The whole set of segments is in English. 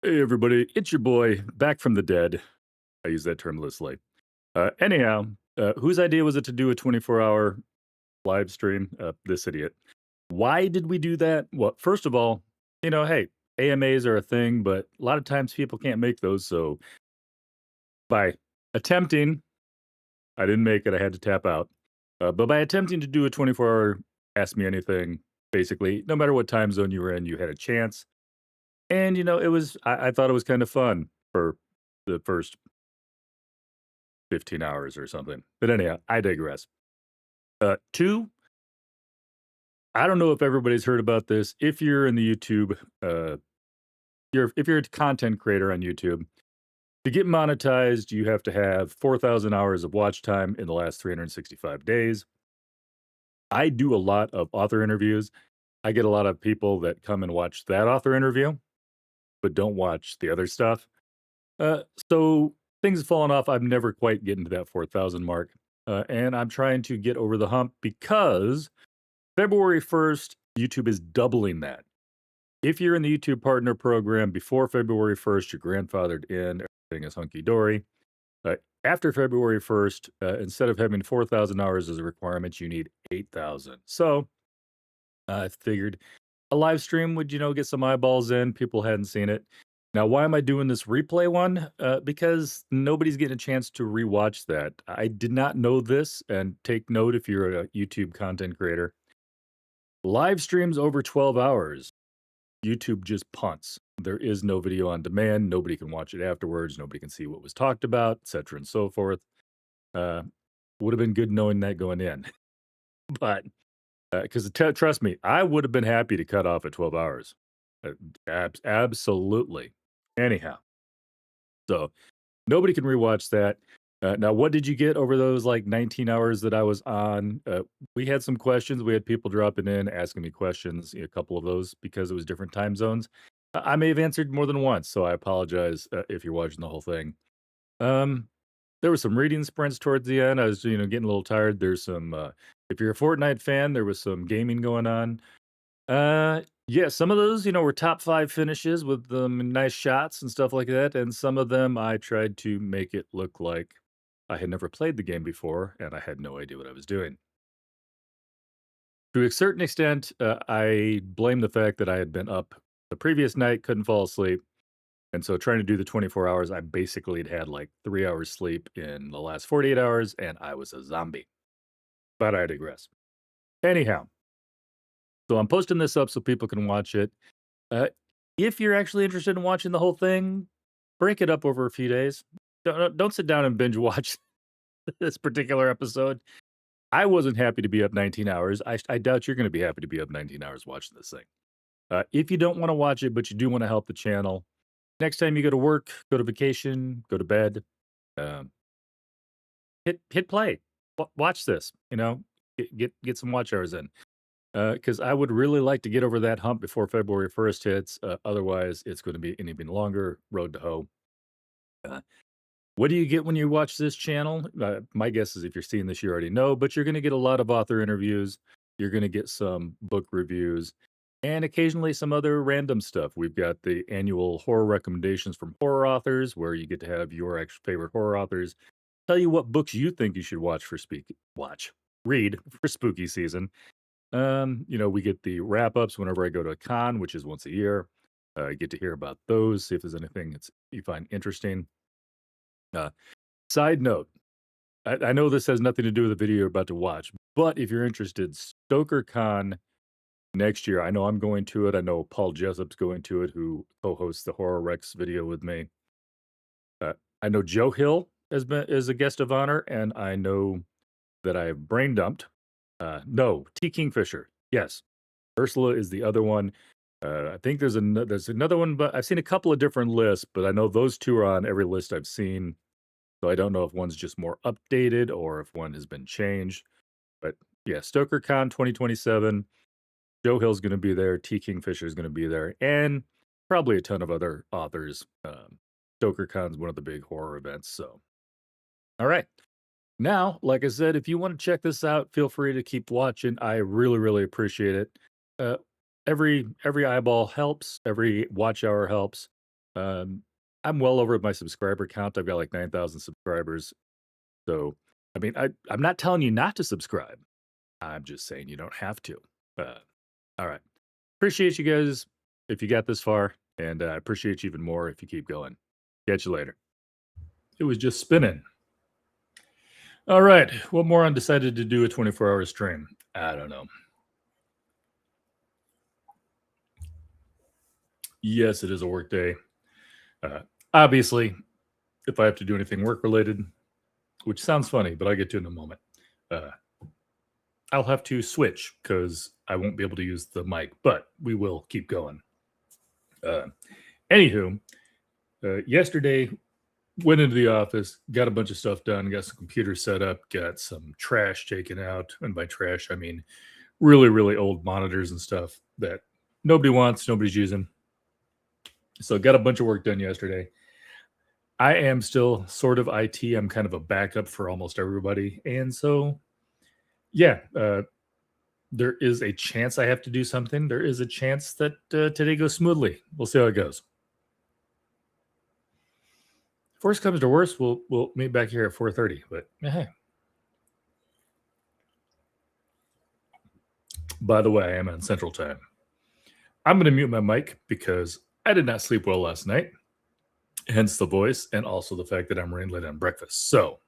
Hey everybody, it's your boy, back from the dead. I use that term loosely. Anyhow, whose idea was it to do a 24-hour live stream? This idiot. Why did we do that? Well, first of all, hey, AMAs are a thing, but a lot of times people can't make those. So by attempting, I didn't make it. I had to tap out. But by attempting to do a 24-hour Ask Me Anything, basically, no matter what time zone you were in, you had a chance. And, I thought it was kind of fun for the first 15 hours or something. But anyhow, I digress. Two, I don't know if everybody's heard about this. If you're in the YouTube, if you're a content creator on YouTube, to get monetized, you have to have 4,000 hours of watch time in the last 365 days. I do a lot of author interviews. I get a lot of people that come and watch that author interview, but don't watch the other stuff. So things have fallen off. I've never quite getting to that 4,000 mark. And I'm trying to get over the hump because February 1st, YouTube is doubling that. If you're in the YouTube Partner Program before February 1st, you're grandfathered in, everything is hunky-dory. After February 1st, instead of having 4,000 hours as a requirement, you need 8,000. So I figured a live stream would, get some eyeballs in. People hadn't seen it. Now, why am I doing this replay one? Because nobody's getting a chance to rewatch that. I did not know this, and take note if you're a YouTube content creator. Live streams over 12 hours, YouTube just punts. There is no video on demand. Nobody can watch it afterwards. Nobody can see what was talked about, etc. and so forth. Would have been good knowing that going in. But, because trust me, I would have been happy to cut off at 12 hours. Absolutely. Anyhow, so nobody can rewatch that. Now, what did you get over those like 19 hours that I was on? We had some questions. We had people dropping in, asking me questions, a couple of those because it was different time zones. I may have answered more than once, so I apologize if you're watching the whole thing. There were some reading sprints towards the end. I was, getting a little tired. There's some, if you're a Fortnite fan, there was some gaming going on. Yeah, some of those, were top 5 finishes with nice shots and stuff like that, and some of them I tried to make it look like I had never played the game before, and I had no idea what I was doing. To a certain extent, I blame the fact that I had been up the previous night, couldn't fall asleep, and so trying to do the 24 hours, I basically had like 3 hours sleep in the last 48 hours, and I was a zombie. But I digress. Anyhow, so I'm posting this up so people can watch it. If you're actually interested in watching the whole thing, break it up over a few days. Don't sit down and binge watch this particular episode. I wasn't happy to be up 19 hours. I doubt you're going to be happy to be up 19 hours watching this thing. If you don't want to watch it, but you do want to help the channel, next time you go to work, go to vacation, go to bed, um, hit play. Watch this. Get some watch hours in. Because I would really like to get over that hump before February 1st hits. Otherwise, it's going to be an even longer road to hoe. What do you get when you watch this channel? My guess is if you're seeing this, you already know, but you're going to get a lot of author interviews. You're going to get some book reviews and occasionally some other random stuff. We've got the annual horror recommendations from horror authors, where you get to have your actual favorite horror authors tell you what books you think you should read for spooky season. We get the wrap ups whenever I go to a con, which is once a year. I get to hear about those, see if there's anything that you find interesting. Side note, I know this has nothing to do with the video you're about to watch, but if you're interested, StokerCon next year, I know I'm going to it. I know Paul Jessup's going to it, who co-hosts the Horror Rex video with me. I know Joe Hill is a guest of honor, and I know that I have brain dumped. No, T. Kingfisher. Yes. Ursula is the other one. I think there's another one, but I've seen a couple of different lists, but I know those two are on every list I've seen. So I don't know if one's just more updated or if one has been changed. But yeah, StokerCon 2027. Joe Hill's going to be there. T. Kingfisher is going to be there. And probably a ton of other authors. StokerCon's one of the big horror events. So, all right. Now, like I said, if you want to check this out, feel free to keep watching. I really, really appreciate it. Every eyeball helps. Every watch hour helps. I'm well over my subscriber count. I've got like 9,000 subscribers. So, I mean, I'm not telling you not to subscribe. I'm just saying you don't have to. Uh, all right. Appreciate you guys if you got this far, and I appreciate you even more if you keep going. Catch you later. It was just spinning. All right. What more undecided to do a 24-hour stream? I don't know. Yes, it is a work day. Obviously, if I have to do anything work related, which sounds funny, but I'll get to it in a moment, I'll have to switch because I won't be able to use the mic, but we will keep going. Anywho, yesterday went into the office, got a bunch of stuff done, got some computers set up, got some trash taken out. And by trash, I mean really, really old monitors and stuff that nobody wants, nobody's using. So got a bunch of work done yesterday. I am still sort of IT. I'm kind of a backup for almost everybody. And so, yeah, there is a chance I have to do something. There is a chance that today goes smoothly. We'll see how it goes. If worst comes to worst, we'll meet back here at 4:30. But hey. By the way, I am on Central Time. I'm going to mute my mic because I did not sleep well last night, hence the voice, and also the fact that I'm running late on breakfast. So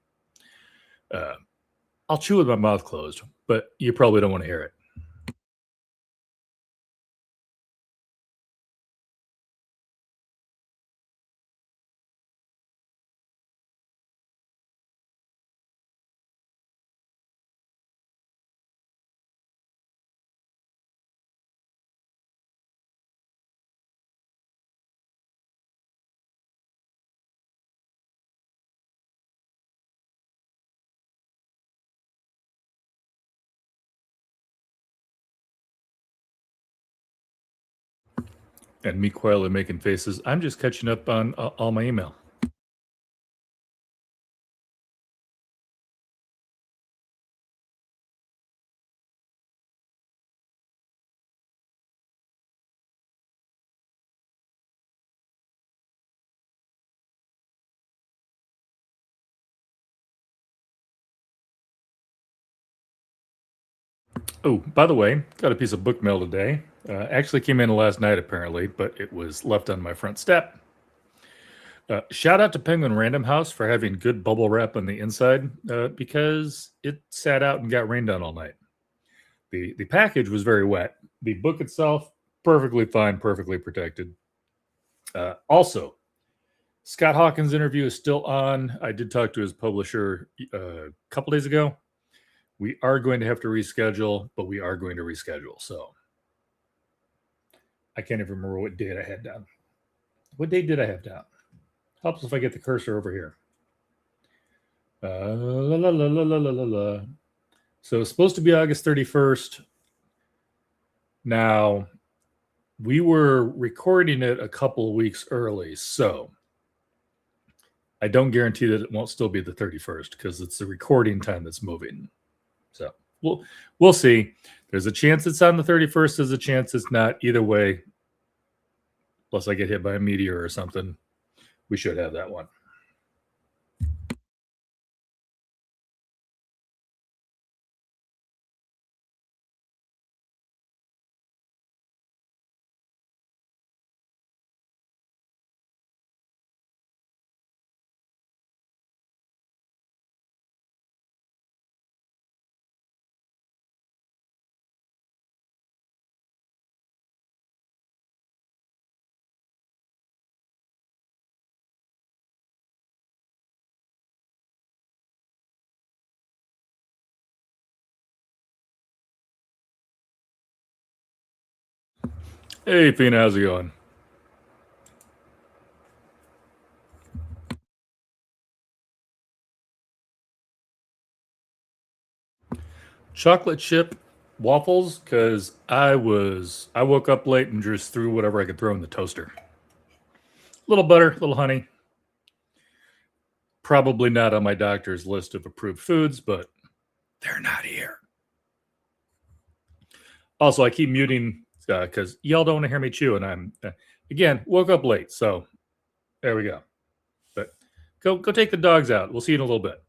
I'll chew with my mouth closed, but you probably don't want to hear it. And me quietly making faces. I'm just catching up on all my email. Oh, by the way, got a piece of book mail today. Actually came in last night, apparently, but it was left on my front step. Shout out to Penguin Random House for having good bubble wrap on the inside because it sat out and got rained on all night. The package was very wet. The book itself, perfectly fine, perfectly protected. Also, Scott Hawkins' interview is still on. I did talk to his publisher a couple days ago. We are going to have to reschedule, but we are going to reschedule. So I can't even remember what date I had down. What date did I have down? Helps if I get the cursor over here. So it's supposed to be August 31st. Now, we were recording it a couple of weeks early, so I don't guarantee that it won't still be the 31st because it's the recording time that's moving. So we'll see. There's a chance it's on the 31st. There's a chance it's not. Either way, unless I get hit by a meteor or something, we should have that one. Hey, Fina, how's it going? Chocolate chip waffles because I woke up late and just threw whatever I could throw in the toaster. Little butter, little honey. Probably not on my doctor's list of approved foods, but they're not here. Also, I keep muting because y'all don't want to hear me chew, and I'm again woke up late, so There we go. But go take the dogs out. We'll see you in a little bit.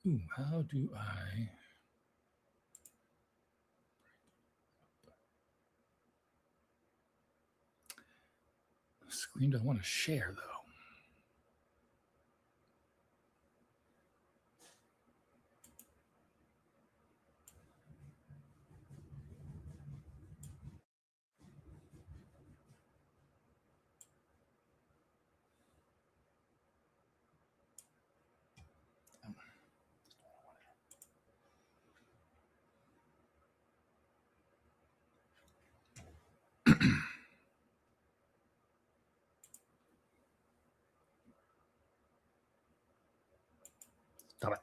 Ooh, how do I... The screen don't want to share, though. Stop it.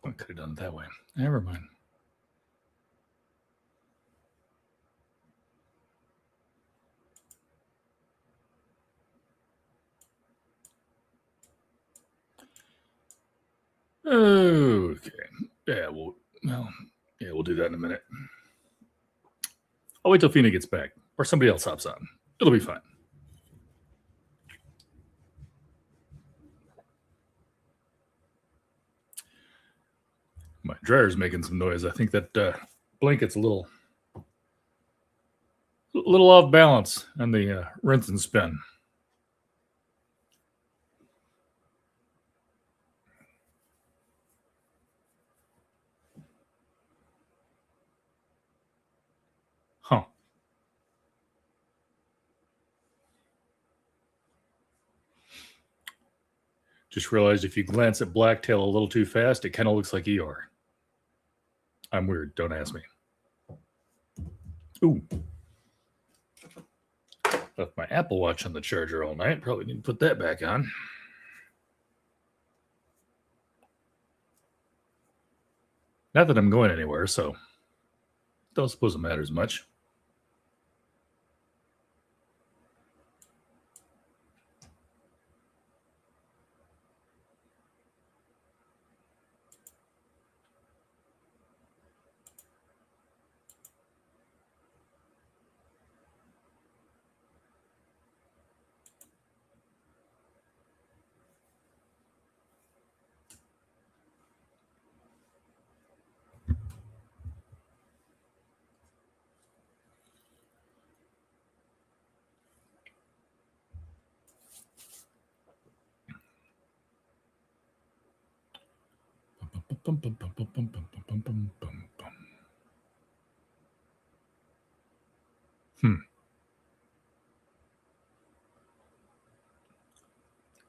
I could have done it that way. Never mind. Okay. Yeah, we'll do that in a minute. I'll wait till Fina gets back, or somebody else hops on. It'll be fine. My dryer's making some noise. I think that blanket's a little off balance on the rinse and spin. Huh. Just realized if you glance at Blacktail a little too fast, it kind of looks like Eeyore. I'm weird. Don't ask me. Ooh. Left my Apple Watch on the charger all night. Probably need to put that back on. Not that I'm going anywhere, so don't suppose it matters much.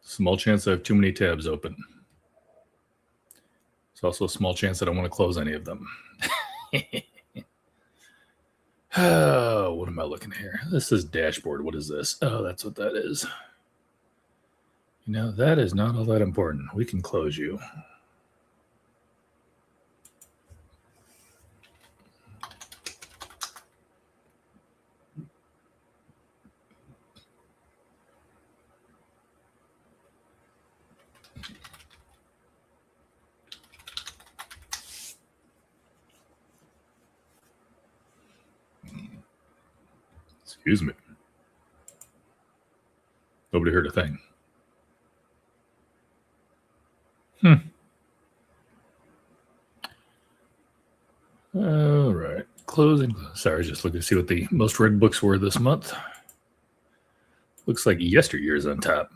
Small chance I have too many tabs open. There's also a small chance that I want to close any of them. Oh, what am I looking here? This is dashboard. What is this? Oh, that's what that is. You know, that is not all that important. We can close you. Excuse me. Nobody heard a thing. All right. Closing. Sorry, just looking to see what the most read books were this month. Looks like Yesteryear's on top.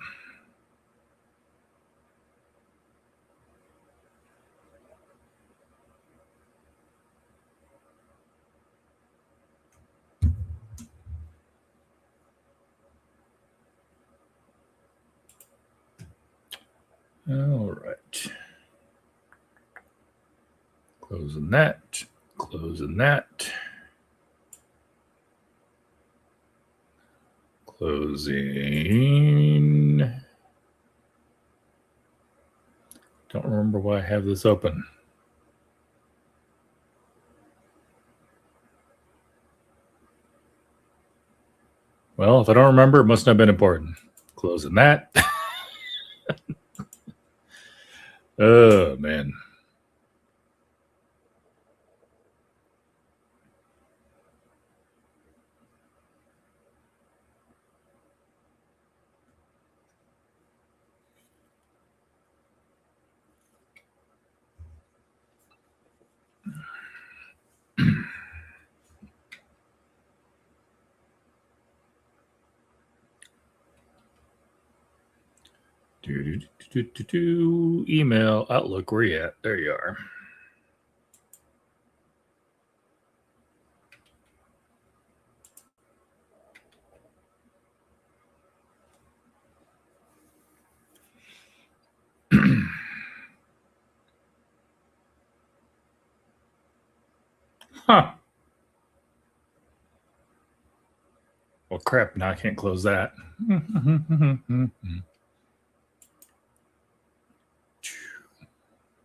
All right. Closing that. Closing that. Closing. Don't remember why I have this open. Well, if I don't remember, it must not have been important. Closing that. Oh, man. Email, Outlook, where you at? There you are. Huh. Well, crap. Now I can't close that.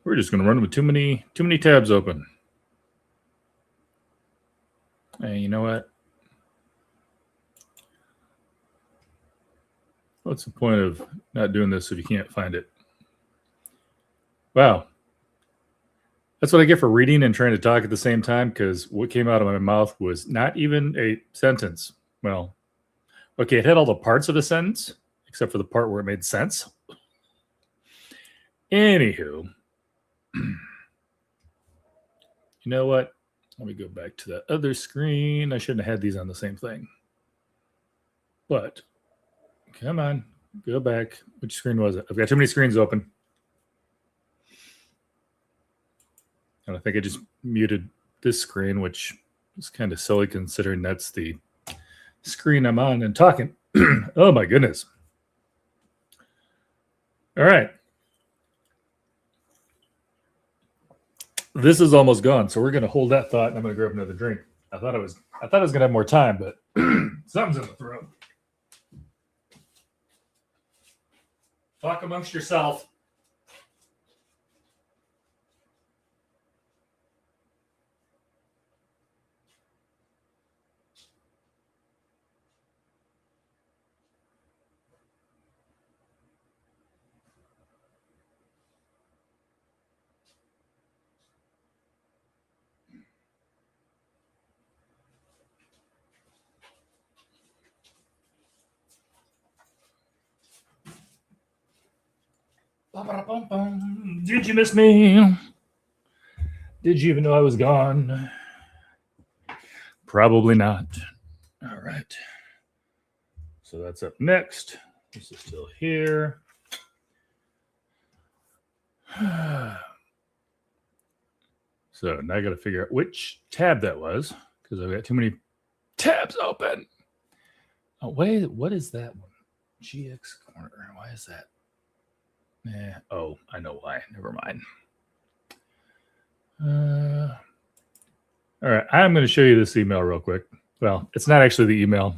We're just going to run with too many tabs open. Hey, you know what? What's the point of not doing this if you can't find it? Wow. That's what I get for reading and trying to talk at the same time, because what came out of my mouth was not even a sentence. Well, okay, it had all the parts of a sentence, except for the part where it made sense. Anywho, you know what? Let me go back to that other screen. I shouldn't have had these on the same thing. But, come on, go back. Which screen was it? I've got too many screens open. And I think I just muted this screen, which is kind of silly considering that's the screen I'm on and talking. Oh, my goodness. All right. This is almost gone, so we're going to hold that thought, and I'm going to grab another drink. I thought I was going to have more time, but something's in the throat. Talk amongst yourself. Did you miss me? Did you even know I was gone? Probably not. All right. So that's up next. This is still here. So now I got to figure out which tab that was, because I've got too many tabs open. Oh, wait, what is that one? GX Corner. Why is that? Oh, I know why. Never mind. All right, I'm going to show you this email real quick. Well, it's not actually the email.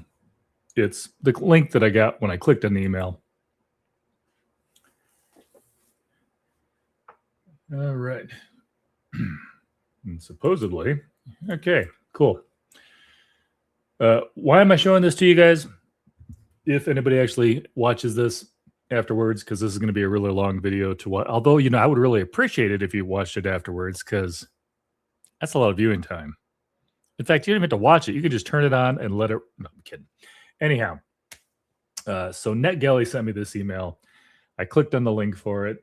It's the link that I got when I clicked on the email. All right. And supposedly, okay, cool. Why am I showing this to you guys? If anybody actually watches this afterwards, because this is going to be a really long video to watch. Although, you know, I would really appreciate it if you watched it afterwards, because that's a lot of viewing time. In fact, you don't even have to watch it. You can just turn it on and let it. No, I'm kidding. Anyhow, so NetGalley sent me this email. I clicked on the link for it.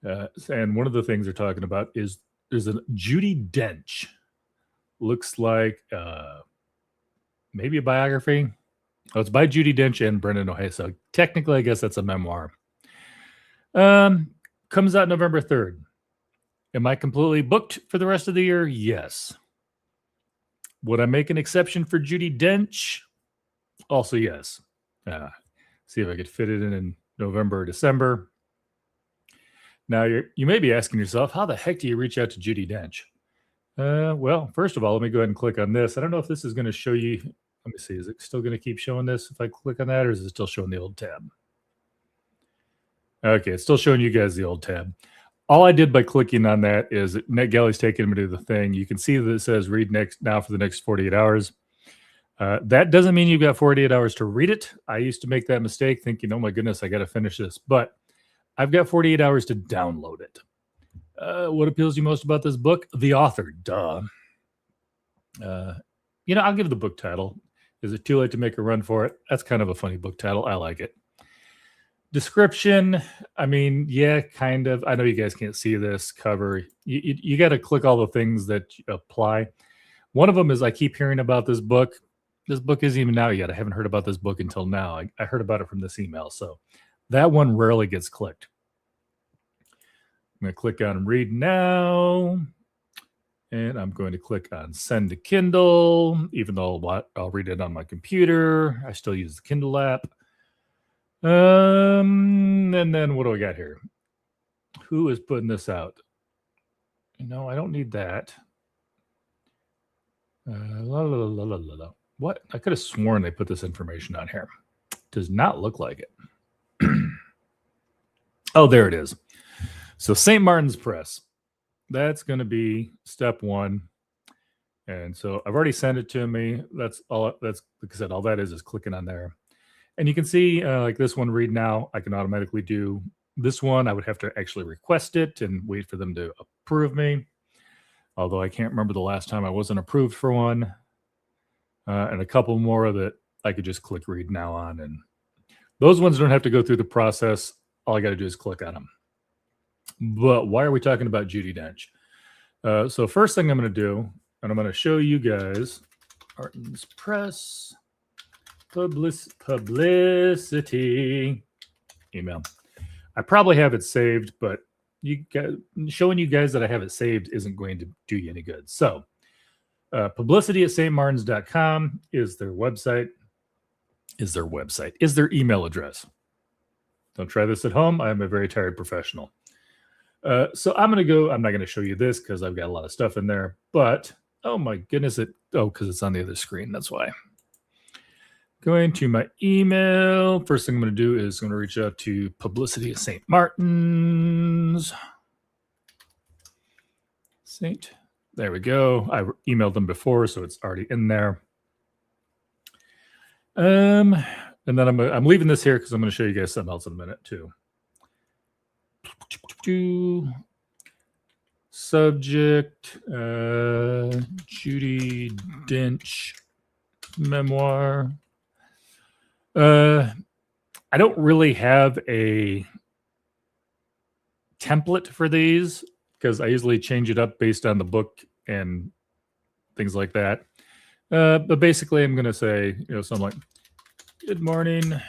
And one of the things they're talking about is there's a Judi Dench. Looks like maybe a biography. Oh, it's by Judi Dench and Brendan O'Hare. So technically, I guess that's a memoir. Comes out November 3rd. Am I completely booked for the rest of the year? Yes. Would I make an exception for Judi Dench? Also, yes. See if I could fit it in November or December. Now, you may be asking yourself, how the heck do you reach out to Judi Dench? Well, first of all, let me go ahead and click on this. I don't know if this is going to show you. Let me see. Is it still going to keep showing this if I click on that, or is it still showing the old tab? Okay, it's still showing you guys the old tab. All I did by clicking on that is NetGalley's taking me to the thing. You can see that it says read now for the next 48 hours. That doesn't mean you've got 48 hours to read it. I used to make that mistake thinking, oh my goodness, I got to finish this. But I've got 48 hours to download it. What appeals to you most about this book? The author, duh. You know, I'll give the book title. Is it too late to make a run for it? That's kind of a funny book title. I like it. Description, I mean, yeah, kind of. I know you guys can't see this cover. You got to click all the things that apply. One of them is I keep hearing about this book. This book isn't even out yet. I haven't heard about this book until now. I heard about it from this email. So That one rarely gets clicked. I'm going to click on read now. And I'm going to click on send to Kindle, even though I'll read it on my computer. I still use the Kindle app. And then what do I got here? Who is putting this out? No, I don't need that. What? I could have sworn they put this information on here. Does not look like it. Oh, there it is. So St. Martin's Press. That's going to be step one. And so I've already sent it to me. That's all. That's, like I said, all that is clicking on there. And you can see like this one, read now, I can automatically do. This one, I would have to actually request it and wait for them to approve me. Although I can't remember the last time I wasn't approved for one. And a couple more that I could just click read now on. And those ones don't have to go through the process. All I got to do is click on them. But why are we talking about Judi Dench? So first thing I'm going to do, and I'm going to show you guys Martin's Press publicity email. I probably have it saved, but showing you guys that I have it saved isn't going to do you any good. So publicity@stmartins.com is their website, is their email address. Don't try this at home. I'm a very tired professional. So I'm going to go, I'm not going to show you this because I've got a lot of stuff in there, but oh my goodness, because it's on the other screen. That's why. Going to my email. First thing I'm going to do is I'm going to reach out to Publicity at St. Martin's. There we go. I emailed them before, so it's already in there. And then I'm leaving this here because I'm going to show you guys something else in a minute too. Subject, Judi Dench memoir. I don't really have a template for these because I usually change it up based on the book and things like that. But basically, I'm going to say, something like, good morning.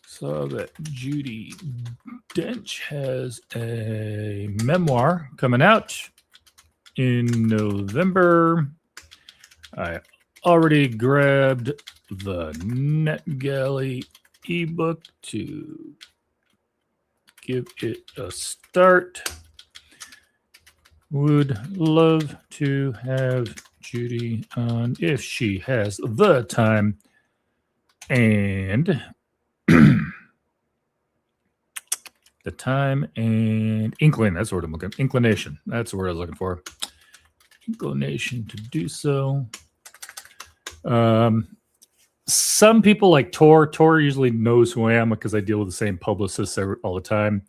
So that Judi Dench has a memoir coming out in November. I already grabbed the NetGalley ebook to give it a start. Would love to have Judi on if she has the time and the time and inclination. That's the word I'm looking for. Inclination. That's the word I was looking for. Inclination to do so. Some people like Tor. Tor usually knows who I am because I deal with the same publicists all the time.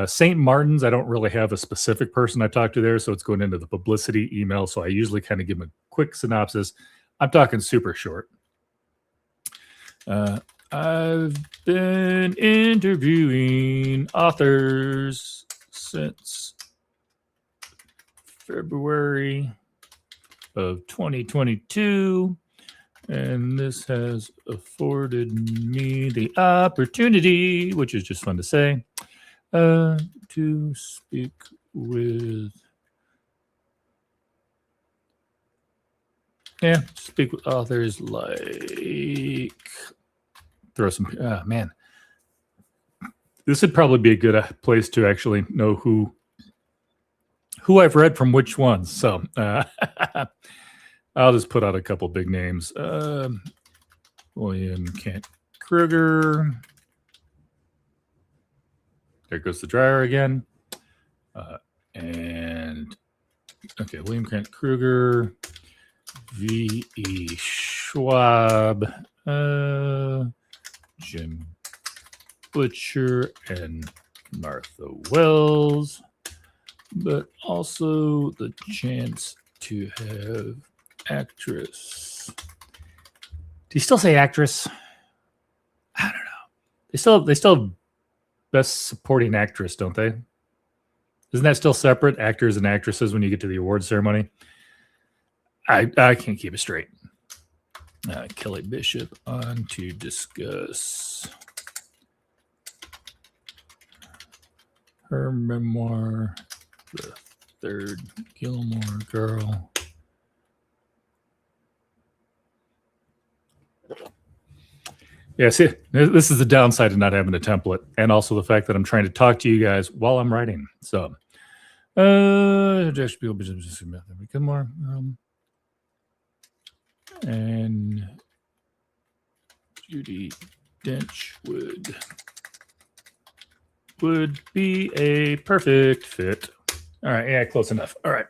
St. Martin's, I don't really have a specific person I talk to there, so it's going into the publicity email. So I usually kind of give them a quick synopsis. I'm talking super short. I've been interviewing authors since February of 2022, and this has afforded me the opportunity, which is just fun to say, to speak with authors like throw some man. This would probably be a good place to actually know who I've read from which ones. So I'll just put out a couple big names. William Kent Kruger. There goes the dryer again. And okay, William Kent Kruger, V.E. Schwab, Jim Butcher, and Martha Wells, but also the chance to have actress. Do you still say actress? I don't know. They still have best supporting actress, don't they? Isn't that still separate, actors and actresses, when you get to the award ceremony? I can't keep it straight. Kelly Bishop on to discuss her memoir, The Third Gilmore Girl. Yeah, see, this is the downside of not having a template, and also the fact that I'm trying to talk to you guys while I'm writing. So, Gilmore, and Judi Dench would be a perfect fit. All right, yeah, close enough. All right.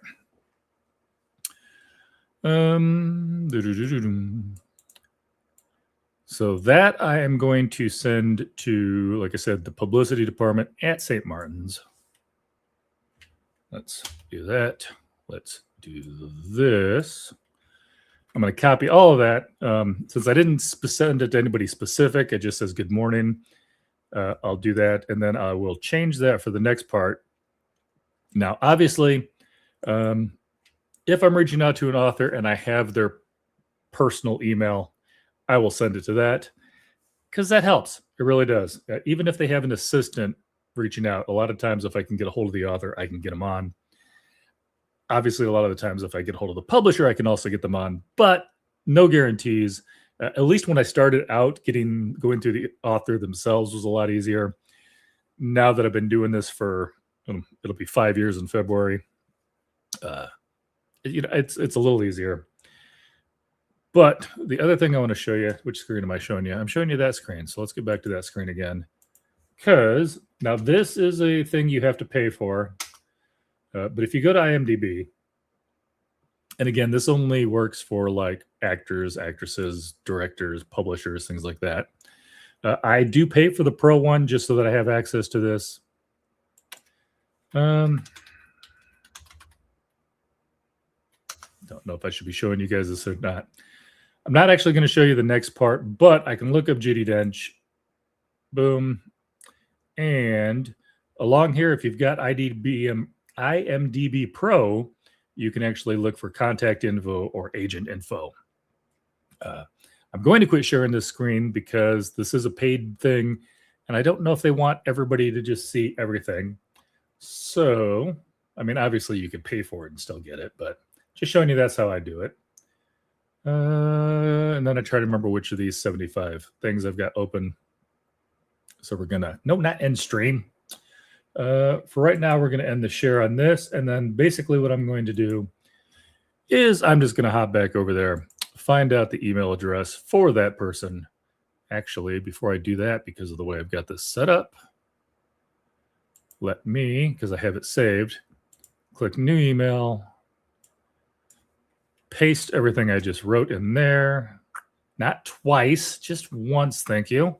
So that I am going to send to, like I said, the publicity department at St. Martin's. Let's do that. Let's do this. I'm going to copy all of that. Since I didn't send it to anybody specific, it just says good morning. I'll do that, and then I will change that for the next part. Now, obviously, if I'm reaching out to an author and I have their personal email, I will send it to that because that helps. It really does. Even if they have an assistant reaching out, a lot of times if I can get a hold of the author, I can get them on. Obviously, a lot of the times if I get a hold of the publisher, I can also get them on, but no guarantees. At least when I started out, going through the author themselves was a lot easier. Now that I've been doing this for, it'll be 5 years in February. It's a little easier. But the other thing I want to show you, which screen am I showing you? I'm showing you that screen. So let's get back to that screen again. Because now this is a thing you have to pay for. But if you go to IMDb, and again, this only works for like actors, actresses, directors, publishers, things like that. I do pay for the pro one just so that I have access to this. Don't know if I should be showing you guys this or not. I'm not actually going to show you the next part, but I can look up Judi Dench. Boom. And along here, if you've got IMDb Pro, you can actually look for contact info or agent info. I'm going to quit sharing this screen because this is a paid thing, and I don't know if they want everybody to just see everything. So, I mean, obviously you could pay for it and still get it, but just showing you that's how I do it. And then I try to remember which of these 75 things I've got open. So we're going to, no, not end stream. For right now, we're going to end the share on this. And then basically what I'm going to do is I'm just going to hop back over there, find out the email address for that person. Actually, before I do that, because of the way I've got this set up, let me, because I have it saved, click new email, paste everything I just wrote in there. Not twice, just once, thank you.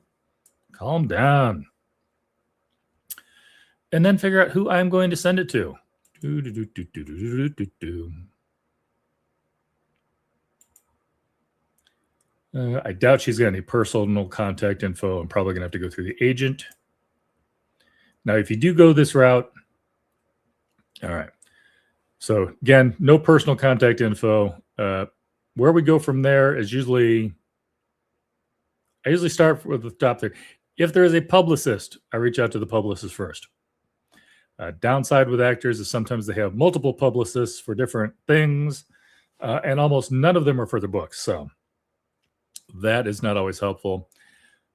Calm down. And then figure out who I'm going to send it to. I doubt she's got any personal contact info. I'm probably going to have to go through the agent. Now, if you do go this route, all right. So again, no personal contact info. Where we go from there is usually, I usually start with the top there. If there is a publicist, I reach out to the publicist first. Downside with actors is sometimes they have multiple publicists for different things, and almost none of them are for the books. So that is not always helpful.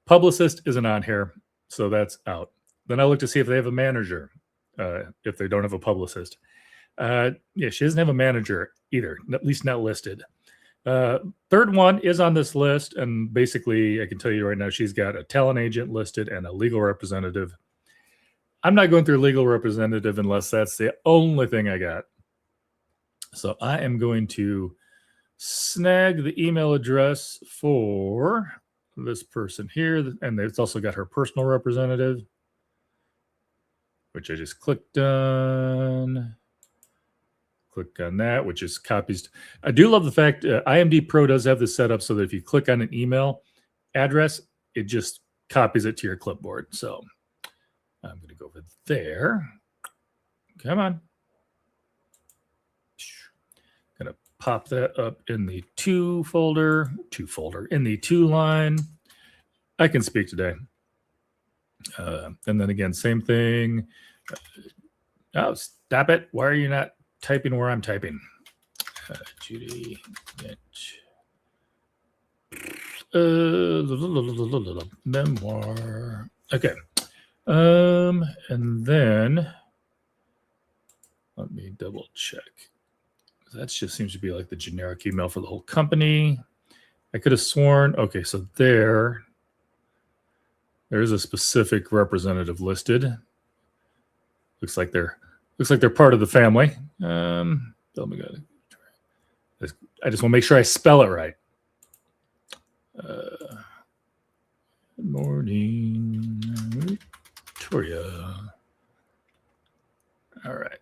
Publicist isn't on here, so that's out. Then I look to see if they have a manager, if they don't have a publicist. Yeah, she doesn't have a manager either, at least not listed. Third one is on this list, and basically I can tell you right now she's got a talent agent listed and a legal representative. I'm not going through legal representative unless that's the only thing I got. So I am going to snag the email address for this person here, and it's also got her personal representative, which I just clicked on. Click on that, which is copies. I do love the fact IMDb Pro does have this set up so that if you click on an email address, it just copies it to your clipboard. So I'm going to go over there. Come on. Going to pop that up in the two in the two line. I can speak today. And then again, same thing. Oh, stop it. Why are you not typing where I'm typing? Judy. Memoir. Okay. And then let me double check. That just seems to be like the generic email for the whole company. I could have sworn. Okay, so there is a specific representative listed. Looks like they're part of the family. I just want to make sure I spell it right. Good morning, Victoria. All right.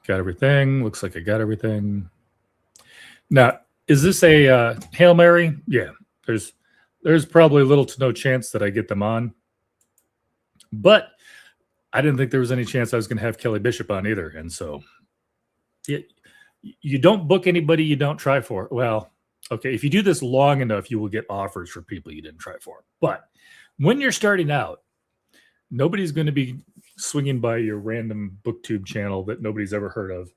Got everything. Looks like I got everything. Now, is this a Hail Mary? Yeah. There's probably little to no chance that I get them on. But I didn't think there was any chance I was going to have Kelly Bishop on either. And so you don't book anybody you don't try for. Well, okay, if you do this long enough, you will get offers for people you didn't try for. But when you're starting out, nobody's going to be swinging by your random BookTube channel that nobody's ever heard of.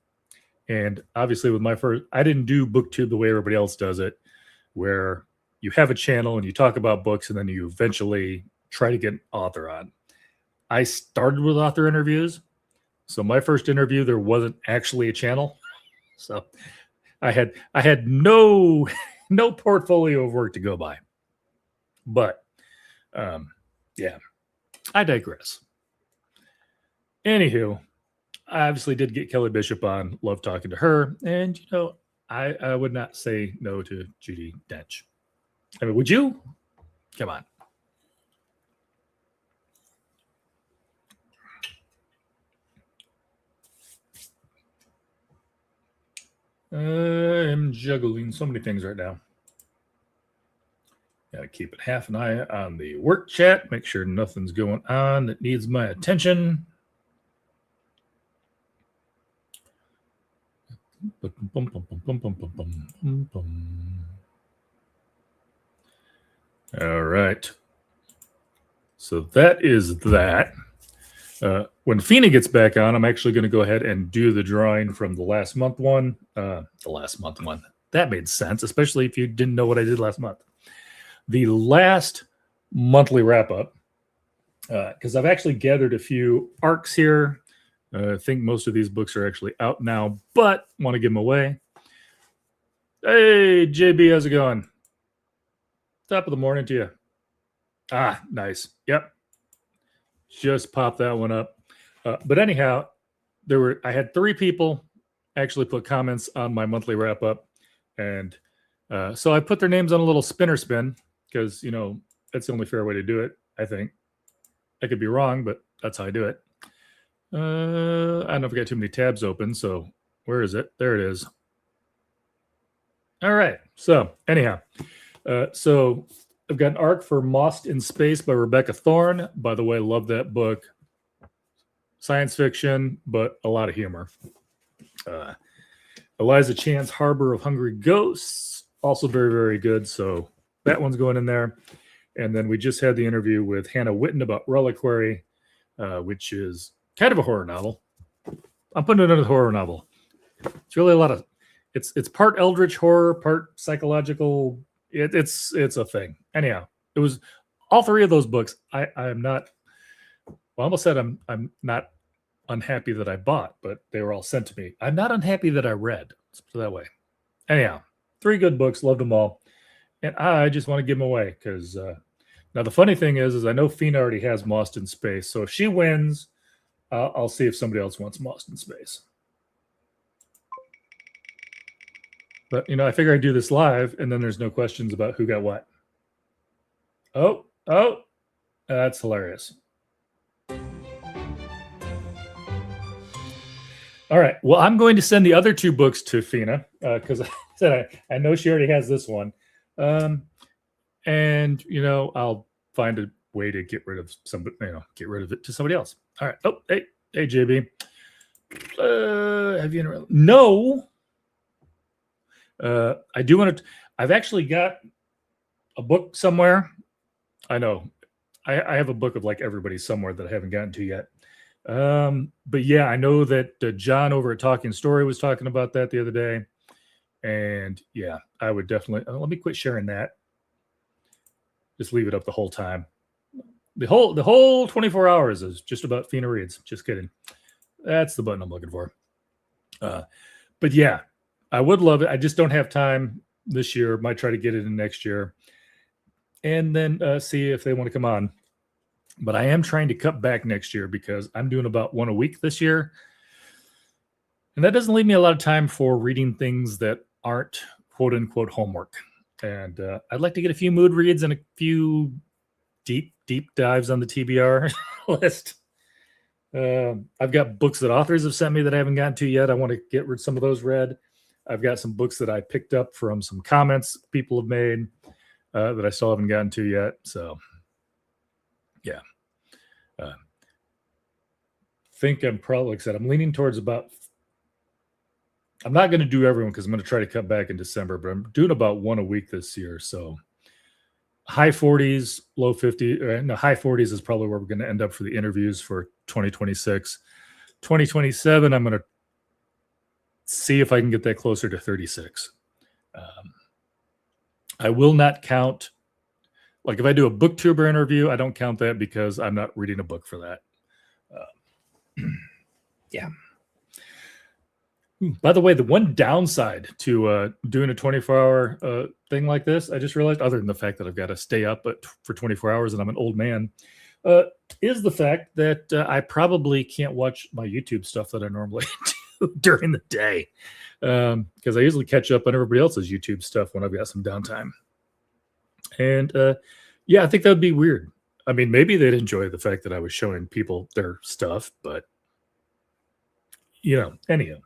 And obviously with my first, I didn't do BookTube the way everybody else does it, where you have a channel and you talk about books and then you eventually try to get an author on. I started with author interviews. So my first interview, there wasn't actually a channel. So I had no portfolio of work to go by. But yeah, I digress. Anywho, I obviously did get Kelly Bishop on. Love talking to her. And, I would not say no to Judy Dench. I mean, would you? Come on. I'm juggling so many things right now. Got to keep it half an eye on the work chat. Make sure nothing's going on that needs my attention. All right. So that is that. When Fina gets back on, I'm actually going to go ahead and do the drawing from the last month one. That made sense, especially if you didn't know what I did last month. The last monthly wrap up, because I've actually gathered a few arcs here. I think most of these books are actually out now, but want to give them away. Hey, JB, how's it going? Top of the morning to you. Ah, nice. Yep. Just pop that one up. But anyhow, I had 3 people actually put comments on my monthly wrap up. And so I put their names on a little spinner spin because, that's the only fair way to do it, I think. I could be wrong, but that's how I do it. I don't know if I got too many tabs open. So where is it? There it is. All right. So anyhow, so I've got an arc for Lost in Space by Rebecca Thorne. By the way, love that book. Science fiction, but a lot of humor. Eliza Chan's Harbor of Hungry Ghosts, also very, very good. So that one's going in there. And then we just had the interview with Hannah Witten about Reliquary, which is kind of a horror novel. I'm putting it under the horror novel. It's really a lot of, it's part eldritch horror, part psychological. It's a thing. Anyhow, it was all 3 of those books. I'm not, well, I almost said I'm not unhappy that I bought, but they were all sent to me. I'm not unhappy that I read. Let's put it that way. Anyhow, 3 good books, loved them all. And I just want to give them away because now the funny thing is I know Fina already has Lost in Space. So if she wins, I'll see if somebody else wants Lost in Space. But, I figure I'd do this live, and then there's no questions about who got what. Oh, that's hilarious. All right. Well, I'm going to send the other 2 books to Fina because I said I know she already has this one. And, I'll find a way to get rid of somebody, get rid of it to somebody else. All right. Oh, hey, Hey, JB. Have you? No. I do want to. I've actually got a book somewhere. I know. I have a book of like everybody somewhere that I haven't gotten to yet. But yeah, I know that John over at Talking Story was talking about that the other day. And yeah, I would definitely let me quit sharing that. Just leave it up the whole time. The whole 24 hours is just about Fina reads. Just kidding. That's the button I'm looking for. But yeah, I would love it. I just don't have time this year. Might try to get it in next year. And then see if they want to come on. But I am trying to cut back next year because I'm doing about one a week this year. And that doesn't leave me a lot of time for reading things that aren't quote unquote homework. And I'd like to get a few mood reads and a few deep dives on the TBR list. I've got books that authors have sent me that I haven't gotten to yet. I want to get some of those read. I've got some books that I picked up from some comments people have made that I still haven't gotten to yet. So yeah. Think I'm probably, like I said, I'm leaning towards about, I'm not going to do everyone because I'm going to try to cut back in December, but I'm doing about one a week this year. So high 40s, low 50s, no, high 40s is probably where we're going to end up for the interviews for 2026. 2027, I'm going to see if I can get that closer to 36. I will not count, like if I do a booktuber interview, I don't count that because I'm not reading a book for that. Yeah. By the way, the one downside to doing a 24-hour thing like this, I just realized, other than the fact that I've got to stay up for 24 hours and I'm an old man, is the fact that I probably can't watch my YouTube stuff that I normally do during the day because I usually catch up on everybody else's YouTube stuff when I've got some downtime. And yeah, I think that would be weird. I mean, maybe they'd enjoy the fact that I was showing people their stuff, but you know, anyhow.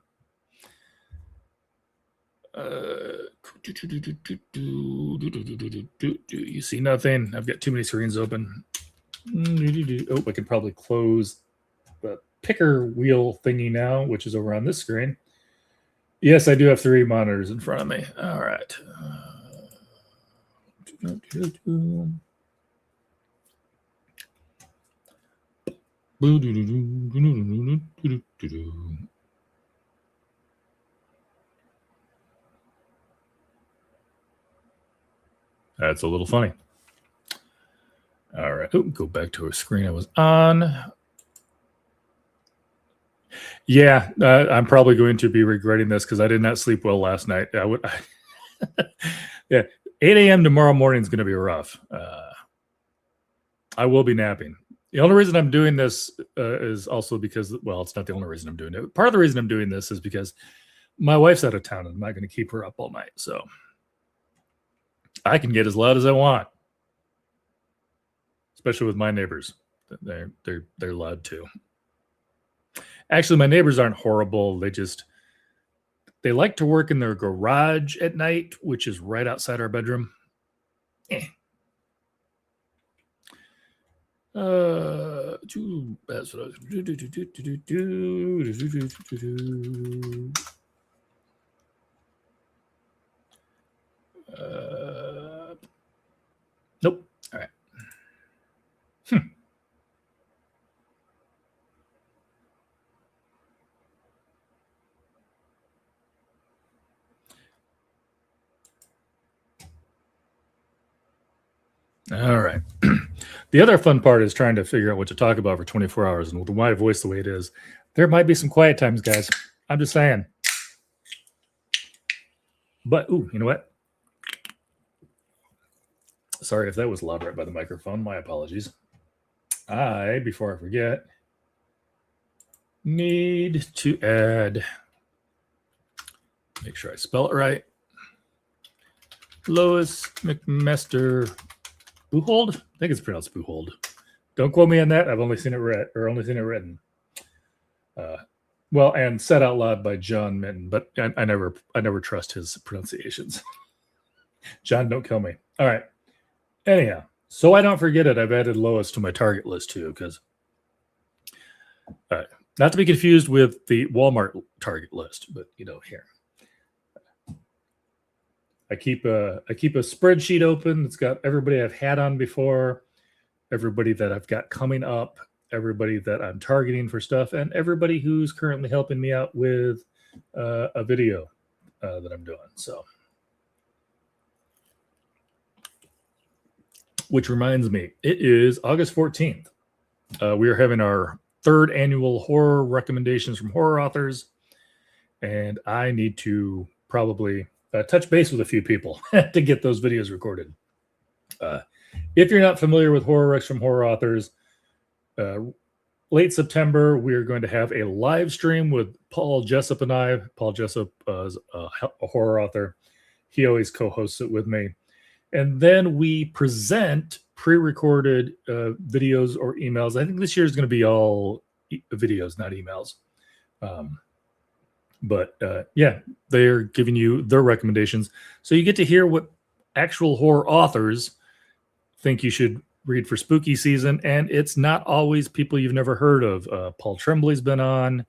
You see nothing. I've got too many screens open. Oh, I can probably close the picker wheel thingy now, which is over on this screen. Yes, I do have 3 monitors in front of me. All right. That's a little funny. All right. Oh, go back to a screen I was on. Yeah, I'm probably going to be regretting this because I did not sleep well last night. Yeah, 8 a.m. tomorrow morning is going to be rough. I will be napping. The only reason I'm doing this is also because, well, it's not the only reason I'm doing it. Part of the reason I'm doing this is because my wife's out of town and I'm not going to keep her up all night. So I can get as loud as I want, especially with my neighbors. They're loud too. Actually, my neighbors aren't horrible. They like to work in their garage at night, which is right outside our bedroom. That's what I was nope. All right. All right. The other fun part is trying to figure out what to talk about for 24 hours. And with my voice the way it is, there might be some quiet times, guys. I'm just saying. But, ooh, you know what? Sorry if that was loud right by the microphone. My apologies. Before I forget, need to add, make sure I spell it right, Lois McMaster Buchholz? I think it's pronounced Buchholz. Don't quote me on that. I've only seen it read, or only seen it written. Well, and said out loud by John Minton, but I never trust his pronunciations. John, don't kill me. All right. Anyhow, so I don't forget it, I've added Lois to my target list too, because Not to be confused with the Walmart Target list, but here. I keep a spreadsheet open. It's got everybody I've had on before, everybody that I've got coming up, everybody that I'm targeting for stuff, and everybody who's currently helping me out with a video that I'm doing. So, which reminds me, it is August 14th. We are having our 3rd annual horror recommendations from horror authors, and I need to probably touch base with a few people to get those videos recorded. If you're not familiar with horror recs from horror authors, late September, we're going to have a live stream with Paul Jessup and I. Paul Jessup is a horror author. He always co-hosts it with me. And then we present pre-recorded videos or emails. I think this year is going to be all videos, not emails. But yeah, they're giving you their recommendations. So you get to hear what actual horror authors think you should read for spooky season. And it's not always people you've never heard of. Paul Tremblay's been on.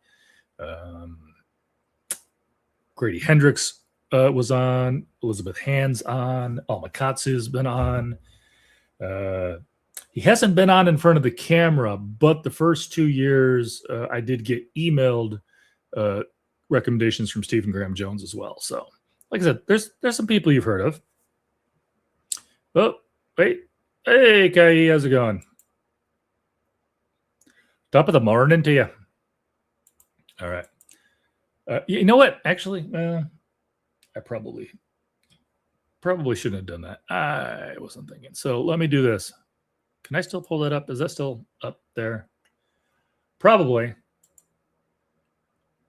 Grady Hendrix was on. Elizabeth Hand's on. Alma Katsu's been on. He hasn't been on in front of the camera, but the first 2 years I did get emailed recommendations from Stephen Graham Jones as well. So, like I said, there's some people you've heard of. Oh, wait. Hey, Kai, how's it going? Top of the morning to you. All right. You know what? Actually, I probably shouldn't have done that. I wasn't thinking. So let me do this. Can I still pull that up? Is that still up there? Probably.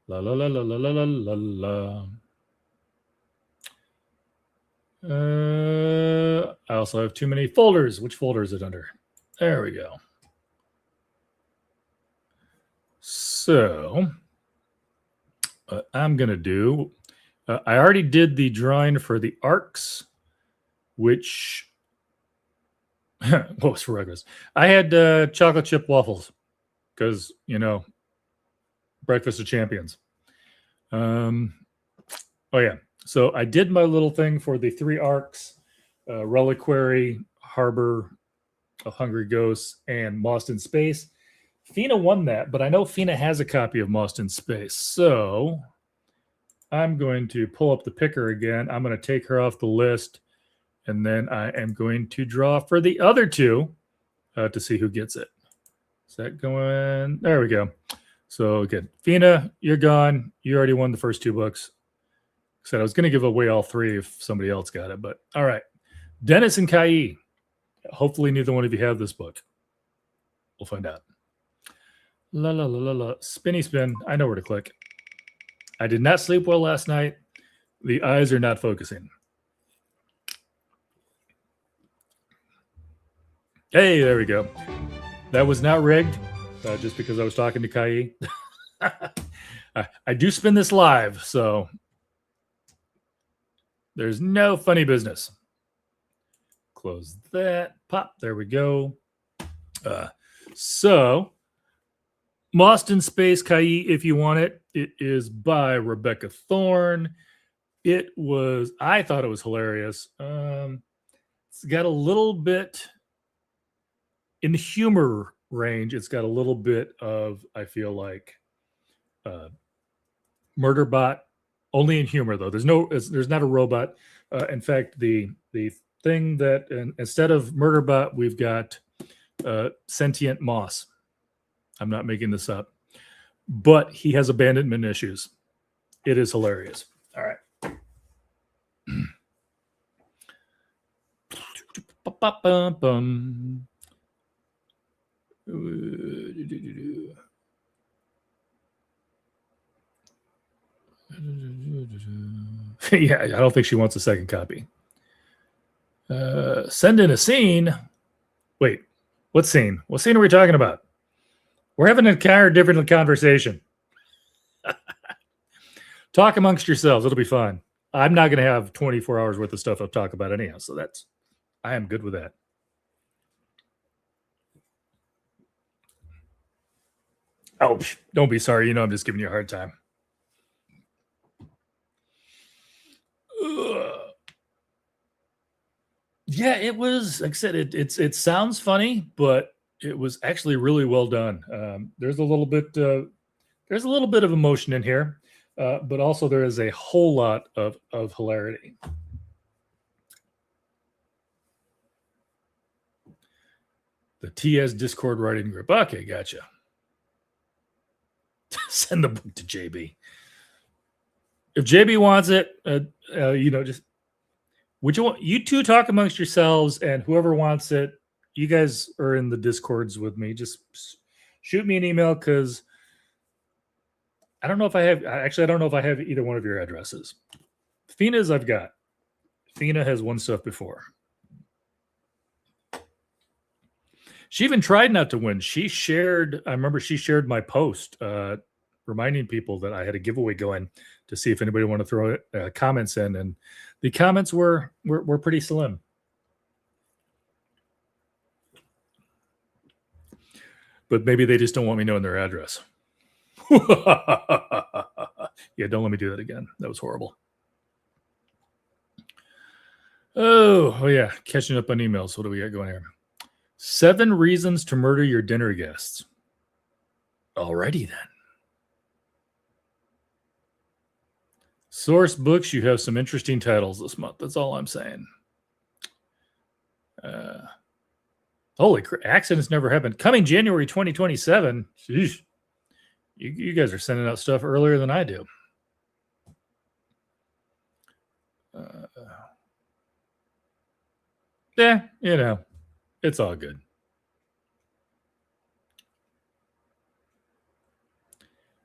La la la la la la la la. I also have too many folders. Which folder is it under? There we go. So I'm going to do, I already did the drawing for the arcs, which, what was for breakfast? I had chocolate chip waffles because, breakfast of champions. Oh, yeah. So I did my little thing for the 3 arcs, Reliquary, Harbor of Hungry Ghosts, and Lost in Space. Fina won that, but I know Fina has a copy of Lost in Space. So I'm going to pull up the picker again. I'm going to take her off the list, and then I am going to draw for the other 2 to see who gets it. Is that going? There we go. So again, Fina, you're gone. You already won the first 2 books. Said I was going to give away all 3 if somebody else got it, but all right. Dennis and Kai. Hopefully neither one of you have this book. We'll find out. La la la la la. Spinny spin. I know where to click. I did not sleep well last night. The eyes are not focusing. Hey, there we go. That was not rigged, just because I was talking to Kai. I do spin this live, so there's no funny business. Close that. Pop. There we go. So, Lost in Space, Kai, if you want it, it is by Rebecca Thorne. I thought it was hilarious. It's got a little bit, in the humor range, it's got a little bit of, I feel like, Murderbot. Only in humor, though. There's not a robot. In fact, the thing that instead of Murderbot, we've got sentient moss. I'm not making this up, but he has abandonment issues. It is hilarious. All right. Yeah, I don't think she wants a second copy. Send in a scene. Wait, what scene? What scene are we talking about? We're having an entire different conversation. Talk amongst yourselves. It'll be fun. I'm not going to have 24 hours worth of stuff I'll talk about anyhow, so I am good with that. Oh, don't be sorry. You know, I'm just giving you a hard time. Ugh. Yeah, it was. Like I said, it sounds funny, but it was actually really well done. There's a little bit of emotion in here, but also there is a whole lot of hilarity. The TS Discord writing group. Okay, gotcha. Send the book to JB. If JB wants it, just would you two talk amongst yourselves, and whoever wants it, you guys are in the Discords with me. Just shoot me an email, because I don't know if I have. Actually, I don't know if I have either one of your addresses. Fina's I've got. Fina has won stuff before. She even tried not to win. I remember she shared my post reminding people that I had a giveaway going to see if anybody wanted to throw comments in, and the comments were pretty slim. But maybe they just don't want me knowing their address. Yeah, don't let me do that again. That was horrible. Oh yeah, catching up on emails. What do we got going here? 7 reasons to murder your dinner guests. Alrighty then. Source books, you have some interesting titles this month. That's all I'm saying. Holy crap, accidents never happened. Coming January 2027. Sheesh. You guys are sending out stuff earlier than I do. Yeah, it's all good.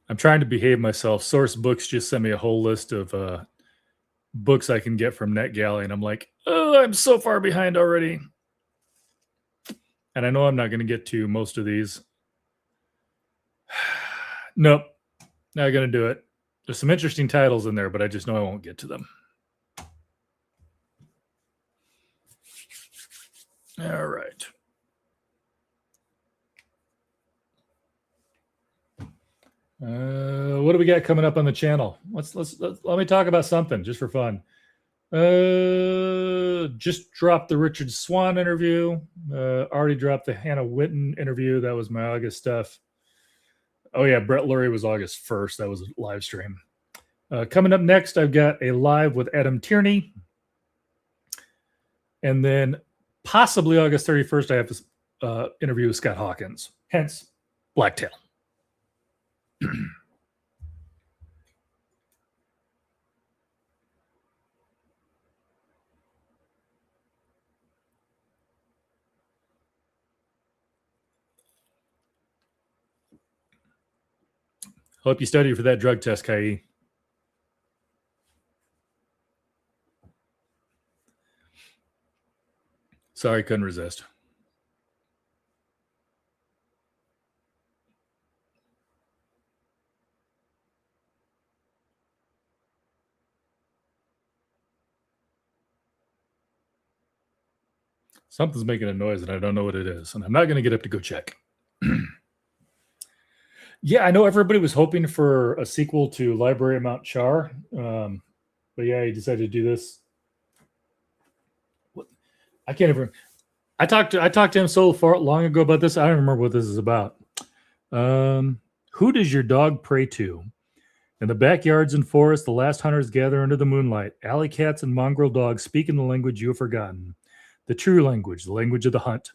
I'm trying to behave myself. Source books just sent me a whole list of books I can get from NetGalley, and I'm like, oh, I'm so far behind already. And I know I'm not going to get to most of these. Nope, not going to do it. There's some interesting titles in there, but I just know I won't get to them. All right. What do we got coming up on the channel? Let me talk about something just for fun. Just dropped the Richard Swan interview. Already dropped the Hannah Witten interview. That was my August stuff. Oh yeah, Brett Lurie was August 1st. That was a live stream. Coming up next, I've got a live with Adam Tierney. And then possibly August 31st, I have this interview with Scott Hawkins. Hence, Blacktail. Hope you studied for that drug test, Kai. Sorry, couldn't resist. Something's making a noise and I don't know what it is. And I'm not going to get up to go check. Yeah, I know everybody was hoping for a sequel to Library of Mount Char. But yeah, he decided to do this. I can't even. I talked to him so far long ago about this. I don't remember what this is about. Who does your dog pray to? In the backyards and forests, the last hunters gather under the moonlight. Alley cats and mongrel dogs speak in the language you have forgotten. The true language, the language of the hunt.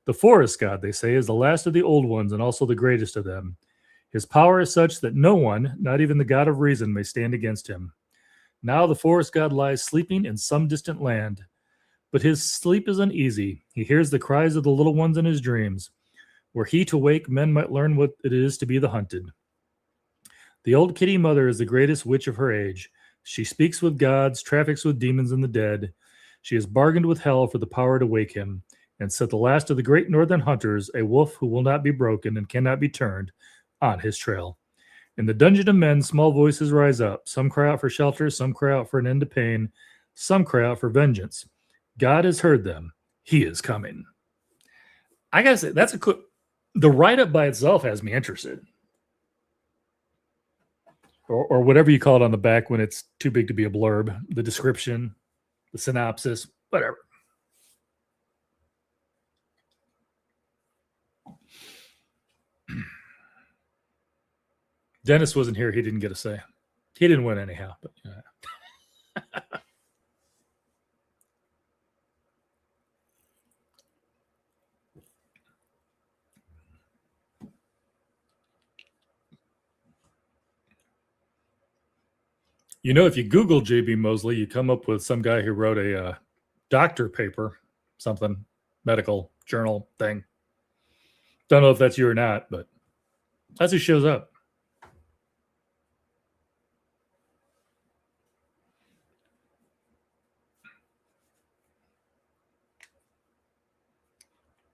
The forest god, they say, is the last of the old ones and also the greatest of them. His power is such that no one, not even the god of reason, may stand against him. Now the forest god lies sleeping in some distant land. But his sleep is uneasy. He hears the cries of the little ones in his dreams. Were he to wake, men might learn what it is to be the hunted. The old kitty mother is the greatest witch of her age. She speaks with gods, traffics with demons and the dead. She has bargained with hell for the power to wake him, and set the last of the great northern hunters, a wolf who will not be broken and cannot be turned, on his trail. In the dungeon of men, small voices rise up. Some cry out for shelter, some cry out for an end to pain, some cry out for vengeance. God has heard them. He is coming. I gotta say, that's a cool. The write-up by itself has me interested. or whatever you call it on the back when it's too big to be a blurb, the description, the synopsis, whatever. Dennis wasn't here. He didn't get a say. He didn't win anyhow, but you know, if you Google JB Mosley, you come up with some guy who wrote a doctor paper, something, medical journal thing. Don't know if that's you or not, but that's who shows up.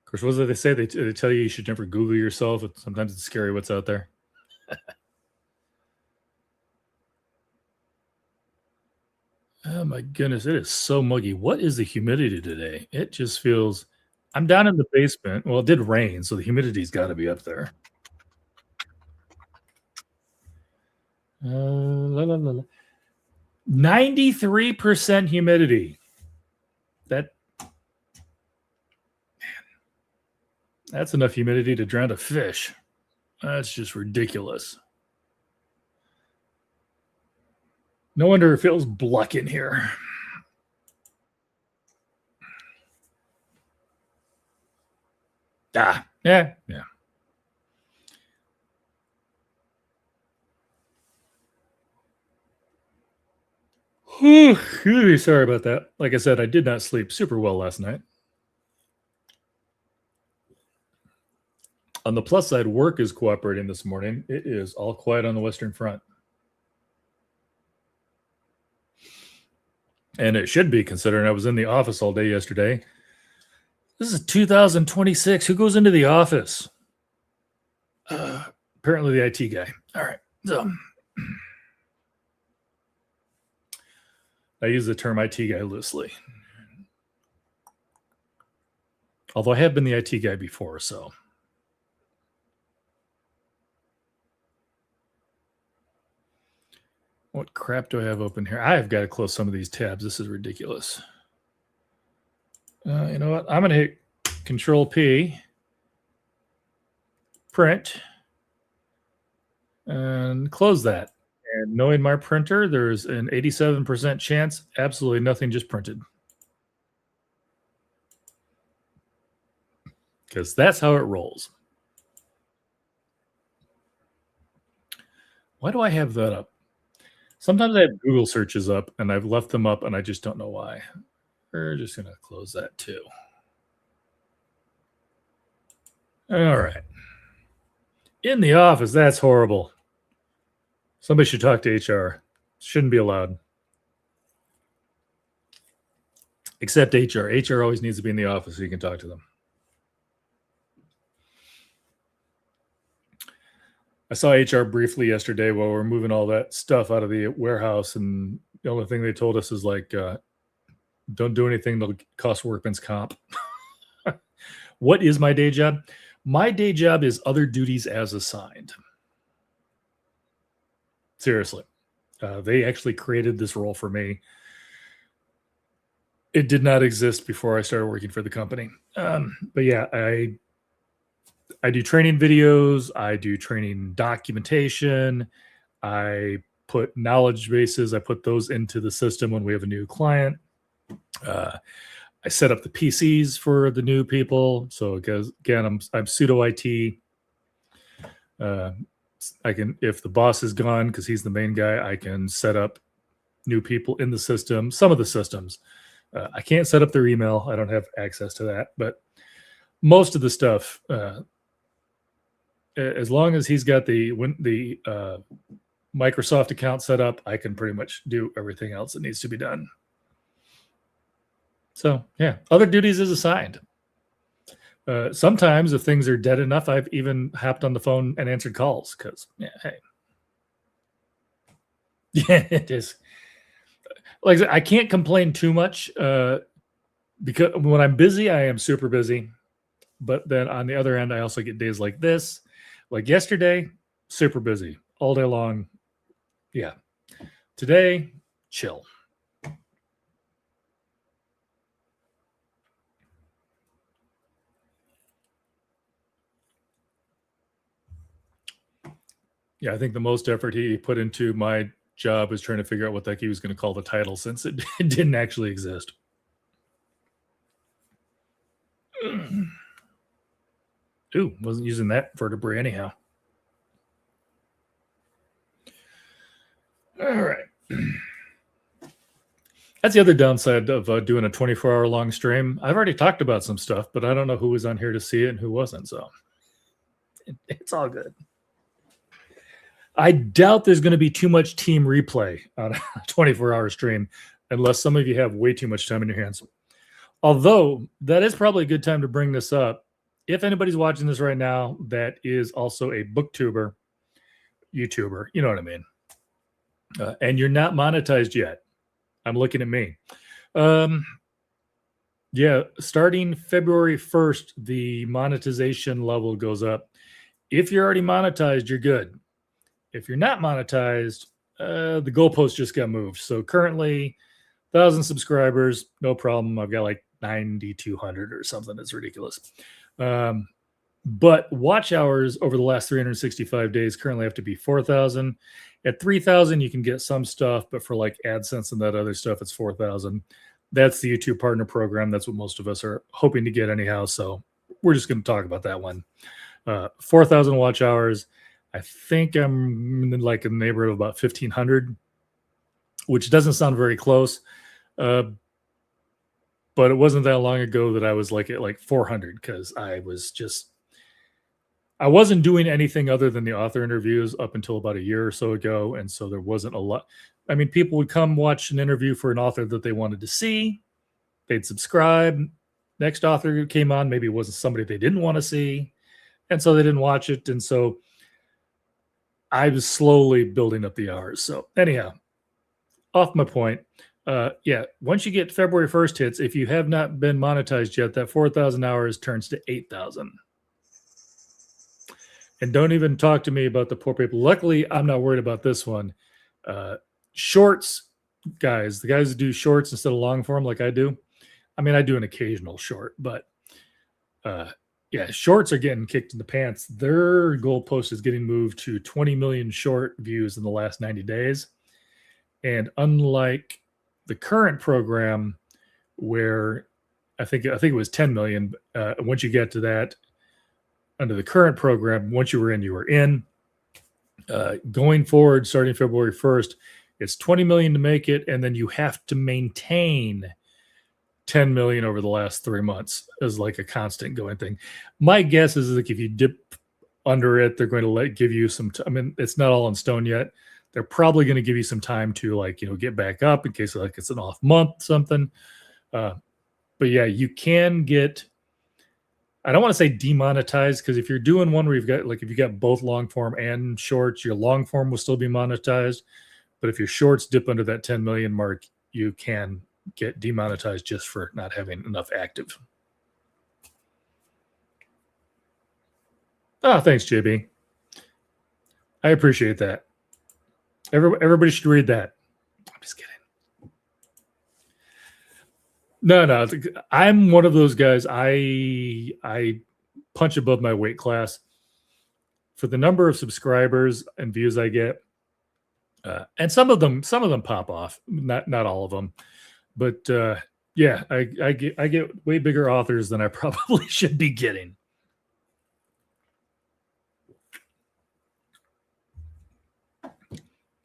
Of course, what do they say? They tell you should never Google yourself. Sometimes it's scary what's out there. Oh my goodness, it is so muggy. What is the humidity today? It just feels. I'm down in the basement. Well, it did rain, so the humidity's got to be up there. 93% humidity. That's enough humidity to drown a fish. That's just ridiculous. No wonder it feels black in here. Yeah. Sorry about that. Like I said, I did not sleep super well last night. On the plus side, work is cooperating this morning. It is all quiet on the Western Front. And it should be, considering I was in the office all day yesterday. This is 2026. Who goes into the office? Apparently the IT guy. All right. So I use the term IT guy loosely. Although I have been the IT guy before, so. What crap do I have open here? I've got to close some of these tabs. This is ridiculous. You know what? I'm going to hit Control P, print, and close that. And knowing my printer, there's an 87% chance absolutely nothing just printed. Because that's how it rolls. Why do I have that up? Sometimes I have Google searches up, and I've left them up, and I just don't know why. We're just going to close that too. All right. In the office, that's horrible. Somebody should talk to HR. Shouldn't be allowed. Except HR. HR always needs to be in the office so you can talk to them. I saw HR briefly yesterday while we were moving all that stuff out of the warehouse, and the only thing they told us is like, don't do anything that'll cost workman's comp. What is my day job? My day job is other duties as assigned. Seriously. They actually created this role for me. It did not exist before I started working for the company. But yeah, I do training videos. I do training documentation. I put knowledge bases. I put those into the system when we have a new client. I set up the PCs for the new people. So again, I'm pseudo IT. I can, if the boss is gone because he's the main guy, I can set up new people in the system. Some of the systems, I can't set up their email. I don't have access to that, but most of the stuff, as long as he's got the Microsoft account set up, I can pretty much do everything else that needs to be done. So yeah, other duties is assigned. Sometimes if things are dead enough, I've even hopped on the phone and answered calls because, yeah, hey. Yeah, it is. Like I can't complain too much because when I'm busy, I am super busy. But then on the other end, I also get days like this. Like yesterday, super busy all day long, yeah, today, chill. Yeah, I think the most effort he put into my job was trying to figure out what the heck he was going to call the title since it didn't actually exist. Ooh, wasn't using that vertebrae anyhow. All right. That's the other downside of doing a 24-hour long stream. I've already talked about some stuff, but I don't know who was on here to see it and who wasn't. So it's all good. I doubt there's going to be too much team replay on a 24-hour stream unless some of you have way too much time in your hands. Although that is probably a good time to bring this up. If anybody's watching this right now that is also a booktuber, YouTuber, you know what I mean, and you're not monetized yet, I'm looking at me. Yeah, starting February 1st, the monetization level goes up. If you're already monetized, you're good. If you're not monetized, the goalpost just got moved. So currently, 1,000 subscribers, no problem. I've got like 9,200 or something. It's ridiculous. But watch hours over the last 365 days currently have to be 4,000. At 3,000, you can get some stuff, but for like AdSense and that other stuff, it's 4,000. That's the YouTube Partner Program. That's what most of us are hoping to get anyhow. So we're just going to talk about that one. 4,000 watch hours. I think I'm like in the neighborhood of about 1,500, which doesn't sound very close. But it wasn't that long ago that I was like at like 400 because I wasn't doing anything other than the author interviews up until about a year or so ago. And so there wasn't a lot. I mean, people would come watch an interview for an author that they wanted to see. They'd subscribe. Next author who came on, maybe it wasn't somebody they didn't want to see. And so they didn't watch it. And so I was slowly building up the hours. So anyhow, off my point. Yeah, once you get February 1st hits, if you have not been monetized yet, that 4,000 hours turns to 8,000. And don't even talk to me about the poor people. Luckily, I'm not worried about this one. Shorts, guys, the guys that do shorts instead of long form like I do. I mean, I do an occasional short, but yeah, shorts are getting kicked in the pants. Their goalpost is getting moved to 20 million short views in the last 90 days. And unlike the current program, where I think it was 10 million, once you get to that, under the current program, once you were in, you were in. Going forward, starting February 1st, it's 20 million to make it, and then you have to maintain 10 million over the last 3 months as like a constant going thing. My guess is like if you dip under it, they're going to give you some. I mean, it's not all in stone yet. They're probably going to give you some time to like get back up in case like it's an off month something. But yeah, you can get. I don't want to say demonetized because if you're doing one where you've got like if you got both long form and shorts, your long form will still be monetized. But if your shorts dip under that 10 million mark, you can get demonetized just for not having enough active. Oh, thanks, JB. I appreciate that. Everybody should read that. I'm just kidding. No. I'm one of those guys. I punch above my weight class for the number of subscribers and views I get, and some of them pop off. Not all of them, but yeah, I get way bigger authors than I probably should be getting.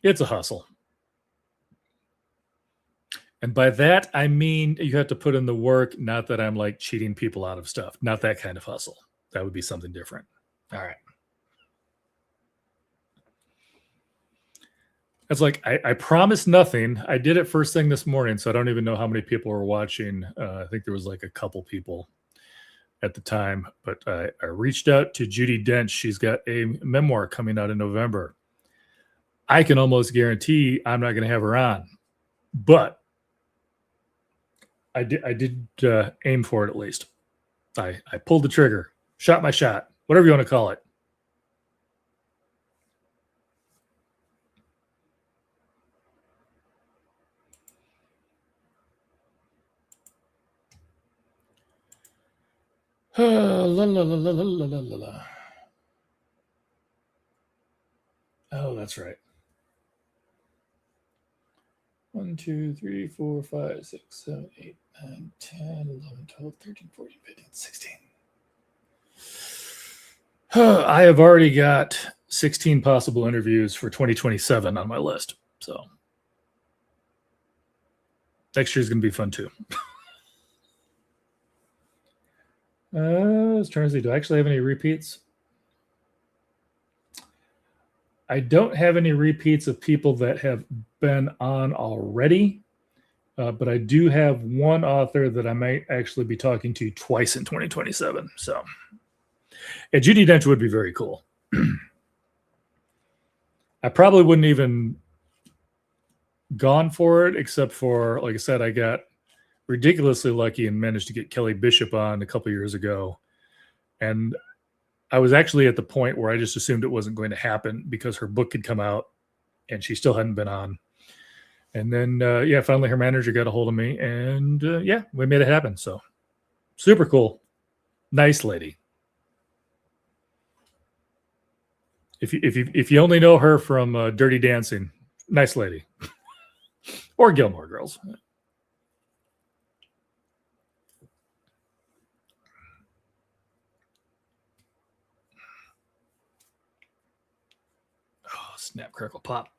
It's a hustle. And by that, I mean you have to put in the work, not that I'm like cheating people out of stuff. Not that kind of hustle. That would be something different. All right. It's like, I promised nothing. I did it first thing this morning, so I don't even know how many people were watching. I think there was like a couple people at the time. But I reached out to Judy Dench. She's got a memoir coming out in November. I can almost guarantee I'm not going to have her on. But I did aim for it at least. I pulled the trigger, shot my shot, whatever you want to call it. La, la, la, la, la, la, la, la. Oh, that's right. 1, 2, 3, 4, 5, 6, 7, 8, 9, 10, 11, 12, 13, 14, 15, 16. I have already got 16 possible interviews for 2027 on my list. So next year's going to be fun too. I was trying to see, do I actually have any repeats? I don't have any repeats of people that have been on already, but I do have one author that I might actually be talking to twice in 2027. So, yeah, Judi Dench would be very cool. I probably wouldn't even gone for it, except for, like I said, I got ridiculously lucky and managed to get Kelly Bishop on a couple years ago. And I was actually at the point where I just assumed it wasn't going to happen because her book had come out and she still hadn't been on. And then, yeah, finally her manager got a hold of me and yeah, we made it happen. So super cool. Nice lady. If you only know her from Dirty Dancing, nice lady. Or Gilmore Girls. Oh, snap, crackle, pop.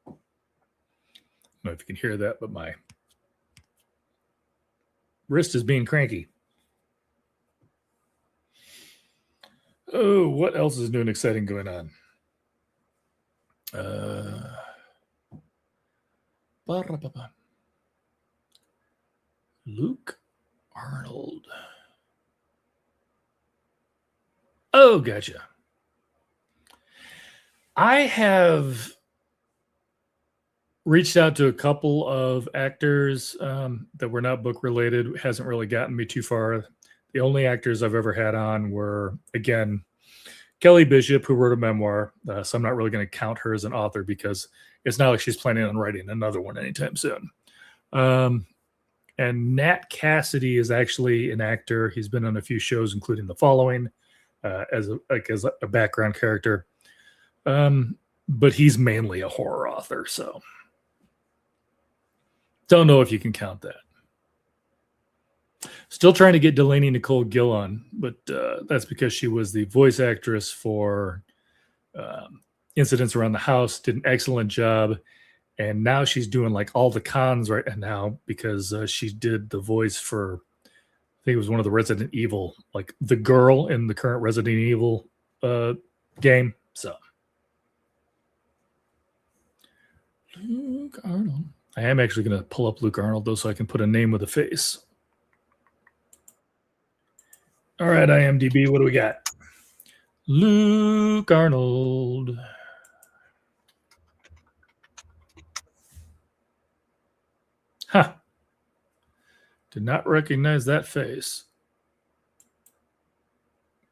I don't know if you can hear that, but my wrist is being cranky. Oh, what else is new and exciting going on? Luke Arnold. Oh, gotcha. I have reached out to a couple of actors that were not book related. It hasn't really gotten me too far. The only actors I've ever had on were, again, Kelly Bishop, who wrote a memoir. So I'm not really going to count her as an author because it's not like she's planning on writing another one anytime soon. And Nat Cassidy is actually an actor. He's been on a few shows, including The Following, as a background character. But he's mainly a horror author, so don't know if you can count that. Still trying to get Delaney Nicole Gill on, but that's because she was the voice actress for Incidents Around the House, did an excellent job. And now she's doing like all the cons right now because she did the voice for, I think it was one of the Resident Evil, like the girl in the current Resident Evil game. So, Luke Arnold. I am actually going to pull up Luke Arnold though, so I can put a name with a face. All right, IMDb, what do we got? Luke Arnold. Huh. Did not recognize that face.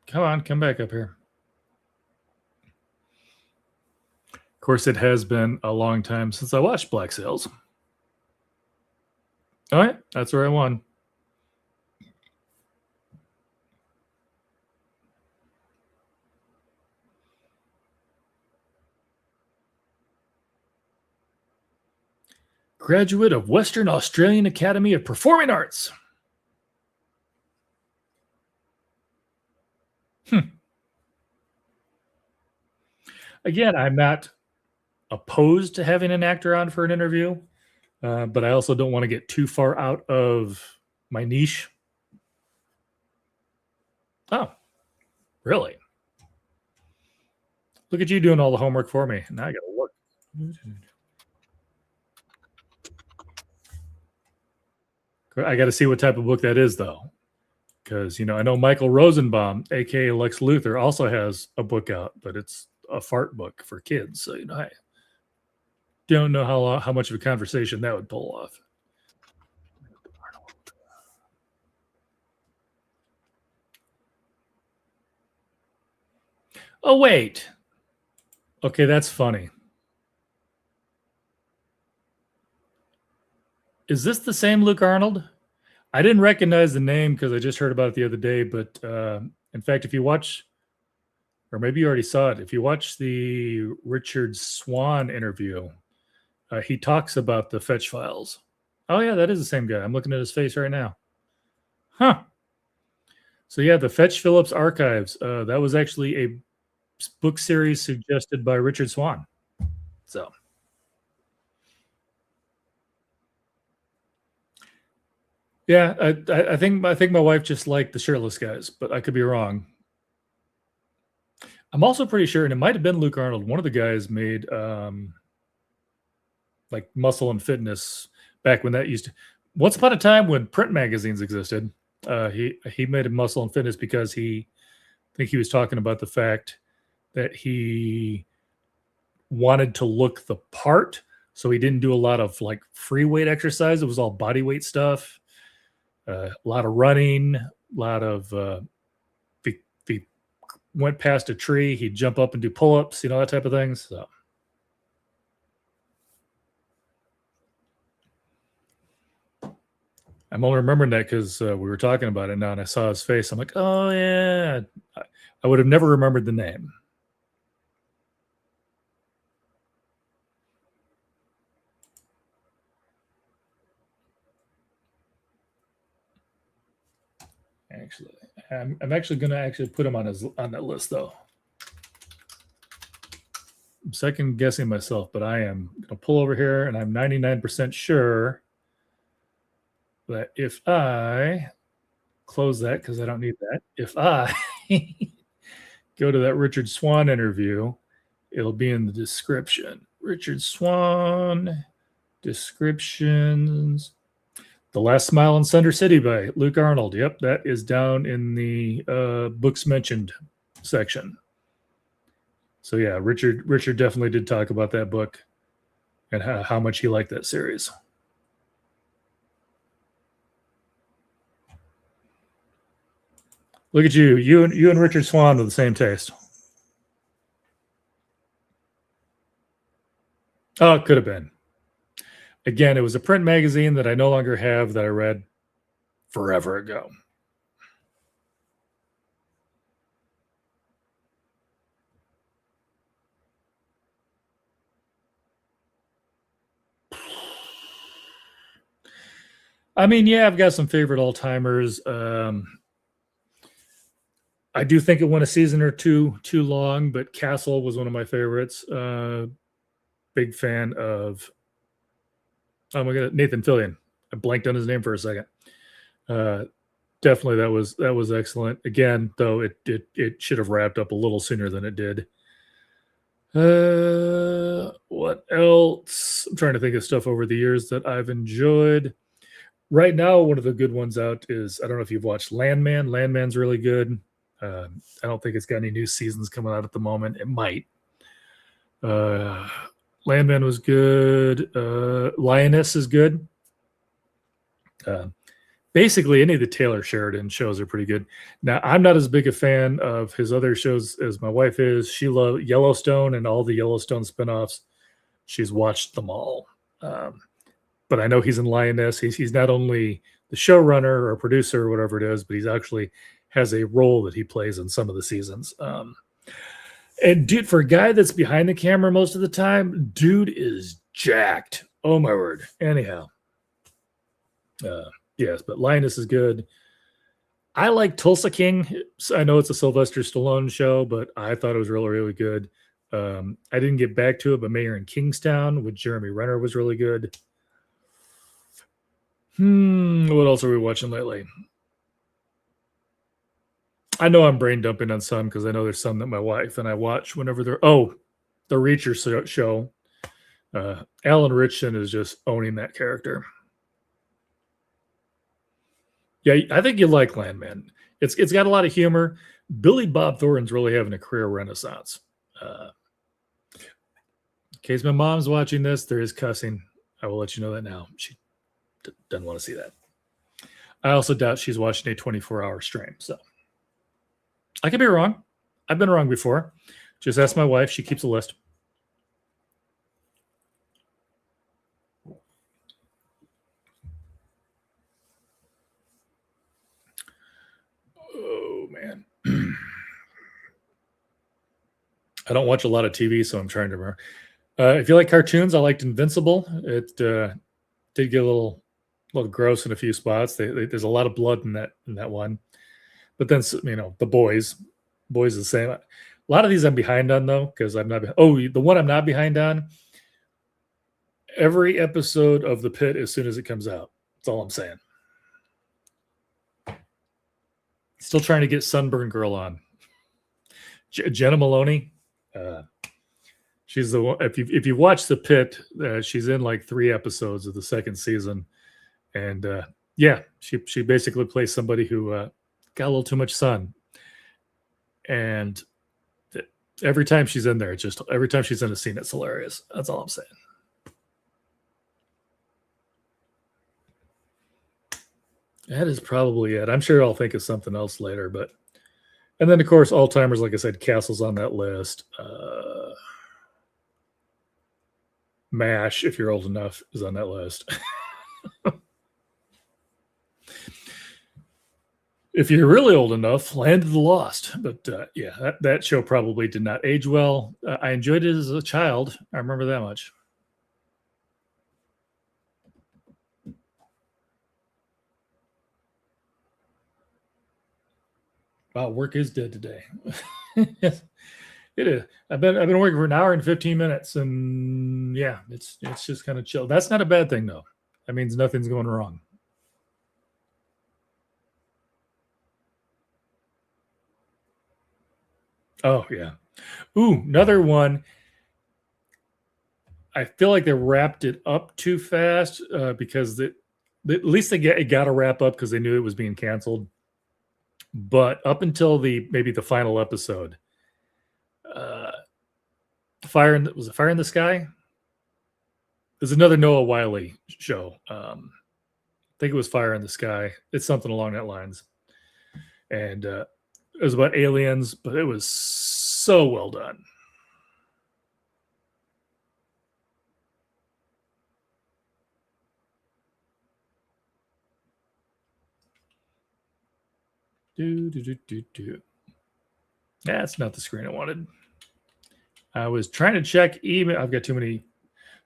Come on, come back up here. Of course, it has been a long time since I watched Black Sails. All right, that's where I won. Graduate of Western Australian Academy of Performing Arts. Again, I'm not opposed to having an actor on for an interview, but I also don't want to get too far out of my niche. Oh, really? Look at you doing all the homework for me. Now I got to look. I got to see what type of book that is, though. Because, I know Michael Rosenbaum, aka Lex Luthor, also has a book out, but it's a fart book for kids. So, I don't know how much of a conversation that would pull off. Oh, wait. Okay, that's funny. Is this the same Luke Arnold? I didn't recognize the name because I just heard about it the other day. But in fact, if you watch, or maybe you already saw it, if you watch the Richard Swan interview, he talks about the Fetch Files. Oh yeah, that is the same guy. I'm looking at his face right now. Huh. So yeah, the Fetch Phillips Archives. That was actually a book series suggested by Richard Swan. So yeah, I think my wife just liked the shirtless guys, but I could be wrong. I'm also pretty sure, and it might have been Luke Arnold. One of the guys made like Muscle and Fitness back when that used to. Once upon a time when print magazines existed, he made a Muscle and Fitness because I think he was talking about the fact that he wanted to look the part, so he didn't do a lot of like free weight exercise. It was all body weight stuff, a lot of running, a lot of if he went past a tree, he'd jump up and do pull-ups, that type of thing. So I'm only remembering that because we were talking about it now, and I saw his face. I'm like, oh yeah, I would have never remembered the name. Actually, I'm actually going to put him on that list though. I'm second guessing myself, but I am going to pull over here, and I'm 99% sure that if I close that because I don't need that, if I go to that Richard Swan interview, it'll be in the description. Richard Swan descriptions. The Last Smile in Center City by Luke Arnold. Yep, that is down in the books mentioned section. So yeah, Richard definitely did talk about that book and how much he liked that series. Look at you. You and Richard Swan with the same taste. Oh, it could have been. Again, it was a print magazine that I no longer have that I read forever ago. I mean, yeah, I've got some favorite all-timers. I do think it went a season or two too long, but Castle was one of my favorites. Big fan of, oh my god, Nathan Fillion. I blanked on his name for a second. Definitely that was excellent. Again, though, it should have wrapped up a little sooner than it did. What else? I'm trying to think of stuff over the years that I've enjoyed. Right now, one of the good ones out is, I don't know if you've watched Landman. Landman's really good. I don't think it's got any new seasons coming out at the moment. It might. Landman was good. Lioness is good. Basically, any of the Taylor Sheridan shows are pretty good. Now, I'm not as big a fan of his other shows as my wife is. She loves Yellowstone and all the Yellowstone spinoffs. She's watched them all. But I know he's in Lioness. He's not only the showrunner or producer or whatever it is, but he's actually has a role that he plays in some of the seasons. And dude, for a guy that's behind the camera most of the time, dude is jacked. Oh my word. Anyhow, yes, but Linus is good. I like Tulsa King. I know it's a Sylvester Stallone show, but I thought it was really, really good. I didn't get back to it, but Mayor in Kingstown with Jeremy Renner was really good. What else are we watching lately? I know I'm brain dumping on some because I know there's some that my wife and I watch whenever they're. Oh, the Reacher show. Alan Ritchson is just owning that character. Yeah, I think you like Landman. It's got a lot of humor. Billy Bob Thornton's really having a career renaissance. In case my mom's watching this, there is cussing. I will let you know that now. She doesn't want to see that. I also doubt she's watching a 24-hour stream. So I could be wrong. I've been wrong before. Just ask my wife. She keeps a list. man. I don't watch a lot of TV, so I'm trying to remember. If you like cartoons, I liked Invincible. It did get a little gross in a few spots. There's a lot of blood in that one. But then the boys is the same. A lot of these I'm behind on though, because I'm not. Oh, the one I'm not behind on. Every episode of The Pit as soon as it comes out. That's all I'm saying. Still trying to get Sunburn Girl on. Jenna Maloney. She's the one. If you watch The Pit, she's in like 3 episodes of the 2nd season, and yeah, she basically plays somebody who got a little too much sun, and every time she's in there, every time she's in a scene, it's hilarious. That's all I'm saying. That is probably it. I'm sure I'll think of something else later, and then of course, Alzheimer's, like I said, Castle's on that list. MASH, if you're old enough, is on that list. If you're really old enough, Land of the Lost. But yeah, that show probably did not age well. I enjoyed it as a child. I remember that much. Wow, work is dead today. Yes, it is. I've been working for an hour and 15 minutes, and yeah, it's just kind of chill. That's not a bad thing though. That means nothing's going wrong. Oh yeah. Ooh, another one. I feel like they wrapped it up too fast because at least it got to wrap up because they knew it was being canceled. But up until maybe the final episode, was it Fire in the Sky? There's another Noah Wyle show. I think it was Fire in the Sky. It's something along that lines. And it was about aliens, but it was so well done. That's not the screen I wanted. I was trying to check email. I've got too many.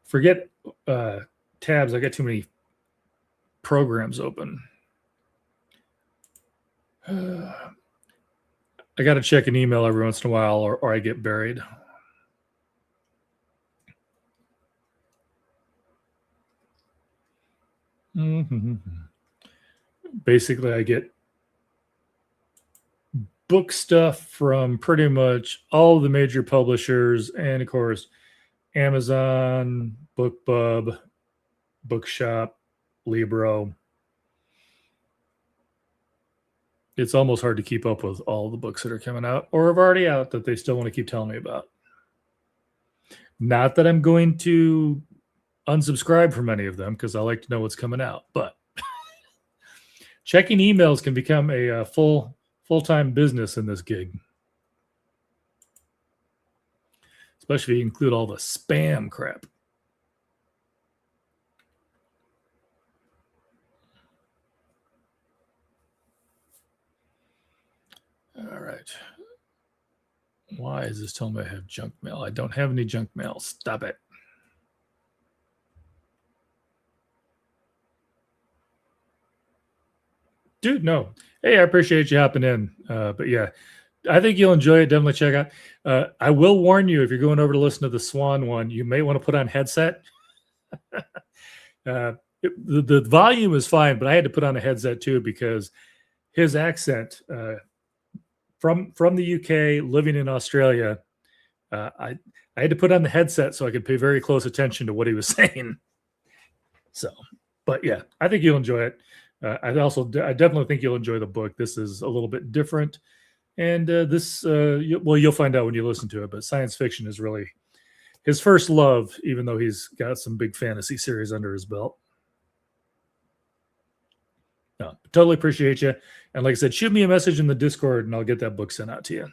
Forget tabs. I got too many programs open. I got to check an email every once in a while, or I get buried. Basically, I get book stuff from pretty much all the major publishers, and of course, Amazon, BookBub, Bookshop, Libro. It's almost hard to keep up with all the books that are coming out or have already out that they still want to keep telling me about. Not that I'm going to unsubscribe from any of them because I like to know what's coming out, but checking emails can become a full-time business in this gig. Especially if you include all the spam crap. All right. Why is this telling me I have junk mail? I don't have any junk mail. Stop it. Dude, no. Hey, I appreciate you hopping in. But yeah, I think you'll enjoy it. Definitely check out. I will warn you, if you're going over to listen to the Swan one, you may want to put on headset. The volume is fine, but I had to put on a headset too because his accent from the UK, living in Australia, I had to put on the headset so I could pay very close attention to what he was saying. So, but yeah, I think you'll enjoy it. I definitely think you'll enjoy the book. This is a little bit different, and you'll find out when you listen to it. But science fiction is really his first love, even though he's got some big fantasy series under his belt. No, totally appreciate you. And like I said, shoot me a message in the Discord, and I'll get that book sent out to you.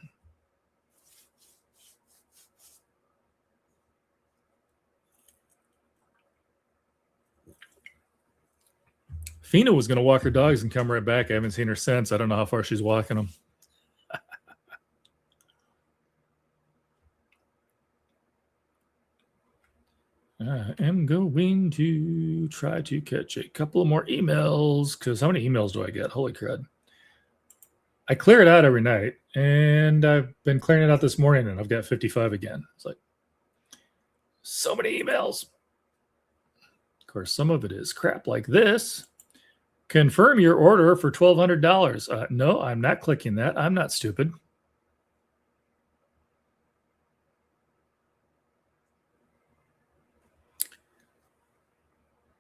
Fina was going to walk her dogs and come right back. I haven't seen her since. I don't know how far she's walking them. I am going to try to catch a couple of more emails, because how many emails do I get? Holy crud. I clear it out every night, and I've been clearing it out this morning, and I've got 55 again. It's like, so many emails. Of course, some of it is crap like this. Confirm your order for $1,200. No, I'm not clicking that. I'm not stupid.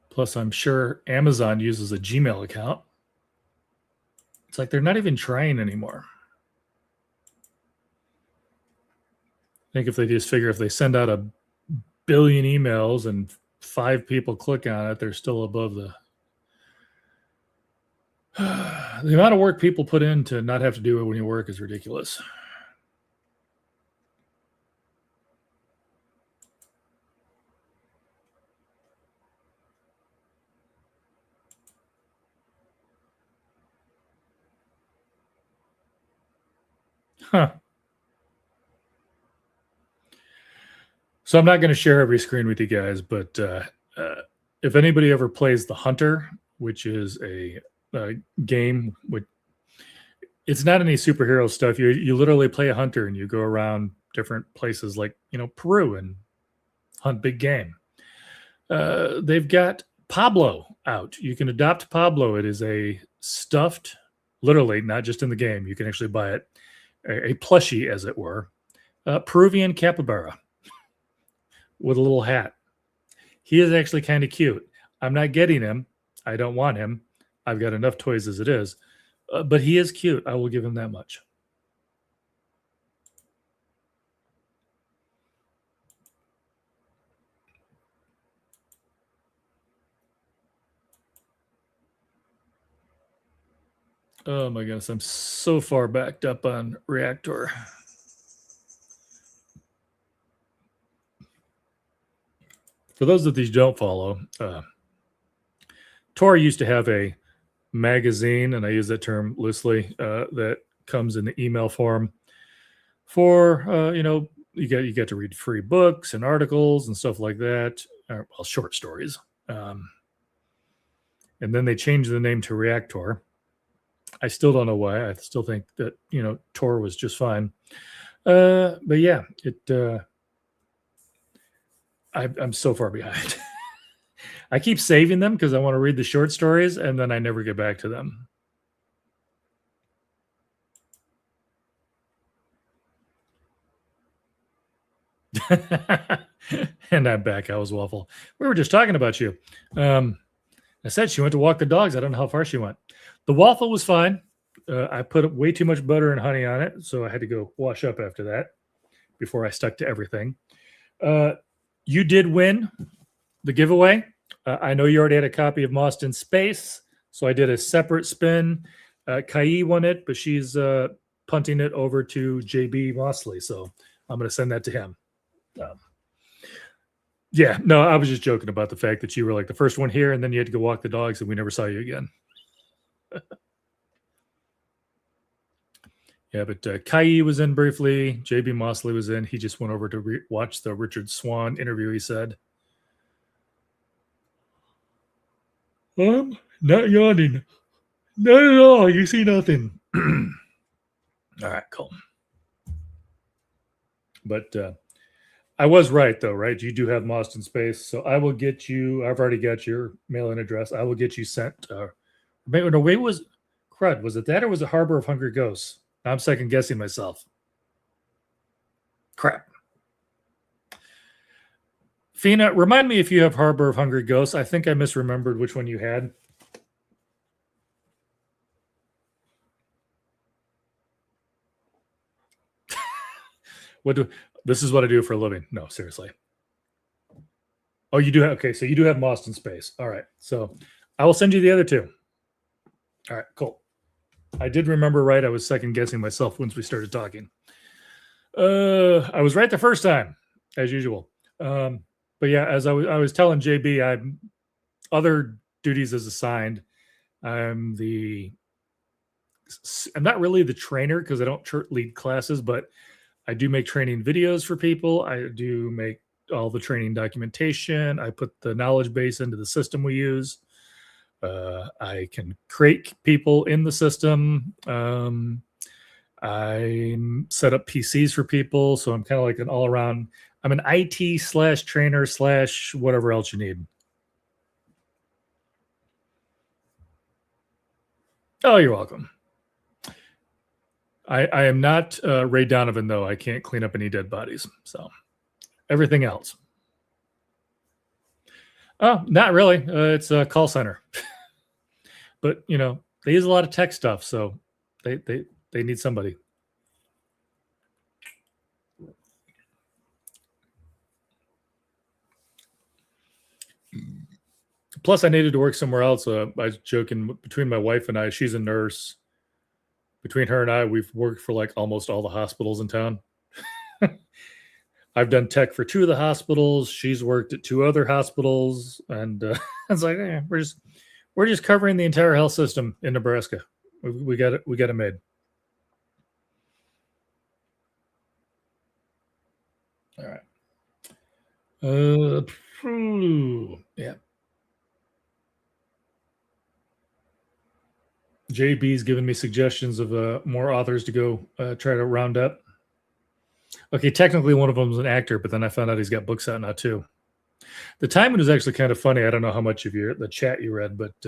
Plus, I'm sure Amazon uses a Gmail account. It's like they're not even trying anymore. I think if they just figure if they send out 1 billion emails and 5 people click on it, they're still above the amount of work people put in to not have to do it when you work is ridiculous. Huh. So I'm not going to share every screen with you guys, but if anybody ever plays The Hunter, which is a game with, it's not any superhero stuff. You literally play a hunter and you go around different places like, Peru and hunt big game. They've got Pablo out. You can adopt Pablo. It is a stuffed, literally, not just in the game. You can actually buy it, a plushie, as it were, Peruvian capybara with a little hat. He is actually kind of cute. I'm not getting him. I don't want him. I've got enough toys as it is. But he is cute. I will give him that much. Oh my goodness, I'm so far backed up on Reactor. For those of you who don't follow, Tor used to have a magazine, and I use that term loosely, that comes in the email form for, you get to read free books and articles and stuff like that, well, short stories. And then they changed the name to Reactor. I still don't know why. I still think that, Tor was just fine. But yeah, I'm so far behind. I keep saving them because I want to read the short stories, and then I never get back to them. And I'm back. I was Waffle. We were just talking about you. I said she went to walk the dogs. I don't know how far she went. The waffle was fine. I put way too much butter and honey on it, so I had to go wash up after that before I stuck to everything. You did win the giveaway. I know you already had a copy of Lost in Space, so I did a separate spin. Kai won it, but she's punting it over to JB Mosley, so I'm going to send that to him. Yeah, no, I was just joking about the fact that you were like the first one here, and then you had to go walk the dogs, and we never saw you again. Yeah, but Kai was in briefly. JB Mosley was in. He just went over to watch the Richard Swan interview, he said. Not yawning. Not at all. You see nothing. All right, cool. But I was right, though, right? You do have Lost in Space, so I will get you. I've already got your mailing address. I will get you sent. Wait, was crud? Was it that, or was it Harbor of Hungry Ghosts? I'm second guessing myself. Crap. Fina, remind me if you have Harbor of Hungry Ghosts. I think I misremembered which one you had. This is what I do for a living. No, seriously. Oh, you do have, okay, so you do have Lost in Space. All right. So I will send you the other two. All right, cool. I did remember right. I was second guessing myself once we started talking. I was right the first time, as usual. But yeah, as I was telling JB, I'm other duties as assigned. I'm not really the trainer because I don't lead classes, but I do make training videos for people. I do make all the training documentation. I put the knowledge base into the system we use. I can create people in the system. I set up PCs for people, so I'm kind of like an all around. I'm an IT / trainer / whatever else you need. Oh, you're welcome. I am not Ray Donovan, though. I can't clean up any dead bodies. So everything else. Oh, not really. It's a call center. But, you know, they use a lot of tech stuff, so they need somebody. Plus, I needed to work somewhere else. I was joking, between my wife and I, she's a nurse. Between her and I, we've worked for like almost all the hospitals in town. I've done tech for 2 of the hospitals. She's worked at 2 other hospitals, and it's like, we're just covering the entire health system in Nebraska. We got it made. All right. Yeah. JB's given me suggestions of more authors to go try to round up. Okay, technically one of them is an actor, but then I found out he's got books out now too. The timing was actually kind of funny. I don't know how much of the chat you read, but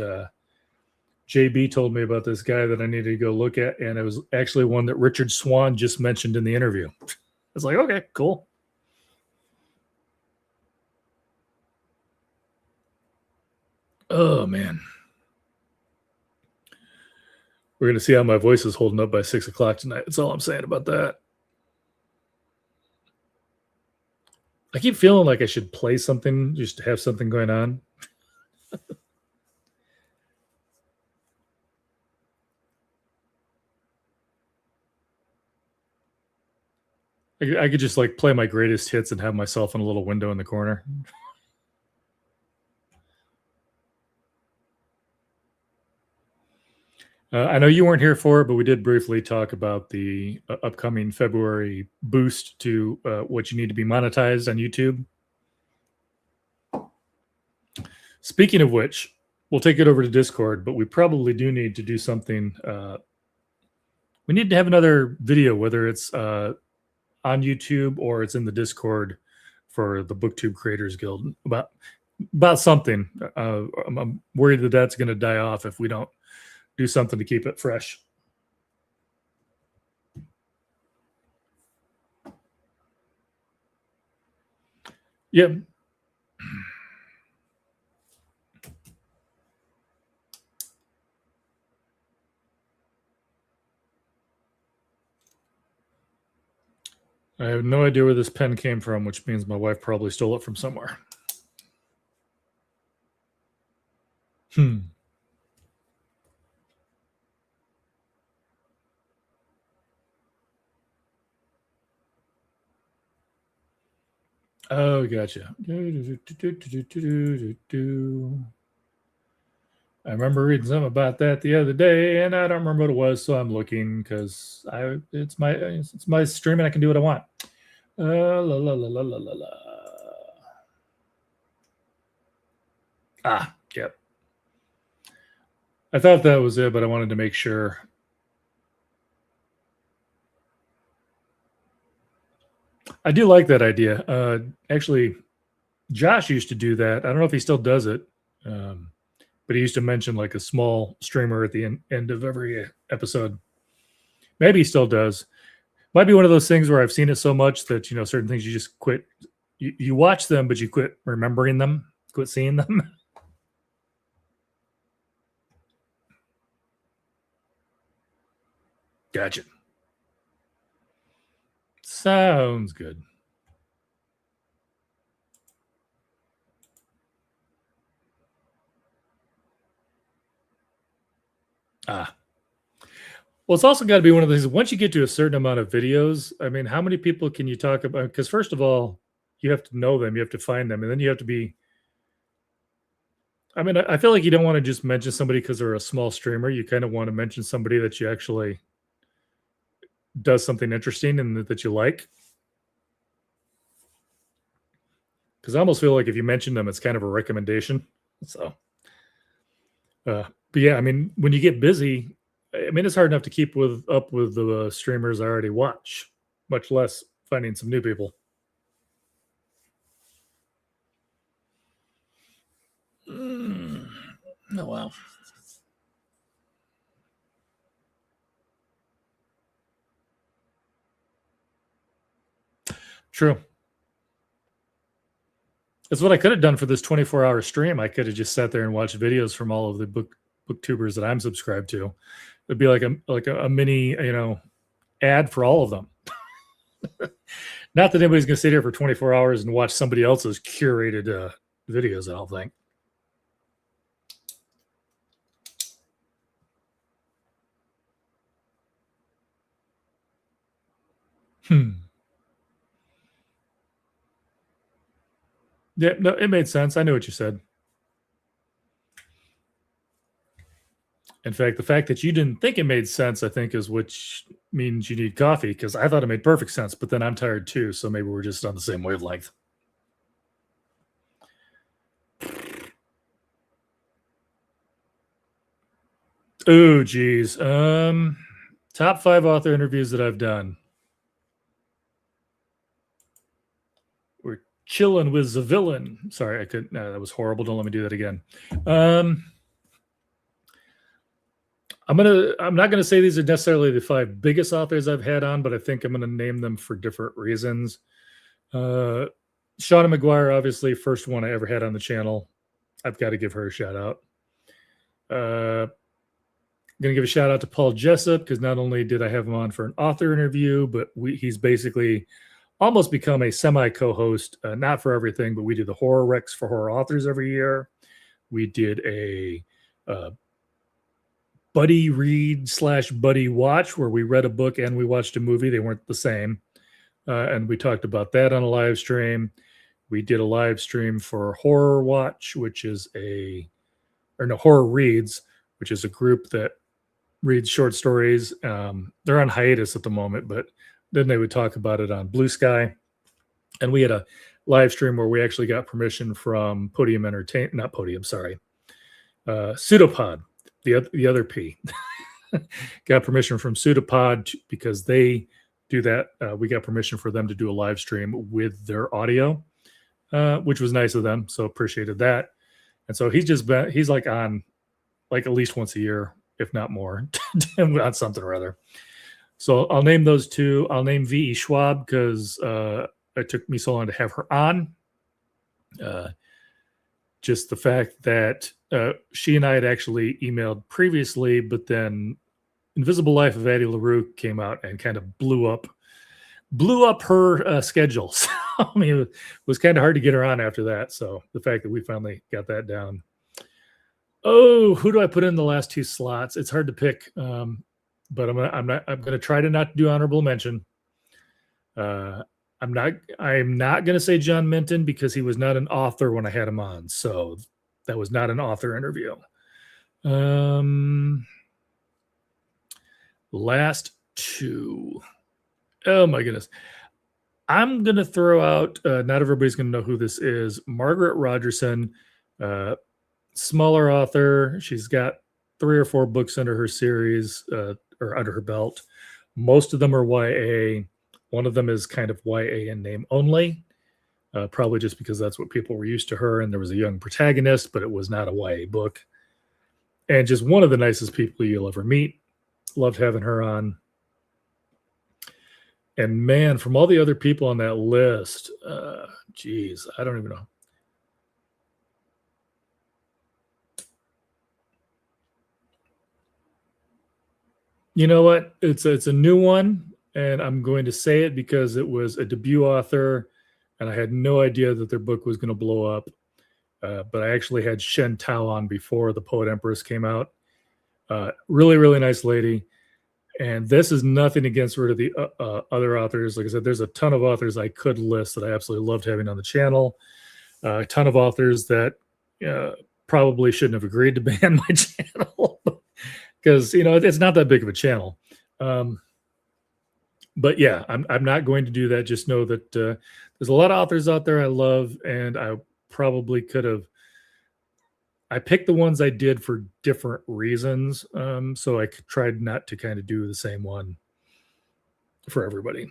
JB told me about this guy that I needed to go look at, and it was actually one that Richard Swan just mentioned in the interview. I was like, okay, cool. Oh man, we're gonna see how my voice is holding up by 6 o'clock tonight. That's all I'm saying about that. I keep feeling like I should play something just to have something going on. I could just like play my greatest hits and have myself in a little window in the corner. I know you weren't here for it, but we did briefly talk about the upcoming February boost to what you need to be monetized on YouTube. Speaking of which, we'll take it over to Discord, but we probably do need to do something. We need to have another video, whether it's on YouTube or it's in the Discord for the BookTube Creators Guild about something. I'm worried that that's going to die off if we don't do something to keep it fresh. Yep. I have no idea where this pen came from, which means my wife probably stole it from somewhere. Oh, gotcha. I remember reading something about that the other day, and I don't remember what it was, so I'm looking because it's my stream and I can do what I want. La la la la la la la. Yep. I thought that was it, but I wanted to make sure. I do like that idea. Actually, Josh used to do that. I don't know if he still does it, but he used to mention like a small streamer at the end of every episode. Maybe he still does. Might be one of those things where I've seen it so much that, you know, certain things you just quit. You watch them, but you quit remembering them, quit seeing them. Gotcha. Sounds good. Well, it's also got to be one of those. Once you get to a certain amount of videos, I mean, how many people can you talk about? Because first of all, you have to know them, you have to find them, and then you have to be. I mean, I feel like you don't want to just mention somebody because they're a small streamer. You kind of want to mention somebody that you actually does something interesting and that you like. because I almost feel like if you mention them, it's kind of a recommendation. So, but yeah, I mean, when you get busy, I mean, it's hard enough to keep up with the streamers I already watch, much less finding some new people. Oh wow. True. That's what I could have done for this 24-hour stream. I could have just sat there and watched videos from all of the booktubers that I'm subscribed to. It'd be like a mini, ad for all of them. Not that anybody's going to sit here for 24 hours and watch somebody else's curated videos, I don't think. Yeah, no, it made sense. I knew what you said. In fact, the fact that you didn't think it made sense, I think, is which means you need coffee, because I thought it made perfect sense, but then I'm tired too, so maybe we're just on the same wavelength. Oh, geez. Top 5 author interviews that I've done. We're chilling with the villain. Sorry, I couldn't. No, that was horrible. Don't let me do that again. I'm not gonna say these are necessarily the 5 biggest authors I've had on, but I think I'm gonna name them for different reasons. Shauna McGuire, obviously, first one I ever had on the channel. I've got to give her a shout out. I'm gonna give a shout out to Paul Jessup, because not only did I have him on for an author interview, but he's basically almost become a semi co-host, not for everything, but we do the horror recs for horror authors every year. We did a buddy read / buddy watch, where we read a book and we watched a movie. They weren't the same. And we talked about that on a live stream. We did a live stream for Horror Watch, which is Horror Reads, which is a group that reads short stories. They're on hiatus at the moment, but then they would talk about it on Blue Sky. And we had a live stream where we actually got permission from Pseudopod, the other P. Got permission from Pseudopod because they do that. We got permission for them to do a live stream with their audio, which was nice of them. So appreciated that. And so he's like on like at least once a year, if not more, on something or other. So I'll name those 2. I'll name V.E. Schwab because it took me so long to have her on. Just the fact that she and I had actually emailed previously, but then Invisible Life of Addie LaRue came out and kind of blew up her schedule. So, I mean, it was kind of hard to get her on after that. So the fact that we finally got that down. Oh, who do I put in the last 2 slots? It's hard to pick, but I'm gonna try to not do honorable mention. I'm not gonna say John Minton because he was not an author when I had him on. So that was not an author interview. Last 2. Oh my goodness. I'm going to throw out, not everybody's going to know who this is, Margaret Rogerson, smaller author. She's got 3 or 4 books under her series, or under her belt. Most of them are YA. One of them is kind of YA in name only, probably just because that's what people were used to her. And there was a young protagonist, but it was not a YA book. And just one of the nicest people you'll ever meet. Loved having her on. And man, from all the other people on that list, geez, I don't even know. You know what? It's a new one, and I'm going to say it because it was a debut author, and I had no idea that their book was going to blow up. But I actually had Shen Tao on before The Poet Empress came out. Really, really nice lady. And this is nothing against rid of the other authors. Like I said, there's a ton of authors I could list that I absolutely loved having on the channel. A ton of authors that probably shouldn't have agreed to ban my channel because, it's not that big of a channel. But yeah, I'm not going to do that. Just know that there's a lot of authors out there I love, and I probably could have. I picked the ones I did for different reasons, so I tried not to kind of do the same one for everybody.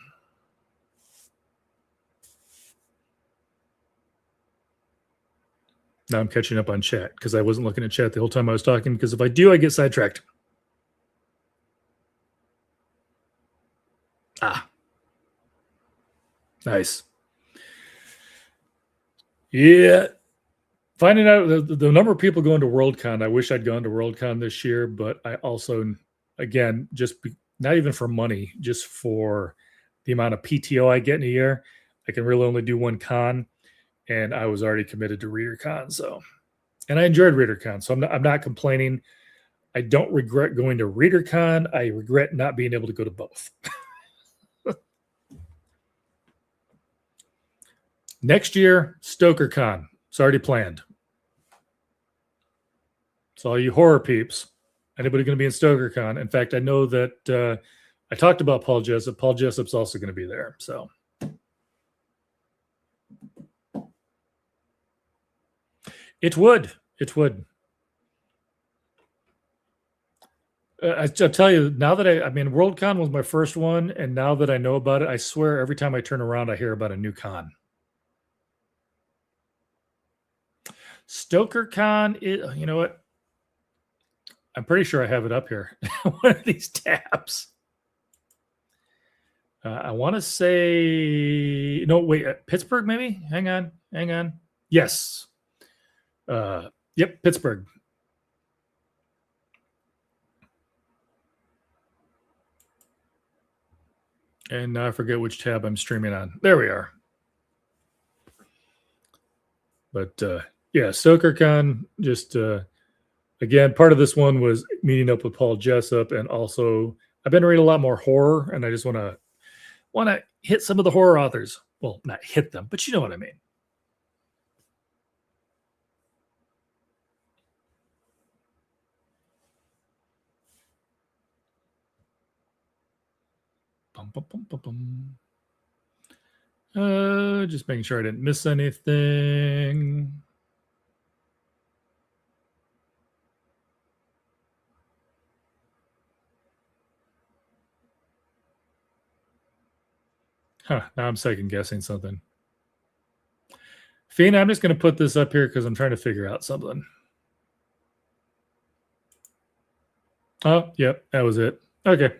Now I'm catching up on chat because I wasn't looking at chat the whole time I was talking, because if I do, I get sidetracked. Ah, nice. Yeah. Finding out the number of people going to Worldcon, I wish I'd gone to Worldcon this year, but I also, again, not even for money, just for the amount of PTO I get in a year, I can really only do one con, and I was already committed to ReaderCon. So, and I enjoyed ReaderCon, so I'm not complaining. I don't regret going to ReaderCon. I regret not being able to go to both. Next year, StokerCon. It's already planned. So all you horror peeps, anybody going to be in StokerCon? In fact, I know that I talked about Paul Jessup. Paul Jessup's also going to be there. So it would. I'll tell you, now that I mean, Worldcon was my first one, and now that I know about it, I swear every time I turn around, I hear about a new con. StokerCon, you know what? I'm pretty sure I have it up here. One of these tabs. I want to say, no, wait, Pittsburgh, maybe? Hang on. Yes. Yep, Pittsburgh. And now I forget which tab I'm streaming on. There we are. But yeah, StokerCon, just again, part of this one was meeting up with Paul Jessup, and also I've been reading a lot more horror, and I just want to hit some of the horror authors. Well, not hit them, but you know what I mean. Just making sure I didn't miss anything. Huh, now I'm second guessing something. Fina, I'm just going to put this up here because I'm trying to figure out something. Oh, yep, that was it. Okay.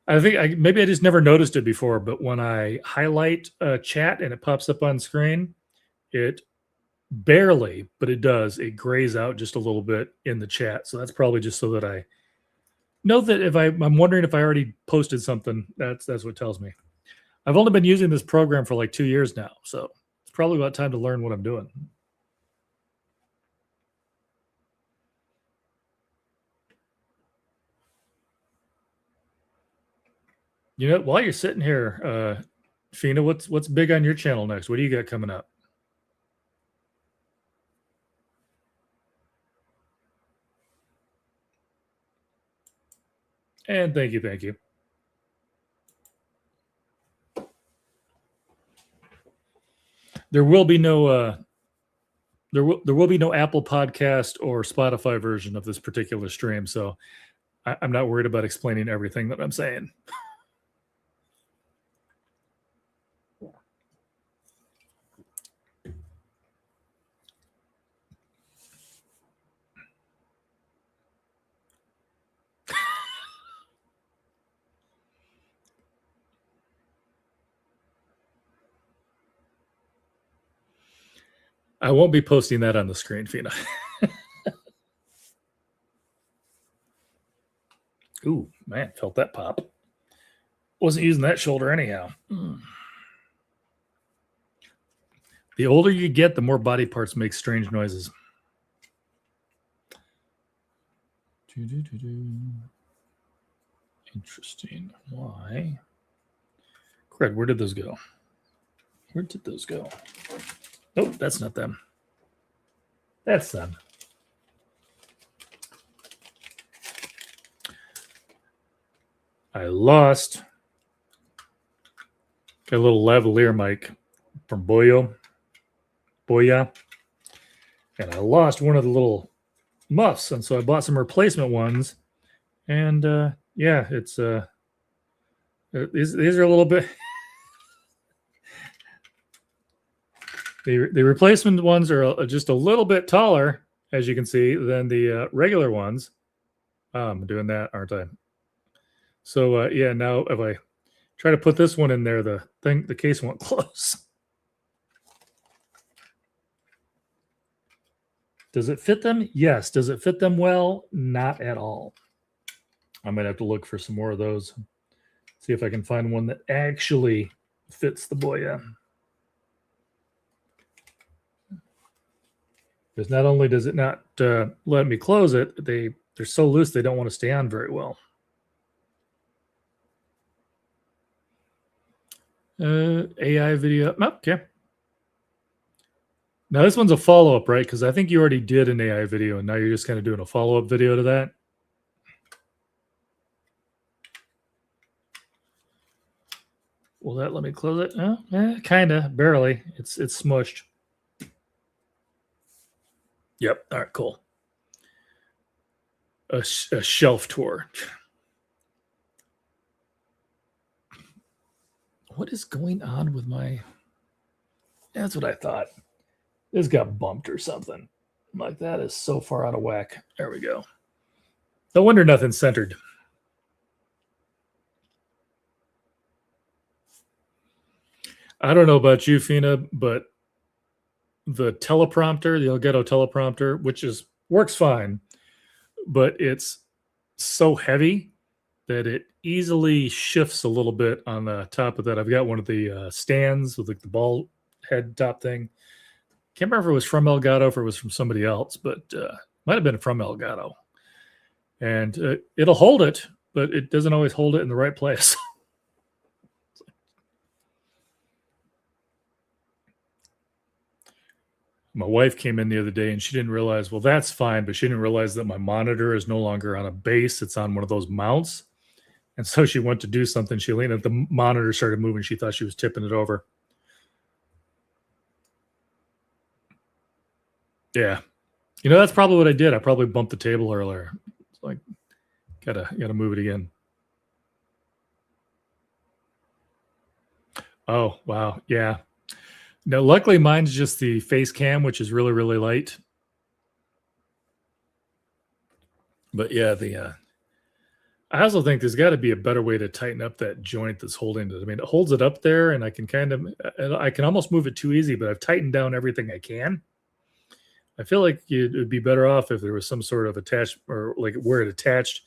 I think maybe I just never noticed it before, but when I highlight chat and it pops up on screen, it barely, but it does. It grays out just a little bit in the chat. So that's probably just so that I know that if I'm wondering if I already posted something, that's what it tells me. I've only been using this program for like 2 years now, so it's probably about time to learn what I'm doing. You know, while you're sitting here, Fina, what's big on your channel next? What do you got coming up? And thank you. There will be no there will be no Apple Podcast or Spotify version of this particular stream, so I'm not worried about explaining everything that I'm saying. I won't be posting that on the screen, Fina. Ooh, man, felt that pop. Wasn't using that shoulder anyhow. The older you get, the more body parts make strange noises. Interesting. Why? Cred, where did those go? Nope, that's not them. That's them. I lost Got a little lavalier mic from Boya. And I lost one of the little muffs, and so I bought some replacement ones. And yeah, it's these are a little bit. The replacement ones are just a little bit taller, as you can see, than the regular ones. I'm doing that, aren't I? So yeah, now if I try to put this one in there, the case won't close. Does it fit them? Yes. Does it fit them well? Not at all. I might have to look for some more of those. See if I can find one that actually fits the Boya. Because not only does it not let me close it, they're so loose they don't want to stay on very well. AI video. Okay. Now this one's a follow-up, right? Because I think you already did an AI video, and now you're just kind of doing a follow-up video to that. Will that let me close it? Kind of, barely. It's smushed. Yep. All right, cool. A shelf tour. What is going on with my... That's what I thought. This got bumped or something. I'm like, that is so far out of whack. There we go. No wonder nothing's centered. I don't know about you, Fina, but the teleprompter, the Elgato teleprompter, which works fine, but it's so heavy that it easily shifts a little bit on the top of that. I've got one of the stands with like the ball head top thing. Can't remember if it was from Elgato or if it was from somebody else, but might have been from Elgato. And it'll hold it, but it doesn't always hold it in the right place. My wife came in the other day and she didn't realize, well, that's fine, but she didn't realize that my monitor is no longer on a base. It's on one of those mounts. And so she went to do something. She leaned at the monitor, started moving. She thought she was tipping it over. Yeah. You know, that's probably what I did. I probably bumped the table earlier. It's like, gotta move it again. Oh, wow. Yeah. No, luckily mine's just the face cam, which is really, really light. But yeah, I also think there's got to be a better way to tighten up that joint that's holding it. I mean, it holds it up there, and I can almost move it too easy, but I've tightened down everything I can. I feel like it would be better off if there was some sort of attached, or like where it attached,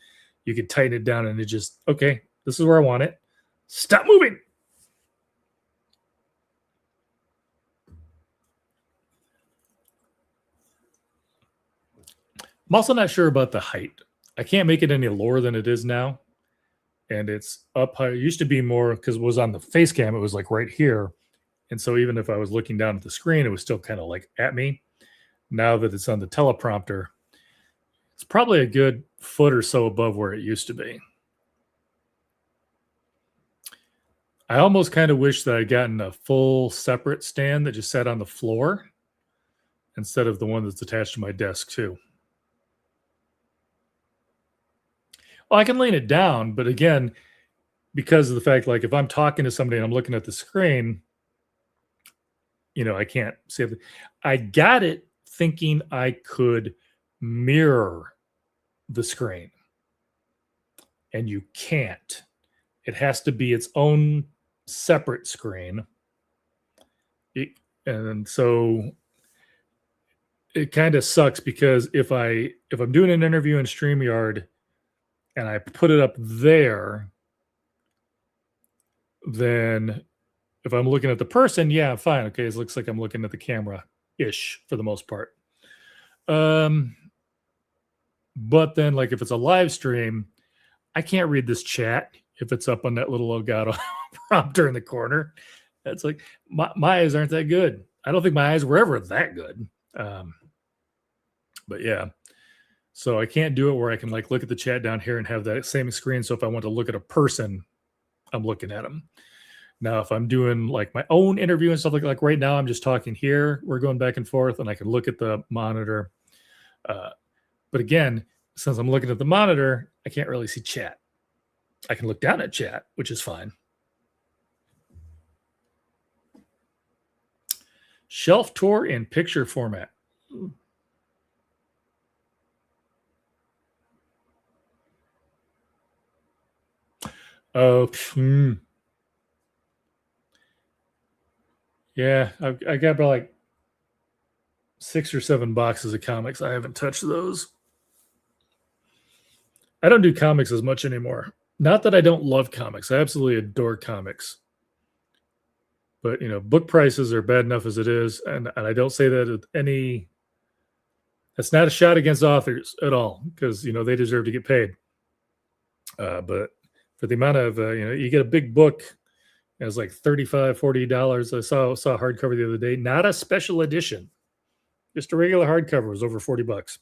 you could tighten it down and it just, okay, this is where I want it. Stop moving. I'm also not sure about the height. I can't make it any lower than it is now. And it's up high. It used to be more because it was on the face cam. It was like right here. And so even if I was looking down at the screen, it was still kind of like at me. Now that it's on the teleprompter, it's probably a good foot or so above where it used to be. I almost kind of wish that I'd gotten a full separate stand that just sat on the floor instead of the one that's attached to my desk too. Well, I can lean it down, but again, because of the fact, like if I'm talking to somebody and I'm looking at the screen, you know, I can't see it. I got it thinking I could mirror the screen, and you can't. It has to be its own separate screen. And so it kind of sucks because if I'm doing an interview in StreamYard and I put it up there, then if I'm looking at the person, yeah, fine. Okay, it looks like I'm looking at the camera-ish for the most part. But then, like, if it's a live stream, I can't read this chat if it's up on that little Elgato prompter in the corner. It's like, my eyes aren't that good. I don't think my eyes were ever that good. But yeah. So I can't do it where I can like look at the chat down here and have that same screen. So if I want to look at a person, I'm looking at them. Now, if I'm doing like my own interview and stuff like right now, I'm just talking here. We're going back and forth, and I can look at the monitor. But again, since I'm looking at the monitor, I can't really see chat. I can look down at chat, which is fine. Shelf tour in picture format. Oh, yeah. I got about like 6 or 7 boxes of comics. I haven't touched those. I don't do comics as much anymore. Not that I don't love comics. I absolutely adore comics. But, book prices are bad enough as it is. And I don't say that with any, that's not a shot against authors at all, because, they deserve to get paid. But for the amount of, you get a big book, it was like $35, $40. I saw a hardcover the other day, not a special edition, just a regular hardcover was over $40.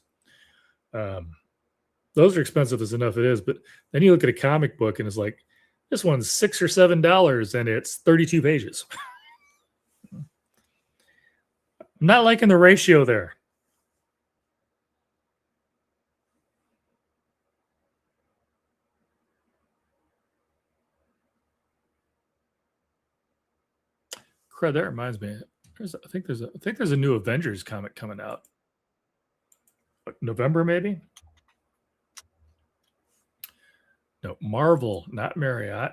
Those are expensive as enough it is, but then you look at a comic book and it's like, this one's $6 or $7 and it's 32 pages. I'm not liking the ratio there. Crud, that reminds me. I think there's a new Avengers comic coming out. November, maybe? No, Marvel, not Marriott.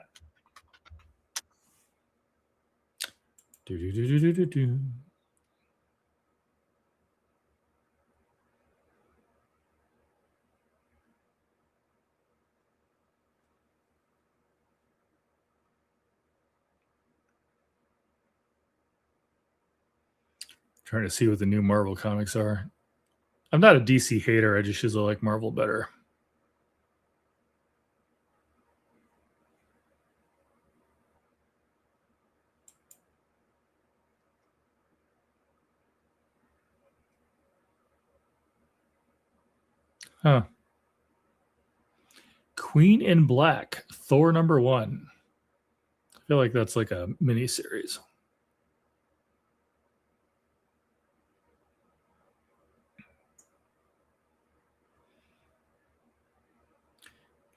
Do. Trying to see what the new Marvel comics are. I'm not a DC hater. I just usually like Marvel better. Huh. Queen in Black, Thor #1. I feel like that's like a mini series.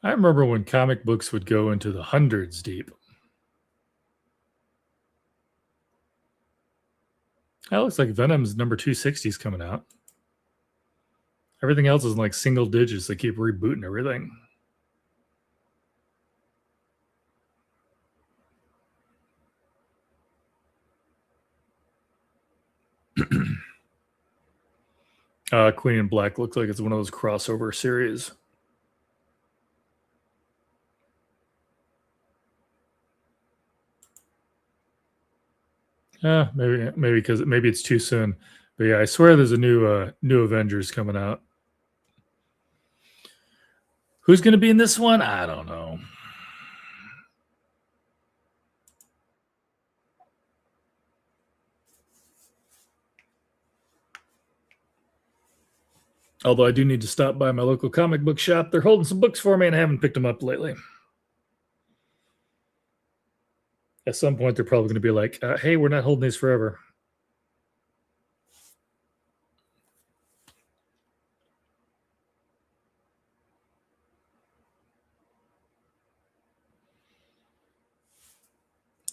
I remember when comic books would go into the hundreds deep. That looks like Venom's #260 is coming out. Everything else is in like single digits. They keep rebooting everything. Queen in Black looks like it's one of those crossover series. Maybe because maybe it's too soon. But yeah, I swear there's a new Avengers coming out. Who's going to be in this one? I don't know. Although I do need to stop by my local comic book shop. They're holding some books for me and I haven't picked them up lately. At some point, they're probably going to be like, hey, we're not holding these forever.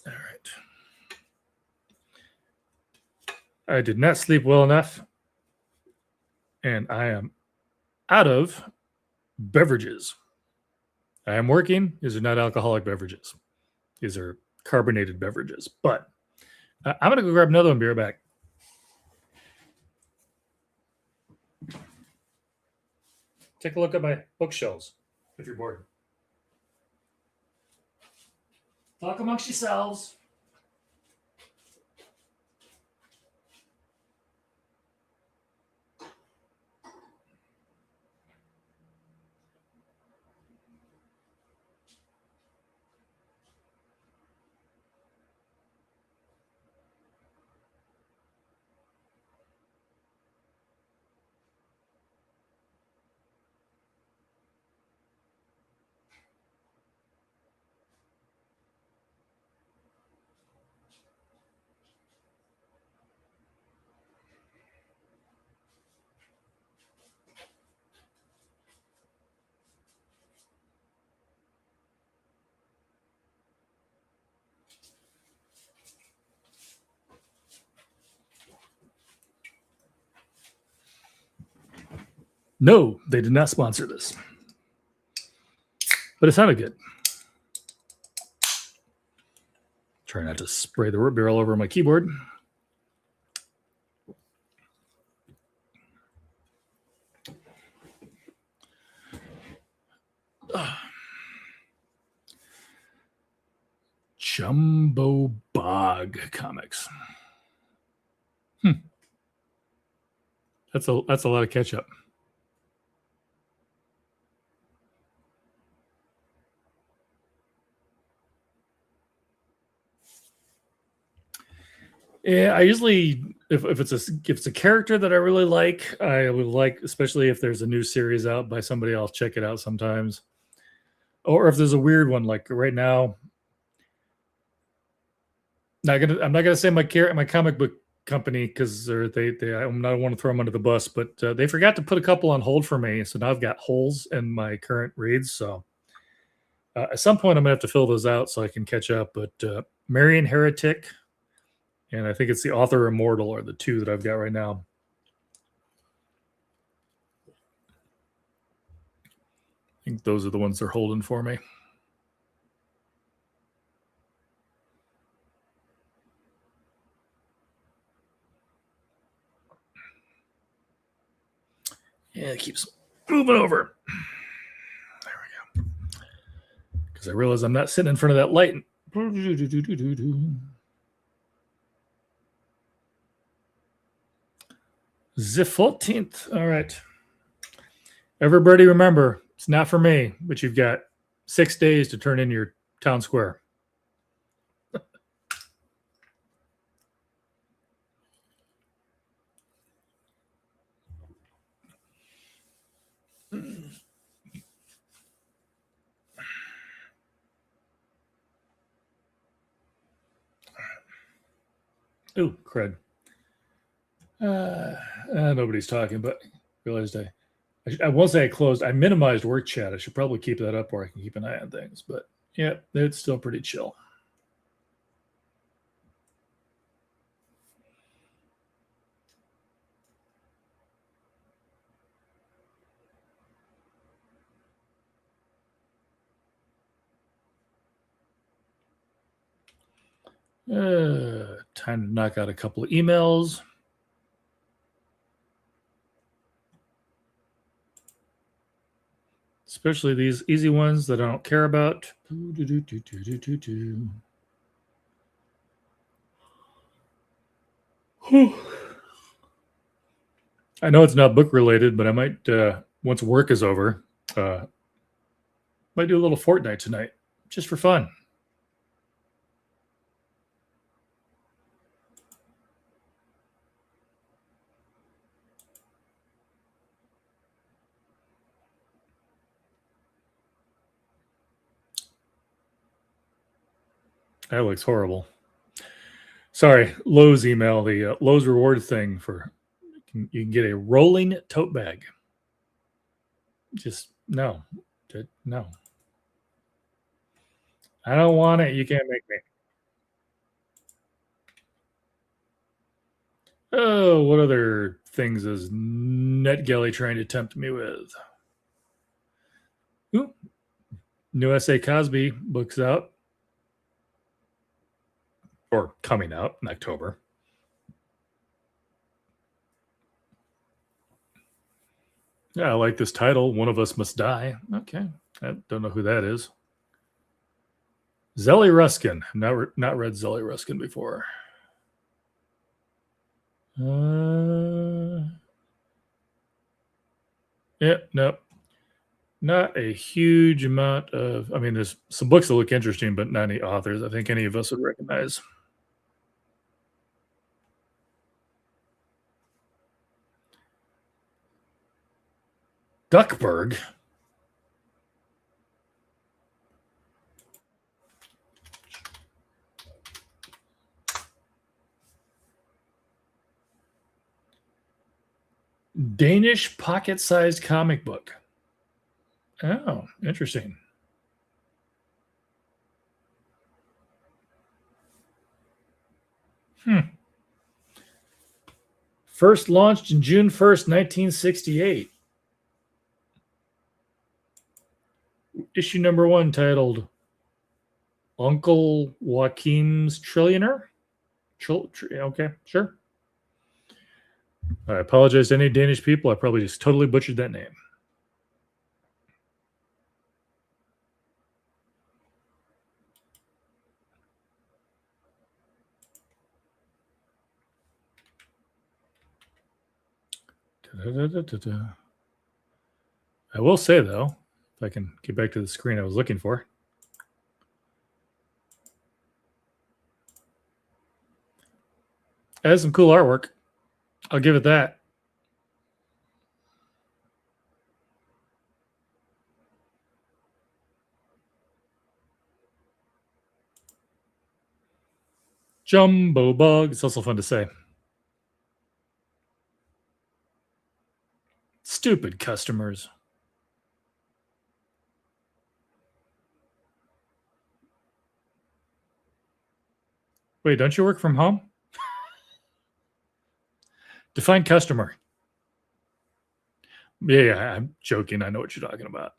All right. I did not sleep well enough. And I am out of beverages. I am working. These are not alcoholic beverages. These are carbonated beverages. But I'm going to go grab another one. Be right back. Take a look at my bookshelves if you're bored. Talk amongst yourselves. No, they did not sponsor this. But it sounded good. Try not to spray the root beer all over my keyboard. Jumbo Bog Comics. That's a lot of ketchup. Yeah, I usually if it's a character that I really like, I would like, especially if there's a new series out by somebody, I'll check it out sometimes. Or if there's a weird one, like right now, I'm not gonna say my comic book company because I'm not want to throw them under the bus, but they forgot to put a couple on hold for me, so now I've got holes in my current reads. So at some point, I'm gonna have to fill those out so I can catch up. But Marion Heretic, and I think it's the Author Immortal are the two that I've got right now. I think those are the ones they're holding for me. Yeah, it keeps moving over. There we go. Because I realize I'm not sitting in front of that light. The 14th. All right. Everybody remember, it's not for me, but you've got 6 days to turn in your town square. Ooh, crud. Nobody's talking, but realized I won't say I closed. I minimized work chat. I should probably keep that up where I can keep an eye on things. But yeah, it's still pretty chill. Time to knock out a couple of emails. Especially these easy ones that I don't care about. I know it's not book related, but I might, once work is over, might do a little Fortnite tonight, just for fun. That looks horrible. Sorry, Lowe's email, the Lowe's reward thing for you can get a rolling tote bag. Just no. No. I don't want it. You can't make me. Oh, what other things is NetGalley trying to tempt me with? Ooh, new S.A. Cosby book's out. Or coming out in October. Yeah, I like this title. One of Us Must Die. Okay. I don't know who that is. Zelly Ruskin. Not read Zelly Ruskin before. Yeah, no. Not a huge amount of. I mean, there's some books that look interesting, but not any authors I think any of us would recognize. Duckburg. Danish pocket-sized comic book. Oh, interesting. First launched in June 1st, 1968. issue number 1 titled Uncle Joachim's Trillionaire. Okay, sure. I apologize to any Danish people. I probably just totally butchered that name. I will say, though, if I can get back to the screen I was looking for. It has some cool artwork. I'll give it that. Jumbo bug. It's also fun to say. Stupid customers. Wait, don't you work from home? Define customer. Yeah, I'm joking. I know what you're talking about.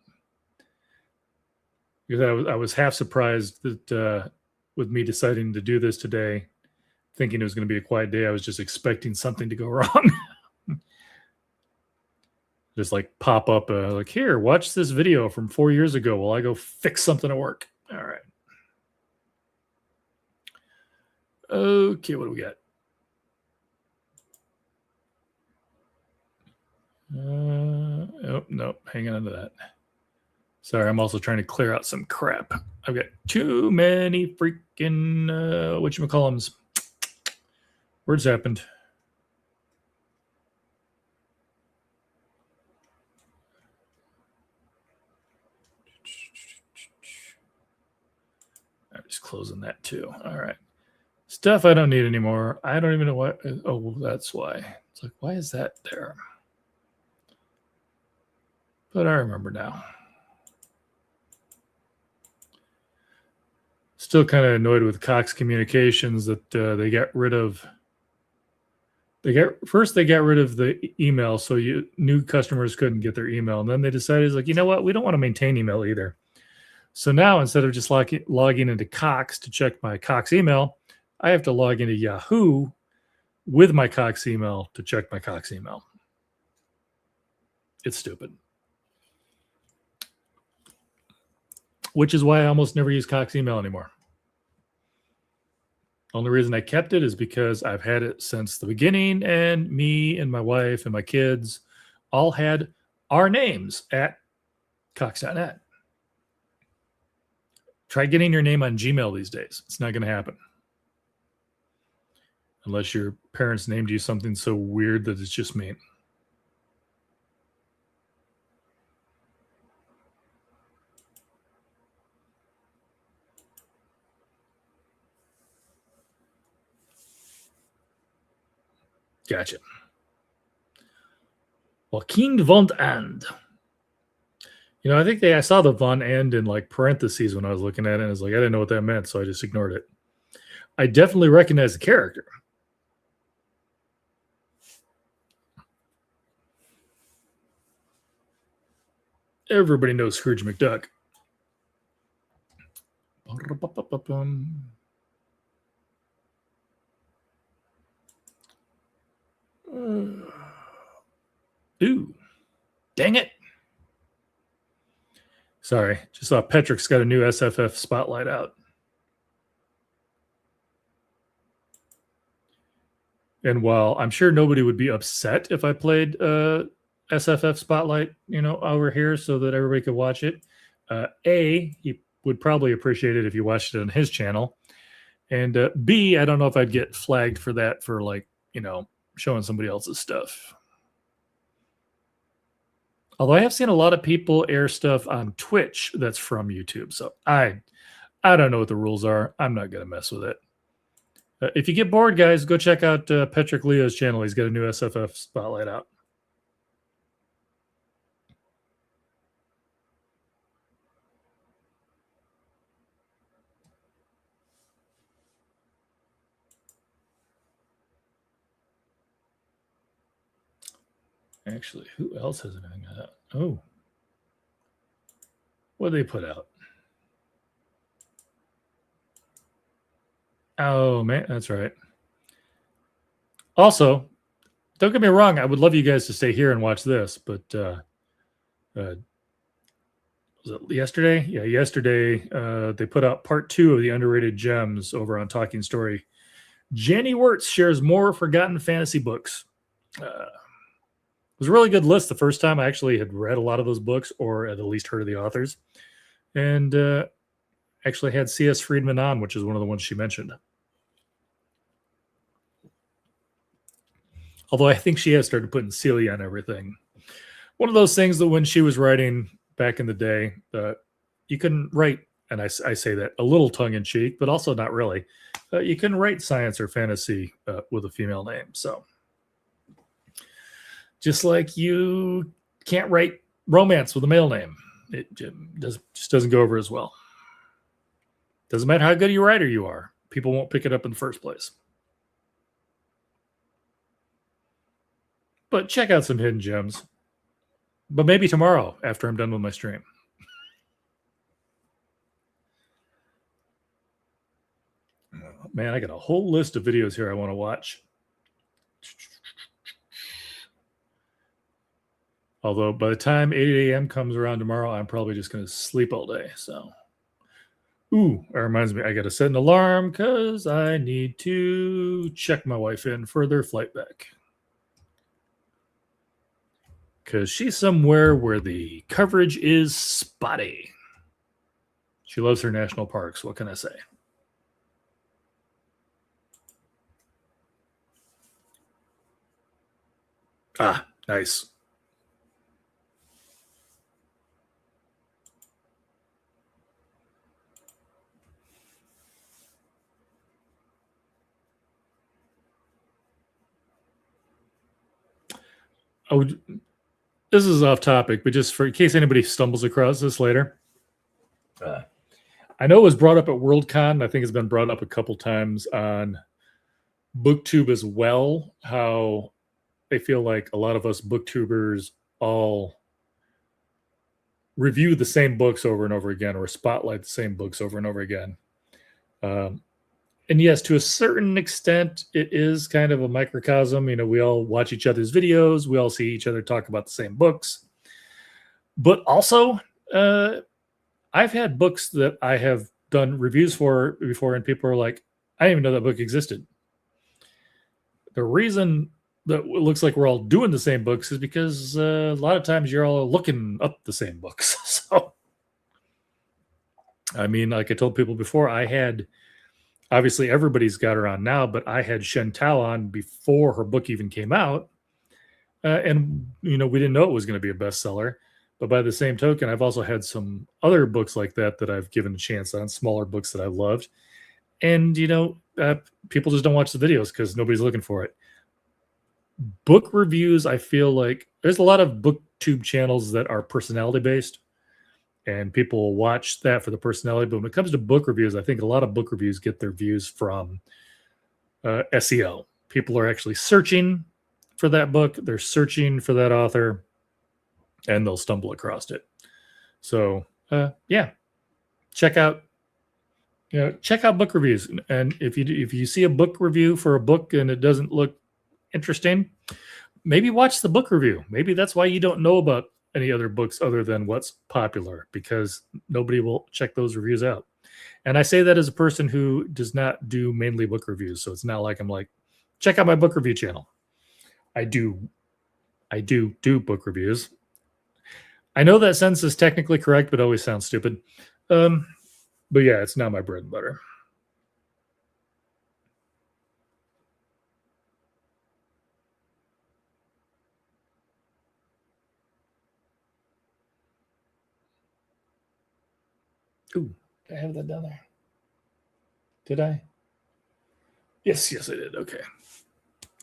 Because I was half surprised that with me deciding to do this today, thinking it was going to be a quiet day, I was just expecting something to go wrong. Just like pop up, like, here, watch this video from 4 years ago while I go fix something at work. All right. Okay, what do we got? Oh, no, hang on to that. Sorry, I'm also trying to clear out some crap. I've got too many freaking whatchamacallums. Words happened. I'm just closing that too. All right. Stuff I don't need anymore. I don't even know what. Oh, that's why. It's like, why is that there? But I remember now. Still kind of annoyed with Cox Communications that they got rid of. They got rid of the email, so new customers couldn't get their email, and then they decided, like, you know what, we don't want to maintain email either. So now instead of just logging into Cox to check my Cox email, I have to log into Yahoo with my Cox email to check my Cox email. It's stupid. Which is why I almost never use Cox email anymore. Only reason I kept it is because I've had it since the beginning, and me and my wife and my kids all had our names at Cox.net. Try getting your name on Gmail these days. It's not going to happen. Unless your parents named you something so weird that it's just mean. Gotcha. Joachim von and. You know, I think I saw the von and in like parentheses when I was looking at it, and it's like, I didn't know what that meant, so I just ignored it. I definitely recognize the character. Everybody knows Scrooge McDuck. Ooh, dang it. Sorry, just saw Petrick's got a new SFF spotlight out. And while I'm sure nobody would be upset if I played SFF Spotlight, over here so that everybody could watch it, A, he would probably appreciate it if you watched it on his channel. And B, I don't know if I'd get flagged for that for, like, showing somebody else's stuff. Although I have seen a lot of people air stuff on Twitch that's from YouTube. So I don't know what the rules are. I'm not going to mess with it. If you get bored, guys, go check out Petrick Leo's channel. He's got a new SFF Spotlight out. Actually, who else has anything like that? Oh. What did they put out? Oh, man, that's right. Also, don't get me wrong, I would love you guys to stay here and watch this, but was it yesterday? Yeah, yesterday they put out part 2 of the underrated gems over on Talking Story. Jenny Wirtz shares more forgotten fantasy books. It was a really good list the first time. I actually had read a lot of those books or at least heard of the authors. And actually had C.S. Friedman on, which is one of the ones she mentioned. Although I think she has started putting Celia on everything. One of those things that when she was writing back in the day, you couldn't write, and I say that a little tongue in cheek, but also not really. You couldn't write science or fantasy with a female name. So just like you can't write romance with a male name, it just doesn't go over as well. Doesn't matter how good a writer you are, people won't pick it up in the first place. But check out some hidden gems. But maybe tomorrow after I'm done with my stream. Oh, man, I got a whole list of videos here I want to watch. Although by the time 8 a.m. comes around tomorrow, I'm probably just going to sleep all day. So, ooh, that reminds me, I got to set an alarm because I need to check my wife in for their flight back. Because she's somewhere where the coverage is spotty. She loves her national parks. What can I say? Ah, nice. Oh, this is off topic, but just for in case anybody stumbles across this later. I know it was brought up at Worldcon. I think it's been brought up a couple times on BookTube as well, how they feel like a lot of us booktubers all review the same books over and over again or spotlight the same books over and over again. And yes, to a certain extent, it is kind of a microcosm. You know, we all watch each other's videos. We all see each other talk about the same books. But also, I've had books that I have done reviews for before, and people are like, I didn't even know that book existed. The reason that it looks like we're all doing the same books is because a lot of times you're all looking up the same books. So, I mean, like I told people before, I had obviously everybody's got her on now, but I had Chantal on before her book even came out. And, you know, we didn't know it was going to be a bestseller. But by the same token, I've also had some other books like that that I've given a chance on, smaller books that I loved. And, you know, people just don't watch the videos because nobody's looking for it. Book reviews, I feel like there's a lot of booktube channels that are personality based. And people will watch that for the personality. But when it comes to book reviews, I think a lot of book reviews get their views from SEO. People are actually searching for that book. They're searching for that author, and they'll stumble across it. So, yeah, check out book reviews. And if you see a book review for a book and it doesn't look interesting, maybe watch the book review. Maybe that's why you don't know about any other books other than what's popular, because nobody will check those reviews out. And I say that as a person who does not do mainly book reviews. So it's not like I'm like, check out my book review channel. I do book reviews. I know that sentence is technically correct, but always sounds stupid. But yeah, it's not my bread and butter. Ooh, did I have that down there? Did I? Yes, I did. Okay.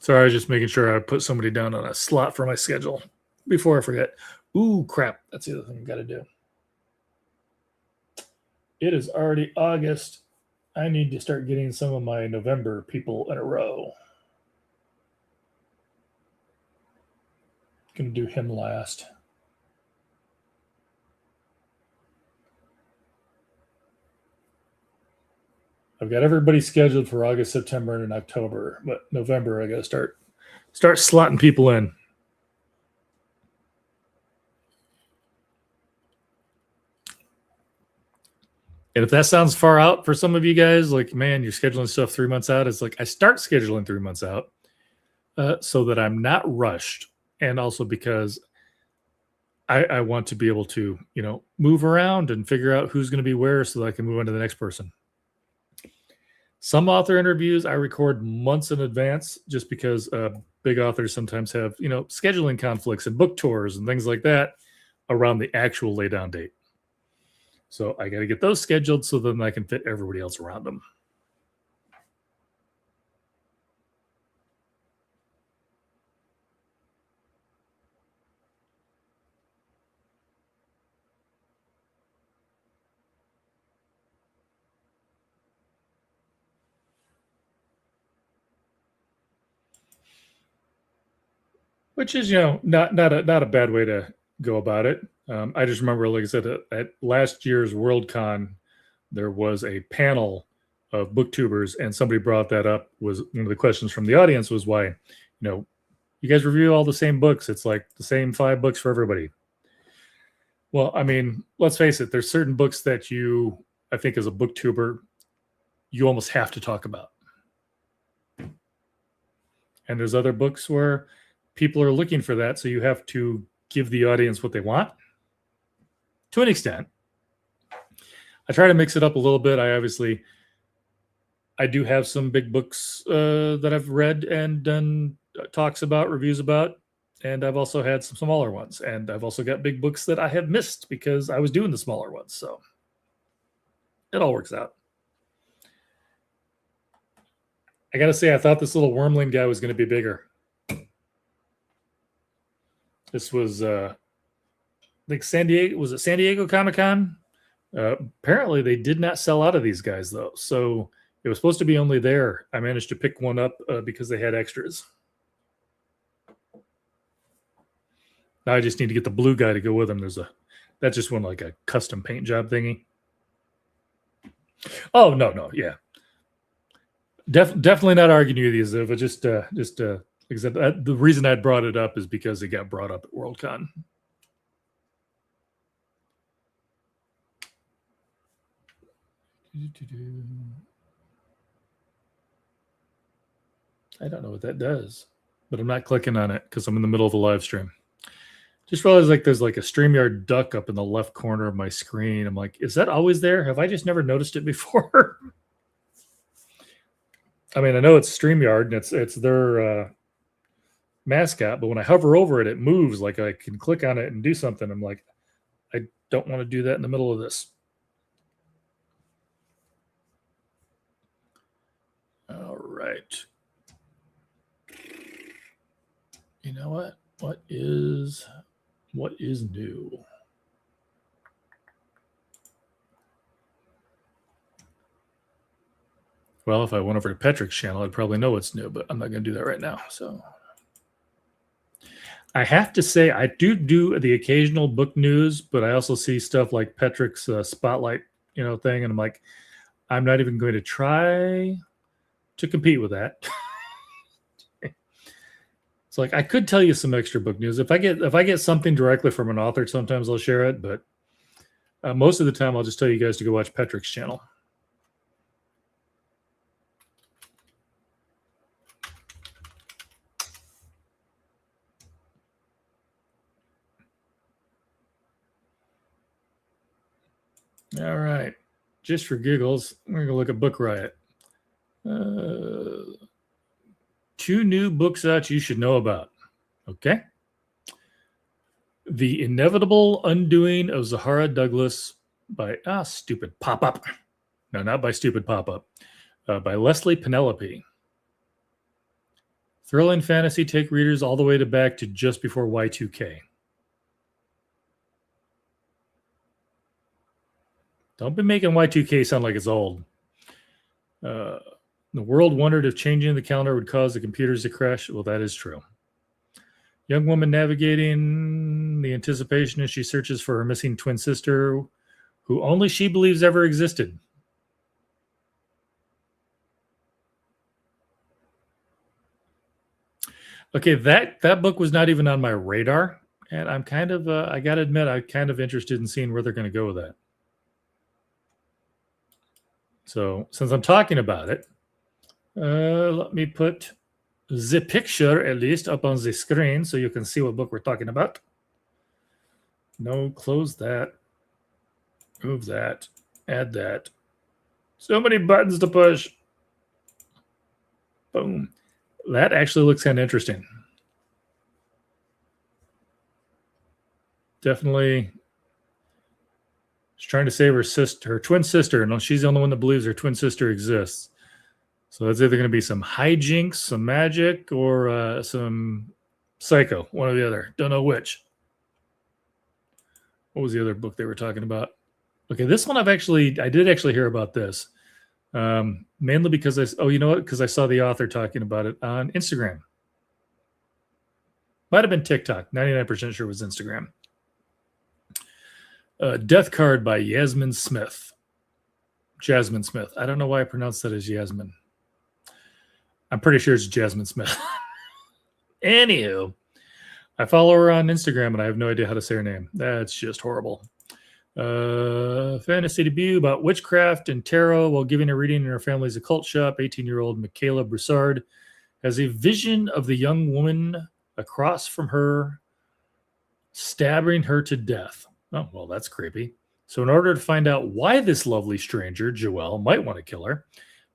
Sorry, I was just making sure I put somebody down on a slot for my schedule before I forget. Ooh, crap. That's the other thing I've got to do. It is already August. I need to start getting some of my November people in a row. Gonna do him last. I've got everybody scheduled for August, September, and October, but November I got to start slotting people in. And if that sounds far out for some of you guys, like, man, you're scheduling stuff 3 months out. It's like I start scheduling 3 months out so that I'm not rushed. And also because I want to be able to, move around and figure out who's going to be where so that I can move on to the next person. Some author interviews I record months in advance just because big authors sometimes have, scheduling conflicts and book tours and things like that around the actual laydown date. So I got to get those scheduled so then I can fit everybody else around them. Which is, not a bad way to go about it. I just remember, like I said, at last year's Worldcon, there was a panel of booktubers, and somebody brought that up. Was one of the questions from the audience was why, you guys review all the same books. It's like the same 5 books for everybody. Well, I mean, let's face it. There's certain books that I think, as a booktuber, you almost have to talk about, and there's other books where people are looking for that, so you have to give the audience what they want to an extent. I try to mix it up a little bit. I do have some big books that I've read and done talks about, reviews about, and I've also had some smaller ones, and I've also got big books that I have missed because I was doing the smaller ones, so it all works out. I gotta say, I thought this little wormling guy was going to be bigger. This was, I think San Diego Comic-Con? Apparently, they did not sell out of these guys, though. So it was supposed to be only there. I managed to pick one up because they had extras. Now I just need to get the blue guy to go with them. That's just one like a custom paint job thingy. Oh, no, yeah. Definitely not arguing with you, Ziv, but just like I said, the reason I brought it up is because it got brought up at Worldcon. I don't know what that does, but I'm not clicking on it because I'm in the middle of a live stream. Just realized there's like a StreamYard duck up in the left corner of my screen. I'm like, is that always there? Have I just never noticed it before? I mean, I know it's StreamYard and it's their mascot, but when I hover over it, it moves. Like I can click on it and do something. I'm like, I don't want to do that in the middle of this. All right. You know what? What is new? Well, if I went over to Patrick's channel, I'd probably know what's new, but I'm not going to do that right now. So I have to say, I do the occasional book news, but I also see stuff like Patrick's Spotlight, thing, and I'm like, I'm not even going to try to compete with that. It's like I could tell you some extra book news if I get something directly from an author. Sometimes I'll share it, but most of the time I'll just tell you guys to go watch Patrick's channel. All right, just for giggles, we're gonna look at Book Riot. 2 new books out you should know about. Okay. The Inevitable Undoing of Zahara Douglas by Stupid Pop-Up. No, not by Stupid Pop-Up. By Leslie Penelope. Thrilling fantasy take readers all the way back to just before Y2K. Don't be making Y2K sound like it's old. The world wondered if changing the calendar would cause the computers to crash. Well, that is true. Young woman navigating the anticipation as she searches for her missing twin sister, who only she believes ever existed. Okay, that book was not even on my radar, and I'm kind of I gotta admit, I'm kind of interested in seeing where they're going to go with that. So since I'm talking about it, let me put the picture at least up on the screen so you can see what book we're talking about. No, close that. Move that. Add that. So many buttons to push. Boom. That actually looks kind of interesting. Definitely. She's trying to save her twin sister. No, she's the only one that believes her twin sister exists. So it's either going to be some hijinks, some magic, or some psycho. One or the other. Don't know which. What was the other book they were talking about? Okay, this one I did actually hear about this. Mainly because because I saw the author talking about it on Instagram. Might have been TikTok. 99% sure it was Instagram. Death Card by Jasmine Smith. Jasmine Smith. I don't know why I pronounced that as Yasmin. I'm pretty sure it's Jasmine Smith. Anywho, I follow her on Instagram and I have no idea how to say her name. That's just horrible. Fantasy debut about witchcraft and tarot while giving a reading in her family's occult shop. 18-year-old Michaela Broussard has a vision of the young woman across from her stabbing her to death. Oh, well, that's creepy. So in order to find out why this lovely stranger, Joelle, might want to kill her,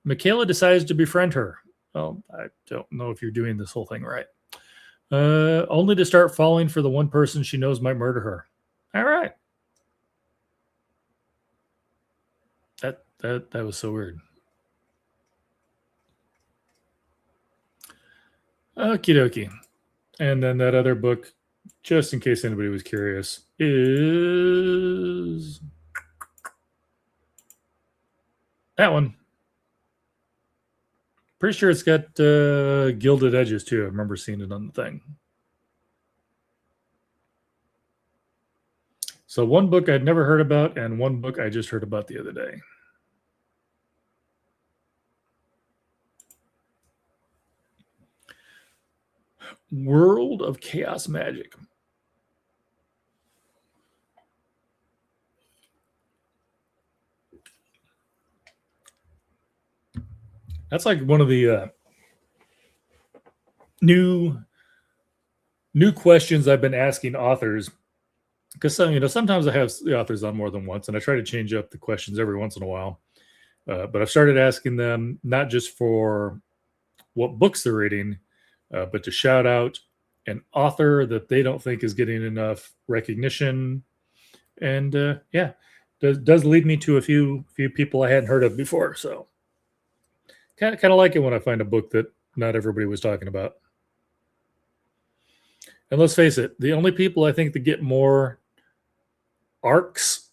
Michaela decides to befriend her. Well, I don't know if you're doing this whole thing right. Only to start falling for the one person she knows might murder her. All right. That was so weird. Okie dokie. And then that other book, just in case anybody was curious, is that one. Pretty sure it's got gilded edges too. I remember seeing it on the thing. So one book I'd never heard about and one book I just heard about the other day. World of Chaos Magic. That's like one of the new questions I've been asking authors, because sometimes I have the authors on more than once, and I try to change up the questions every once in a while. But I've started asking them not just for what books they're reading, but to shout out an author that they don't think is getting enough recognition. And does lead me to a few people I hadn't heard of before. So kind of like it when I find a book that not everybody was talking about. And let's face it, the only people I think that get more arcs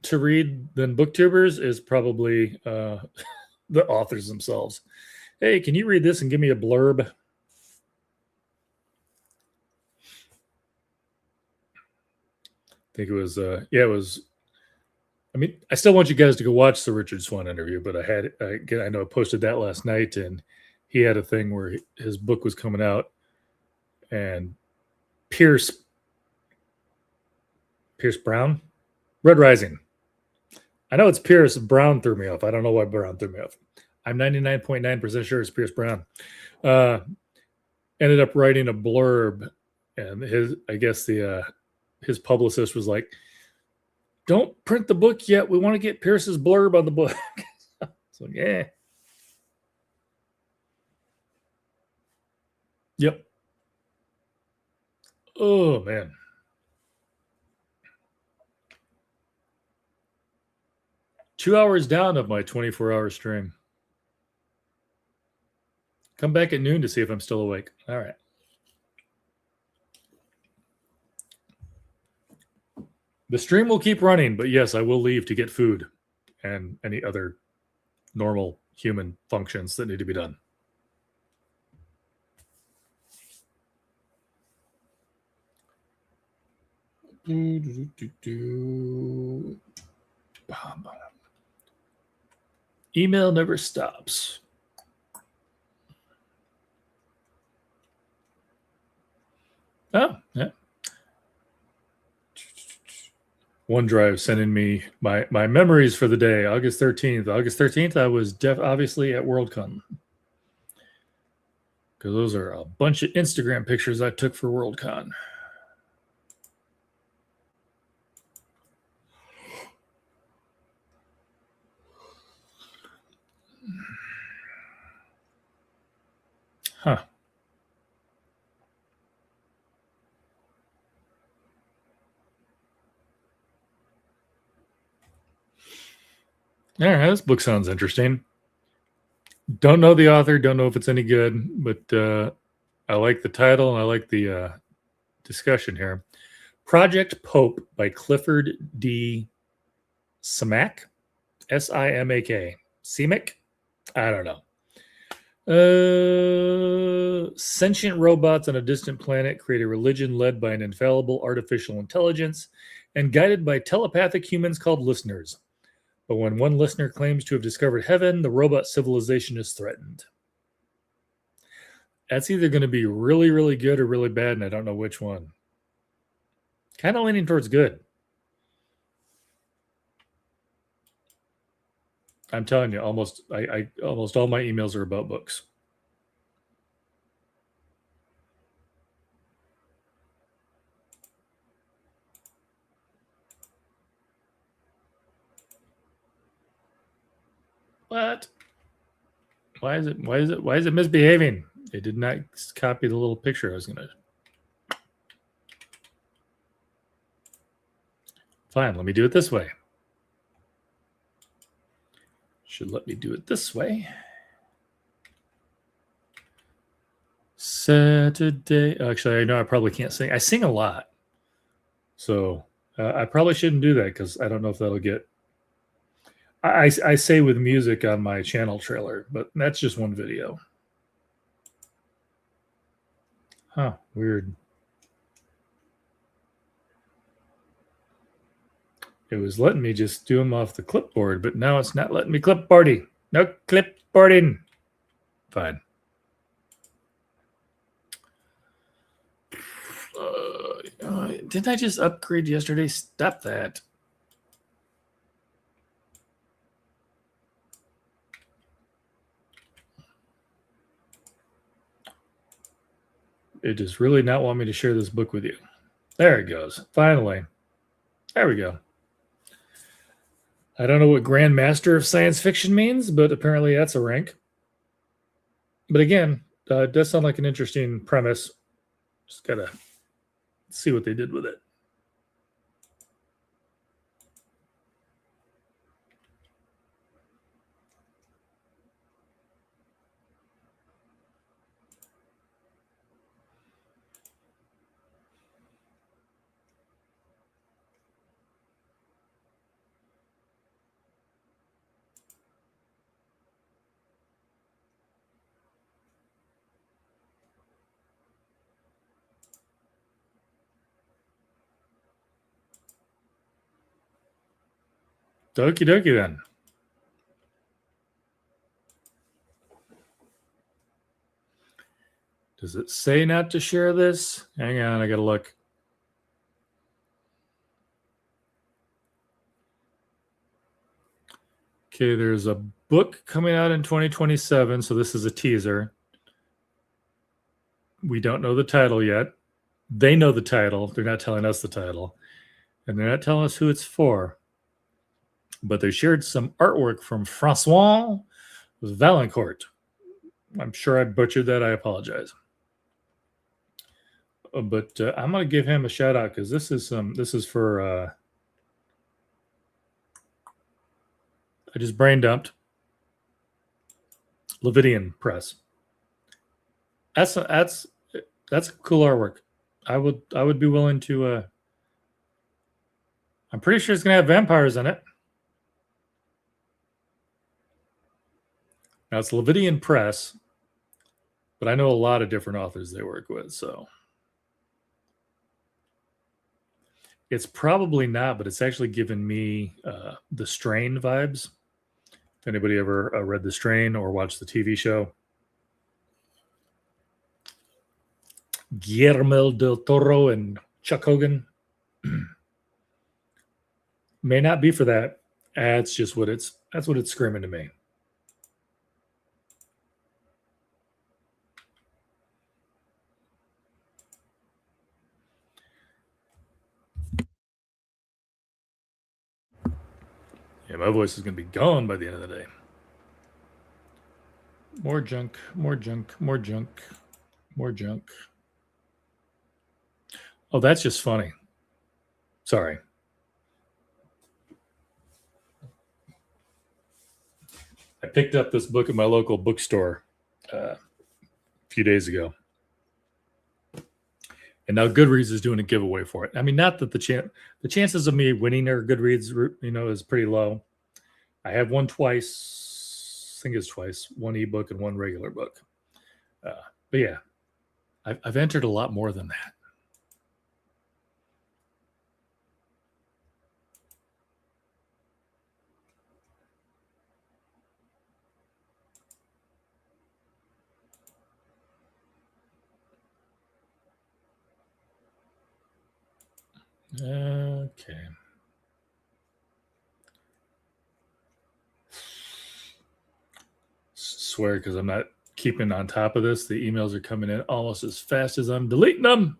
to read than booktubers is probably the authors themselves. Hey, can you read this and give me a blurb? I think it was, it was. I mean, I still want you guys to go watch the Richard Swan interview, but I know I posted that last night, and he had a thing where his book was coming out, and Pierce Brown, Red Rising. I know it's Pierce. Brown threw me off. I don't know why Brown threw me off. I'm 99.9% sure it's Pierce Brown. Ended up writing a blurb, and his publicist was like, "Don't print the book yet. We want to get Pierce's blurb on the book." So yeah. Yep. Oh man. Two hours down of my 24-hour stream. Come back at noon to see if I'm still awake. All right. The stream will keep running, but yes, I will leave to get food and any other normal human functions that need to be done. Email never stops. Oh, yeah. OneDrive sending me my memories for the day, August 13th. August 13th, I was obviously at Worldcon. Because those are a bunch of Instagram pictures I took for Worldcon. Huh. All right, this book sounds interesting. Don't know the author, don't know if it's any good, but I like the title and I like the discussion here. Project Pope by Clifford D. Simak. Simak. Simak? I don't know. Sentient robots on a distant planet create a religion led by an infallible artificial intelligence and guided by telepathic humans called listeners. But when one listener claims to have discovered heaven, the robot civilization is threatened. That's either going to be really, really good or really bad, and I don't know which one. Kind of leaning towards good. I'm telling you, almost all my emails are about books. What? Why is it misbehaving? It did not copy the little picture I was gonna. Fine, let me do it this way. Should let me do it this way. Saturday. Actually, I know I probably can't sing. I sing a lot. So I probably shouldn't do that because I don't know if that'll get. I say with music on my channel trailer, but that's just one video. Huh, weird. It was letting me just do them off the clipboard, but now it's not letting me clipboarding. No clipboarding. Fine. Didn't I just upgrade yesterday? Stop that. It does really not want me to share this book with you. There it goes. Finally. There we go. I don't know what Grand Master of Science Fiction means, but apparently that's a rank. But again, it does sound like an interesting premise. Just gotta see what they did with it. Okie dokie then. Does it say not to share this? Hang on, I gotta look. Okay, there's a book coming out in 2027, so this is a teaser. We don't know the title yet. They know the title. They're not telling us the title. And they're not telling us who it's for. But they shared some artwork from Francois Valancourt. I'm sure I butchered that. I apologize. But I'm going to give him a shout out because this is for I just brain dumped Levidian Press. That's cool artwork. I would be willing to. I'm pretty sure it's gonna have vampires in it. Now it's Levidian Press, but I know a lot of different authors they work with, so it's probably not. But it's actually given me the Strain vibes. If anybody ever read The Strain or watched the TV show. Guillermo del Toro and Chuck Hogan. May not be for that. That's just what that's what it's screaming to me. Yeah, my voice is going to be gone by the end of the day. More junk, more junk, more junk, more junk. Oh, that's just funny. Sorry. I picked up this book at my local bookstore a few days ago. And now Goodreads is doing a giveaway for it. I mean, not that the chances of me winning or Goodreads, is pretty low. I have won twice. I think it's twice. One ebook and one regular book. But yeah, I've entered a lot more than that. Okay. Swear, because I'm not keeping on top of this. The emails are coming in almost as fast as I'm deleting them.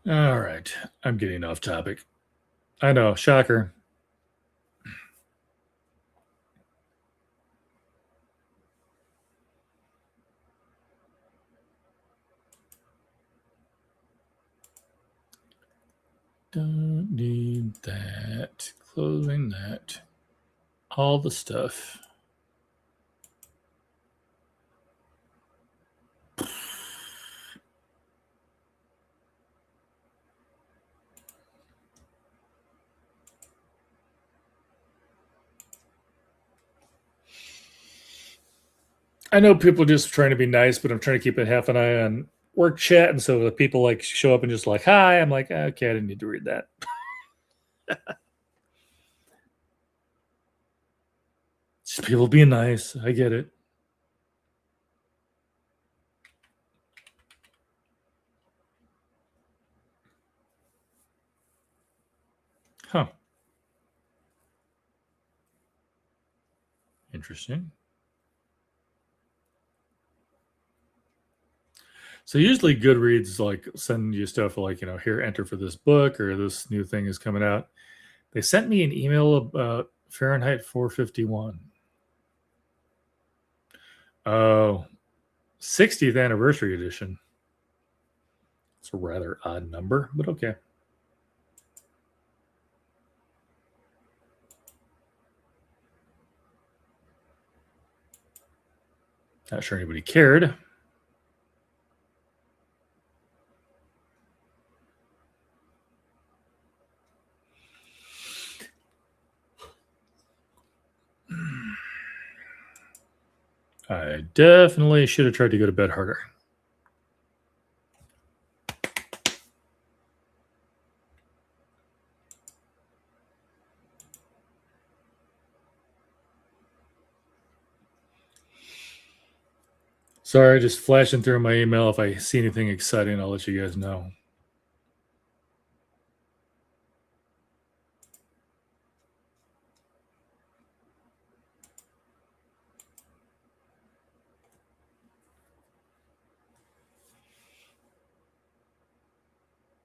All right. I'm getting off topic. I know. Shocker. Don't need that. Closing that. All the stuff. I know people are just trying to be nice, but I'm trying to keep a half an eye on work chat. And so the people like show up and just like, hi, I'm like, okay, I didn't need to read that. Just people being nice. I get it. Huh. Interesting. So usually Goodreads like send you stuff like, here, enter for this book or this new thing is coming out. They sent me an email about Fahrenheit 451. Oh, 60th anniversary edition. It's a rather odd number, but okay. Not sure anybody cared. I definitely should have tried to go to bed harder. Sorry, just flashing through my email. If I see anything exciting, I'll let you guys know.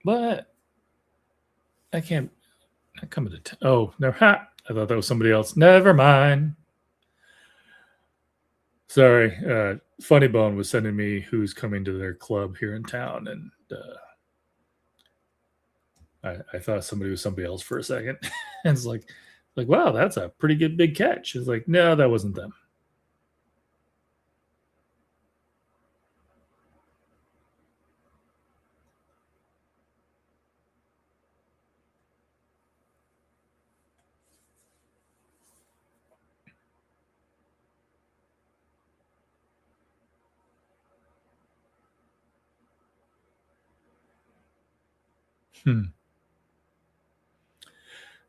But I can't. Not coming to. Oh, no. Ha! I thought that was somebody else. Never mind. Sorry. Funny Bone was sending me who's coming to their club here in town, and I thought somebody was somebody else for a second. And it's like Like, wow, that's a pretty good big catch. It's like, no, that wasn't them.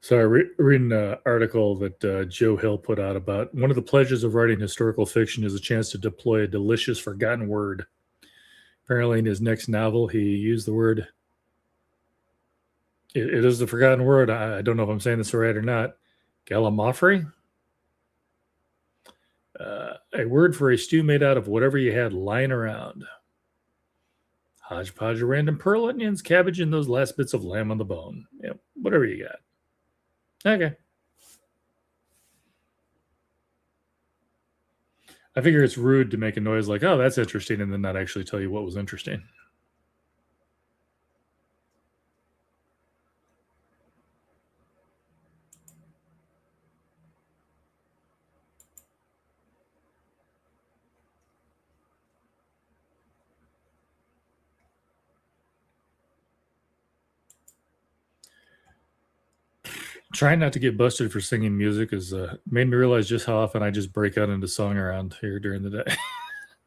So I reading an article that Joe Hill put out about one of the pleasures of writing historical fiction is a chance to deploy a delicious forgotten word. Apparently in his next novel, he used the word, it is the forgotten word. I don't know if I'm saying this right or not. Gallimaufry? A word for a stew made out of whatever you had lying around. Hodgepodge of random pearl onions, cabbage, and those last bits of lamb on the bone. Yeah, whatever you got. Okay. I figure it's rude to make a noise like, oh, that's interesting, and then not actually tell you what was interesting. Trying not to get busted for singing music has made me realize just how often I just break out into song around here during the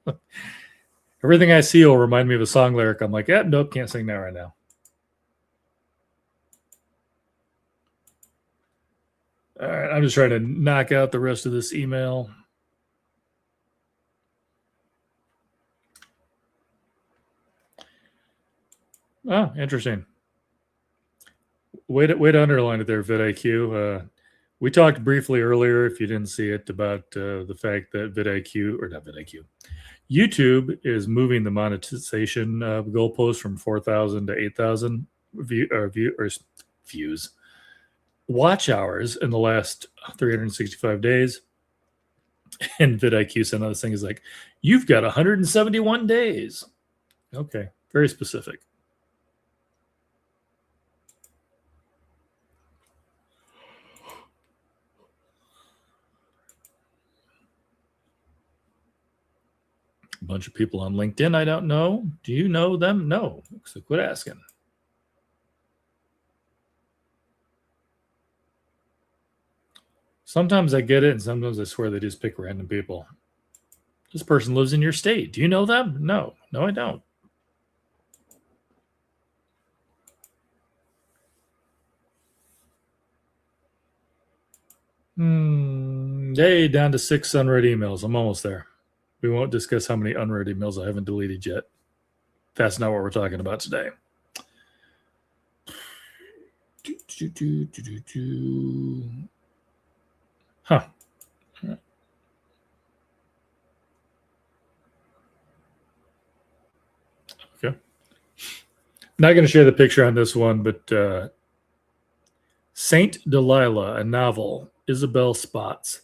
day. Everything I see will remind me of a song lyric. I'm like, nope, can't sing that right now. All right, I'm just trying to knock out the rest of this email. Oh, interesting. Way to underline it there, vidIQ. We talked briefly earlier, if you didn't see it, about the fact that YouTube is moving the monetization goalpost from 4,000 to 8,000 views, watch hours in the last 365 days. And vidIQ sent out this thing is like, you've got 171 days. Okay, very specific. A bunch of people on LinkedIn I don't know. Do you know them? No. So quit asking. Sometimes I get it, and sometimes I swear they just pick random people. This person lives in your state. Do you know them? No. No, I don't. Hey, down to 6 unread emails. I'm almost there. We won't discuss how many unread emails I haven't deleted yet. That's not what we're talking about today. Huh. Okay. Not going to share the picture on this one, but Saint Delilah, a novel, Isabel Spots.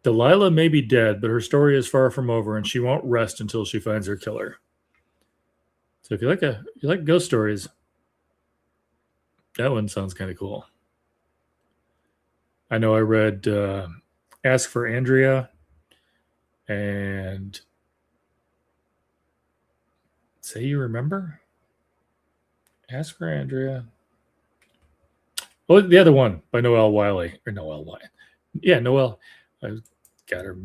Delilah may be dead, but her story is far from over, and she won't rest until she finds her killer. So if you like ghost stories, that one sounds kind of cool. I know I read Ask for Andrea and Say You Remember? Ask for Andrea. Oh, the other one by Noelle Wiley. Or Noelle Wiley. Yeah, Noelle. I got her.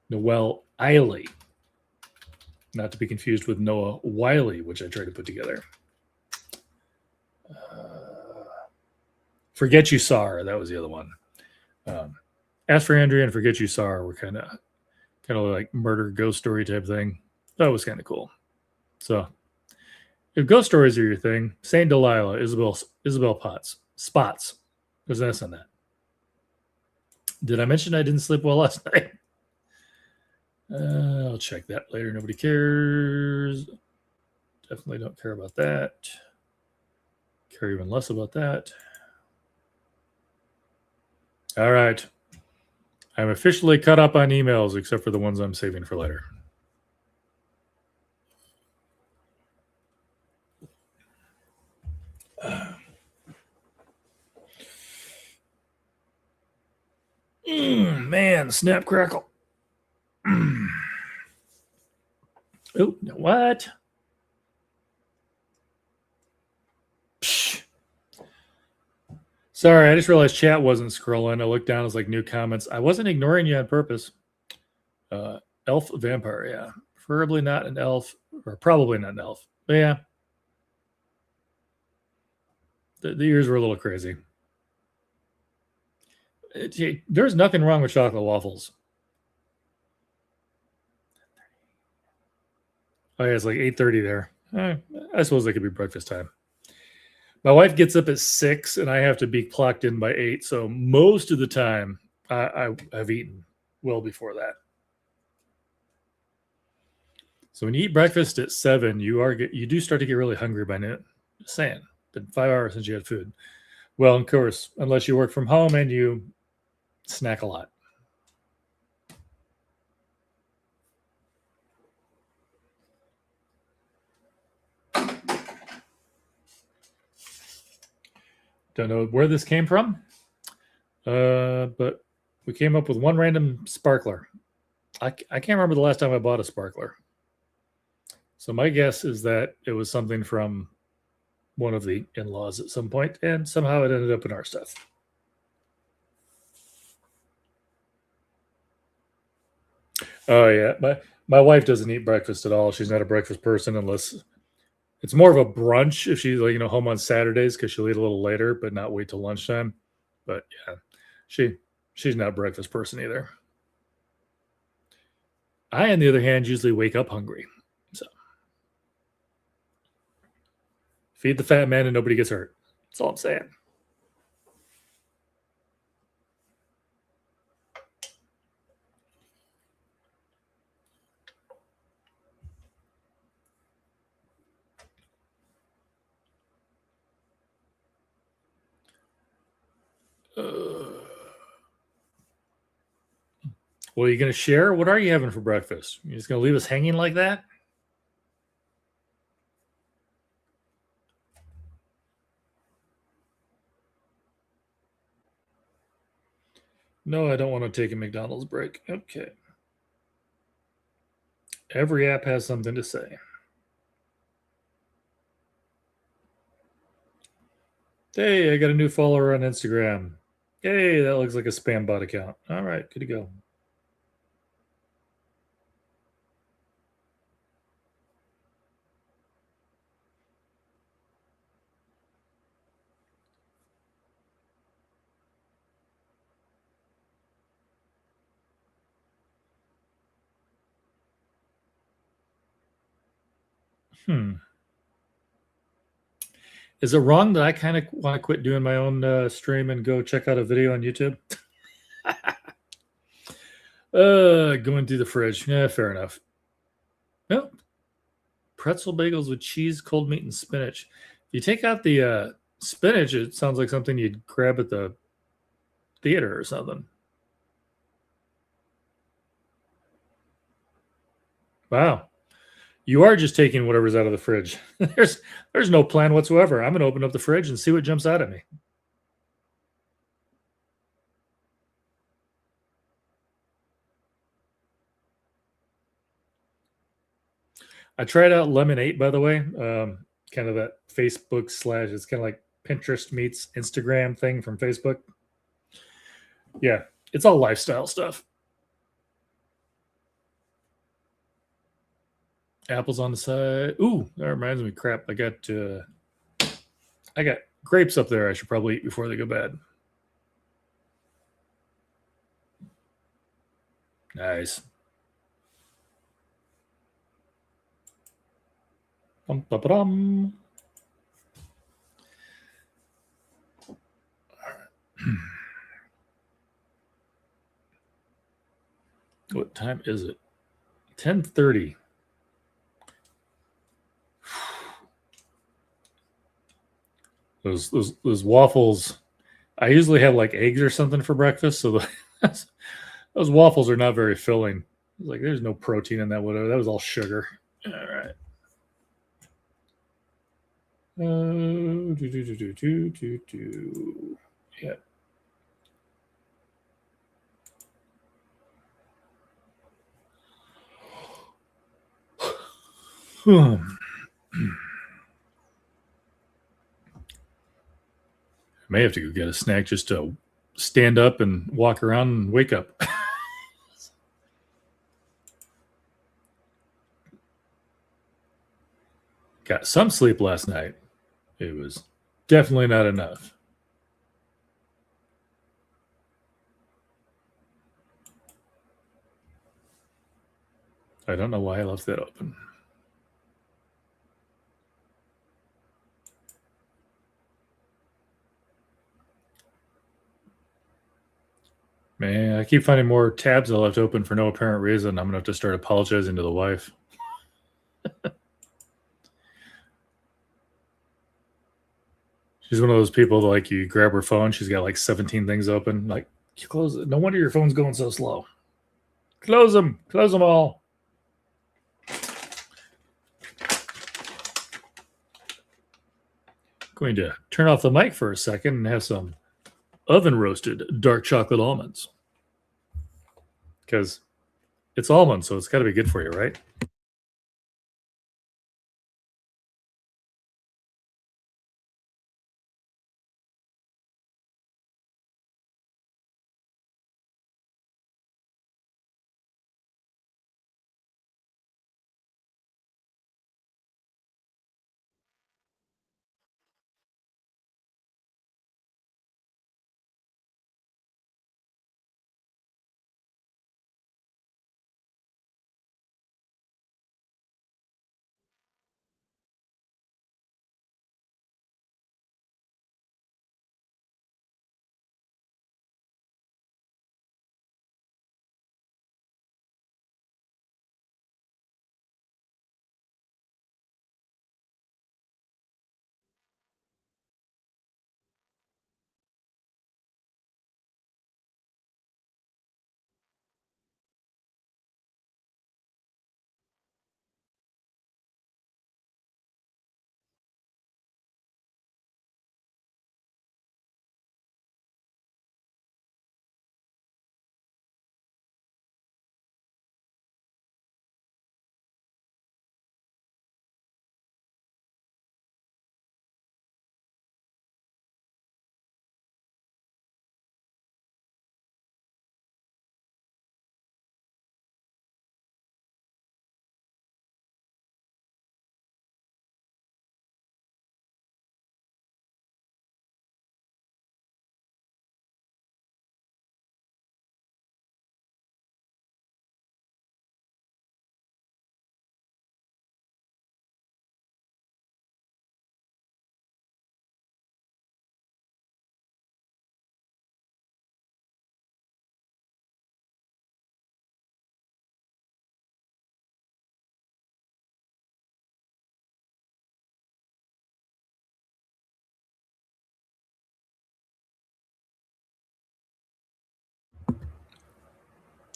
Noelle Eiley. Not to be confused with Noah Wiley, which I tried to put together. Forget You Saw Her. That was the other one. Ask for Andrea and Forget You Saw Her were kind of like murder ghost story type thing. That was kind of cool. So if ghost stories are your thing, Saint Delilah, Isabel Spots. There's an S on that. Did I mention I didn't sleep well last night? I'll check that later. Nobody cares. Definitely don't care about that. Care even less about that. All right. I'm officially caught up on emails, except for the ones I'm saving for later. Man, snap crackle. Oh, what? Psh. Sorry, I just realized chat wasn't scrolling. I looked down, it was like new comments. I wasn't ignoring you on purpose. Elf vampire, yeah. Preferably not an elf, or probably not an elf. But yeah. The ears were a little crazy. There's nothing wrong with chocolate waffles. Oh, yeah, it's like 8:30 there. I suppose that could be breakfast time. My wife gets up at 6, and I have to be clocked in by 8. So most of the time, I've eaten well before that. So when you eat breakfast at 7, you do start to get really hungry by noon. Just saying, been 5 hours since you had food. Well, of course, unless you work from home and you snack a lot. Don't know where this came from, but we came up with one random sparkler. I can't remember the last time I bought a sparkler. So my guess is that it was something from one of the in-laws at some point, and somehow it ended up in our stuff. Oh yeah, my wife doesn't eat breakfast at all. She's not a breakfast person unless it's more of a brunch if she's like home on Saturdays because she'll eat a little later, but not wait till lunchtime. But yeah, she's not a breakfast person either. I, on the other hand, usually wake up hungry. So feed the fat man and nobody gets hurt. That's all I'm saying. Well, you going to share? What are you having for breakfast? You're just going to leave us hanging like that? No, I don't want to take a McDonald's break. Okay. Every app has something to say. Hey, I got a new follower on Instagram. Hey, that looks like a spam bot account. All right, good to go. Is it wrong that I kind of want to quit doing my own stream and go check out a video on YouTube? Going through the fridge. Yeah, fair enough. No. Pretzel bagels with cheese, cold meat, and spinach. If you take out the spinach, it sounds like something you'd grab at the theater or something. Wow. You are just taking whatever's out of the fridge. There's no plan whatsoever. I'm going to open up the fridge and see what jumps out at me. I tried out Lemonade, by the way. Kind of that Facebook / it's kind of like Pinterest meets Instagram thing from Facebook. Yeah, it's all lifestyle stuff. Apples on the side. Ooh, that reminds me. Crap, I got grapes up there. I should probably eat before they go bad. Nice. Bum. What time is it? 10:30. Those waffles. I usually have like eggs or something for breakfast, so those waffles are not very filling. Like there's no protein in that. Whatever. That was all sugar. All right. Yeah. May have to go get a snack just to stand up and walk around and wake up. Got some sleep last night. It was definitely not enough. I don't know why I left that open. Man, I keep finding more tabs I left open for no apparent reason. I'm going to have to start apologizing to the wife. She's one of those people that, like, you grab her phone, she's got like 17 things open. Like, you close it. No wonder your phone's going so slow. Close them. Close them all. Going to turn off the mic for a second and have some oven roasted dark chocolate almonds. Because it's almonds, so it's got to be good for you, right?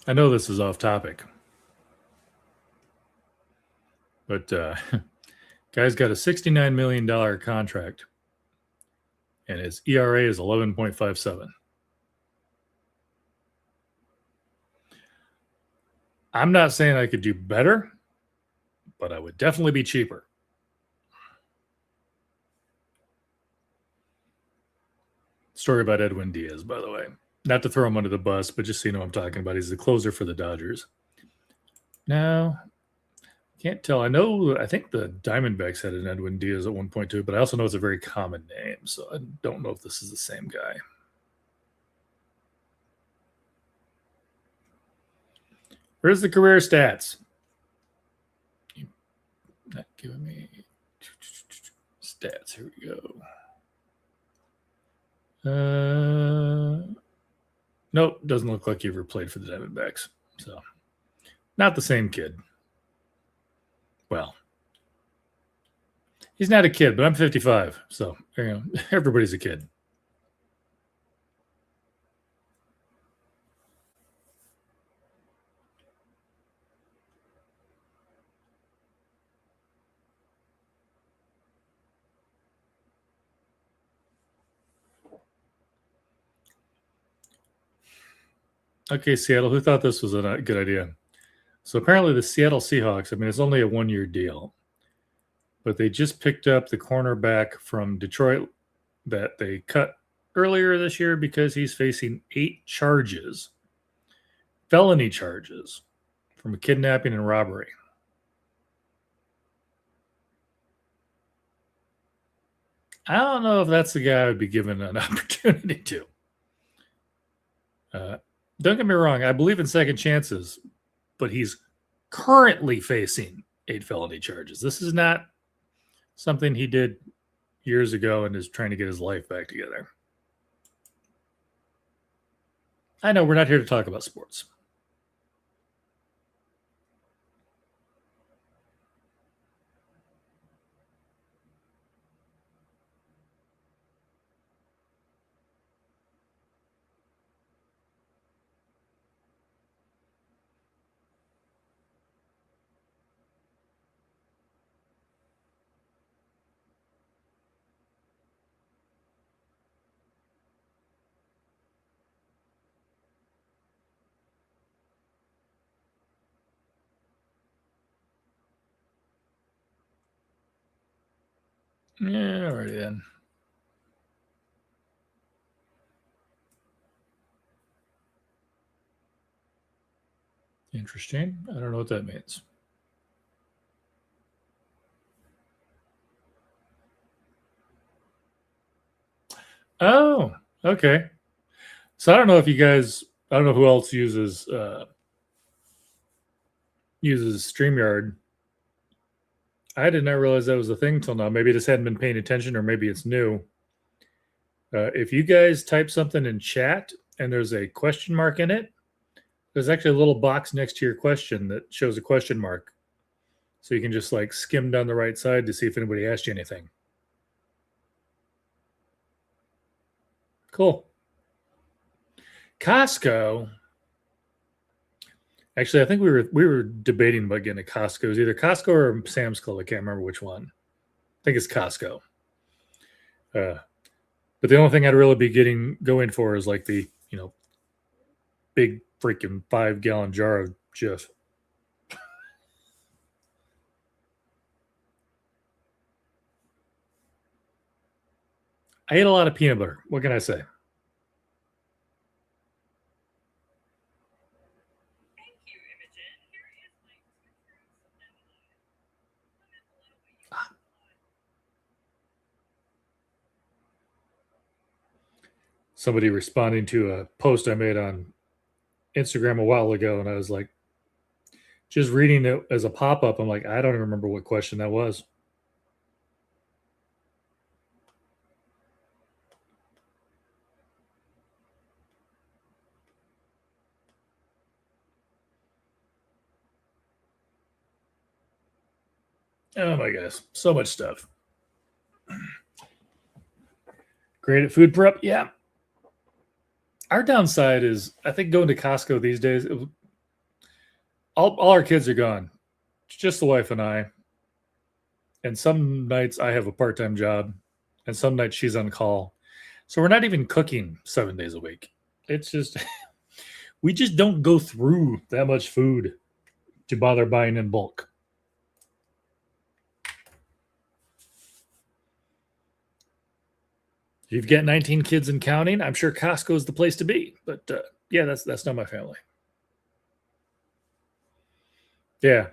I know this is off topic, but guy's got a $69 million contract, and his ERA is 11.57. I'm not saying I could do better, but I would definitely be cheaper. Story about Edwin Diaz, by the way. Not to throw him under the bus, but just so you know what I'm talking about. He's the closer for the Dodgers. Now, can't tell. I think the Diamondbacks had an Edwin Diaz at one point too, but I also know it's a very common name, so I don't know if this is the same guy. Where's the career stats? Not giving me stats. Here we go. Nope, doesn't look like he ever played for the Diamondbacks. So, not the same kid. Well, he's not a kid, but I'm 55, so everybody's a kid. Okay, Seattle, who thought this was a good idea? So apparently the Seattle Seahawks, I mean, it's only a one-year deal, but they just picked up the cornerback from Detroit that they cut earlier this year because he's facing 8 charges, felony charges, from kidnapping and robbery. I don't know if that's the guy I would be given an opportunity to. Don't get me wrong, I believe in second chances, but he's currently facing 8 felony charges. This is not something he did years ago and is trying to get his life back together. I know we're not here to talk about sports. Yeah, all right then. Interesting. I don't know what that means. Oh, okay. So I don't know if you guys, I don't know who else uses StreamYard. I did not realize that was a thing till now. Maybe I just hadn't been paying attention, or maybe it's new. If you guys type something in chat and there's a question mark in it, there's actually a little box next to your question that shows a question mark. So you can just like skim down the right side to see if anybody asked you anything. Cool. Costco. Actually, I think we were debating about getting a Costco. It was either Costco or Sam's Club. I can't remember which one. I think it's Costco. But the only thing I'd really be going for is like the big freaking 5-gallon jar of Jif. I ate a lot of peanut butter. What can I say? Somebody responding to a post I made on Instagram a while ago, and I was like, just reading it as a pop-up, I'm like, I don't even remember what question that was. Oh my gosh, so much stuff. Great at food prep, yeah. Our downside is, I think going to Costco these days, all our kids are gone. It's just the wife and I. And some nights I have a part-time job, and some nights she's on call. So we're not even cooking 7 days a week. It's just, we just don't go through that much food to bother buying in bulk. If you've got 19 kids and counting, I'm sure Costco is the place to be. But yeah, that's not my family. Yeah.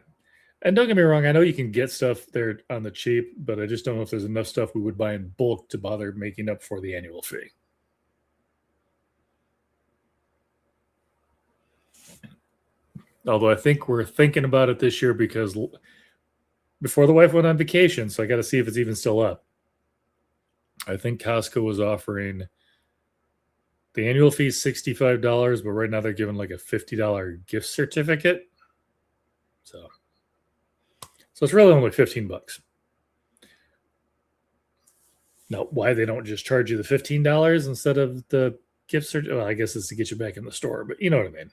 And don't get me wrong, I know you can get stuff there on the cheap, but I just don't know if there's enough stuff we would buy in bulk to bother making up for the annual fee. Although I think we're thinking about it this year because before the wife went on vacation, so I got to see if it's even still up. I think Costco was offering the annual fee is $65, but right now they're giving like a $50 gift certificate. So it's really only $15. Now, why they don't just charge you the $15 instead of the gift certificate? Well, I guess it's to get you back in the store, but you know what I mean.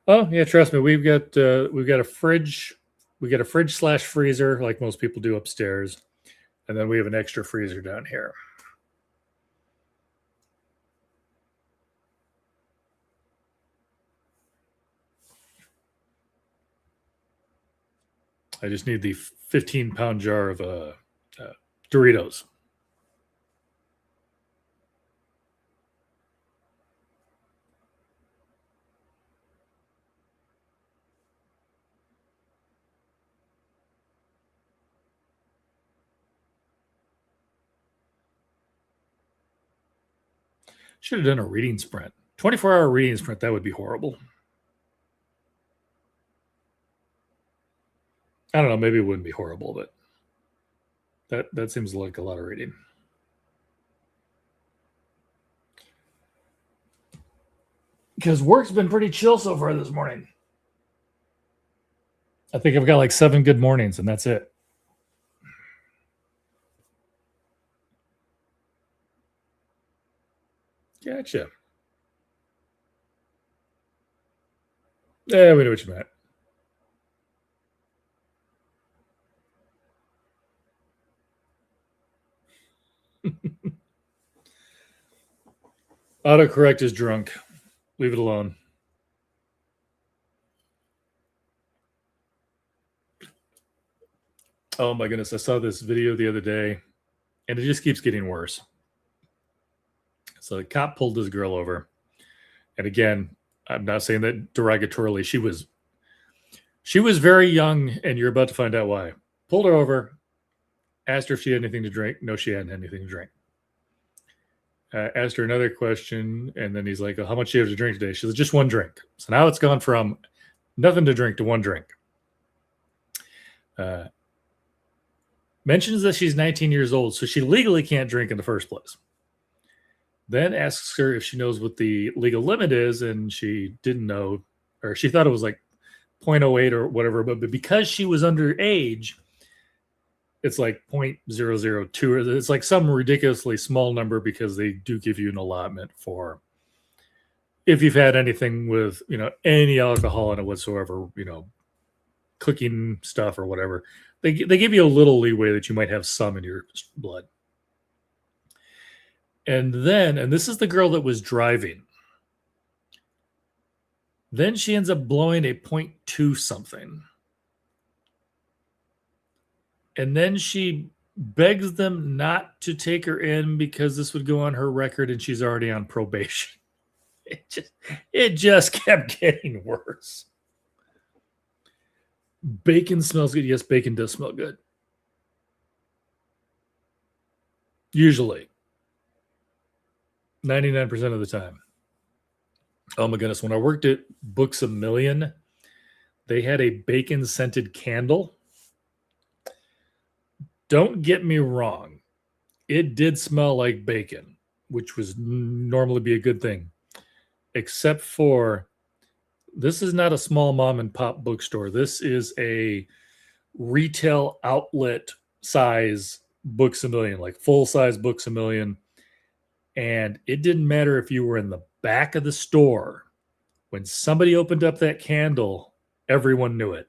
Oh yeah, trust me, we've got a fridge. We got a fridge/freezer like most people do upstairs, and then we have an extra freezer down here. I just need the 15-pound jar of Doritos. Should have done a reading sprint. 24-hour reading sprint, that would be horrible. I don't know, maybe it wouldn't be horrible, but that seems like a lot of reading. Because work's been pretty chill so far this morning. I think I've got like 7 good mornings, and that's it. Gotcha. Yeah, we know what you meant. Autocorrect is drunk. Leave it alone. Oh my goodness, I saw this video the other day, and it just keeps getting worse. So the cop pulled this girl over. And again, I'm not saying that derogatorily. She was very young, and you're about to find out why. Pulled her over, asked her if she had anything to drink. No, she hadn't had anything to drink. Asked her another question, and then he's like, oh, how much do you have to drink today? She said, just 1 drink. So now it's gone from nothing to drink to 1 drink. Mentions that she's 19 years old, so she legally can't drink in the first place. Then asks her if she knows what the legal limit is, and she didn't know, or she thought it was like 0.08 or whatever, but because she was underage, it's like 0.002, or it's like some ridiculously small number because they do give you an allotment for if you've had anything with, any alcohol in it whatsoever, cooking stuff or whatever. They give you a little leeway that you might have some in your blood. And this is the girl that was driving. Then she ends up blowing a 0.2 something. And then she begs them not to take her in because this would go on her record and she's already on probation. It just kept getting worse. Bacon smells good. Yes, bacon does smell good. Usually. 99% of the time. Oh my goodness. When I worked at Books A Million, they had a bacon scented candle. Don't get me wrong. It did smell like bacon, which was normally be a good thing. Except for this is not a small mom and pop bookstore. This is a retail outlet size Books A Million, like full size Books A Million. And it didn't matter if you were in the back of the store. When somebody opened up that candle, everyone knew it.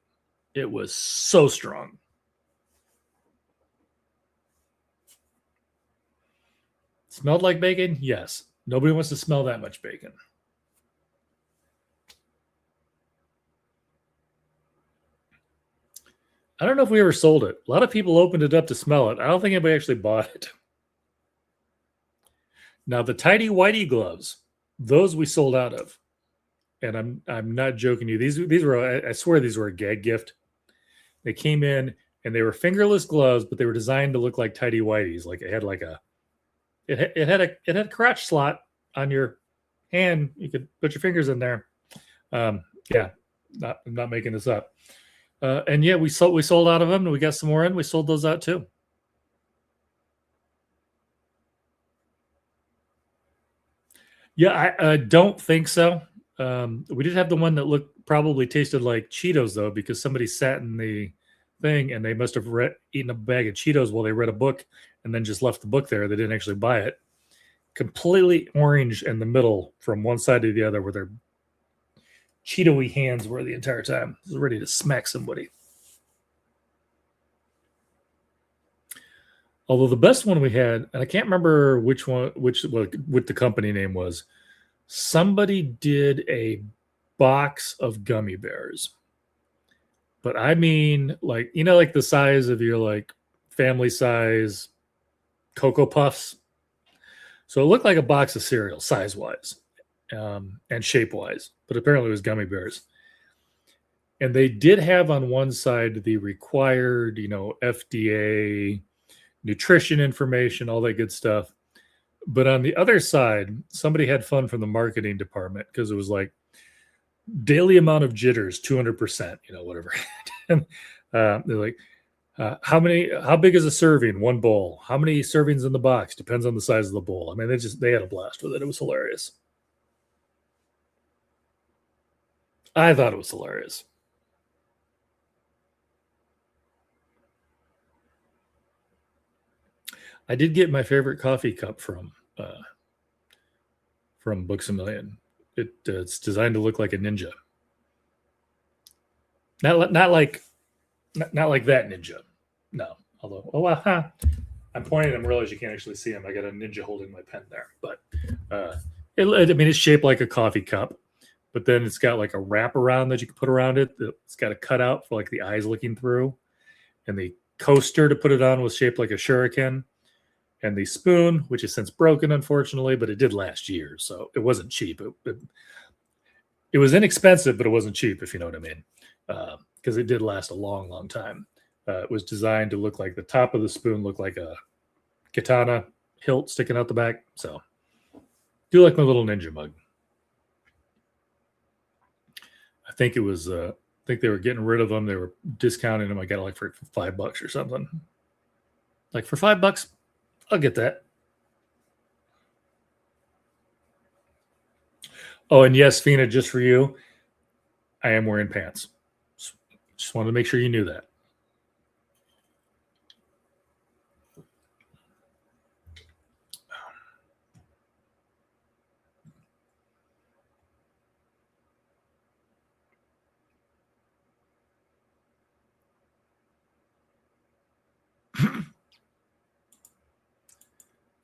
It was so strong. Smelled like bacon? Yes. Nobody wants to smell that much bacon. I don't know if we ever sold it. A lot of people opened it up to smell it. I don't think anybody actually bought it. Now, the tidy whitey gloves, those we sold out of. And I'm not joking you. These were, I swear these were a gag gift. They came in and they were fingerless gloves, but they were designed to look like tidy whiteys. Like it had like it had a crotch slot on your hand. You could put your fingers in there. Yeah, I'm not making this up. And yeah, we sold out of them, and we got some more in. We sold those out too. Yeah, I don't think so. We did have the one that probably tasted like Cheetos though, because somebody sat in the thing and they must have eaten a bag of Cheetos while they read a book and then just left the book there. They didn't actually buy it. Completely orange in the middle from one side to the other, where their Cheeto-y hands were the entire time. It was ready to smack somebody. Although the best one we had, and I can't remember what the company name was, somebody did a box of gummy bears. But I mean, like, you know, like the size of your like family size Cocoa Puffs. So it looked like a box of cereal size wise and shape wise, but apparently it was gummy bears. And they did have on one side the required, you know, FDA nutrition information, all that good stuff. But on the other side, somebody had fun from the marketing department because it was like daily amount of jitters, 200%, you know, whatever. And they're like, how big is a serving? One bowl. How many servings in the box? Depends on the size of the bowl. I mean, they had a blast with it. It was hilarious. I thought it was hilarious. I did get my favorite coffee cup from Books a Million. It's designed to look like a ninja. Not like that ninja. No. Although, I'm pointing at him. Realize you can't actually see him. I got a ninja holding my pen there. But I mean, it's shaped like a coffee cup, but then it's got like a wrap around that you can put around it. It's got a cutout for like the eyes looking through, and the coaster to put it on was shaped like a shuriken. And the spoon, which is since broken, unfortunately, but it did last years, so it wasn't cheap. It was inexpensive, but it wasn't cheap, if you know what I mean, because it did last a long, long time. It was designed to look like the top of the spoon looked like a katana hilt sticking out the back. So, do like my little ninja mug. I think it was. I think they were getting rid of them. They were discounting them. I got it like for $5 or something. Like for $5. I'll get that. Oh, and yes, Fina, just for you, I am wearing pants. Just wanted to make sure you knew that.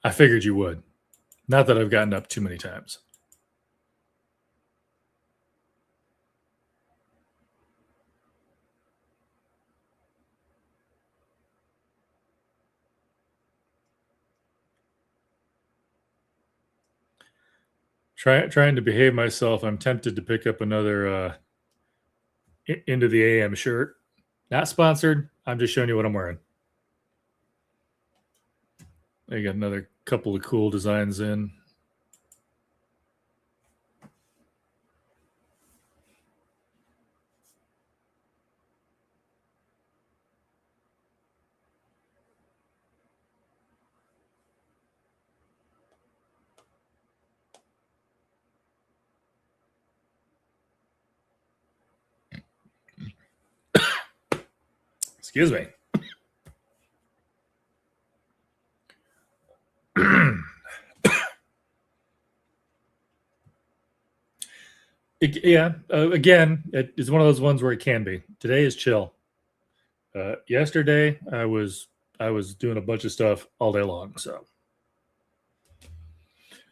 I figured you would. Not that I've gotten up too many times. Trying to behave myself. I'm tempted to pick up another Into the AM shirt. Not sponsored. I'm just showing you what I'm wearing. I got another couple of cool designs in. Excuse me. Again, it's one of those ones where it can be. Today is chill. Yesterday, I was doing a bunch of stuff all day long. So,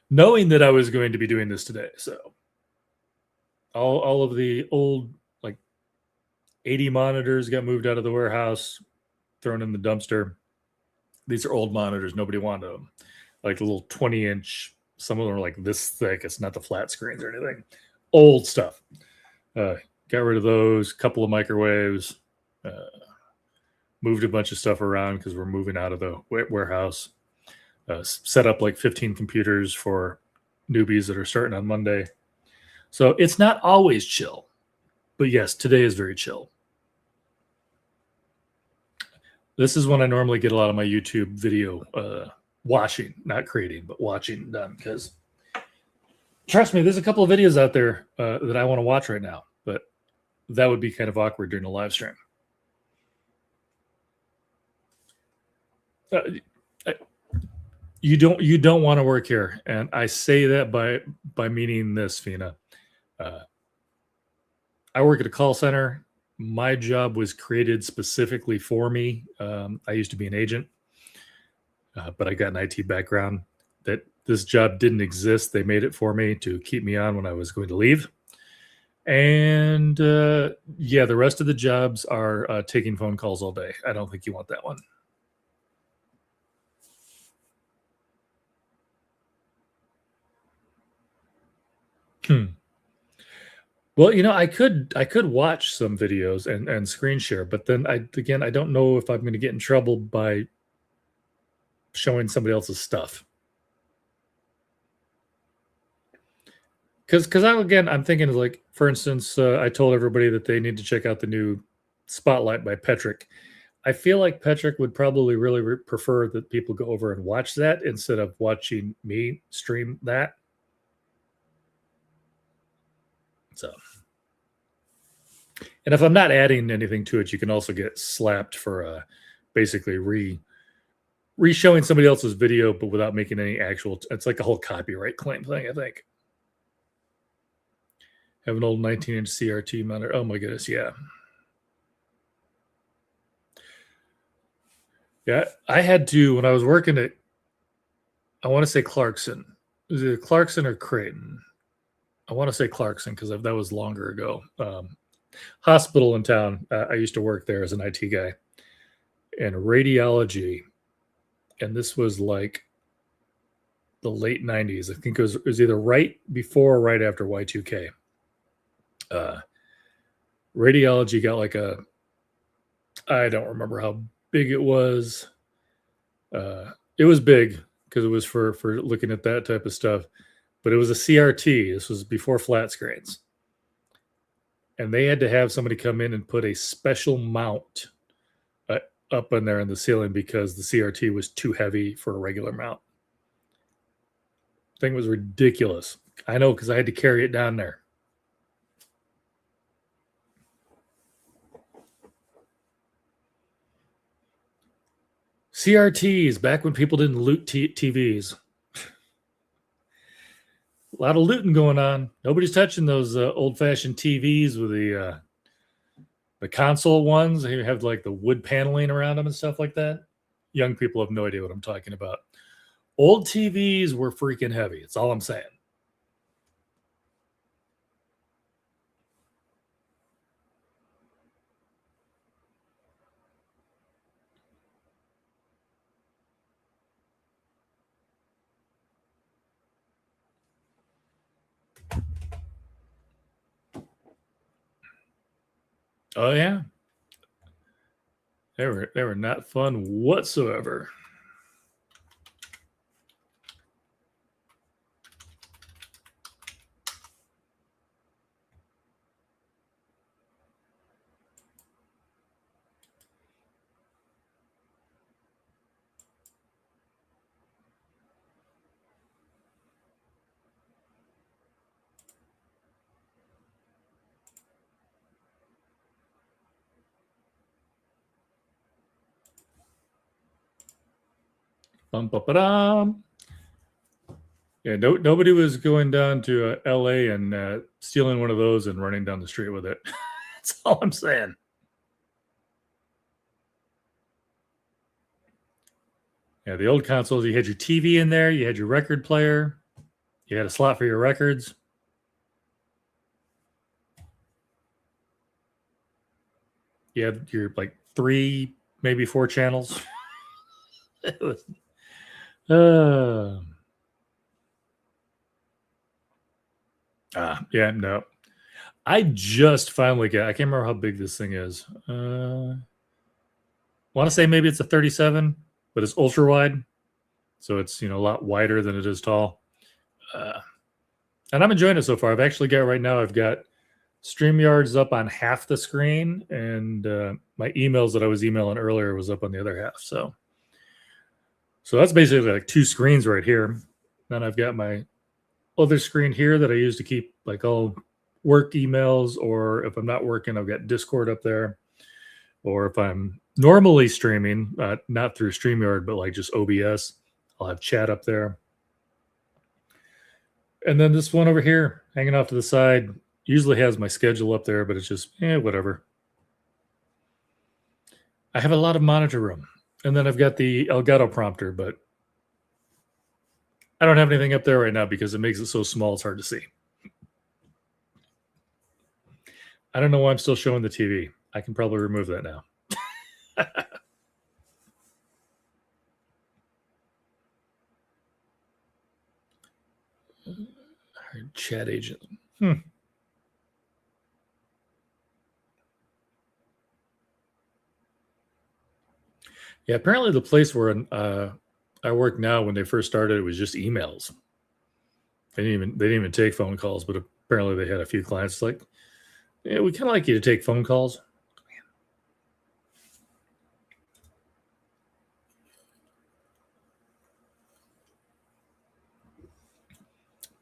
knowing that I was going to be doing this today, so all of the old like 80 monitors got moved out of the warehouse, thrown in the dumpster. These are old monitors. Nobody wanted them. Like the little 20-inch. Some of them are like this thick. It's not the flat screens or anything. Old stuff. Got rid of those. Couple of microwaves. Moved a bunch of stuff around because we're moving out of the warehouse. Set up like 15 computers for newbies that are starting on Monday. So it's not always chill. But yes, today is very chill. This is when I normally get a lot of my YouTube video watching, not creating, but watching done. Because trust me, there's a couple of videos out there that I want to watch right now, but that would be kind of awkward during a live stream. You don't want to work here, and I say that by meaning this, Fina. I work at a call center. My job was created specifically for me. I used to be an agent, but I got an IT background. That this job didn't exist. They made it for me to keep me on when I was going to leave. And yeah, the rest of the jobs are taking phone calls all day. I don't think you want that one. Well, I could watch some videos and screen share, but then I don't know if I'm going to get in trouble by showing somebody else's stuff. Because I'm thinking like, for instance, I told everybody that they need to check out the new Spotlight by Petrick. I feel like Petrick would probably really prefer that people go over and watch that instead of watching me stream that. So, and if I'm not adding anything to it, you can also get slapped for basically re-showing somebody else's video, but without making any actual. It's like a whole copyright claim thing, I think. Have an old 19-inch CRT monitor. Oh my goodness, yeah. Yeah, I had to, when I was working at, I want to say Clarkson. Was it Clarkson or Creighton? I want to say Clarkson because that was longer ago. Hospital in town. I used to work there as an IT guy. And radiology. And this was like the late 90s. I think it was either right before or right after Y2K. Radiology got like I don't remember how big it was. It was big because it was for looking at that type of stuff, but it was a CRT. This was before flat screens, and they had to have somebody come in and put a special mount up in there in the ceiling because the CRT was too heavy for a regular mount. Thing was ridiculous. I know because I had to carry it down there. CRTs, back when people didn't loot TVs. A lot of looting going on. Nobody's touching those old-fashioned TVs with the console ones. They have like the wood paneling around them and stuff like that. Young people have no idea what I'm talking about. Old TVs were freaking heavy. That's all I'm saying. Oh yeah, they were not fun whatsoever. Bum. Yeah, nobody was going down to LA and stealing one of those and running down the street with it. That's all I'm saying. Yeah, the old consoles, you had your TV in there, you had your record player, you had a slot for your records. You had your like 3, maybe 4 channels. It was, yeah, no. I just finally got, I can't remember how big this thing is. Want to say maybe it's a 37, but it's ultra wide. So it's, a lot wider than it is tall. And I'm enjoying it so far. I've actually got right now, I've got StreamYard's up on half the screen, and my emails that I was emailing earlier was up on the other half. So that's basically like 2 screens right here. Then I've got my other screen here that I use to keep like all work emails, or if I'm not working, I've got Discord up there. Or if I'm normally streaming, not through StreamYard, but like just OBS, I'll have chat up there. And then this one over here, hanging off to the side, usually has my schedule up there, but it's just, whatever. I have a lot of monitor room. And then I've got the Elgato prompter, but I don't have anything up there right now because it makes it so small it's hard to see. I don't know why I'm still showing the TV. I can probably remove that now. Chat agent. Yeah, apparently the place where I work now, when they first started, it was just emails. They didn't even take phone calls, but apparently they had a few clients like, yeah, we kind of like you to take phone calls.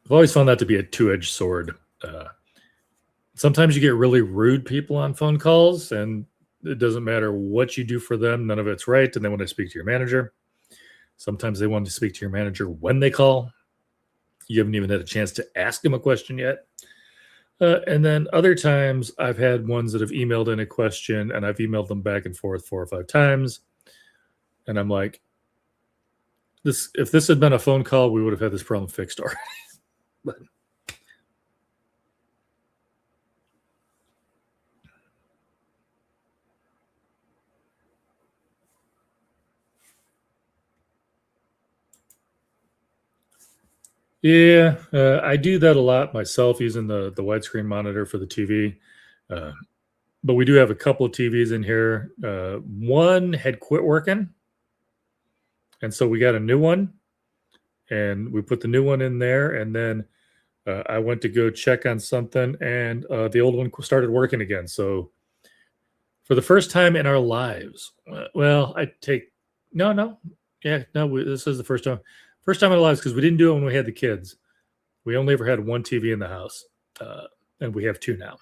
I've always found that to be a two-edged sword. Sometimes you get really rude people on phone calls, and it doesn't matter what you do for them, none of it's right, and they want to speak to your manager. Sometimes they want to speak to your manager when they call. You haven't even had a chance to ask them a question yet. And then other times I've had ones that have emailed in a question, and I've emailed them back and forth 4 or 5 times. And I'm like, if this had been a phone call, we would have had this problem fixed already. But yeah, I do that a lot myself using the widescreen monitor for the TV. But we do have a couple of TVs in here. One had quit working, and so we got a new one, and we put the new one in there. And then I went to go check on something, and the old one started working again. So for the first time in our lives, well, this is the first time in our lives, because we didn't do it when we had the kids. We only ever had one TV in the house, and we have two now.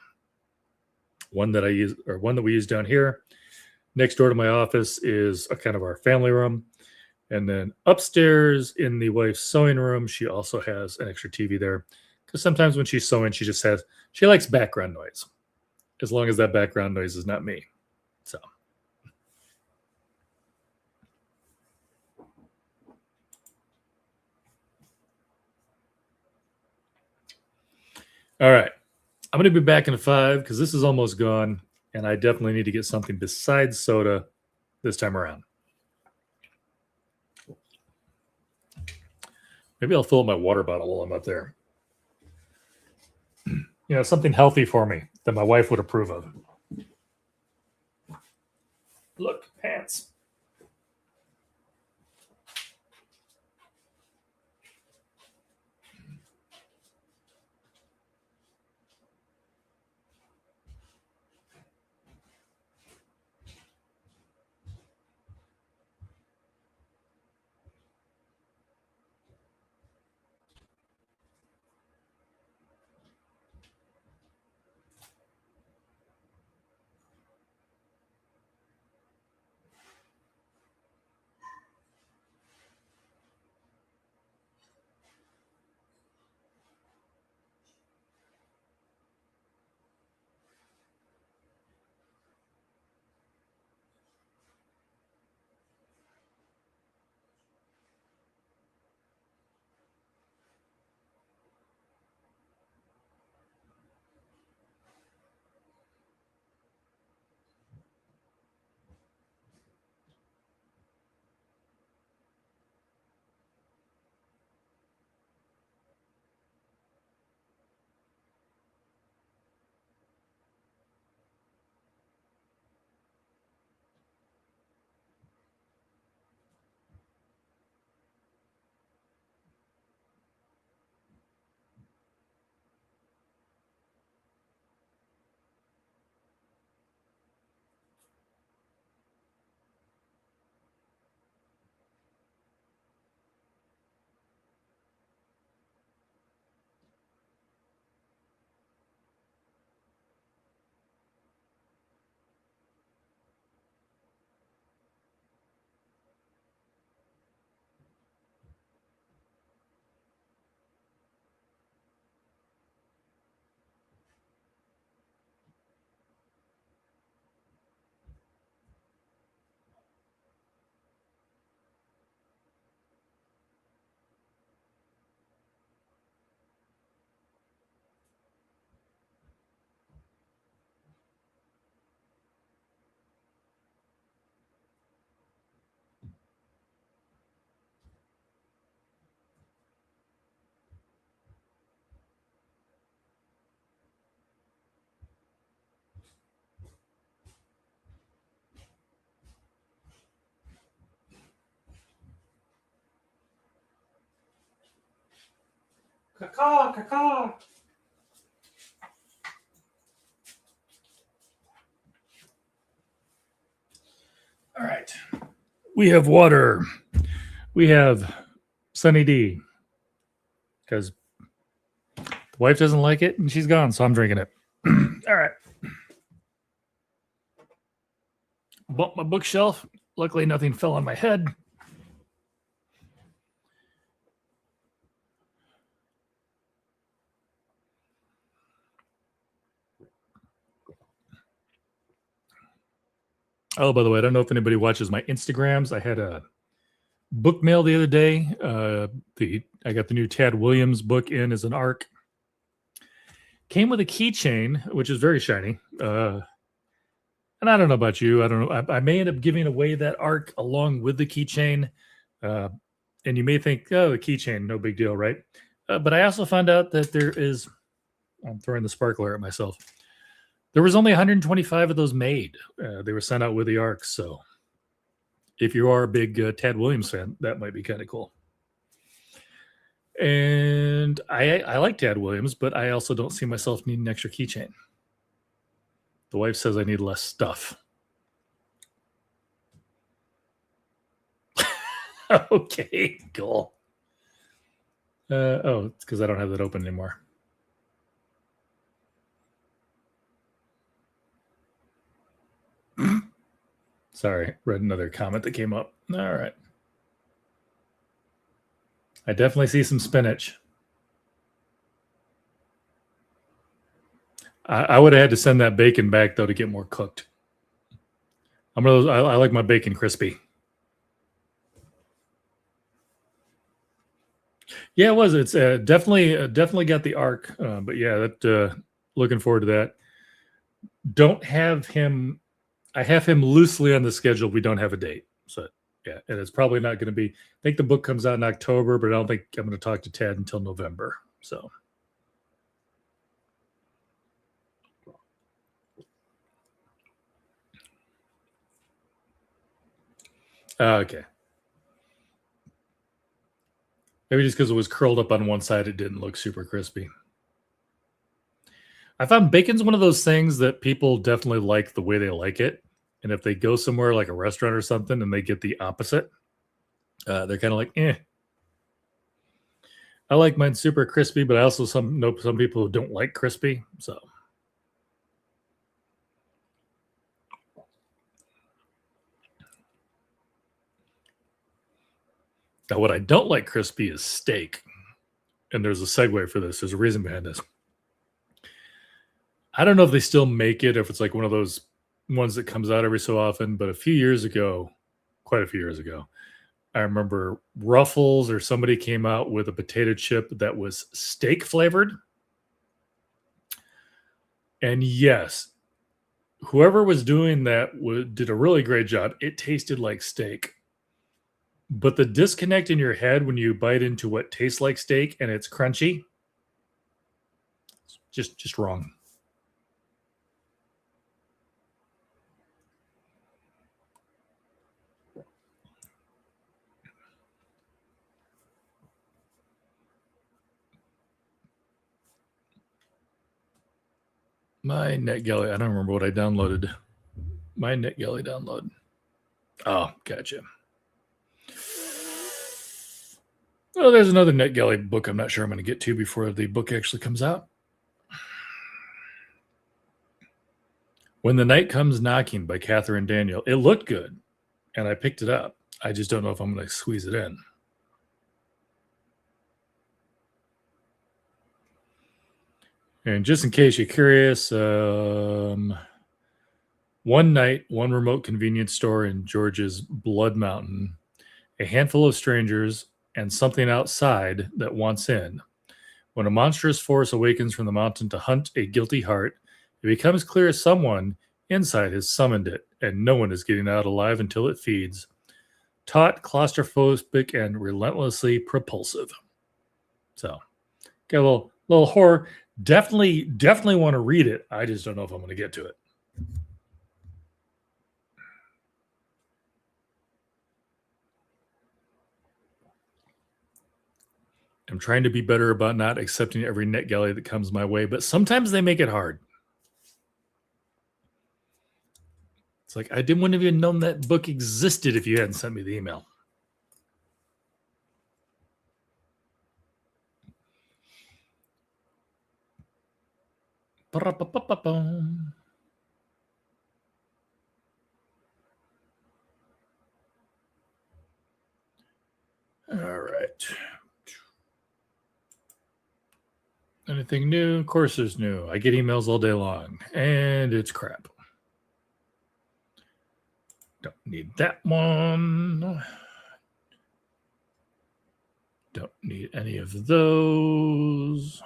One that we use down here. Next door to my office is a kind of our family room. And then upstairs in the wife's sewing room, she also has an extra TV there. Because sometimes when she's sewing, she likes background noise, as long as that background noise is not me. So. All right. I'm going to be back in 5 because this is almost gone. And I definitely need to get something besides soda this time around. Maybe I'll fill up my water bottle while I'm up there. Something healthy for me that my wife would approve of. Look, pants. Caw, caw. All right. We have water. We have Sunny D. Because the wife doesn't like it and she's gone, so I'm drinking it. All right. Bumped my bookshelf. Luckily, nothing fell on my head. Oh, by the way, I don't know if anybody watches my Instagrams. I had a book mail the other day. I got the new Tad Williams book in as an ARC. Came with a keychain, which is very shiny. And I don't know about you. I don't know. I may end up giving away that ARC along with the keychain. And you may think, oh, the keychain, no big deal, right? But I also found out that there is, I'm throwing the sparkler at myself. There was only 125 of those made. They were sent out with the ARC. So if you are a big Tad Williams fan, that might be kind of cool. And I like Tad Williams, but I also don't see myself needing an extra keychain. The wife says I need less stuff. Okay, cool. Oh, it's because I don't have that open anymore. Sorry, read another comment that came up. All right. I definitely see some spinach. I would have had to send that bacon back, though, to get more cooked. I'm one of those, I like my bacon crispy. Yeah, it was. It's definitely got the ARC. But yeah, that looking forward to that. Don't have him. I have him loosely on the schedule. We don't have a date. So yeah, and it's probably not going to be. I think the book comes out in October, but I don't think I'm going to talk to Tad until November. So. Okay. Maybe just because it was curled up on one side, it didn't look super crispy. I found bacon's one of those things that people definitely like the way they like it. And if they go somewhere like a restaurant or something and they get the opposite, they're kind of like, eh. I like mine super crispy, but I also know some people who don't like crispy. So. Now, what I don't like crispy is steak. And there's a segue for this. There's a reason behind this. I don't know if they still make it, if it's like one of those ones that comes out every so often, but a few years ago, quite a few years ago, I remember Ruffles or somebody came out with a potato chip that was steak flavored. And yes, whoever was doing that did a really great job. It tasted like steak. But the disconnect in your head when you bite into what tastes like steak and it's crunchy, just wrong. My NetGalley, I don't remember what I downloaded. My NetGalley download. Oh, gotcha. Oh, there's another NetGalley book I'm not sure I'm going to get to before the book actually comes out. When the Night Comes Knocking by Catherine Daniel. It looked good, and I picked it up. I just don't know if I'm going to squeeze it in. And just in case you're curious, one night, one remote convenience store in Georgia's Blood Mountain, a handful of strangers, and something outside that wants in. When a monstrous force awakens from the mountain to hunt a guilty heart, it becomes clear someone inside has summoned it, and no one is getting out alive until it feeds. Taut, claustrophobic, and relentlessly propulsive. So, got a little horror. Definitely want to read it. I just don't know if I'm going to get to it. I'm trying to be better about not accepting every NetGalley that comes my way, but sometimes they make it hard. It's like, I wouldn't have even known that book existed if you hadn't sent me the email. Ba-da-ba-ba-ba-bum. All right. Anything new? Of course there's new. I get emails all day long, and it's crap. Don't need that one. Don't need any of those.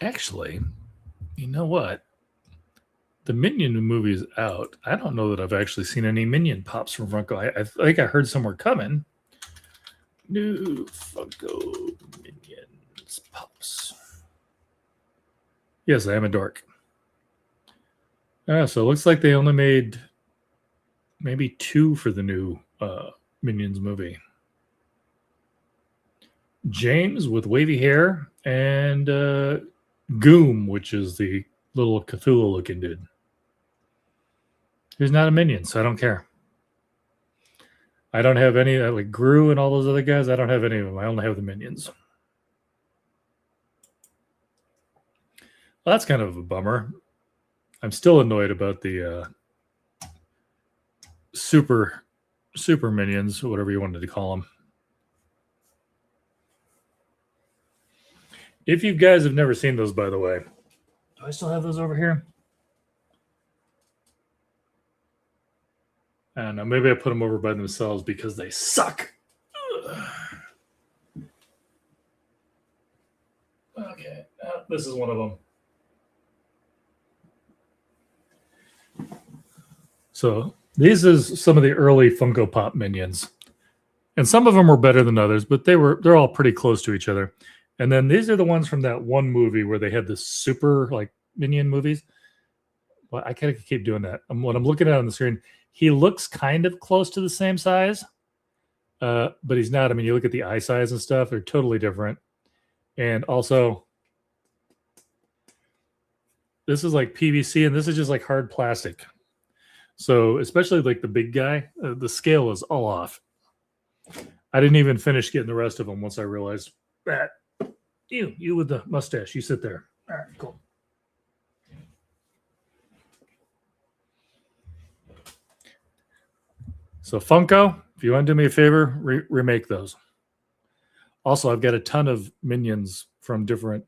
Actually, you know what? The Minion movie is out. I don't know that I've actually seen any Minion pops from Funko. I think I heard some were coming. New Funko Minions pops. Yes, I am a dork. So it looks like they only made maybe 2 for the new Minions movie. James with wavy hair and Goom, which is the little Cthulhu-looking dude. He's not a Minion, so I don't care. I don't have any, like Gru and all those other guys. I don't have any of them. I only have the Minions. Well, that's kind of a bummer. I'm still annoyed about the super Minions, whatever you wanted to call them. If you guys have never seen those, by the way, do I still have those over here? I don't know. Maybe I put them over by themselves because they suck. Okay, this is one of them. So these is some of the early Funko Pop Minions, and some of them were better than others, but they're all pretty close to each other. And then these are the ones from that one movie where they had the super like Minion movies. Well, I kind of keep doing that. When I'm looking at it on the screen, he looks kind of close to the same size, but he's not. I mean, you look at the eye size and stuff; they're totally different. And also, this is like PVC, and this is just like hard plastic. So, especially like the big guy, the scale is all off. I didn't even finish getting the rest of them once I realized that. You with the mustache, you sit there. All right, cool. So Funko, if you want to do me a favor, remake those. Also, I've got a ton of Minions from different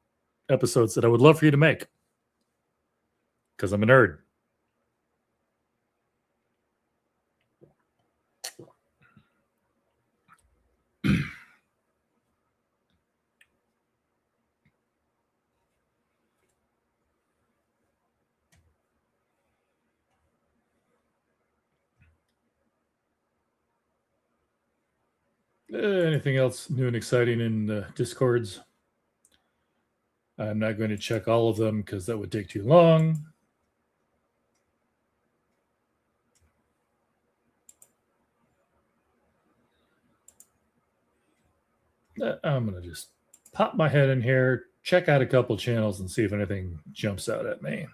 episodes that I would love for you to make because I'm a nerd. Anything else new and exciting in the Discords? I'm not going to check all of them because that would take too long. I'm going to just pop my head in here, check out a couple channels, and see if anything jumps out at me.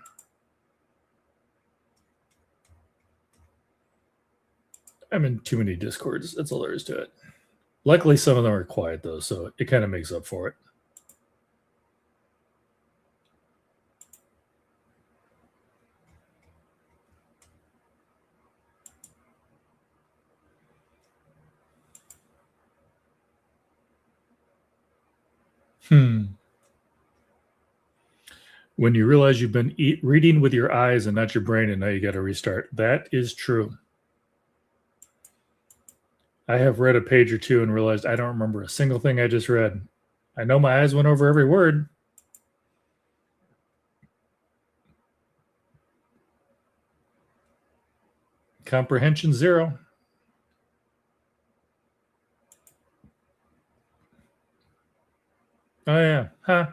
I'm in too many Discords. That's all there is to it. Luckily, some of them are quiet, though, so it kind of makes up for it. When you realize you've been reading with your eyes and not your brain, and now you got to restart. That is true. I have read a page or two and realized I don't remember a single thing I just read. I know my eyes went over every word. Comprehension 0. Oh, yeah. Huh.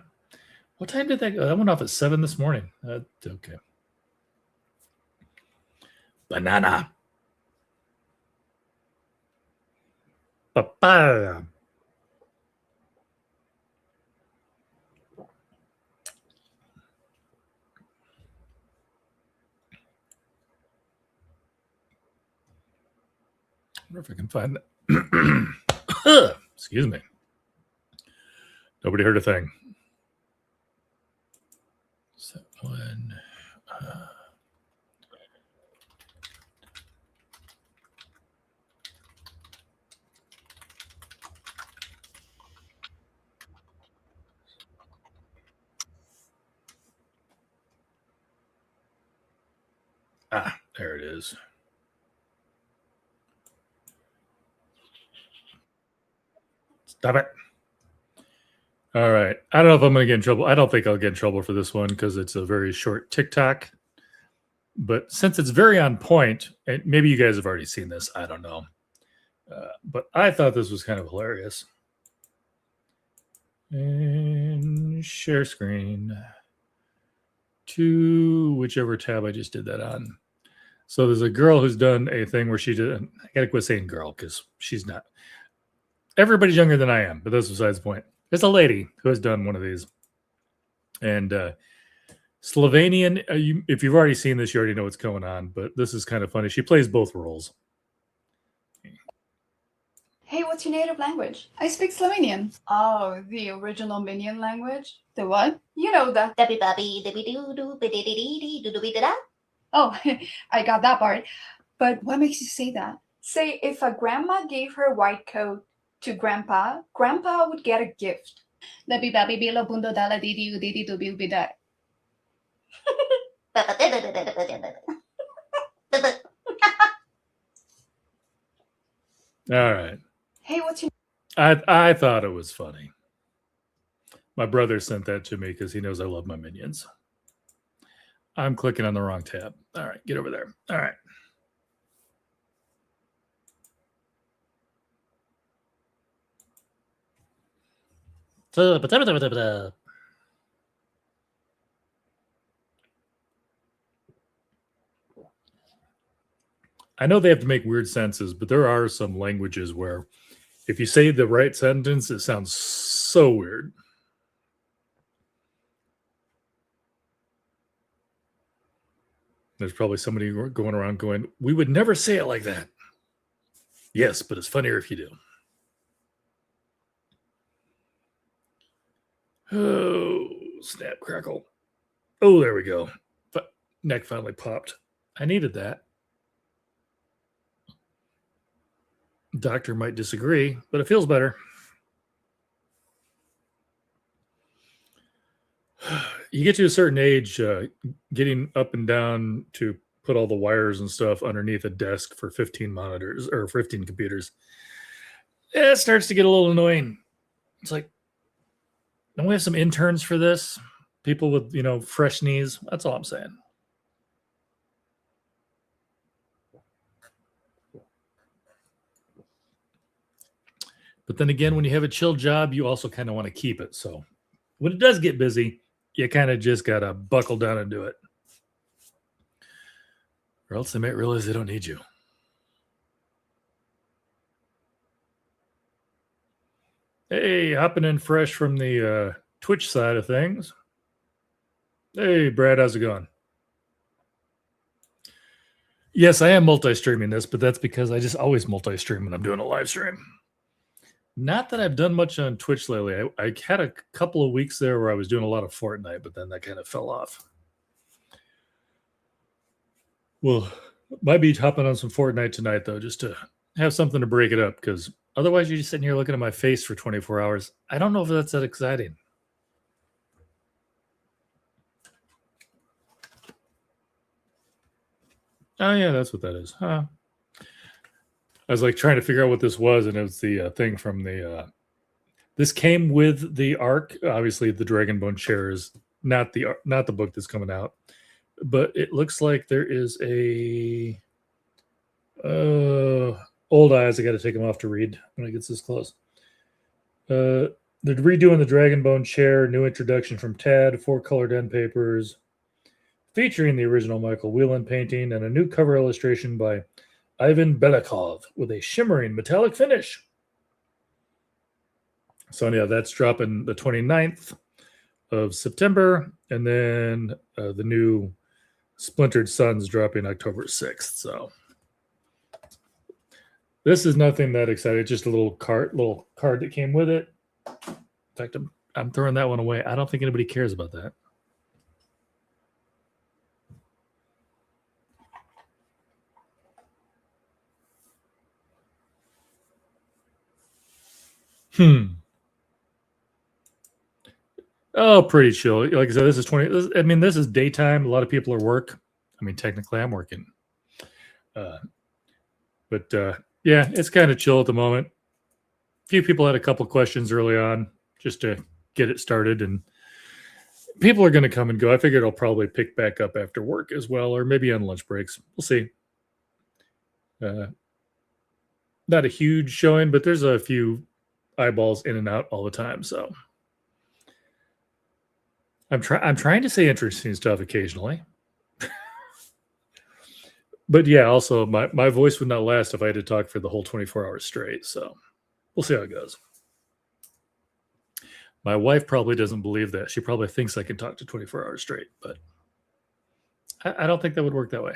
What time did that go? That went off at 7 this morning. Okay. Banana. Papaya. I wonder if I can find that. Excuse me. Nobody heard a thing. So when there it is. Stop it. All right. I don't know if I'm going to get in trouble. I don't think I'll get in trouble for this one because it's a very short TikTok. But since it's very on point, and maybe you guys have already seen this, I don't know. But I thought this was kind of hilarious. And share screen to whichever tab I just did that on. So there's a girl who's done a thing where she did. I gotta quit saying girl because she's not. Everybody's younger than I am, but that's besides the point. There's a lady who has done one of these, and Slovenian. If you've already seen this, you already know what's going on. But this is kind of funny. She plays both roles. Hey, what's your native language? I speak Slovenian. Oh, the original Minion language? The what? You know the... Oh, I got that part. But what makes you say that? Say, if a grandma gave her white coat to grandpa, grandpa would get a gift. All right. Hey, what's your... I thought it was funny. My brother sent that to me because he knows I love my minions. I'm clicking on the wrong tab. All right, get over there. All right. I know they have to make weird senses, but there are some languages where if you say the right sentence, it sounds so weird. There's probably somebody going around going, we would never say it like that. Yes, but it's funnier if you do. Oh, snap, crackle. Oh, there we go. Neck finally popped. I needed that. Doctor might disagree, but it feels better. You get to a certain age, getting up and down to put all the wires and stuff underneath a desk for 15 monitors or 15 computers. It starts to get a little annoying. It's like, don't we have some interns for this? People with, fresh knees. That's all I'm saying. But then again, when you have a chill job, you also kind of want to keep it. So when it does get busy, you kind of just got to buckle down and do it. Or else they might realize they don't need you. Hey, hopping in fresh from the Twitch side of things. Hey, Brad, how's it going? Yes, I am multi-streaming this, but that's because I just always multi-stream when I'm doing a live stream. Not that I've done much on Twitch lately. I had a couple of weeks there where I was doing a lot of Fortnite, but then that kind of fell off. Well, might be hopping on some Fortnite tonight, though, just to have something to break it up, because otherwise you're just sitting here looking at my face for 24 hours. I don't know if that's that exciting. Oh, yeah, that's what that is. Huh. I was like trying to figure out what this was, and it was the thing from the. This came with the arc. Obviously, the Dragonbone chair is not the book that's coming out, but it looks like there is a. Old eyes. I got to take them off to read when it gets this close. They're redoing the Dragonbone chair. New introduction from Tad. 4 colored end papers. featuring the original Michael Whelan painting and a new cover illustration by Ivan Belikov with a shimmering metallic finish. So yeah, that's dropping the 29th of September, and then the new Splintered Suns dropping October 6th. So this is nothing that exciting. Just a little card that came with it. In fact, I'm throwing that one away. I don't think anybody cares about that. Oh, pretty chill. Like I said, this is 20. I mean, this is daytime. A lot of people are work. I mean, technically, I'm working. But yeah, it's kind of chill at the moment. A few people had a couple questions early on just to get it started, and people are going to come and go. I figured I'll probably pick back up after work as well, or maybe on lunch breaks. We'll see. Not a huge showing, but there's a few eyeballs in and out all the time. So I'm trying to say interesting stuff occasionally. But yeah, also my voice would not last if I had to talk for the whole 24 hours straight. So we'll see how it goes. My wife probably doesn't believe that. She probably thinks I can talk to 24 hours straight, but I don't think that would work that way.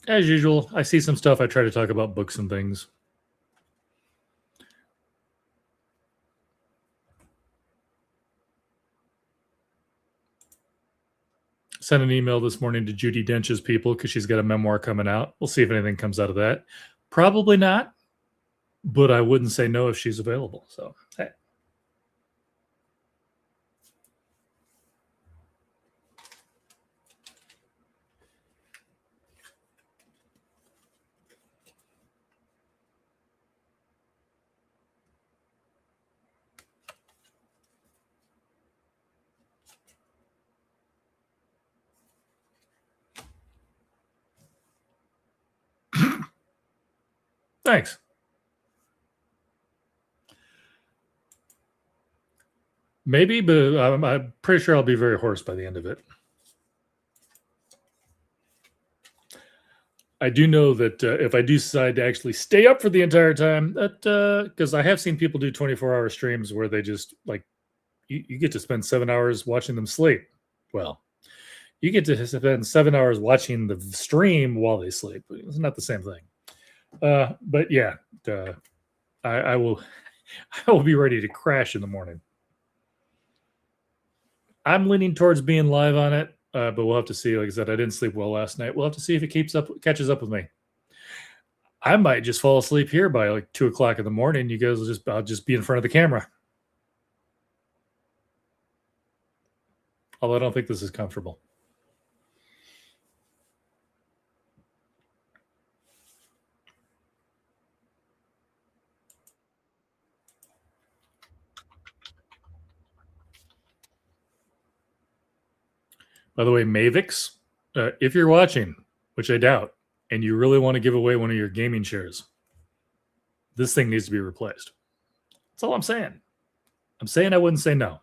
As usual, I see some stuff. I try to talk about books and things. Sent an email this morning to Judi Dench's people because she's got a memoir coming out. We'll see if anything comes out of that. Probably not, but I wouldn't say no if she's available. So, hey. Thanks. Maybe, but I'm pretty sure I'll be very hoarse by the end of it. I do know that if I do decide to actually stay up for the entire time, that because I have seen people do 24-hour streams where they just like you get to spend 7 hours watching them sleep. Well, you get to spend 7 hours watching the stream while they sleep. It's not the same thing. But yeah, I will be ready to crash in the morning. I'm leaning towards being live on it, but we'll have to see. Like I said, I didn't sleep well last night. We'll have to see if it catches up with me. I might just fall asleep here by like 2 o'clock in the morning. You guys I'll just be in front of the camera. Although I don't think this is comfortable. By the way, Mavix, if you're watching, which I doubt, and you really want to give away one of your gaming shares, this thing needs to be replaced. That's all I'm saying. I'm saying I wouldn't say no.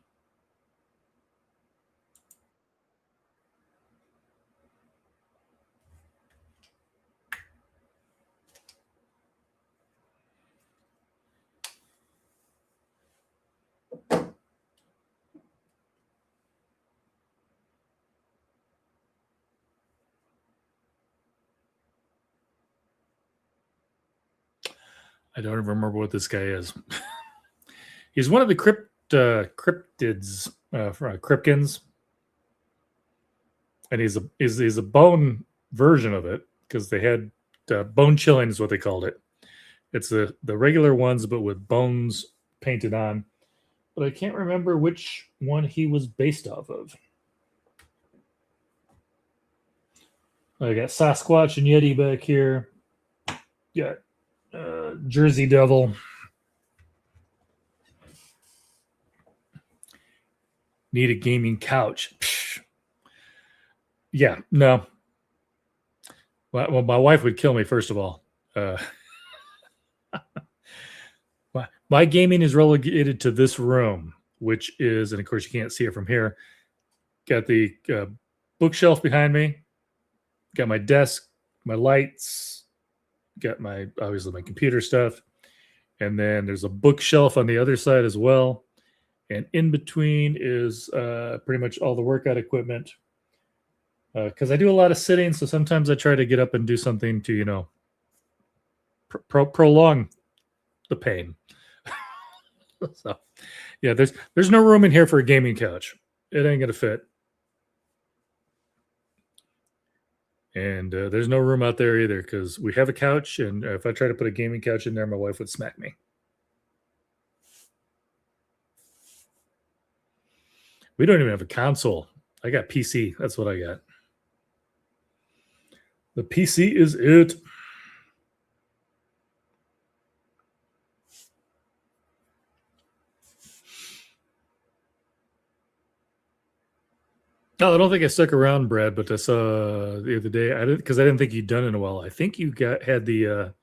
I don't even remember what this guy is. He's one of the cryptids, Gryftkins, and he's a bone version of it because they had bone chilling is what they called it. It's the regular ones, but with bones painted on. But I can't remember which one he was based off of. I got Sasquatch and Yeti back here. Got Jersey Devil. Need a gaming couch. Psh. Yeah, no. Well, my wife would kill me, first of all. My My gaming is relegated to this room, which is, and of course you can't see it from here. Got the bookshelf behind me. Got my desk, my lights. Got my obviously my computer stuff, and then there's a bookshelf on the other side as well. And in between is pretty much all the workout equipment. Because I do a lot of sitting, so sometimes I try to get up and do something to, you know, prolong the pain. So, yeah, there's no room in here for a gaming couch. It ain't gonna fit. And there's no room out there either because we have a couch, and if I try to put a gaming couch in there, my wife would smack me. We don't even have a console. I got PC. That's what I got. The PC is it. No, I don't think I stuck around, Brad, but I saw the other day. I didn't think you'd done it in a while. I think you had the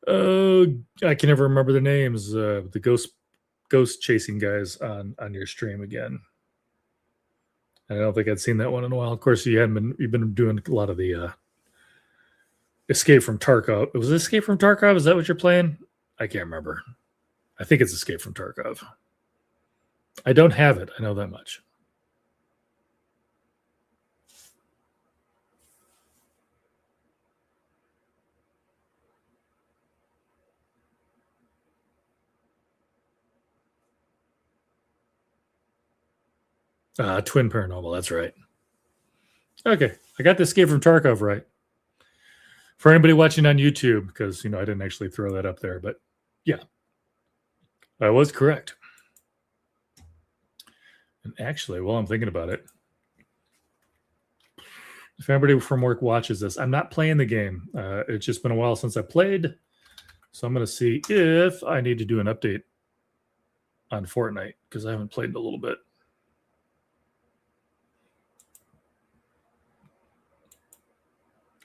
I can never remember the names. The ghost chasing guys on your stream again. And I don't think I'd seen that one in a while. Of course, you've been doing a lot of the Escape from Tarkov. Was it Escape from Tarkov? Is that what you're playing? I can't remember. I think it's Escape from Tarkov. I don't have it. I know that much. Twin Paranormal, that's right. Okay, I got the Escape from Tarkov right. For anybody watching on YouTube, because, you know, I didn't actually throw that up there, but yeah, I was correct. And actually, while I'm thinking about it, if anybody from work watches this, I'm not playing the game. It's just been a while since I played, so I'm going to see if I need to do an update on Fortnite, because I haven't played in a little bit.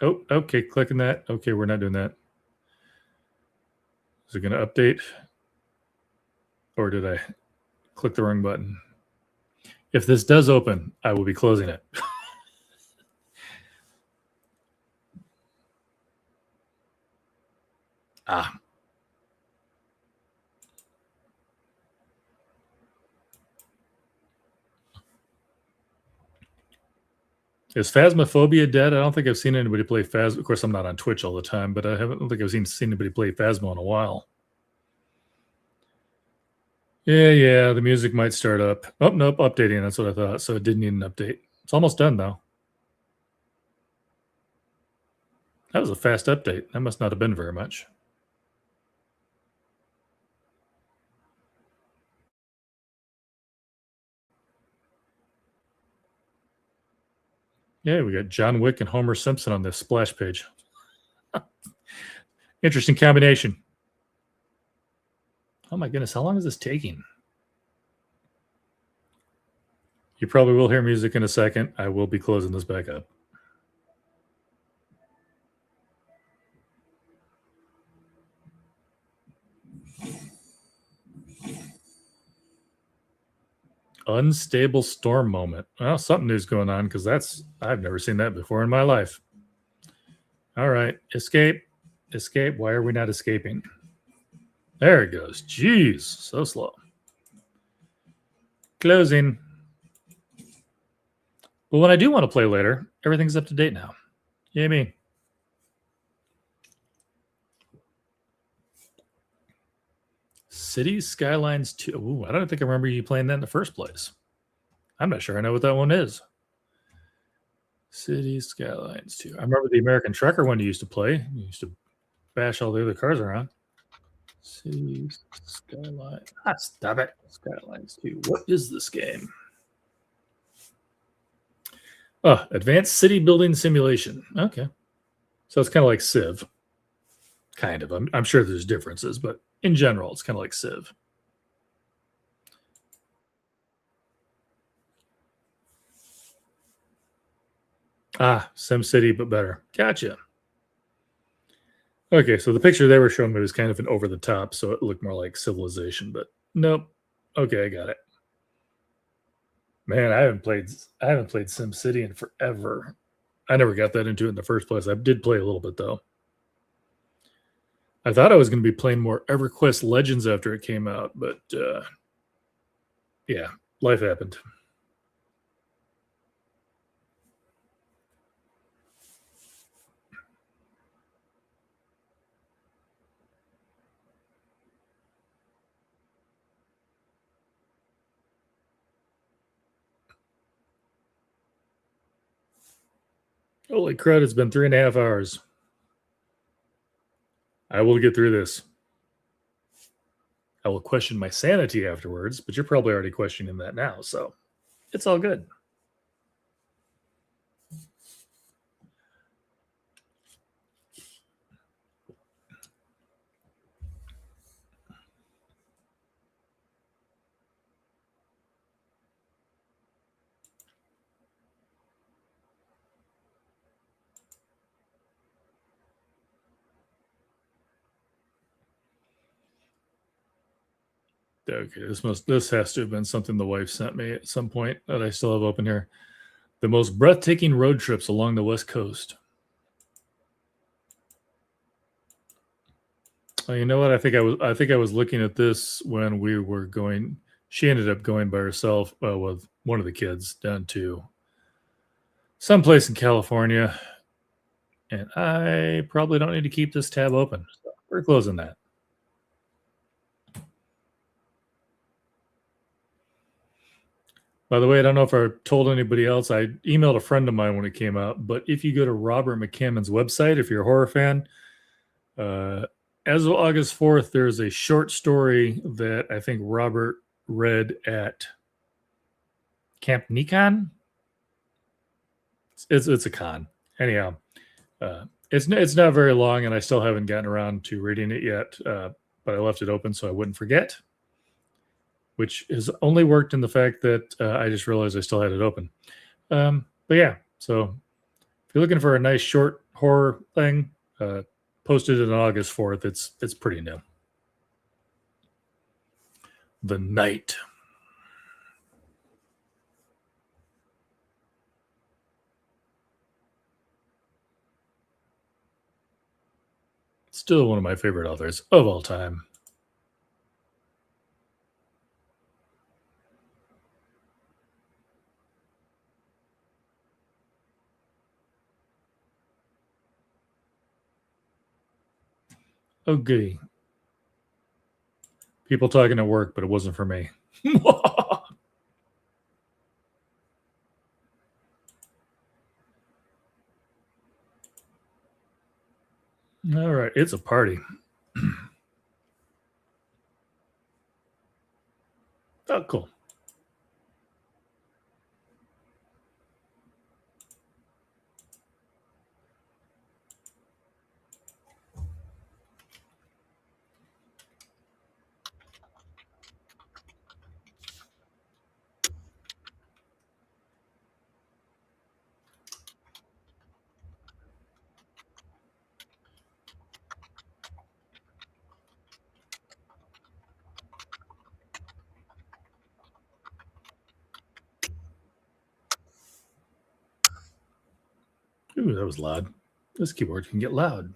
Oh, okay, clicking that. Okay, we're not doing that. Is it going to update? Or did I click the wrong button? If this does open, I will be closing it. Is Phasmophobia dead? I don't think I've seen anybody play Phasmo. Of course, I'm not on Twitch all the time, but I don't think I've seen anybody play Phasmo in a while. Yeah, the music might start up. Oh, nope, updating. That's what I thought. So it didn't need an update. It's almost done, though. That was a fast update. That must not have been very much. Yeah, we got John Wick and Homer Simpson on this splash page. Interesting combination. Oh my goodness, how long is this taking? You probably will hear music in a second. I will be closing this back up. Unstable storm moment. Well, something new's going on because I've never seen that before in my life. All right, escape. Why are we not escaping? There it goes. Jeez, so slow. Closing. But when I do want to play later, everything's up to date now. Yeah, me. City Skylines 2. Ooh, I don't think I remember you playing that in the first place. I'm not sure I know what that one is. City Skylines 2. I remember the American Trucker one you used to play. You used to bash all the other cars around. City Skylines. Stop it. Skylines 2. What is this game? Oh, Advanced City Building Simulation. Okay. So it's kind of like Civ. Kind of. I'm sure there's differences, but in general, it's kind of like Civ. SimCity, but better. Gotcha. Okay, so the picture they were showing me was kind of an over the top, so it looked more like Civilization, but nope. Okay, I got it. Man, I haven't played SimCity in forever. I never got that into it in the first place. I did play a little bit though. I thought I was going to be playing more EverQuest Legends after it came out, but yeah, life happened. Holy crud, it's been 3.5 hours. I will get through this. I will question my sanity afterwards, but you're probably already questioning that now, so it's all good. Okay, this has to have been something the wife sent me at some point that I still have open here. The most breathtaking road trips along the West Coast. Oh, you know what? I think I was looking at this when we were going. She ended up going by herself with one of the kids down to someplace in California, and I probably don't need to keep this tab open. So we're closing that. By the way, I don't know if I told anybody else. I emailed a friend of mine when it came out, but if you go to Robert McCammon's website, if you're a horror fan, as of August 4th, there's a short story that I think Robert read at Camp Nikon. It's a con. Anyhow, it's not very long, and I still haven't gotten around to reading it yet, but I left it open so I wouldn't forget, which has only worked in the fact that I just realized I still had it open. But yeah, so if you're looking for a nice short horror thing, posted it on August 4th. It's pretty new. The Night. Still one of my favorite authors of all time. Oh, goody. People talking at work, but it wasn't for me. All right, it's a party. Oh, cool. Ooh, that was loud. This keyboard can get loud.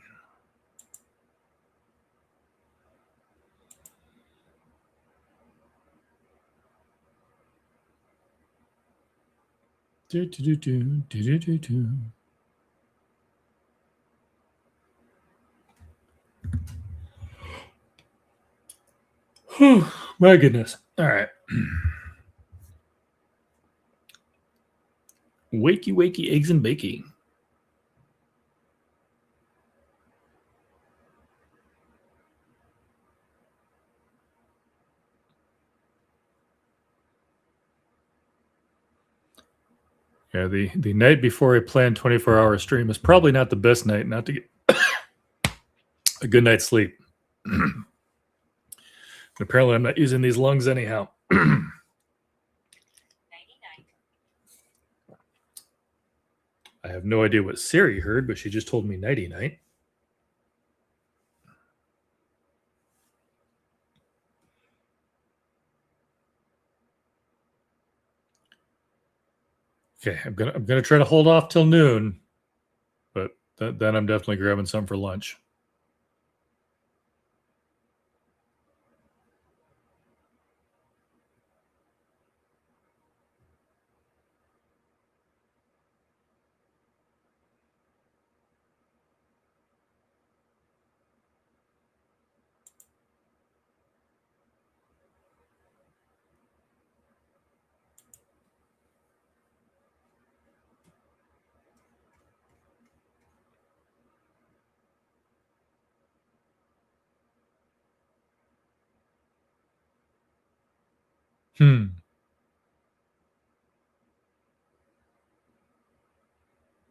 Do, do, do, do, do, do, do. Whew, my goodness. All right. Wakey, wakey, eggs and bakey. Yeah, the night before a planned 24-hour stream is probably not the best night not to get a good night's sleep. Apparently, I'm not using these lungs anyhow. I have no idea what Siri heard, but she just told me nighty-night. Okay, I'm gonna try to hold off till noon, but then I'm definitely grabbing some for lunch.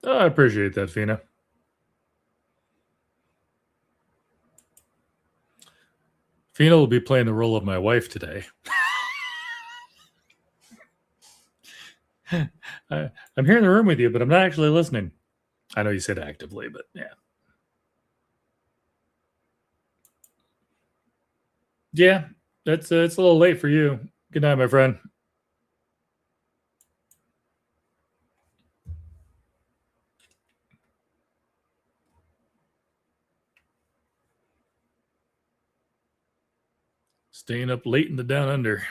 Oh, I appreciate that, Fina. Fina will be playing the role of my wife today. I'm here in the room with you, but I'm not actually listening. I know you said actively, but yeah. Yeah, it's a little late for you. Good night, my friend. Staying up late in the down under.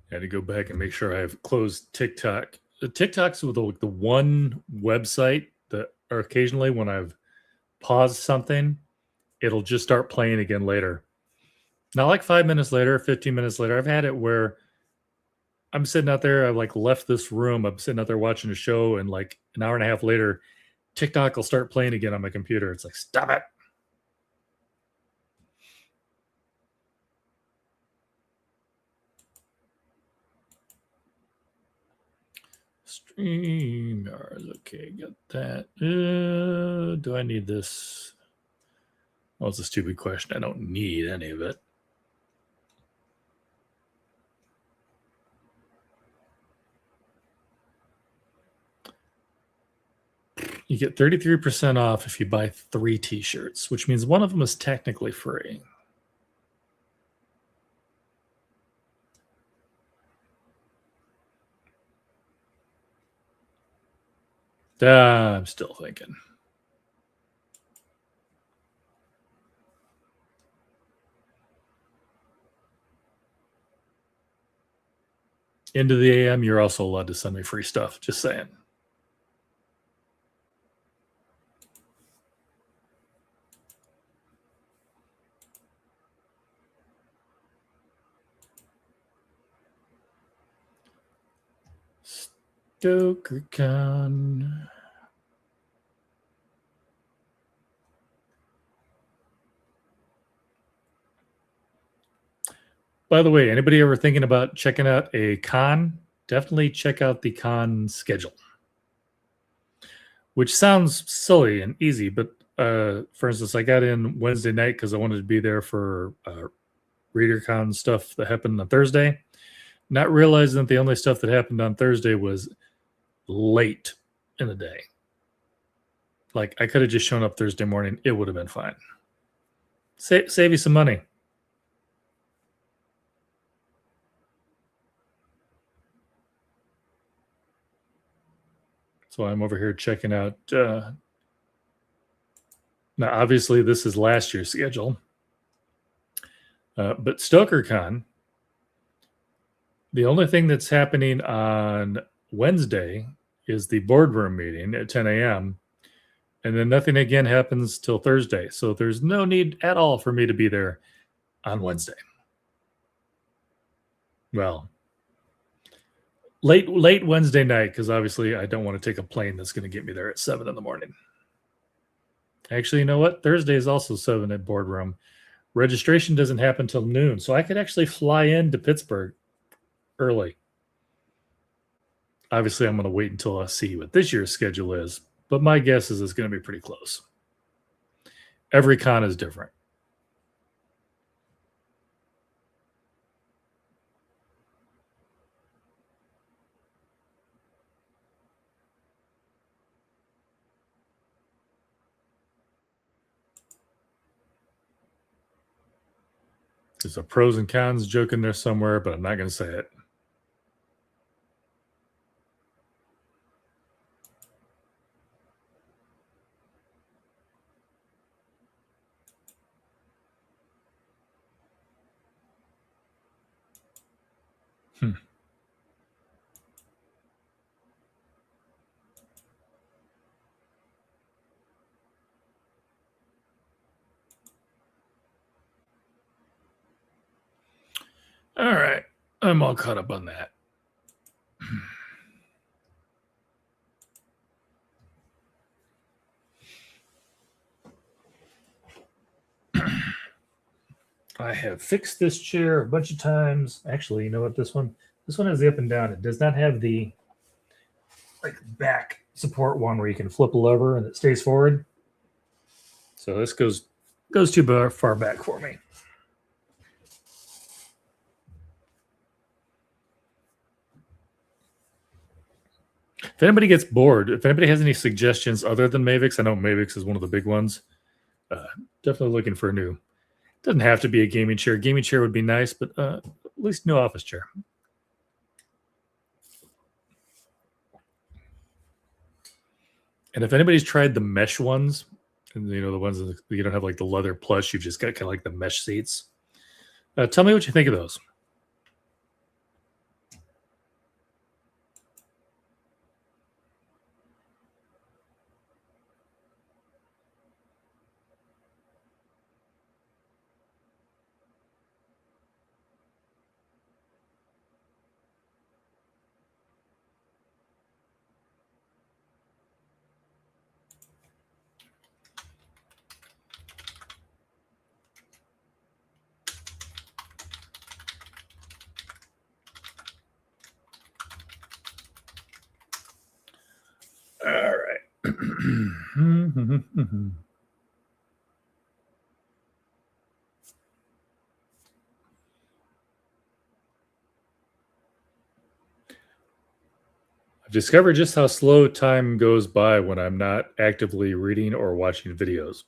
I had to go back and make sure I have closed TikTok. The TikTok's with the one website that, or occasionally when I've paused something, it'll just start playing again later. Not like 5 minutes later, 15 minutes later. I've had it where I'm sitting out there, I like left this room, I'm sitting out there watching a show, and like an hour and a half later, TikTok will start playing again on my computer. It's like, stop it. StreamYards. Okay, got that. Do I need this? Oh, it's a stupid question. I don't need any of it. You get 33% off if you buy 3 t-shirts, which means one of them is technically free. I'm still thinking. Into the AM, you're also allowed to send me free stuff. Just saying. StokerCon. By the way, anybody ever thinking about checking out a con? Definitely check out the con schedule. Which sounds silly and easy, but for instance, I got in Wednesday night because I wanted to be there for ReaderCon stuff that happened on Thursday. Not realizing that the only stuff that happened on Thursday was late in the day. Like, I could have just shown up Thursday morning. It would have been fine. Save you some money. So I'm over here checking out. Now, obviously, this is last year's schedule. But StokerCon, the only thing that's happening on Wednesday is the boardroom meeting at 10 a.m. And then nothing again happens till Thursday. So there's no need at all for me to be there on Wednesday. Well, late Wednesday night, because obviously I don't want to take a plane that's going to get me there at 7 in the morning. Actually, you know what? Thursday is also 7 at boardroom. Registration doesn't happen till noon, so I could actually fly into Pittsburgh early. Obviously, I'm going to wait until I see what this year's schedule is, but my guess is it's going to be pretty close. Every con is different. There's a pros and cons joke in there somewhere, but I'm not going to say it. All right. I'm all caught up on that. I have fixed this chair a bunch of times. Actually, you know what? This one has the up and down. It does not have the like back support one where you can flip a lever and it stays forward. So this goes too far back for me. If anybody gets bored, if anybody has any suggestions other than Mavix, I know Mavix is one of the big ones. Definitely looking for a new. Doesn't have to be a gaming chair. Gaming chair would be nice, but at least new office chair. And if anybody's tried the mesh ones, and you know the ones that you don't have like the leather plush, you've just got kind of like the mesh seats. Tell me what you think of those. All right. I've discovered just how slow time goes by when I'm not actively reading or watching videos.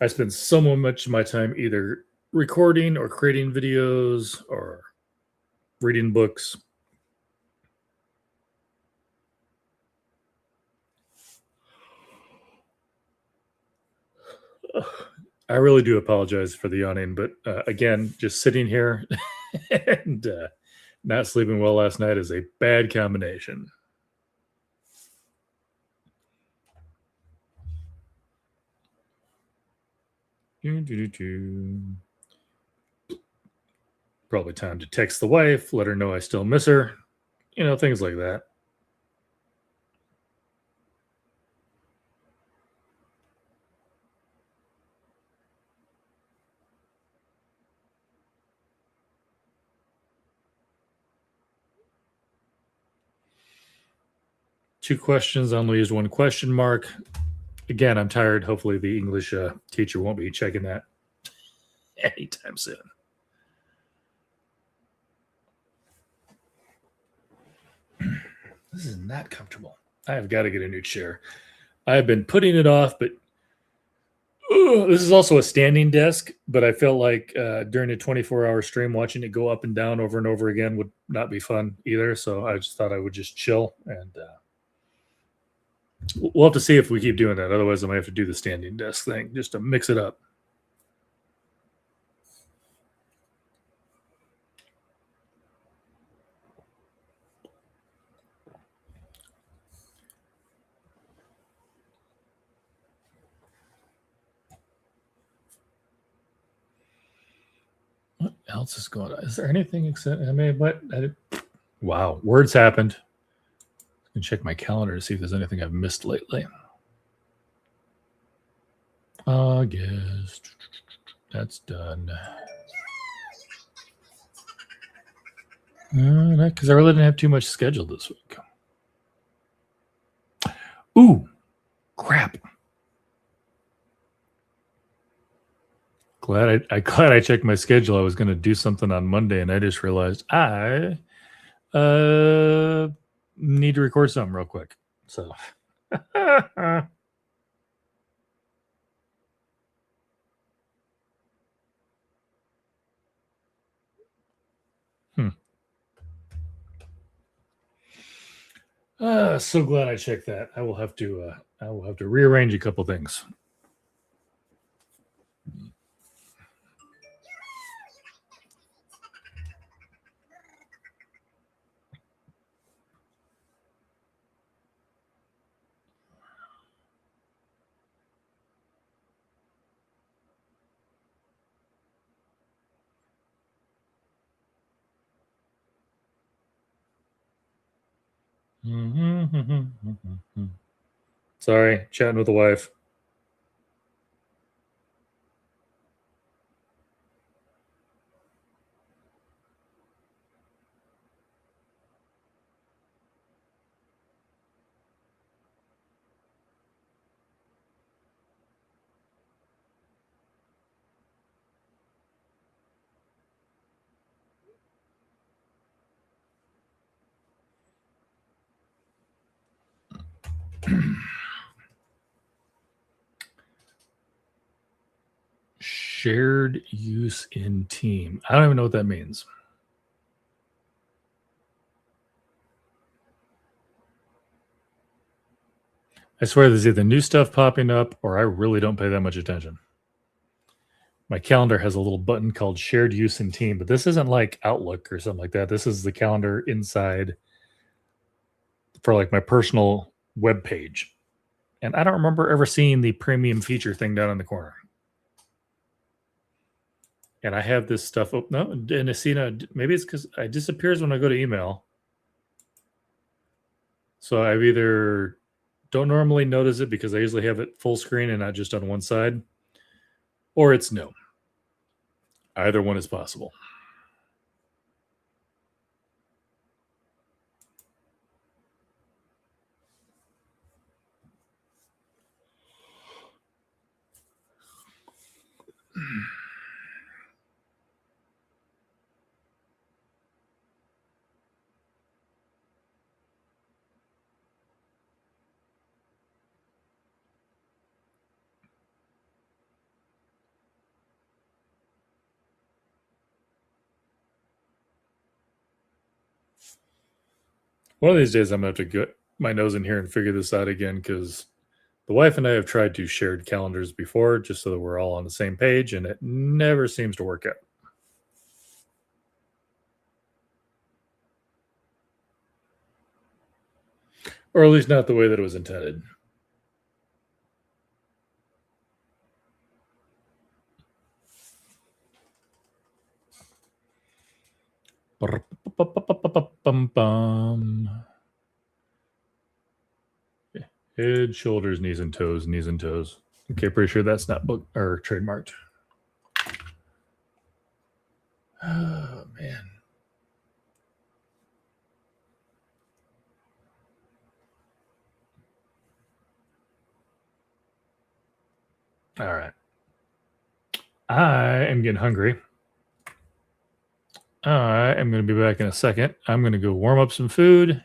I spend so much of my time either recording or creating videos or reading books. I really do apologize for the yawning, but again, just sitting here and not sleeping well last night is a bad combination. Probably time to text the wife, let her know I still miss her, you know, things like that. Two questions, I only used one question mark. Again, I'm tired. Hopefully the English teacher won't be checking that anytime soon. This is not comfortable. I have got to get a new chair. I've been putting it off, but this is also a standing desk, but I felt like during a 24-hour stream, watching it go up and down over and over again would not be fun either. So I just thought I would just chill, and we'll have to see if we keep doing that. Otherwise, I might have to do the standing desk thing just to mix it up. What else is going on? Is there anything except wow, words happened. I can check my calendar to see if there's anything I've missed lately. August. That's done. No, because I really didn't have too much scheduled this week. Ooh, crap. Glad I checked my schedule. I was going to do something on Monday, and I just realized I need to record something real quick. So, so glad I checked that. I will have to rearrange a couple things. Sorry, chatting with the wife. Shared use in team. I don't even know what that means. I swear there's either new stuff popping up or I really don't pay that much attention. My calendar has a little button called shared use in team, but this isn't like Outlook or something like that. This is the calendar inside for like my personal web page. And I don't remember ever seeing the premium feature thing down in the corner. And I have this stuff. Oh, no, and see, maybe it's because it disappears when I go to email. So I've either don't normally notice it because I usually have it full screen and not just on one side, or it's new. Either one is possible. One of these days, I'm going to have to get my nose in here and figure this out again because the wife and I have tried to shared calendars before just so that we're all on the same page, and it never seems to work out. Or at least not the way that it was intended. Head, shoulders, knees and toes, knees and toes. Okay, pretty sure that's not book or trademarked. Oh man. All right. I am getting hungry. I am going to be back in a second. I'm going to go warm up some food.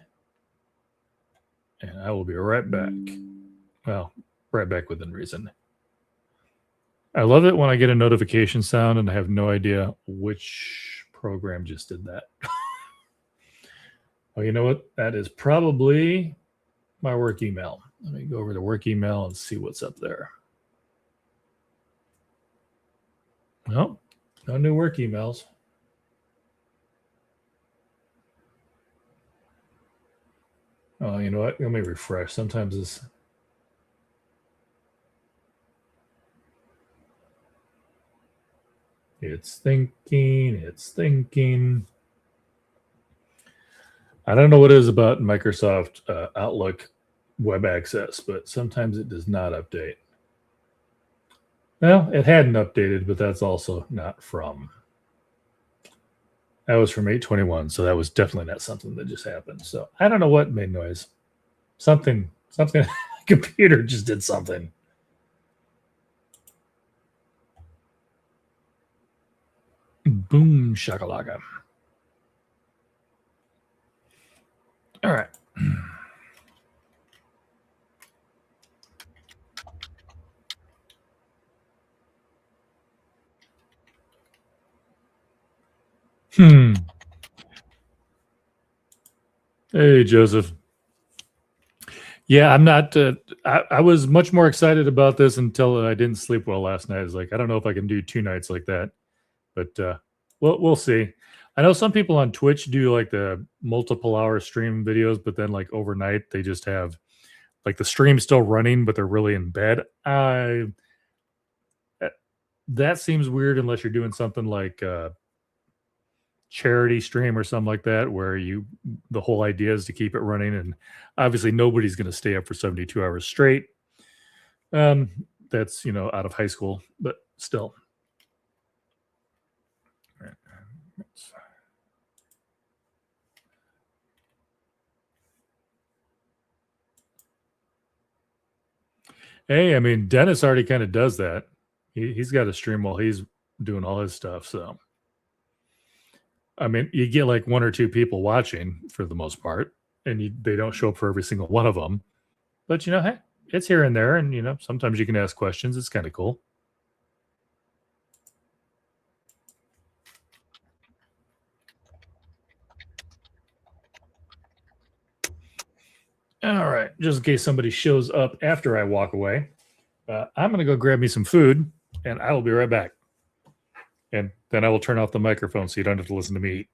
And I will be right back. Well, right back within reason. I love it when I get a notification sound and I have no idea which program just did that. Oh, you know what? That is probably my work email. Let me go over to work email and see what's up there. Well, no new work emails. Oh, you know what? Let me refresh. Sometimes this. It's thinking. It's thinking. I don't know what it is about Microsoft Outlook web access, but sometimes it does not update. Well, it hadn't updated, but that's also not from That was from 821, so that was definitely not something that just happened. So I don't know what made noise. Something. Computer just did something. Boom shakalaka. All right. Hey, Joseph. Yeah, I'm not. I was much more excited about this until I didn't sleep well last night. I was like, I don't know if I can do 2 nights like that, but we'll see. I know some people on Twitch do like the multiple hour stream videos, but then like overnight they just have like the stream still running, but they're really in bed. That seems weird unless you're doing something like charity stream or something like that, where the whole idea is to keep it running, and obviously nobody's going to stay up for 72 hours straight. That's out of high school, but still. Hey, I mean, Dennis already kind of does that. He's got a stream while he's doing all his stuff. So, I mean, you get like 1 or 2 people watching for the most part, and they don't show up for every single one of them. But hey, it's here and there, and sometimes you can ask questions. It's kind of cool. All right, just in case somebody shows up after I walk away, I'm going to go grab me some food, and I will be right back. And then I will turn off the microphone so you don't have to listen to me eat.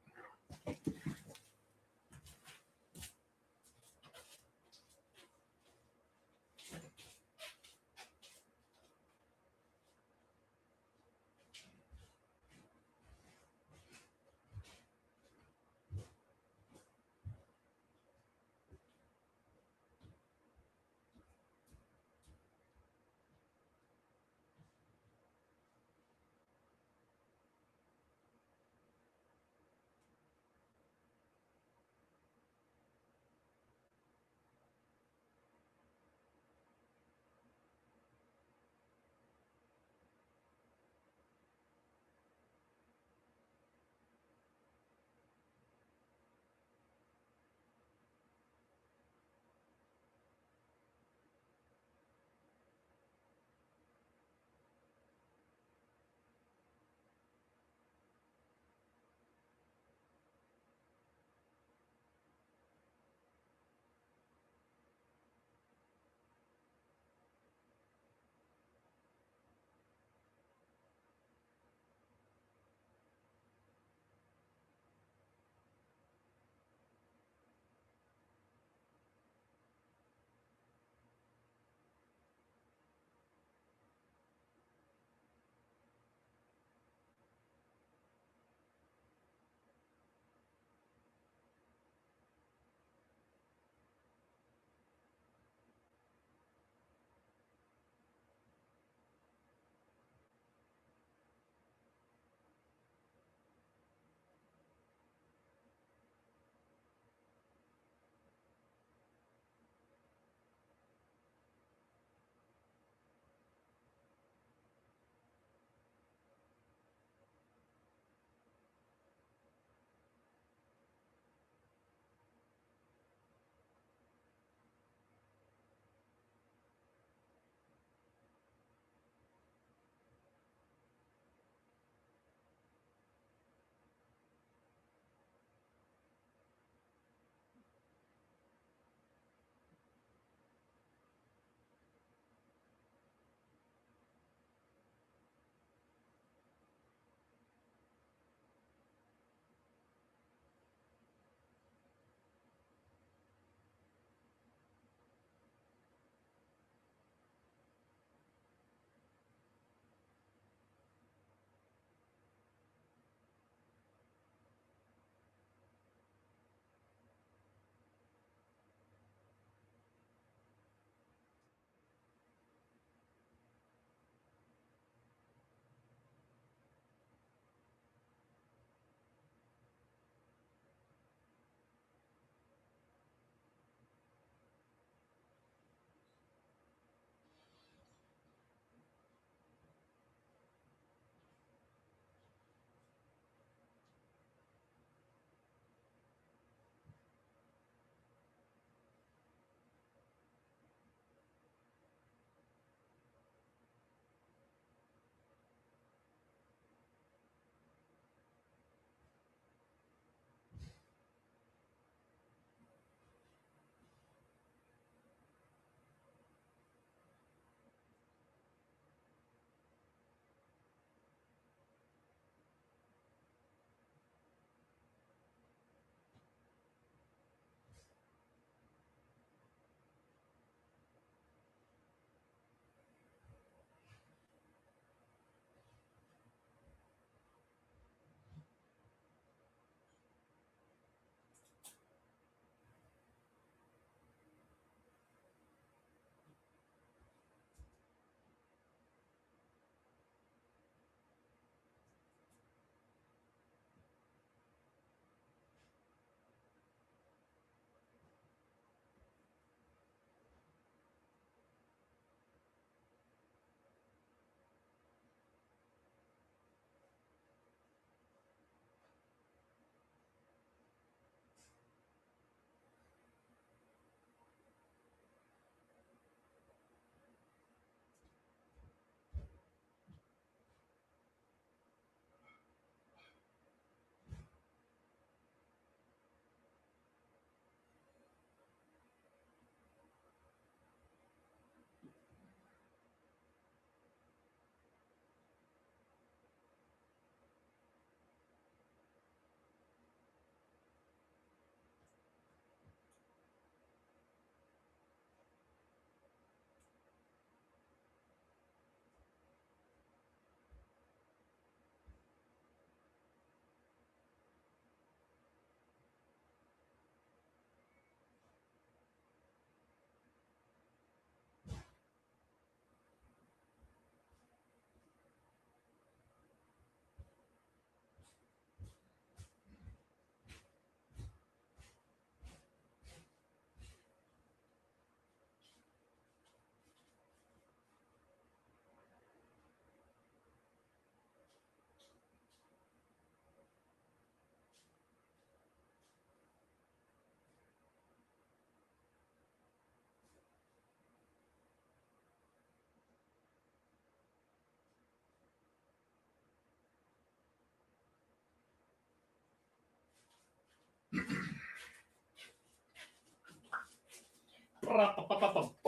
All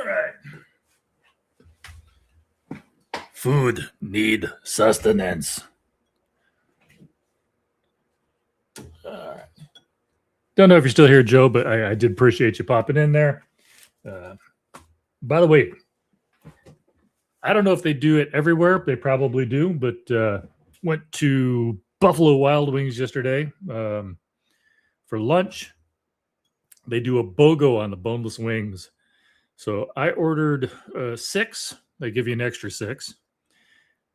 right. Food need sustenance. Don't know if you're still here, Joe, but I did appreciate you popping in there. By the way, I don't know if they do it everywhere. They probably do, but went to Buffalo Wild Wings yesterday for lunch. They do a BOGO on the boneless wings. So I ordered 6. They give you an extra 6.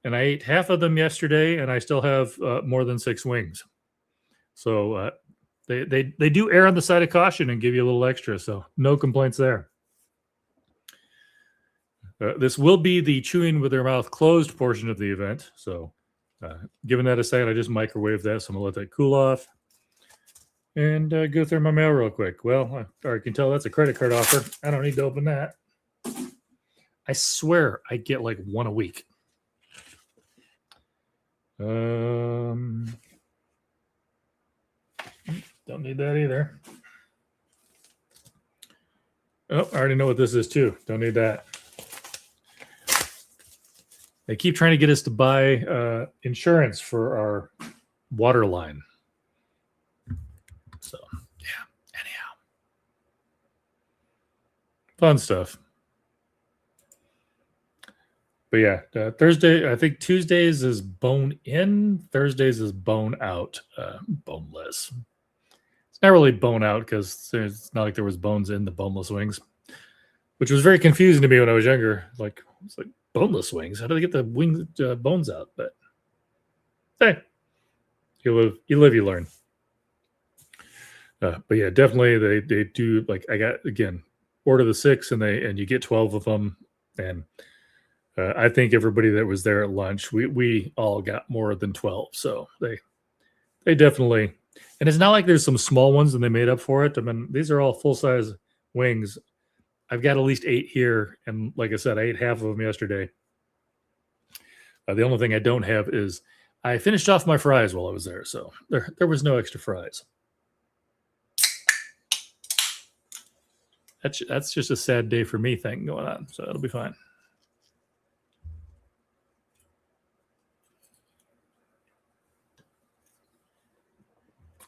And I ate half of them yesterday, and I still have more than 6 wings. So they do err on the side of caution and give you a little extra. So no complaints there. This will be the chewing with their mouth closed portion of the event. So given that a second, I just microwaved that. So I'm going to let that cool off and go through my mail real quick. Well, I already can tell that's a credit card offer. I don't need to open that. I swear I get like 1 a week. Don't need that either. Oh, I already know what this is too. Don't need that. They keep trying to get us to buy insurance for our water line. So, yeah, anyhow. Fun stuff. But yeah, Thursday, I think Tuesdays is bone in, Thursdays is bone out, boneless. It's not really bone out because it's not like there was bones in the boneless wings, which was very confusing to me when I was younger. It's like boneless wings. How do they get the wings bones out? But hey, you live, you learn. But yeah, definitely they do. Like I got again, order the 6 and you get 12 of them, and I think everybody that was there at lunch, we all got more than 12. So they definitely, and it's not like there's some small ones and they made up for it. I mean, these are all full size wings. I've got at least 8 here, and like I said, I ate half of them yesterday. The only thing I don't have is I finished off my fries while I was there, so there was no extra fries. That's just a sad day for me thing going on, so it'll be fine.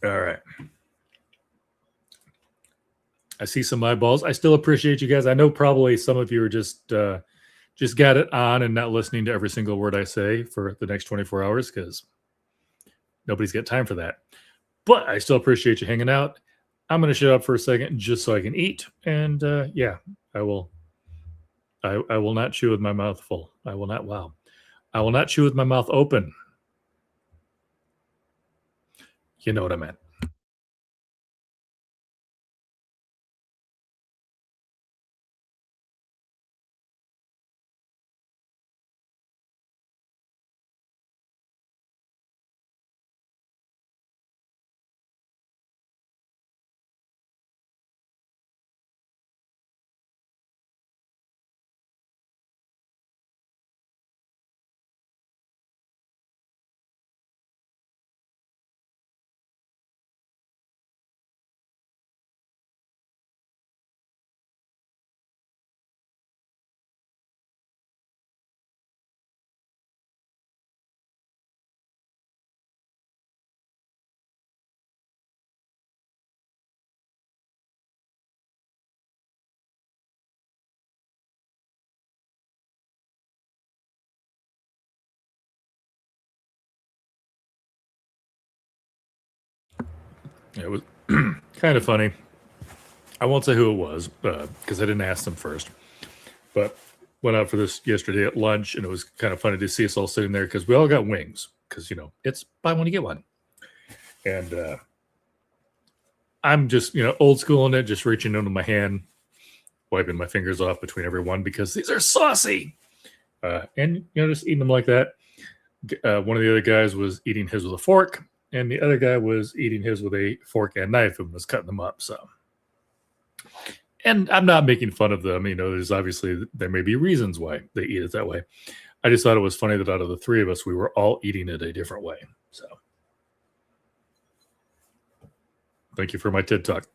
All right. I see some eyeballs. I still appreciate you guys. I know probably some of you are just got it on and not listening to every single word I say for the next 24 hours because nobody's got time for that. But I still appreciate you hanging out. I'm going to shut up for a second just so I can eat. And yeah, I will not chew with my mouth full. I will not chew with my mouth open. You know what I meant. It was kind of funny. I won't say who it was because I didn't ask them first. But went out for this yesterday at lunch, and it was kind of funny to see us all sitting there because we all got wings because, it's buy one, you get one. And I'm just, old school in it, just reaching into my hand, wiping my fingers off between every one because these are saucy. And, just eating them like that. One of the other guys was eating his with a fork, and the other guy was eating his with a fork and knife and was cutting them up. So, and I'm not making fun of them. There's obviously, there may be reasons why they eat it that way. I just thought it was funny that out of the 3 of us, we were all eating it a different way. So, thank you for my TED Talk.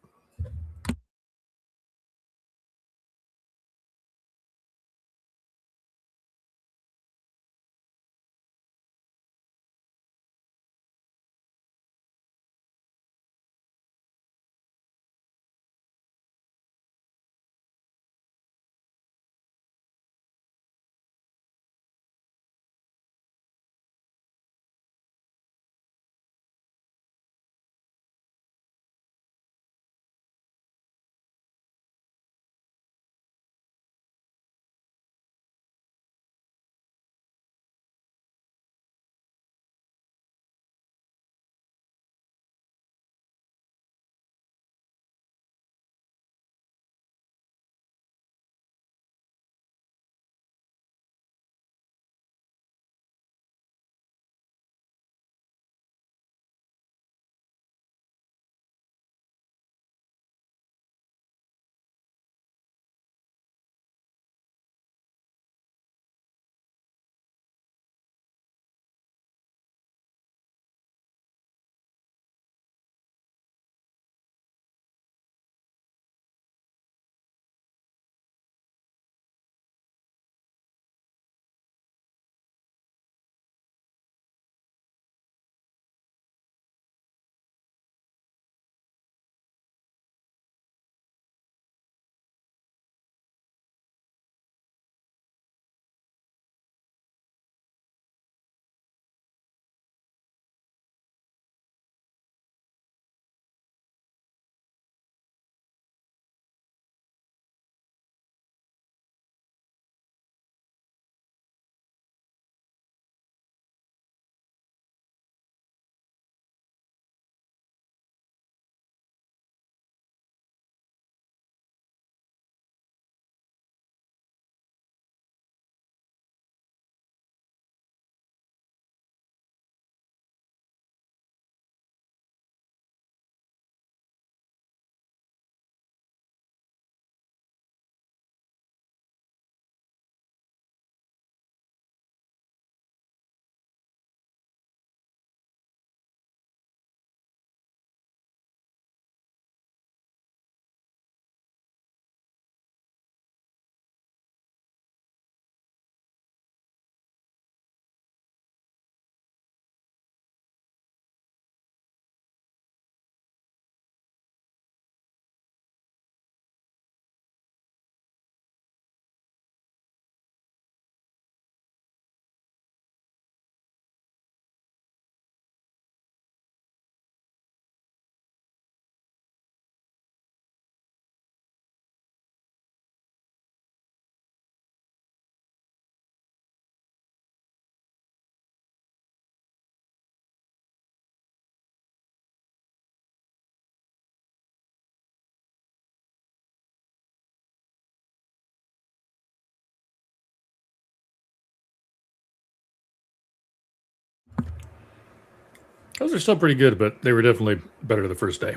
Those are still pretty good, but they were definitely better the first day.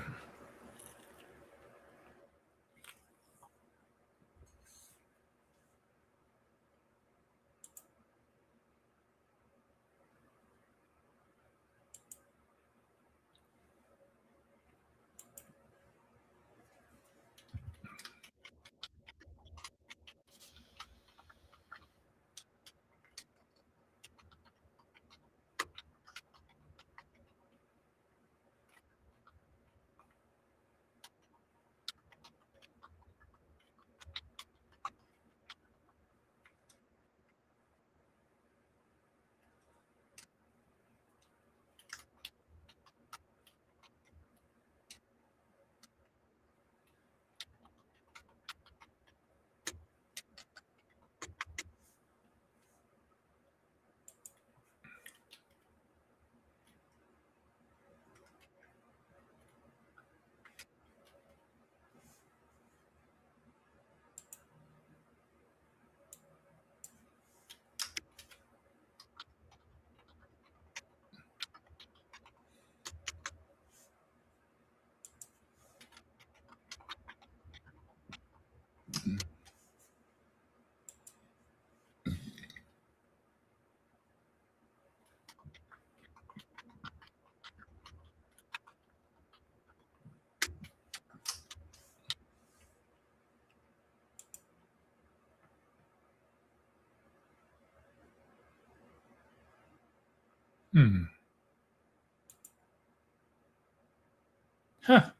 Huh.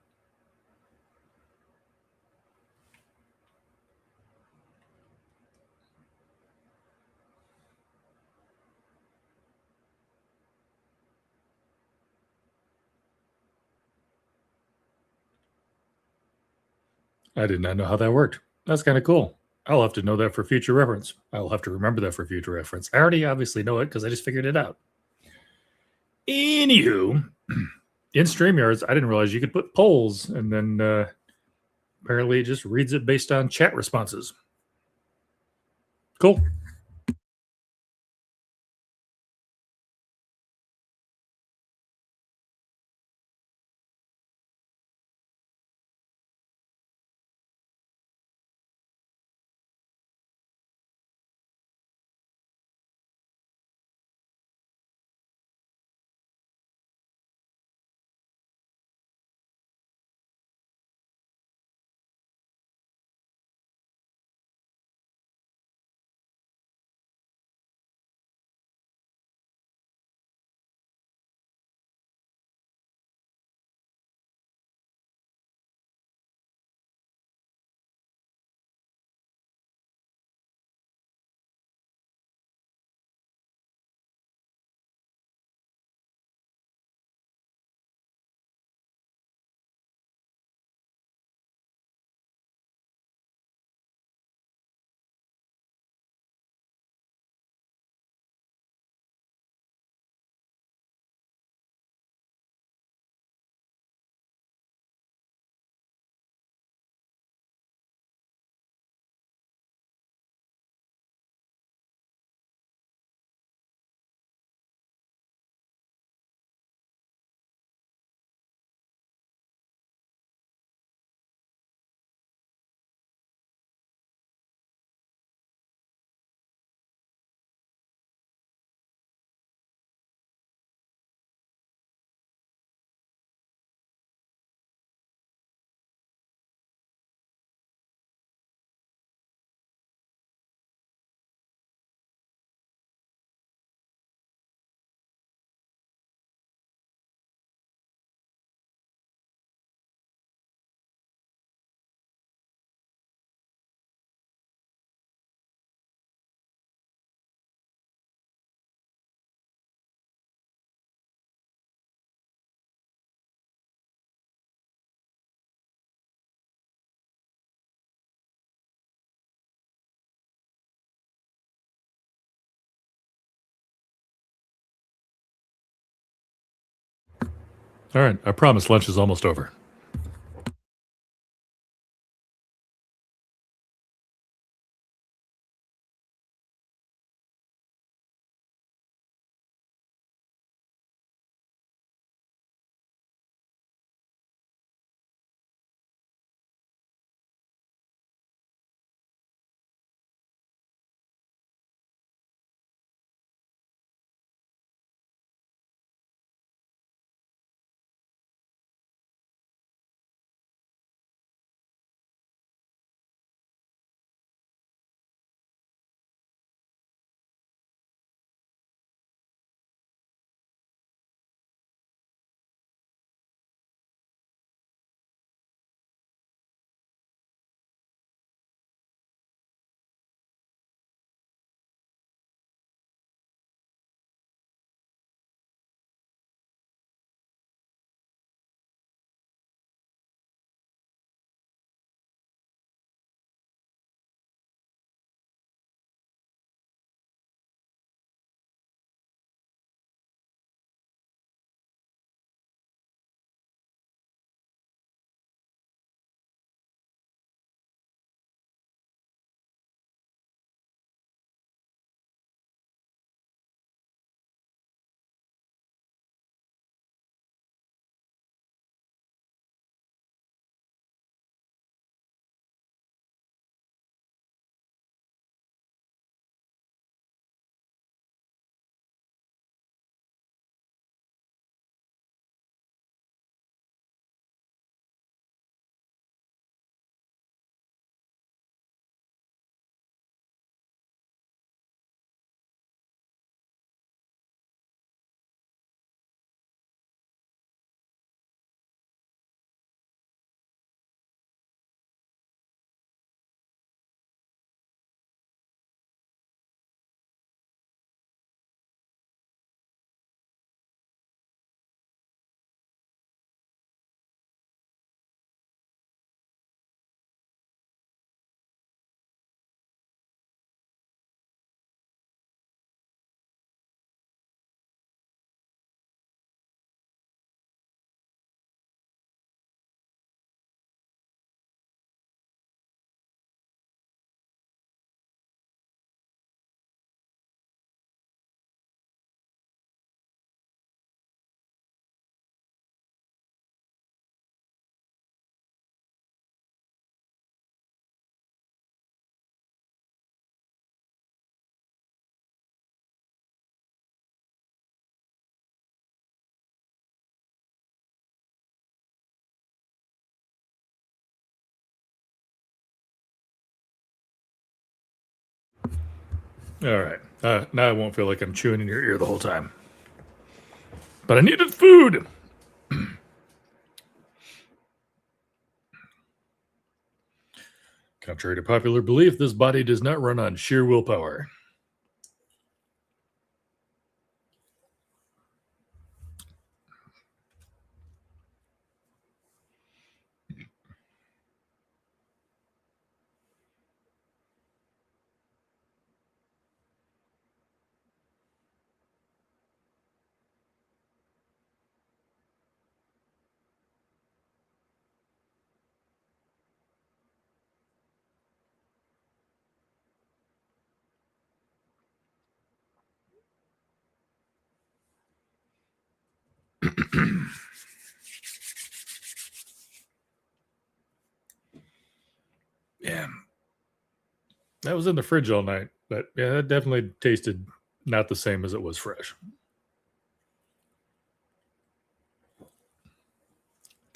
I did not know how that worked. That's kind of cool. I'll have to know that for future reference. I'll have to remember that for future reference. I already obviously know it because I just figured it out. Anywho, in StreamYards, I didn't realize you could put polls, and then apparently it just reads it based on chat responses. Cool. All right. I promise lunch is almost over. All right. Now I won't feel like I'm chewing in your ear the whole time. But I needed food. Contrary to popular belief, this body does not run on sheer willpower. Yeah. That was in the fridge all night, but yeah, that definitely tasted not the same as it was fresh.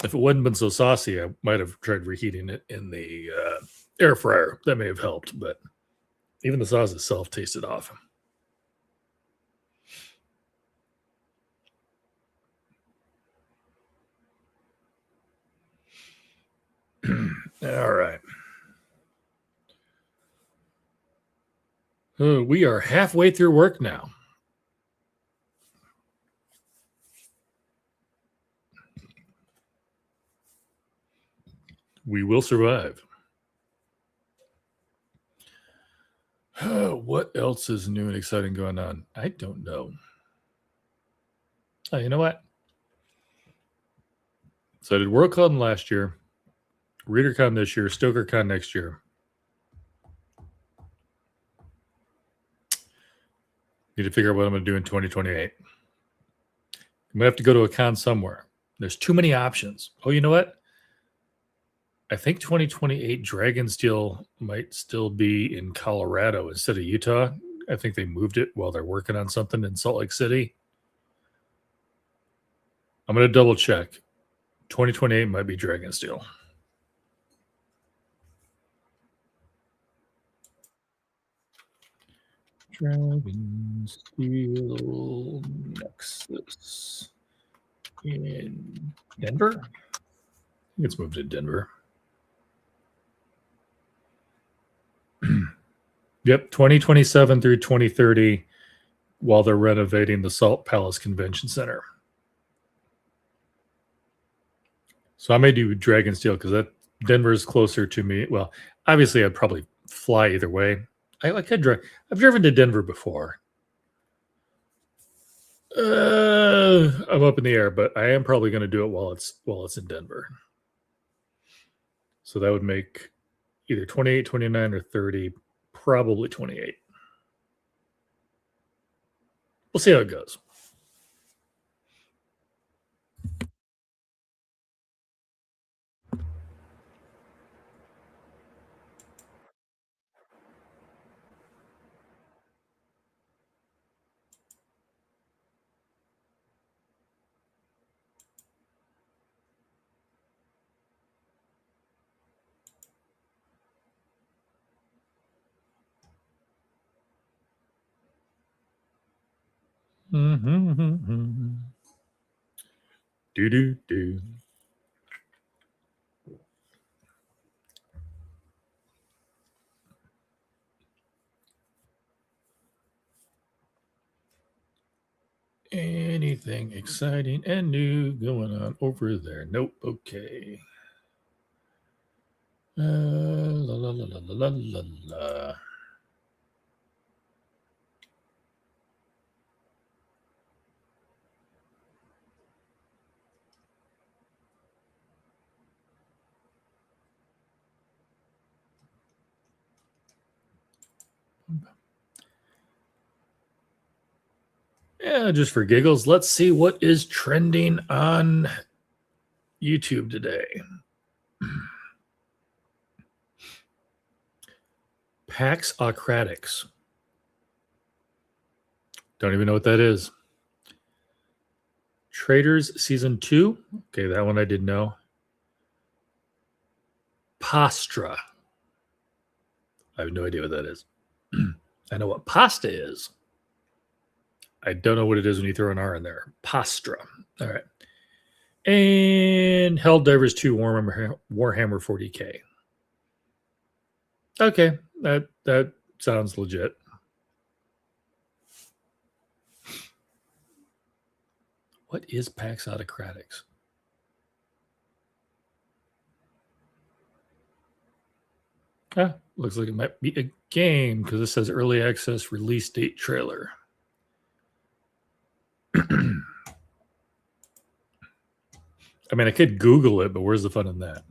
If it wouldn't been so saucy, I might have tried reheating it in the air fryer. That may have helped, but even the sauce itself tasted off. All right. We are halfway through work now. We will survive. What else is new and exciting going on? I don't know. Oh, you know what? So I did WorldCon last year, ReaderCon this year, StokerCon next year. Need to figure out what I'm going to do in 2028. I'm going to have to go to a con somewhere. There's too many options. Oh, you know what? I think 2028 Dragonsteel might still be in Colorado instead of Utah. I think they moved it while they're working on something in Salt Lake City. I'm going to double check. 2028 might be Dragonsteel. Dragonsteel Nexus in Denver? I think it's moved to Denver. Yep, 2027 through 2030 while they're renovating the Salt Palace Convention Center. So I may do Dragonsteel because that Denver is closer to me. Well, obviously I'd probably fly either way. I've driven to Denver before. I'm up in the air, but I am probably going to do it while it's in Denver. So that would make either 28, 29, or 30, probably 28. We'll see how it goes. Do. Anything exciting and new going on over there? Nope. Okay. La la la la la la la. Yeah, just for giggles, let's see what is trending on YouTube today. Pax Ocratics. Don't even know what that is. Traders Season 2. Okay, that one I did know. Pastra. I have no idea what that is. I know what pasta is. I don't know what it is when you throw an R in there. Pastra. All right. And Helldivers 2 Warhammer 40K. Okay, that sounds legit. What is PAX Autocratics? Looks like it might be a game because it says early access release date trailer. I mean, I could Google it, but where's the fun in that?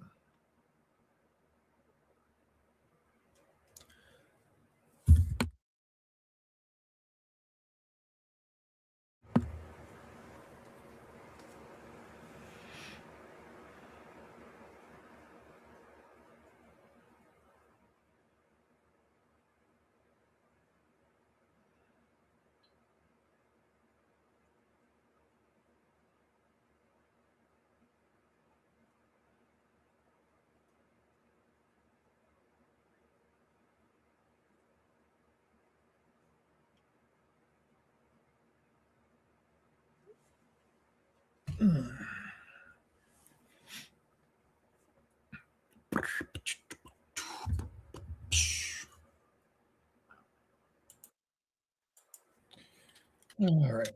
All right.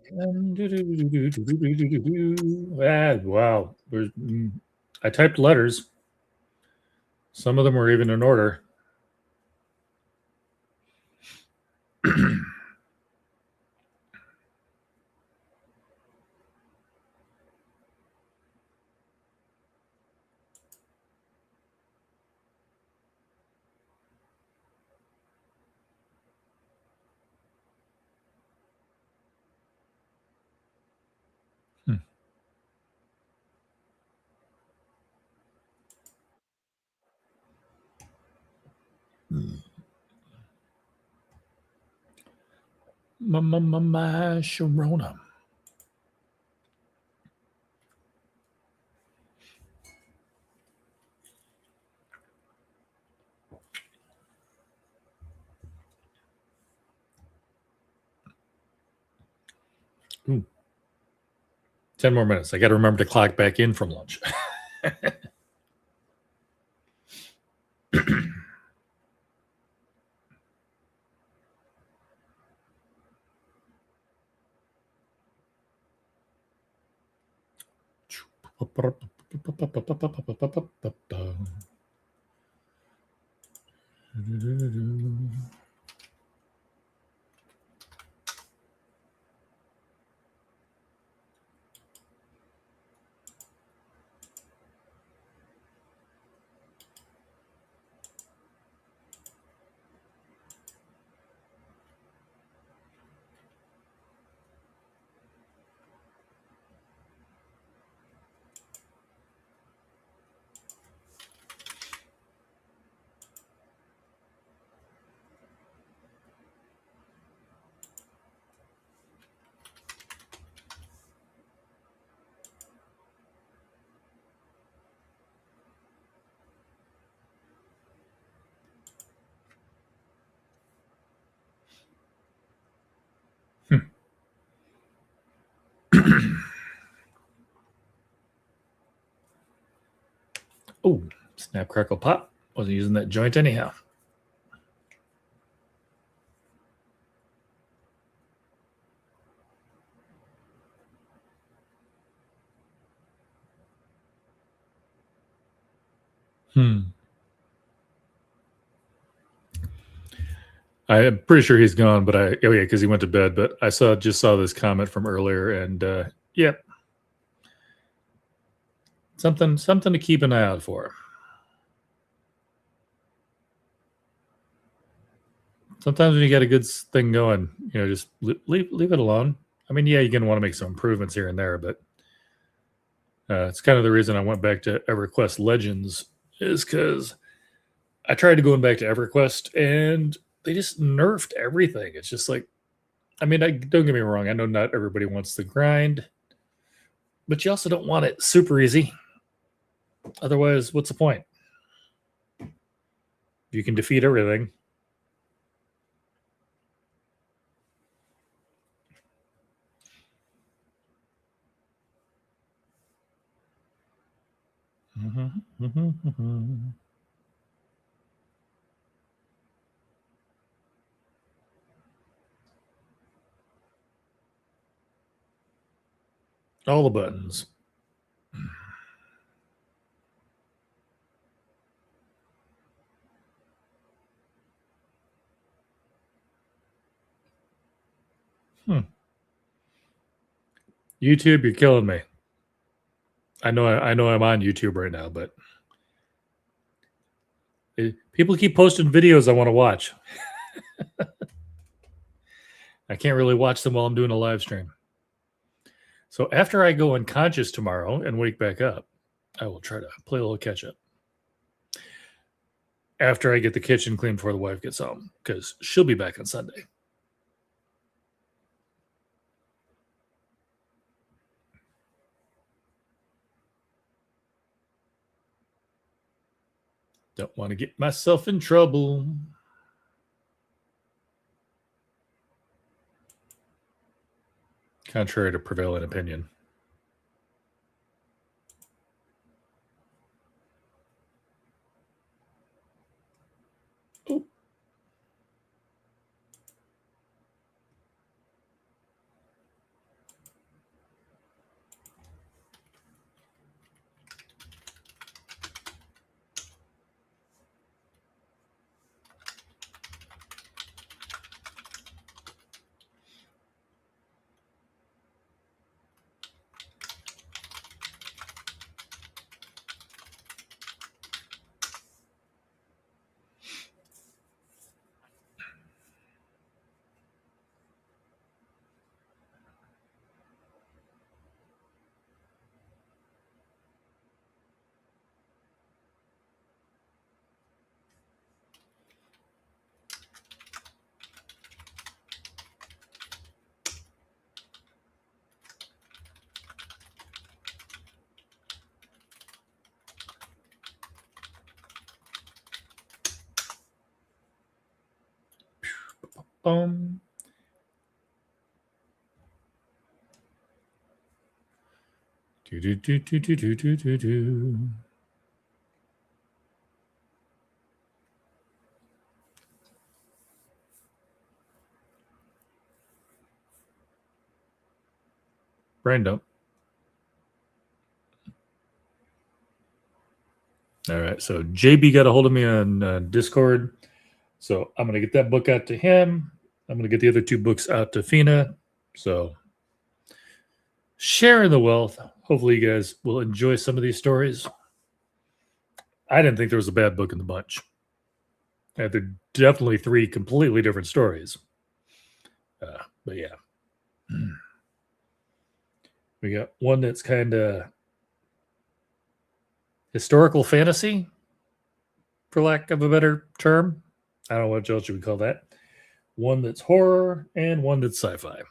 Wow. I typed letters. Some of them were even in order. Sharona. Ooh. 10 more minutes. I got to remember to clock back in from lunch. Oh, snap, crackle, pop. Wasn't using that joint anyhow. I'm pretty sure he's gone, but oh yeah, because he went to bed. But I just saw this comment from earlier, and yeah, something to keep an eye out for. Sometimes when you got a good thing going, just leave it alone. I mean, yeah, you're gonna want to make some improvements here and there, but it's kind of the reason I went back to EverQuest Legends is because I tried going back to EverQuest and they just nerfed everything. It's just like, I mean, don't get me wrong. I know not everybody wants the grind, but you also don't want it super easy. Otherwise, what's the point? You can defeat everything. All the buttons. YouTube, you're killing me. I know I'm on YouTube right now, but people keep posting videos I want to watch. I can't really watch them while I'm doing a live stream. So after I go unconscious tomorrow and wake back up, I will try to play a little catch up. After I get the kitchen clean before the wife gets home, because she'll be back on Sunday. Don't want to get myself in trouble. Contrary to prevailing opinion. Oh. Boom. Do. Brain dump. All right, so JB got a hold of me on Discord. So I'm going to get that book out to him. I'm going to get the other 2 books out to Fina. So sharing the wealth. Hopefully you guys will enjoy some of these stories. I didn't think there was a bad book in the bunch. They're definitely 3 completely different stories. But yeah. We got one that's kind of historical fantasy, for lack of a better term. I don't know what else you would call that. One that's horror and one that's sci-fi.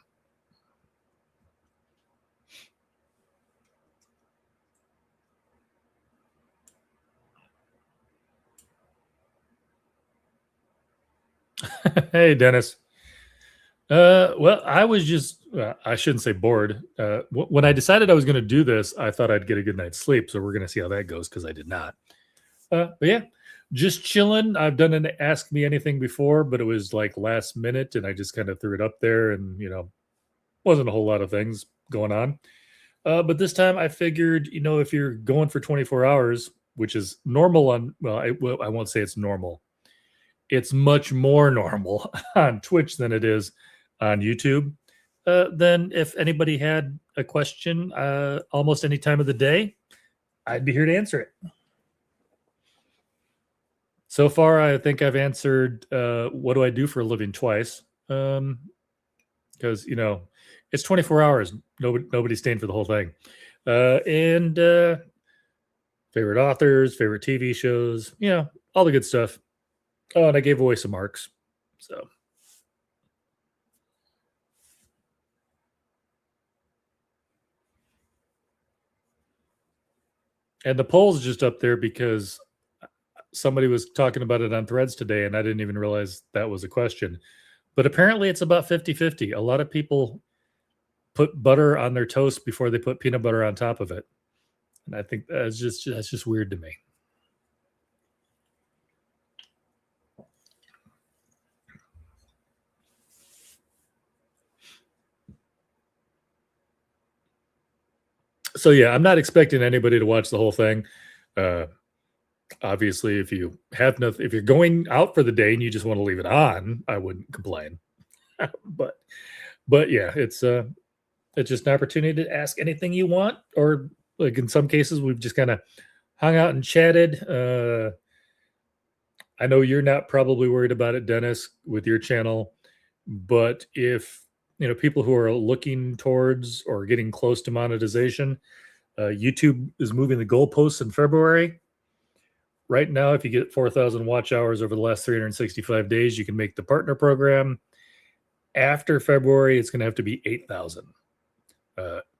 Hey, Dennis. Well, I was just, I shouldn't say bored. When I decided I was going to do this, I thought I'd get a good night's sleep. So we're going to see how that goes, because I did not. But yeah, just chilling. I've done an Ask Me Anything before, but it was like last minute, and I just kind of threw it up there, and, wasn't a whole lot of things going on. But this time I figured, if you're going for 24 hours, which is normal on, I won't say it's normal. It's much more normal on Twitch than it is on YouTube. Then if anybody had a question almost any time of the day, I'd be here to answer it. So far, I think I've answered what do I do for a living twice. Because, it's 24 hours. Nobody's staying for the whole thing. And favorite authors, favorite TV shows, all the good stuff. Oh, and I gave away some marks. So. And the poll's just up there because somebody was talking about it on Threads today, and I didn't even realize that was a question. But apparently it's about 50-50. A lot of people put butter on their toast before they put peanut butter on top of it. And I think that's just weird to me. So yeah, I'm not expecting anybody to watch the whole thing. Obviously, if you have nothing, if you're going out for the day and you just want to leave it on, I wouldn't complain. but yeah, it's just an opportunity to ask anything you want, or like in some cases, we've just kind of hung out and chatted. I know you're not probably worried about it, Dennis, with your channel, but if people who are looking towards or getting close to monetization, YouTube is moving the goalposts in February. Right now, if you get 4,000 watch hours over the last 365 days, you can make the partner program. After February, it's going to have to be 8,000.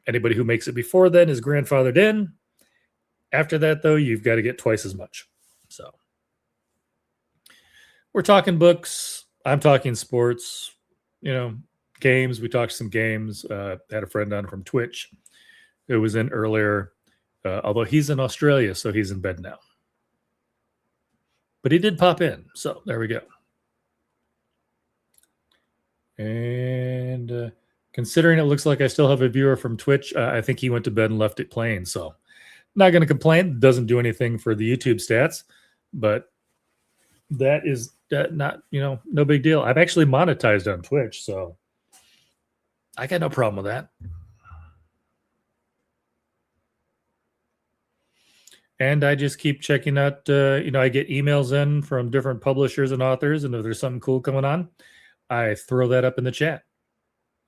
Anybody who makes it before then is grandfathered in. After that, though, you've got to get twice as much. So we're talking books. I'm talking sports, games. We talked some games. Had a friend on from Twitch who was in earlier, although he's in Australia, so he's in bed now. But he did pop in, so there we go. And considering it looks like I still have a viewer from Twitch, I think he went to bed and left it playing. So not going to complain. Doesn't do anything for the YouTube stats, but that is not, no big deal. I'm actually monetized on Twitch, so I got no problem with that. And I just keep checking out, I get emails in from different publishers and authors, and if there's something cool coming on, I throw that up in the chat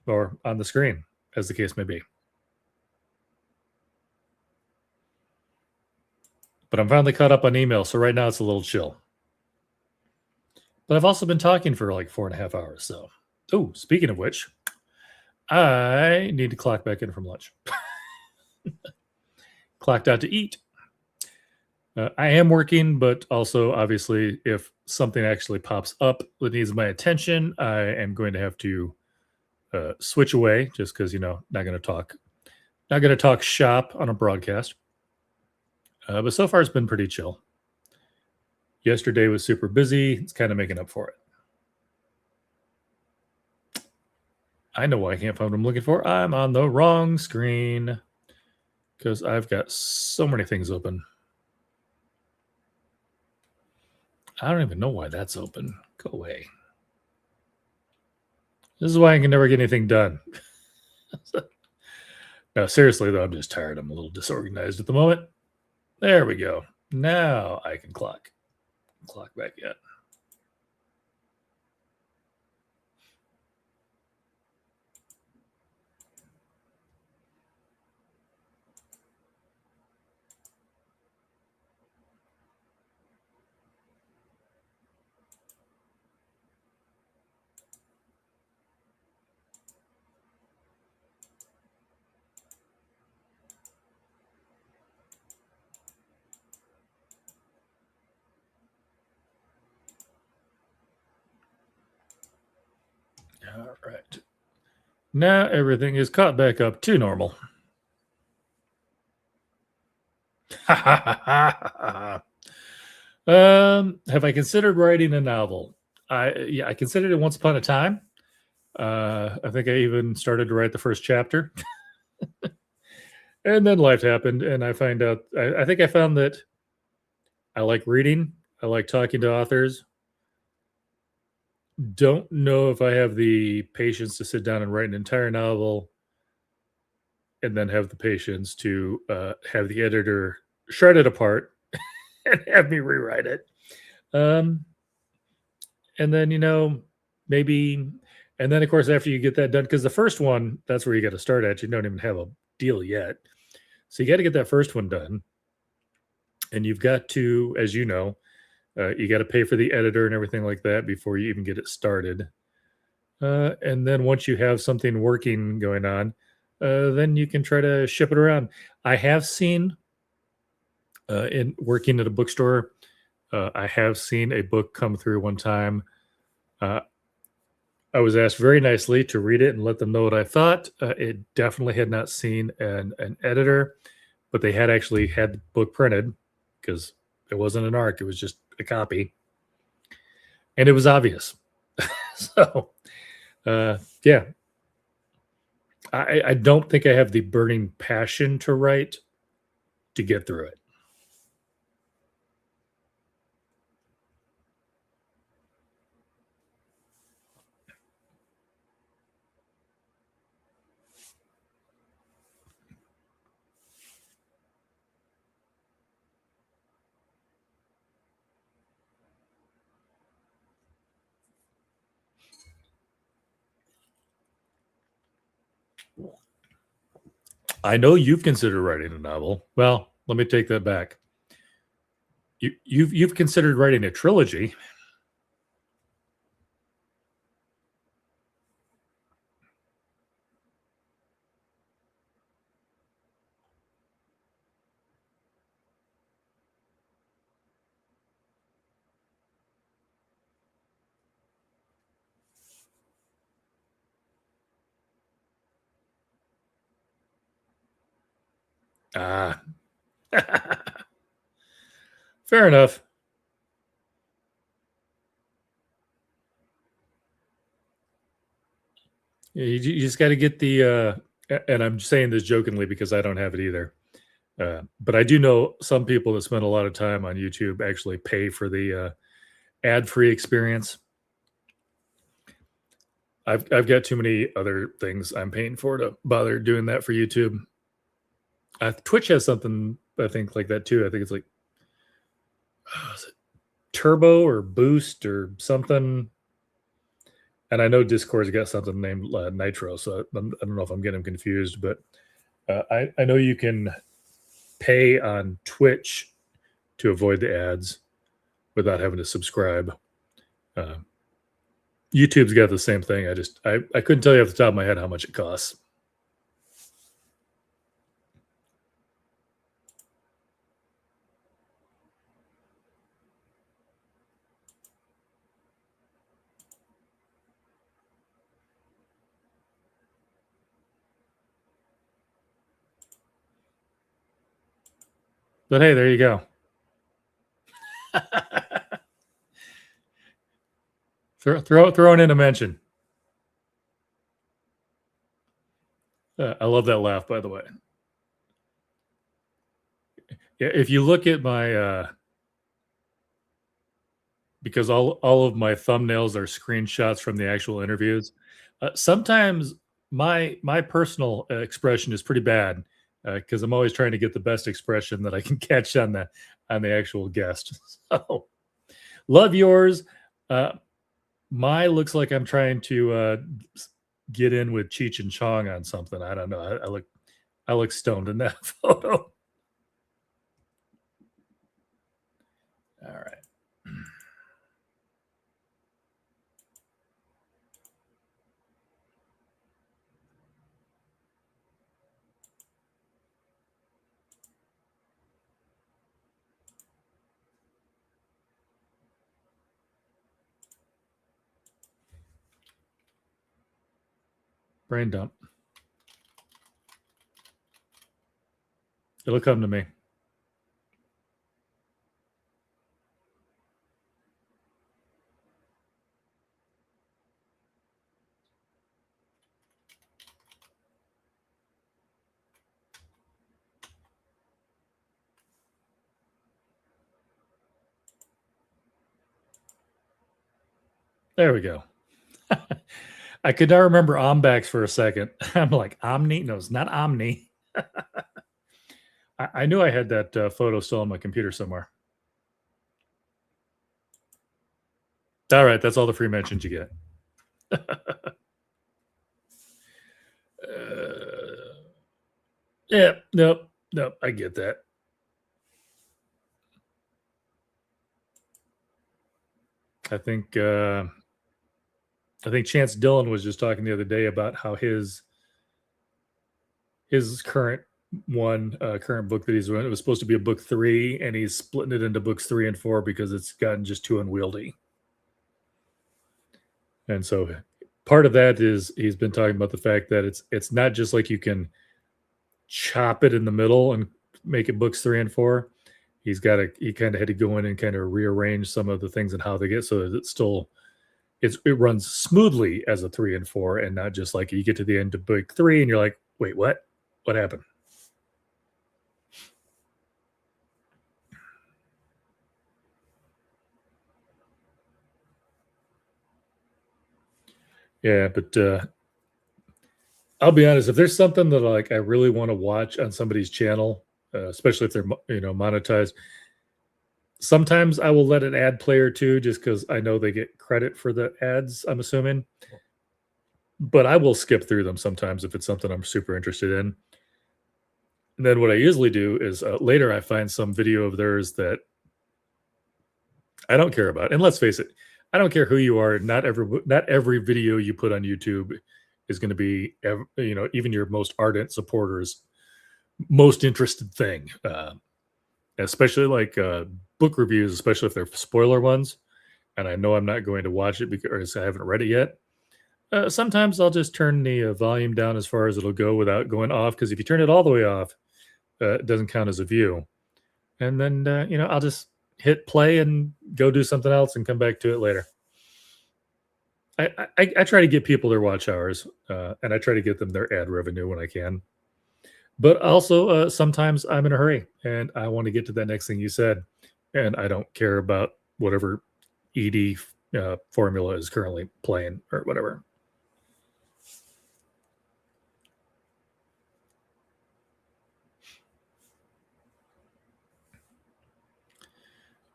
or on the screen, as the case may be. But I'm finally caught up on email, so right now it's a little chill. But I've also been talking for like 4.5 hours, so. Oh, speaking of which, I need to clock back in from lunch. Clocked out to eat. I am working, but also obviously if something actually pops up that needs my attention, I am going to have to switch away just because, not going to talk shop on a broadcast. But so far it's been pretty chill. Yesterday was super busy. It's kind of making up for it. I know why I can't find what I'm looking for. I'm on the wrong screen because I've got so many things open. I don't even know why that's open. Go away. This is why I can never get anything done. No, seriously, though, I'm just tired. I'm a little disorganized at the moment. There we go. Now I can clock back in. All right. Now everything is caught back up to normal. Have I considered writing a novel? I considered it once upon a time. I think I even started to write the first chapter. And then life happened, and I find out. I think I found that I like reading. I like talking to authors. Don't know if I have the patience to sit down and write an entire novel and then have the patience to have the editor shred it apart and have me rewrite it. And then, maybe, and then of course, after you get that done, because the first one, that's where you got to start at. You don't even have a deal yet. So you got to get that first one done. And you've got to, as you know, you got to pay for the editor and everything like that before you even get it started. And then once you have something working going on, then you can try to ship it around. I have seen, in working at a bookstore, I have seen a book come through one time. I was asked very nicely to read it and let them know what I thought. It definitely had not seen an editor. but they had actually had the book printed because it wasn't an ARC, it was just a copy. And it was obvious. So, yeah. I don't think I have the burning passion to write to get through it. I know you've considered writing a novel. Well, let me take that back. You've considered writing a trilogy. Ah, fair enough. You just got to get the, and I'm saying this jokingly because I don't have it either. But I do know some people that spend a lot of time on YouTube actually pay for the ad-free experience. I've got too many other things I'm paying for to bother doing that for YouTube. Twitch has something I think like that too. I think it's like is it Turbo or Boost or something. And I know Discord's got something named Nitro, so I don't know if I'm getting confused, but I know you can pay on Twitch to avoid the ads without having to subscribe. YouTube's got the same thing. I couldn't tell you off the top of my head how much it costs. But hey, there you go. Throw in a mention. I love that laugh, by the way. Yeah, if you look at my, because all of my thumbnails are screenshots from the actual interviews. Sometimes my personal expression is pretty bad because I'm always trying to get the best expression that I can catch on the actual guest. So, love yours. My looks like I'm trying to get in with Cheech and Chong on something. I don't know. I look stoned in that photo. All right. Brain dump. It'll come to me. There we go. I could not remember Ombax for a second. I'm like, Omni? No, it's not Omni. I knew I had that photo still on my computer somewhere. All right, that's all the free mentions you get. Yeah, nope, I get that. I think Chance Dillon was just talking the other day about how his current book that he's doing, it was supposed to be a book 3, and he's splitting it into books 3 and 4 because it's gotten just too unwieldy. And so part of that is he's been talking about the fact that it's not just like you can chop it in the middle and make it books 3 and 4, he kind of had to go in and kind of rearrange some of the things and how they get so that it runs smoothly as a 3 and 4, and not just like you get to the end of book 3 and you're like, wait, what happened? Yeah, but I'll be honest, if there's something that like I really want to watch on somebody's channel, especially if they're monetized, sometimes I will let an ad play or two just because I know they get credit for the ads, I'm assuming. But I will skip through them sometimes if it's something I'm super interested in. And then what I usually do is later I find some video of theirs that I don't care about. And let's face it, I don't care who you are. Not every video you put on YouTube is going to be, even your most ardent supporters' most interested thing. Especially like book reviews, especially if they're spoiler ones. And I know I'm not going to watch it because I haven't read it yet. Sometimes I'll just turn the volume down as far as it'll go without going off. Because if you turn it all the way off, it doesn't count as a view. And then, I'll just hit play and go do something else and come back to it later. I try to get people their watch hours, and I try to get them their ad revenue when I can. But also, sometimes I'm in a hurry and I want to get to that next thing you said, and I don't care about whatever ED formula is currently playing or whatever.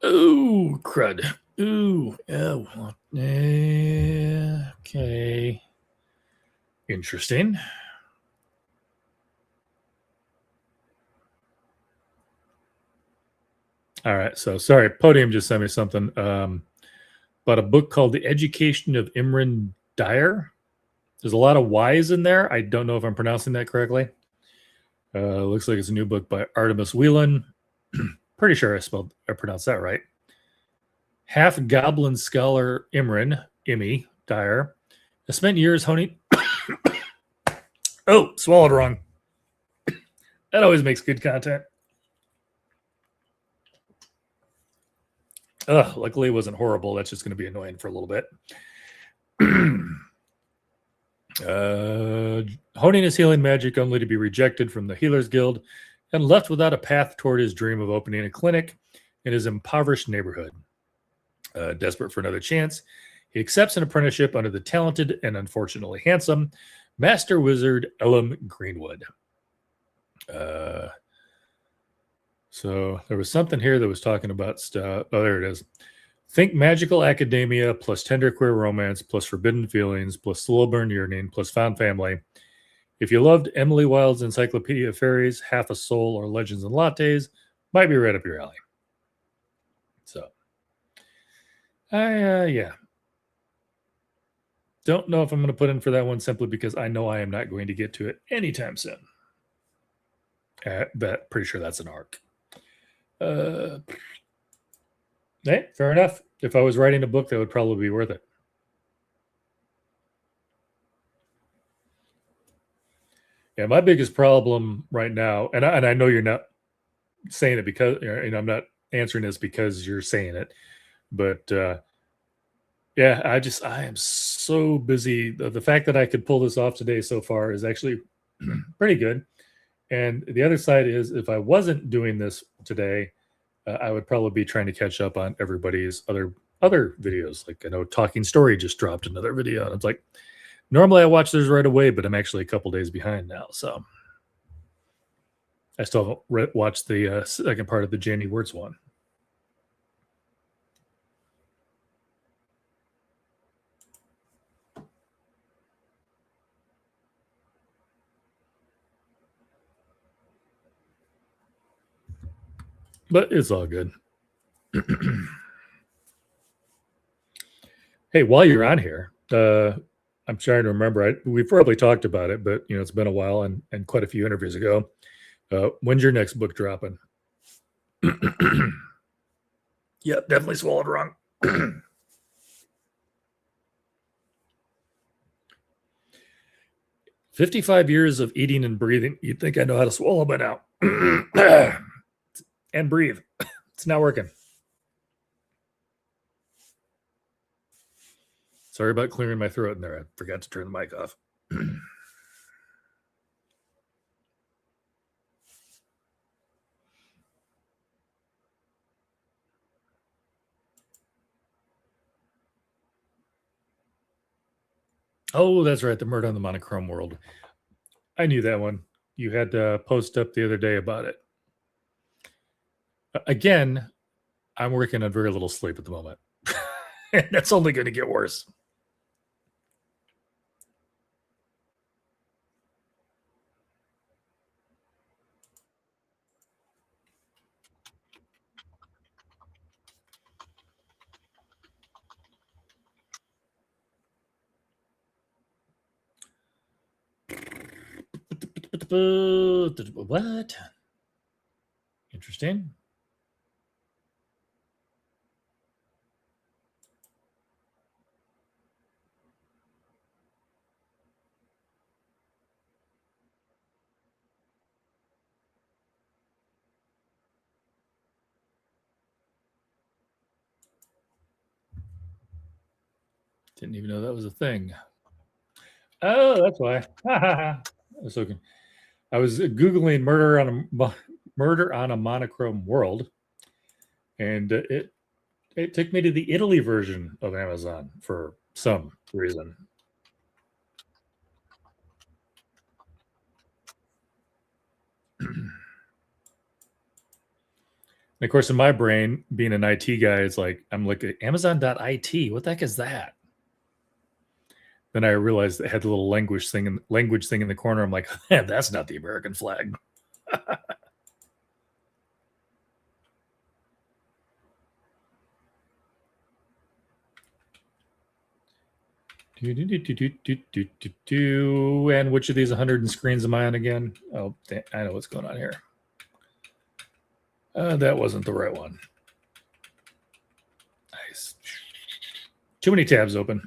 Ooh, crud. Ooh, oh, okay. Interesting. All right, so sorry, Podium just sent me something about a book called The Education of Imran Dyer. There's a lot of Y's in there. I don't know if I'm pronouncing that correctly. Looks like it's a new book by Artemis Whelan. Pretty sure I pronounced that right. Half goblin scholar Immi Dyer, has spent years honing. Oh, swallowed wrong. That always makes good content. Luckily it wasn't horrible. That's just going to be annoying for a little bit. Honing his healing magic only to be rejected from the Healers Guild and left without a path toward his dream of opening a clinic in his impoverished neighborhood. Desperate for another chance, he accepts an apprenticeship under the talented and unfortunately handsome Master Wizard Elam Greenwood. So there was something here that was talking about stuff. Oh, there it is. Think magical academia plus tender queer romance plus forbidden feelings plus slow burn yearning plus found family. If you loved Emily Wilde's Encyclopedia of Fairies, Half a Soul, or Legends and Lattes, might be right up your alley. So, yeah. Don't know if I'm going to put in for that one simply because I know I am not going to get to it anytime soon. But pretty sure that's an arc. Hey, fair enough. If I was writing a book, that would probably be worth it. Yeah, my biggest problem right now, and I know you're not saying it because, I'm not answering this because you're saying it, but yeah, I am so busy. The fact that I could pull this off today so far is actually pretty good. And the other side is, if I wasn't doing this today, I would probably be trying to catch up on everybody's other videos. Like I know Talking Story just dropped another video, and it's like, normally I watch theirs right away, but I'm actually a couple days behind now. So I still haven't watched the second part of the Janie Wirtz one. But it's all good. Hey, while you're on here, I'm trying to remember. We've probably talked about it, but it's been a while and quite a few interviews ago. When's your next book dropping? Yep, definitely swallowed wrong. 55 years of eating and breathing. You'd think I know how to swallow by now. And breathe. It's not working. Sorry about clearing my throat in there. I forgot to turn the mic off. Oh, that's right. The Murder on the Monochrome World. I knew that one. You had to post up the other day about it. Again, I'm working on very little sleep at the moment. And that's only going to get worse. What? Interesting. Didn't even know that was a thing. Oh, that's why. I was Googling murder on a monochrome world, and it took me to the Italy version of Amazon for some reason. And of course, in my brain, being an IT guy, it's like I'm looking at Amazon.it. What the heck is that? Then I realized it had the little language thing in the corner. I'm like, that's not the American flag. And which of these 100 screens am I on again? Oh, I know what's going on here. That wasn't the right one. Nice. Too many tabs open.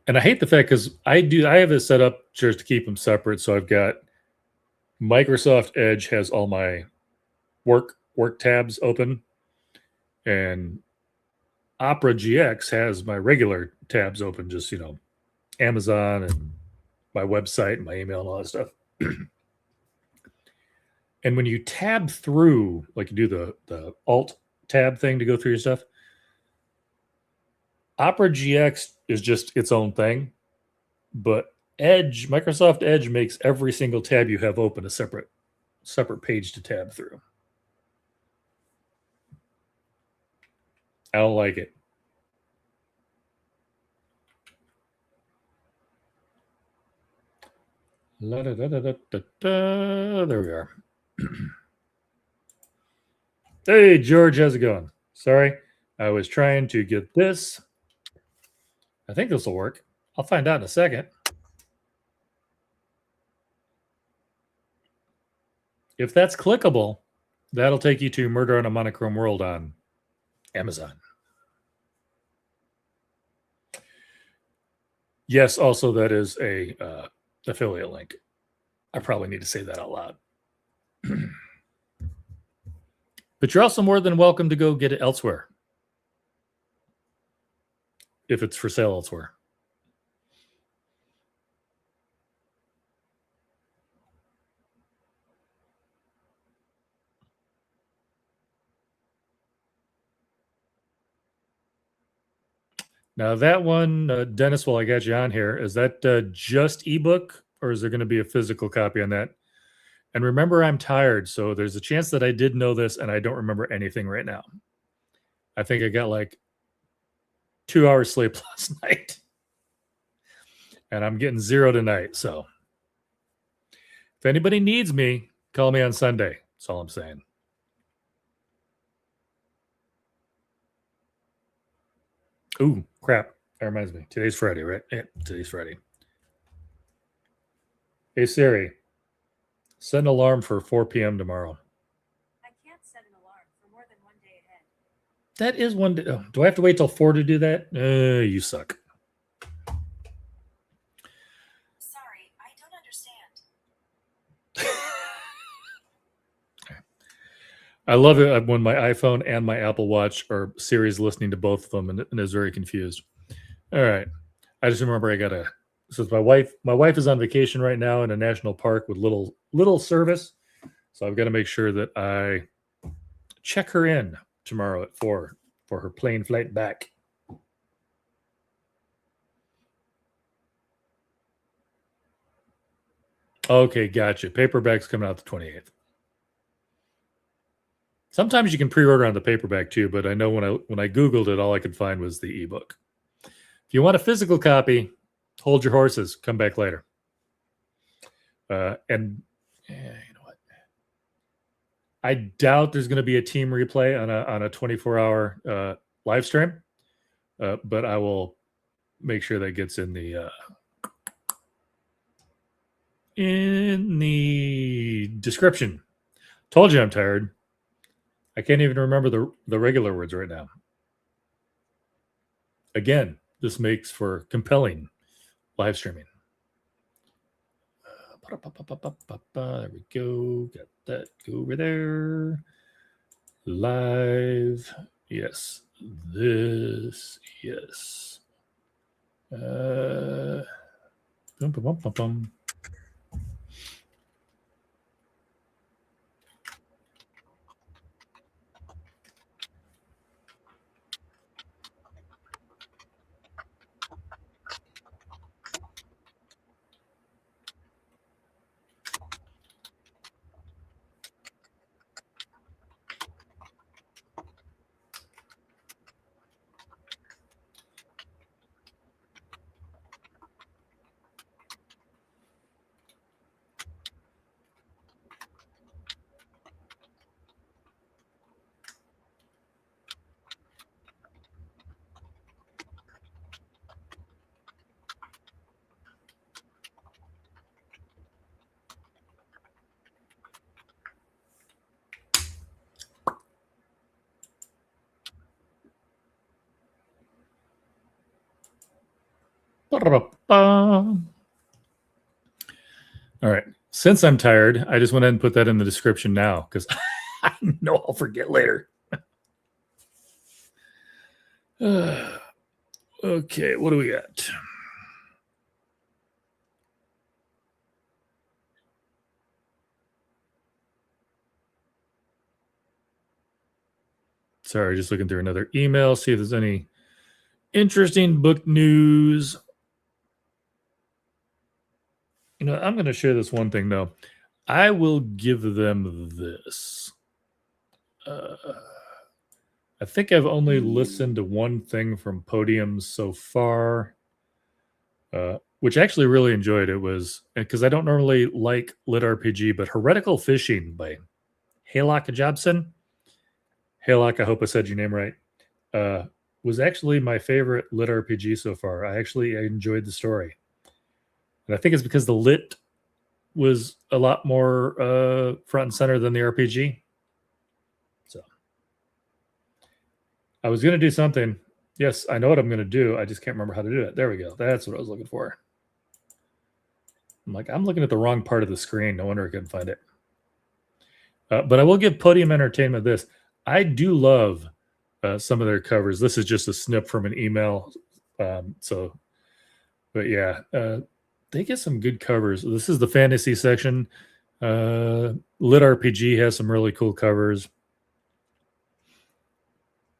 And I hate the fact because I have this set up just to keep them separate. So I've got Microsoft Edge has all my work tabs open, and Opera GX has my regular tabs open, just, Amazon and my website and my email and all that stuff. And when you tab through, like you do the Alt tab thing to go through your stuff, Opera GX is just its own thing, but Microsoft Edge makes every single tab you have open a separate page to tab through. I don't like it. There we are. Hey, George, how's it going? Sorry, I was trying to get this. I think this will work. I'll find out in a second. If that's clickable, that'll take you to Murder on a Monochrome World on Amazon. Yes, also that is a affiliate link. I probably need to say that out loud. But you're also more than welcome to go get it elsewhere, if it's for sale elsewhere. Now that one, Dennis, while I got you on here, is that just ebook, or is there going to be a physical copy on that? And remember, I'm tired, so there's a chance that I did know this and I don't remember anything right now. I think I got like 2 hours sleep last night, and I'm getting 0 tonight. So if anybody needs me, call me on Sunday. That's all I'm saying. Ooh, crap. That reminds me. Today's Friday, right? Yeah, today's Friday. Hey, Siri, set an alarm for 4 p.m. tomorrow. I can't set an alarm for more than 1 day ahead. That is 1 day. Oh, do I have to wait till 4 to do that? You suck. Sorry, I don't understand. I love it when my iPhone and my Apple Watch are Siri's listening to both of them and is very confused. All right. I just remember I gotta, since my wife is on vacation right now in a national park with little service. So I've got to make sure that I check her in tomorrow at 4 for her plane flight back. Okay, gotcha. Paperback's coming out the 28th. Sometimes you can pre-order on the paperback too, but I know when I Googled it, all I could find was the ebook. If you want a physical copy, hold your horses. Come back later. And you know what? I doubt there's going to be a team replay on a 24-hour live stream, but I will make sure that gets in the description. Told you I'm tired. I can't even remember the regular words right now. Again, this makes for compelling live streaming. There we go. Got that. Go over there. Live. Yes. This. Yes. Bum, bum, bum, bum, bum. All right. Since I'm tired, I just went ahead and put that in the description now because I know I'll forget later. Okay, what do we got? Sorry, just looking through another email, see if there's any interesting book news. You know, I'm going to share this one thing, though. I will give them this. I think I've only listened to one thing from Podium so far, which I actually really enjoyed. It was because I don't normally like lit RPG, but Heretical Fishing by Haylock Jobson. Haylock, I hope I said your name right. Was actually my favorite lit RPG so far. I enjoyed the story. And I think it's because the lit was a lot more front and center than the RPG. So I was going to do something. Yes, I know what I'm going to do. I just can't remember how to do it. There we go. That's what I was looking for. I'm looking at the wrong part of the screen. No wonder I couldn't find it. But I will give Podium Entertainment this. I do love some of their covers. This is just a snip from an email. But yeah, they get some good covers. This is the fantasy section. Lit RPG has some really cool covers.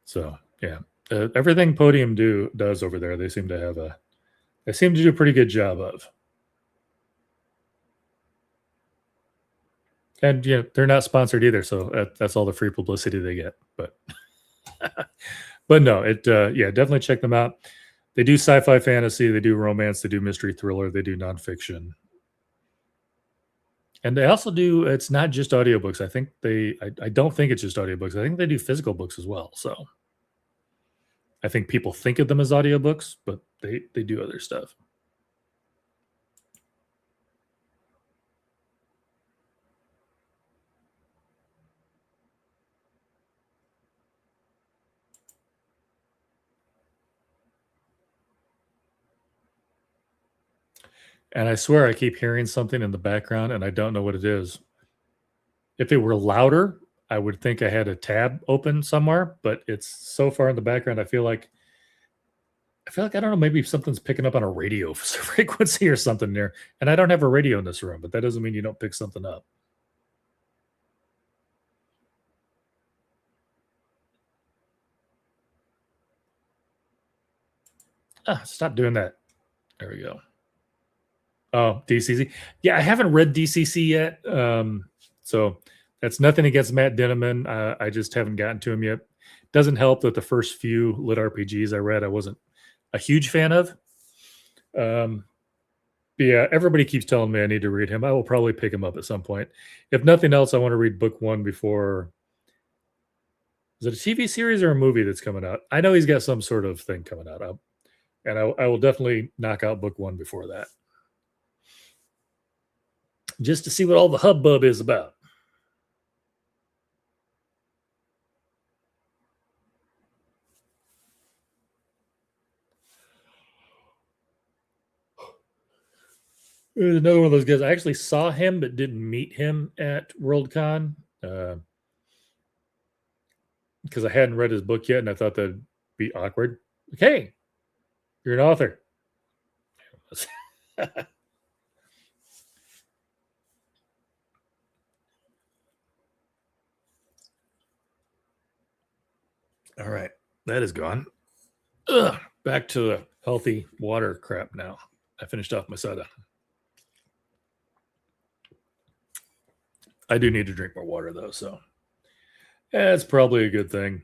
So yeah, everything Podium does over there, they seem to do a pretty good job of. And yeah, they're not sponsored either, so that's all the free publicity they get. But but no, definitely check them out. They do sci-fi fantasy, they do romance, they do mystery thriller, they do nonfiction. And they also do, it's not just audiobooks. I don't think it's just audiobooks. I think they do physical books as well. So I think people think of them as audiobooks, but they do other stuff. And I swear I keep hearing something in the background and I don't know what it is. If it were louder, I would think I had a tab open somewhere, but it's so far in the background. I feel like I don't know, maybe something's picking up on a radio frequency or something there. And I don't have a radio in this room, but that doesn't mean you don't pick something up. Stop doing that. There we go. Oh, DCC. Yeah, I haven't read DCC yet. So that's nothing against Matt Dinneman. I just haven't gotten to him yet. Doesn't help that the first few lit RPGs I read, I wasn't a huge fan of. But yeah, everybody keeps telling me I need to read him. I will probably pick him up at some point. If nothing else, I want to read book 1 before. Is it a TV series or a movie that's coming out? I know he's got some sort of thing coming out. And I will definitely knock out book 1 before that. Just to see what all the hubbub is about. There's another one of those guys. I actually saw him, but didn't meet him at Worldcon because I hadn't read his book yet, and I thought that'd be awkward. Like, hey, you're an author. All right, that is gone. Back to the healthy water crap now. I finished off my soda. I do need to drink more water, though, so that's probably a good thing.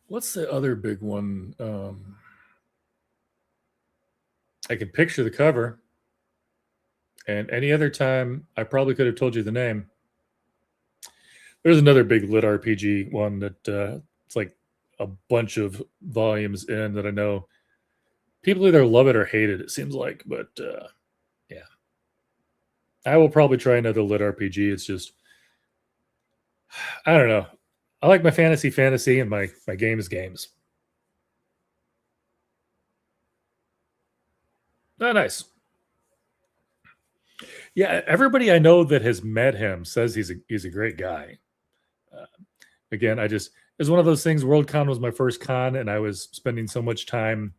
What's the other big one? I can picture the cover. And any other time, I probably could have told you the name. There's another big lit RPG one that it's like a bunch of volumes in that I know people either love it or hate it, it seems like. But yeah. I will probably try another lit RPG. It's just, I don't know. I like my fantasy, and my games. Oh, nice. Yeah, everybody I know that has met him says he's a great guy. Again, it's one of those things. Worldcon was my first con, and I was spending so much time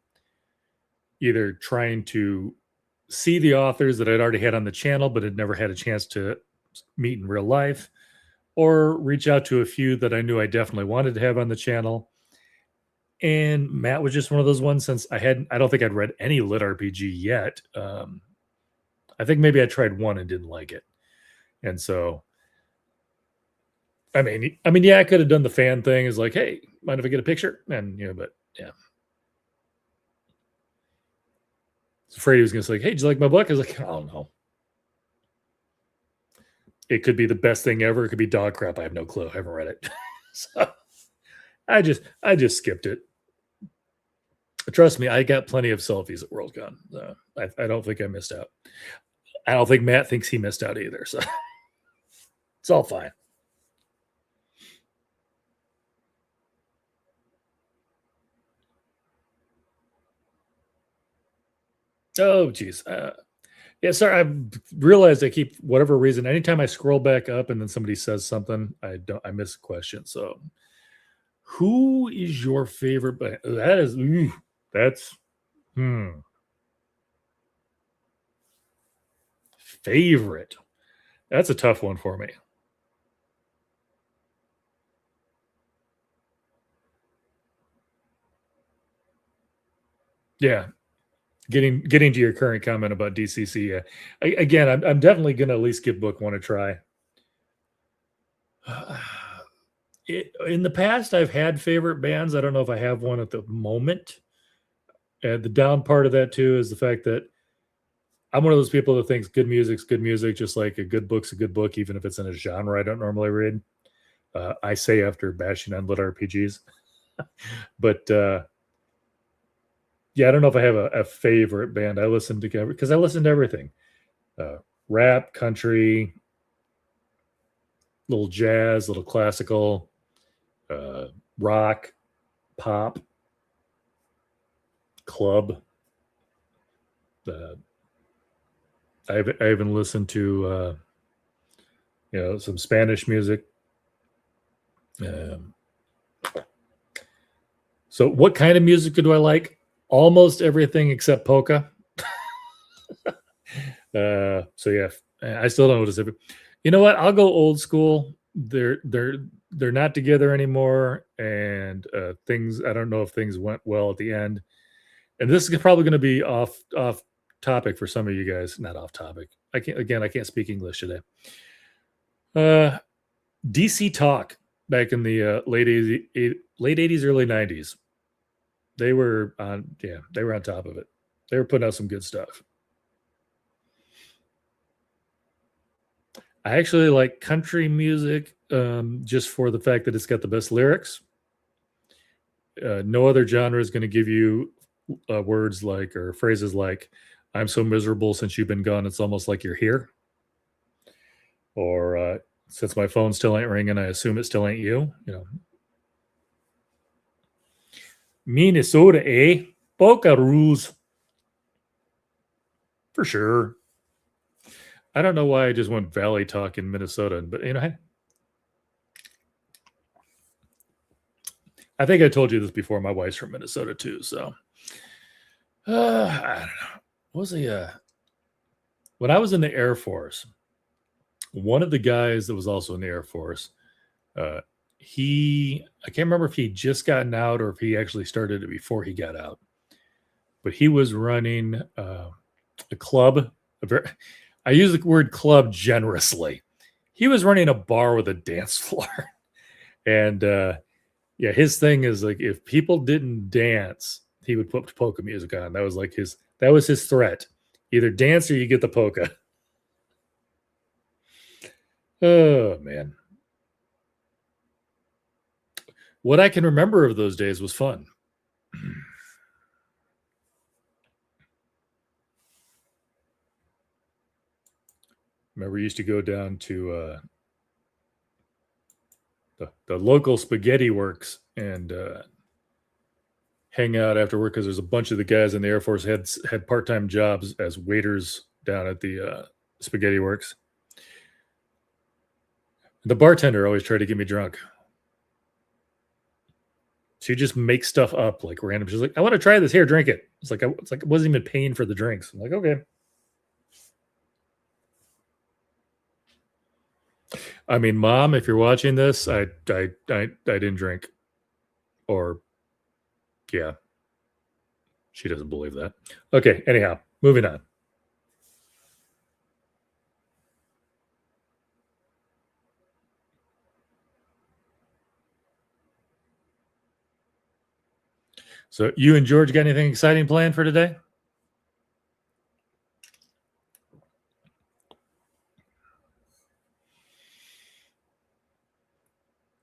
either trying to see the authors that I'd already had on the channel, but had never had a chance to meet in real life, or reach out to a few that I knew I definitely wanted to have on the channel. And Matt was just one of those ones, since I don't think I'd read any lit RPG yet. I think maybe I tried one and didn't like it. And so, I mean, yeah, I could have done the fan thing. Is like, hey, mind if I get a picture? And but yeah. I was afraid he was going to say, hey, do you like my book? I was like, I don't know. It could be the best thing ever. It could be dog crap. I have no clue. I haven't read it. So I just skipped it. Trust me, I got plenty of selfies at Worldcon. I don't think I missed out. I don't think Matt thinks he missed out either. So it's all fine. Oh, geez. Yeah, sorry. I realized I keep, whatever reason, anytime I scroll back up and then somebody says something, I miss a question. So who is your favorite? Favorite. That's a tough one for me. Yeah. Getting to your current comment about DCC. Again, I'm definitely going to at least give book 1 a try. In the past, I've had favorite bands. I don't know if I have one at the moment. The down part of that too is the fact that I'm one of those people that thinks good music's good music, just like a good book's a good book, even if it's in a genre I don't normally read. I say after bashing on lit RPGs. But yeah, I don't know if I have a favorite band. I listen to because I listen to everything: rap, country, little jazz, little classical, rock, pop, club. I even listened to some Spanish music. So what kind of music do I like? Almost everything except polka. So yeah, I still don't know what to say. You know what? I'll go old school. They're not together anymore, and things. I don't know if things went well at the end. And this is probably going to be off topic for some of you guys. Not off topic. I can't speak English today. DC Talk back in the late 80s, early 90s. They were on top of it. They were putting out some good stuff. I actually like country music just for the fact that it's got the best lyrics. No other genre is going to give you words like or phrases like "I'm so miserable since you've been gone. It's almost like you're here," or "Since my phone still ain't ringing, I assume it still ain't you." Minnesota, eh? Polka rules. For sure. I don't know why I just went Valley Talk in Minnesota, but hey. I think I told you this before. My wife's from Minnesota too, so I don't know. What was when I was in the Air Force, one of the guys that was also in the Air Force, I can't remember if he just gotten out or if he actually started it before he got out, but he was running a club. I use the word club generously. He was running a bar with a dance floor. And yeah, his thing is like if people didn't dance, he would put polka music on. That was his threat. Either dance or you get the polka. Oh man. What I can remember of those days was fun. Remember, we used to go down to the local spaghetti works and hang out after work because there's a bunch of the guys in the Air Force had part-time jobs as waiters down at the spaghetti works. The bartender always tried to get me drunk. She just makes stuff up like random. She's like, "I want to try this. Here, drink it." It's like I wasn't even paying for the drinks. I'm like, okay. I mean, Mom, if you're watching this, I didn't drink. Or yeah. She doesn't believe that. Okay, anyhow, moving on. So you and George got anything exciting planned for today?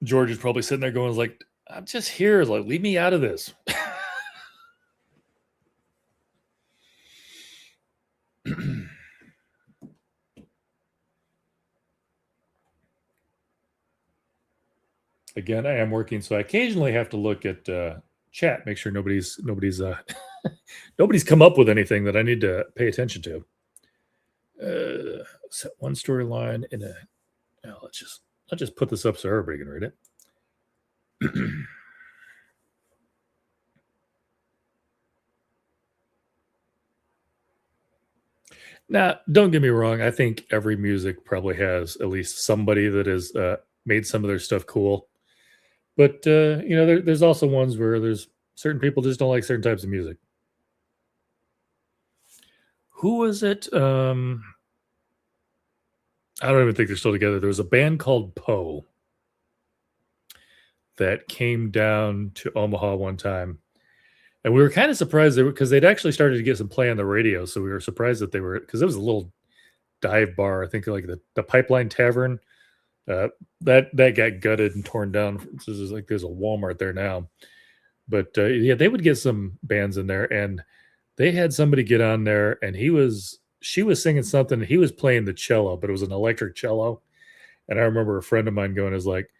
George is probably sitting there going like, "I'm just here. Like, leave me out of this." Again, I am working, so I occasionally have to look at chat, make sure nobody's nobody's come up with anything that I need to pay attention to. Set one storyline in a. I'll just put this up so everybody can read it. Now, don't get me wrong. I think every music probably has at least somebody that has made some of their stuff cool. But there's also ones where there's certain people just don't like certain types of music. Who was it? I don't even think they're still together. There was a band called Poe that came down to Omaha one time. And we were kind of surprised because they'd actually started to get some play on the radio. So we were surprised that they were, because it was a little dive bar. I think like the Pipeline Tavern. That got gutted and torn down. There's a Walmart there now. But yeah, they would get some bands in there, and they had somebody get on there, and she was singing something. And he was playing the cello, but it was an electric cello. And I remember a friend of mine going, "Is like,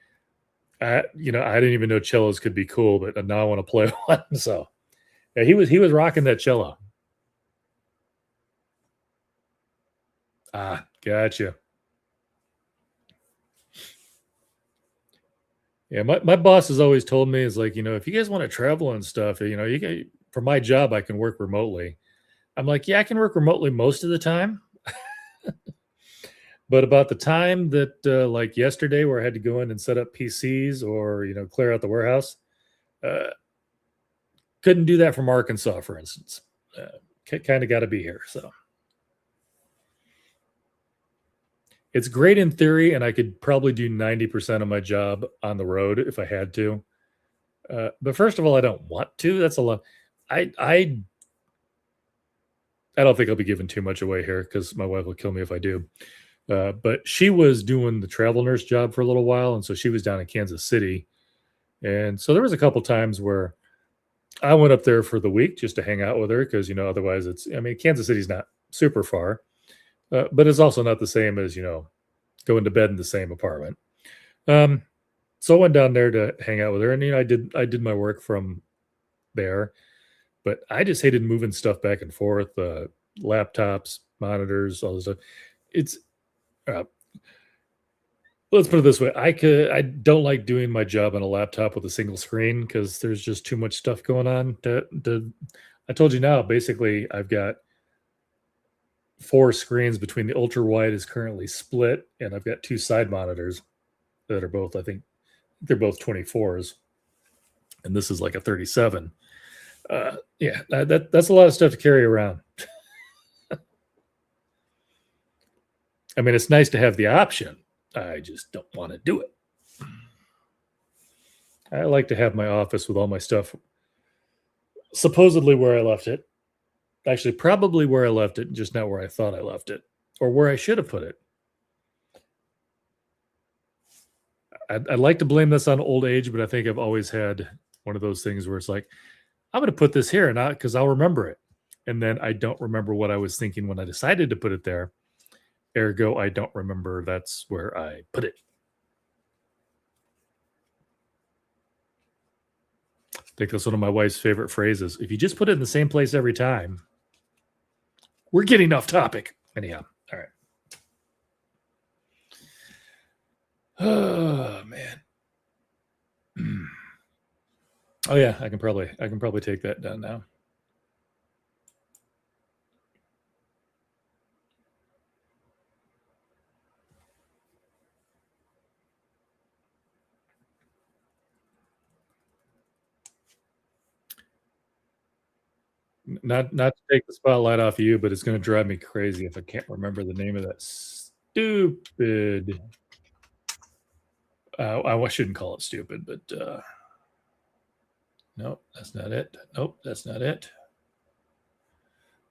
I didn't even know cellos could be cool, but now I want to play one." So yeah, he was rocking that cello. Ah, gotcha. Yeah, my boss has always told me is like, if you guys want to travel and stuff, you can, for my job, I can work remotely. I'm like, yeah, I can work remotely most of the time. But about the time that, like yesterday, where I had to go in and set up PCs or clear out the warehouse, uh, couldn't do that from Arkansas, for instance. Kind of got to be here. So it's great in theory, and I could probably do 90% of my job on the road if I had to. But first of all, I don't want to. That's a lot. I don't think I'll be giving too much away here because my wife will kill me if I do. But she was doing the travel nurse job for a little while, and so she was down in Kansas City, and so there was a couple times where I went up there for the week just to hang out with her because otherwise Kansas City's not super far, but it's also not the same as going to bed in the same apartment. So I went down there to hang out with her, and I did my work from there, but I just hated moving stuff back and forth, laptops, monitors, all this stuff. It's let's put it this way: I don't like doing my job on a laptop with a single screen because there's just too much stuff going on. I told you now, basically, I've got 4 screens between the ultra wide is currently split, and I've got 2 side monitors that are both, I think, they're both 24s, and this is like a 37. Yeah, that's a lot of stuff to carry around. I mean, it's nice to have the option. I just don't want to do it. I like to have my office with all my stuff supposedly where I left it. Actually, probably where I left it, just not where I thought I left it, or where I should have put it. I'd like to blame this on old age, but I think I've always had one of those things where it's like, I'm going to put this here, not because I'll remember it. And then I don't remember what I was thinking when I decided to put it there. Ergo, I don't remember that's where I put it. I think that's one of my wife's favorite phrases. If you just put it in the same place every time, we're getting off topic. Anyhow, all right. Oh man. Oh yeah, I can probably take that down now. Not to take the spotlight off of you, but it's going to drive me crazy if I can't remember the name of that stupid. I shouldn't call it stupid, but nope, that's not it. Nope, that's not it.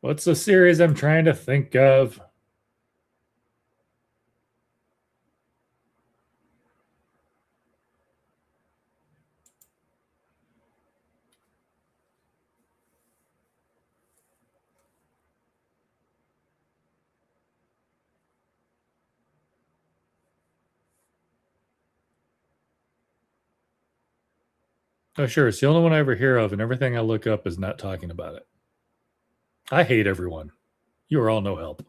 What's the series I'm trying to think of? Oh, sure. It's the only one I ever hear of, and everything I look up is not talking about it. I hate everyone. You are all no help.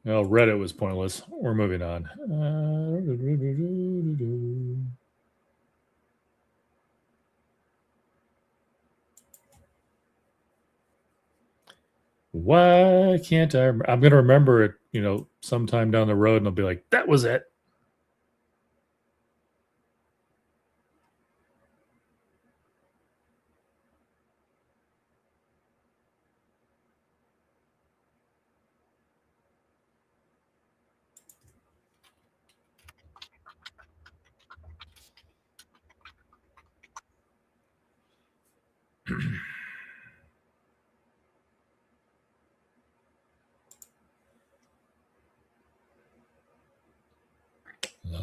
Well, Reddit was pointless. We're moving on. Why can't I? I'm going to remember it, sometime down the road, and I'll be like, that was it.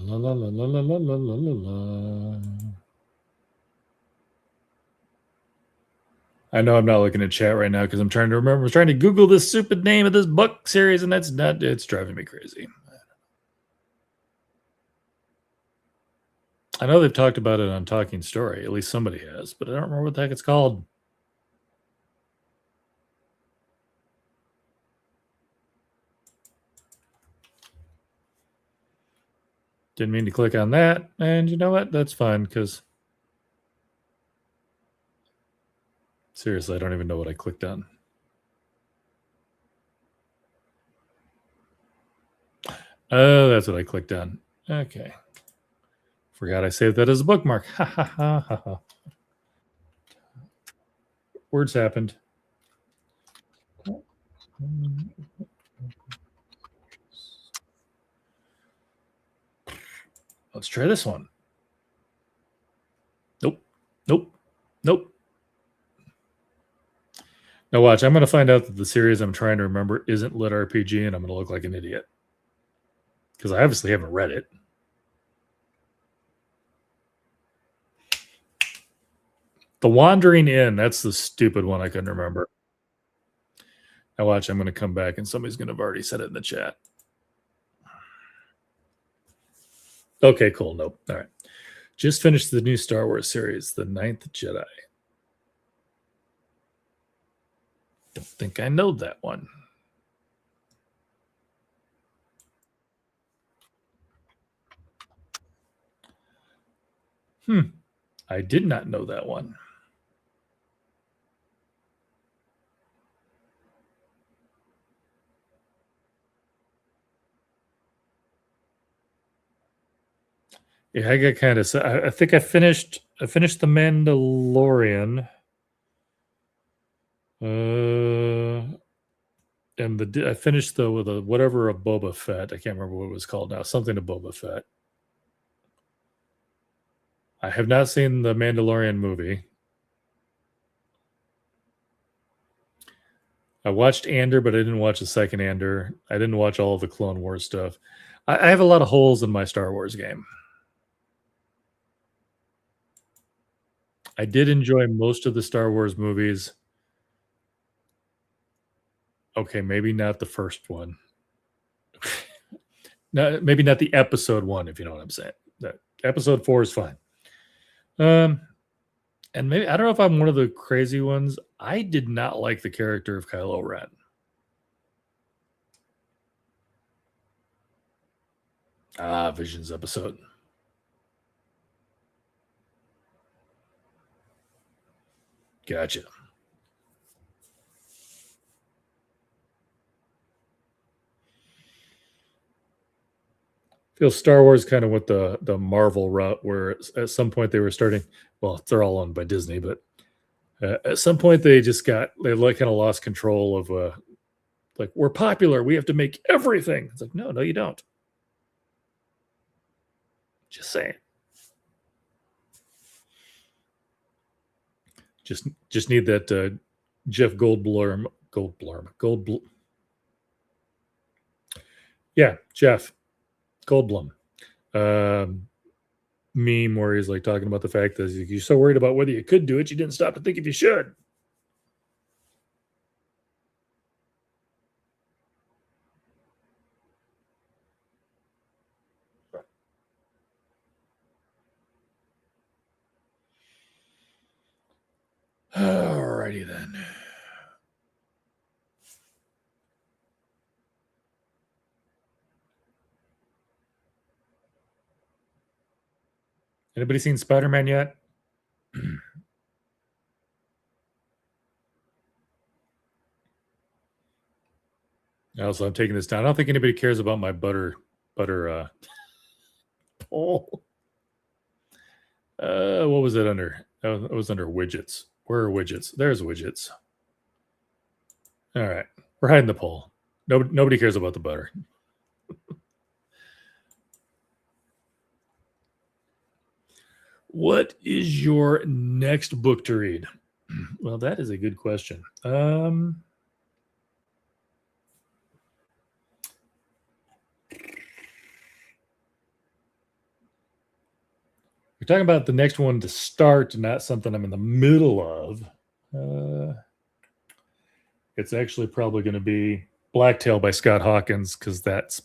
la la la la la la la la la la. I know I'm not looking at chat right now because I'm trying to remember. I was trying to Google this stupid name of this book series, and that's not. It's driving me crazy. I know they've talked about it on Talking Story. At least somebody has, but I don't remember what the heck it's called. Didn't mean to click on that. And you know what? That's fine because seriously, I don't even know what I clicked on. Oh, that's what I clicked on. Okay. Forgot I saved that as a bookmark. Ha ha ha ha ha. Words happened. Let's try this one. Nope. Nope. Nope. Now watch, I'm going to find out that the series I'm trying to remember isn't Lit RPG, and I'm going to look like an idiot. Because I obviously haven't read it. The Wandering Inn, that's the stupid one I couldn't remember. Now watch, I'm going to come back and somebody's going to have already said it in the chat. Okay, cool. Nope. All right. Just finished the new Star Wars series, The Ninth Jedi. Don't think I know that one. I did not know that one. Yeah, I got kind of. I think I finished The Mandalorian. And I finished with a whatever of Boba Fett. I can't remember what it was called now. Something to Boba Fett. I have not seen the Mandalorian movie. I watched Andor, but I didn't watch the second Andor. I didn't watch all of the Clone Wars stuff. I have a lot of holes in my Star Wars game. I did enjoy most of the Star Wars movies. Okay, maybe not the first one. No, maybe not the episode one, if you know what I'm saying. Episode 4 is fine. And maybe I don't know if I'm one of the crazy ones. I did not like the character of Kylo Ren. Visions episode. Gotcha. Feels Star Wars kind of went the Marvel route, where at some point they were starting. Well, they're all owned by Disney, but at some point they like kind of lost control of like, we're popular, we have to make everything. It's like, no, you don't. Just saying. Just need that Jeff Goldblum. Yeah, Jeff Goldblum meme where he's like talking about the fact that you're so worried about whether you could do it, you didn't stop to think if you should. Alrighty then. Anybody seen Spider-Man yet? Also, I'm taking this down. I don't think anybody cares about my butter poll. What was it under? It was under widgets. Where are widgets? There's widgets. All right. We're hiding the poll. Nobody cares about the butter. What is your next book to read? Well, that is a good question. we're talking about the next one to start, not something I'm in the middle of. It's actually probably going to be Blacktail by Scott Hawkins, because that's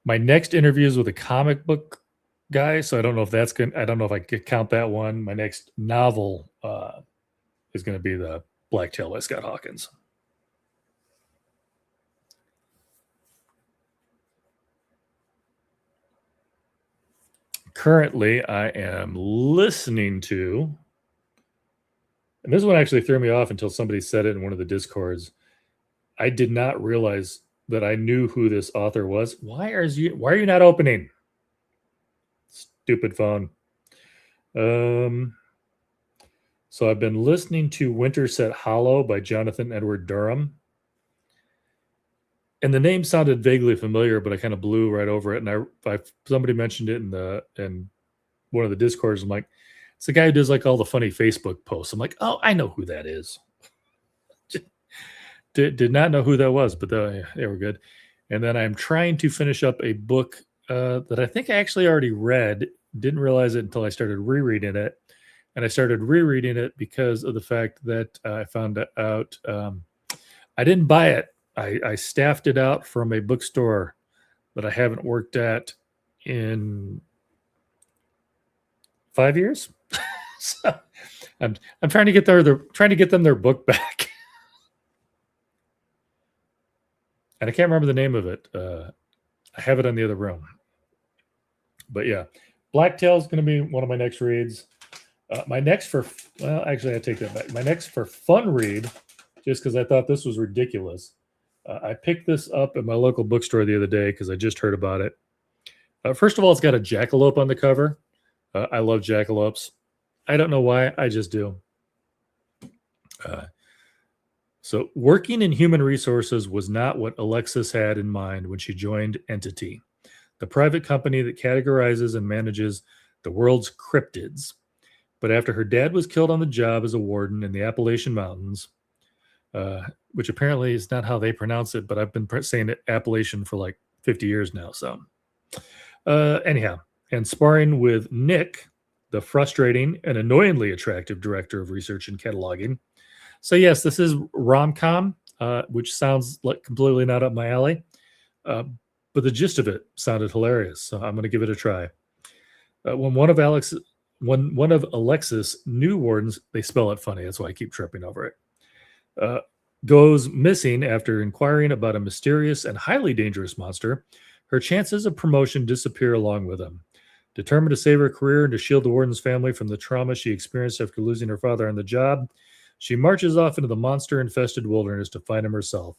my next interview is with a comic book guy. So I don't know if that's going. I don't know if I could count that one. My next novel is going to be the Blacktail by Scott Hawkins. Currently, I am listening to, and this one actually threw me off until somebody said it in one of the Discords. I did not realize that I knew who this author was. Why are you not opening? Stupid phone. So I've been listening to Winterset Hollow by Jonathan Edward Durham. And the name sounded vaguely familiar, but I kind of blew right over it. And somebody mentioned it in one of the Discords. I'm like, it's the guy who does like all the funny Facebook posts. I'm like, oh, I know who that is. Did not know who that was, but they were good. And then I'm trying to finish up a book that I think I actually already read. Didn't realize it until I started rereading it. And I started rereading it because of the fact that I found out I didn't buy it. I staffed it out from a bookstore that I haven't worked at in 5 years. So I'm trying to get them their book back. And I can't remember the name of it. I have it in the other room. But yeah, Blacktail is going to be one of my next reads. My next actually, I take that back. My next for fun read, just because I thought this was ridiculous. I picked this up at my local bookstore the other day because I just heard about it. First of all, it's got a jackalope on the cover. I love jackalopes. I don't know why. I just do. So working in human resources was not what Alexis had in mind when she joined Entity, the private company that categorizes and manages the world's cryptids. But after her dad was killed on the job as a warden in the Appalachian Mountains, which apparently is not how they pronounce it, but I've been saying it Appalachian for like 50 years now. So anyhow, and sparring with Nick, the frustrating and annoyingly attractive director of research and cataloging. So yes, this is rom-com, which sounds like completely not up my alley, but the gist of it sounded hilarious. So I'm going to give it a try. When one of Alexis' new wardens, they spell it funny, that's why I keep tripping over it, goes missing after inquiring about a mysterious and highly dangerous monster, her chances of promotion disappear along with him. Determined to save her career and to shield the warden's family from the trauma she experienced after losing her father on the job, she marches off into the monster-infested wilderness to find him herself.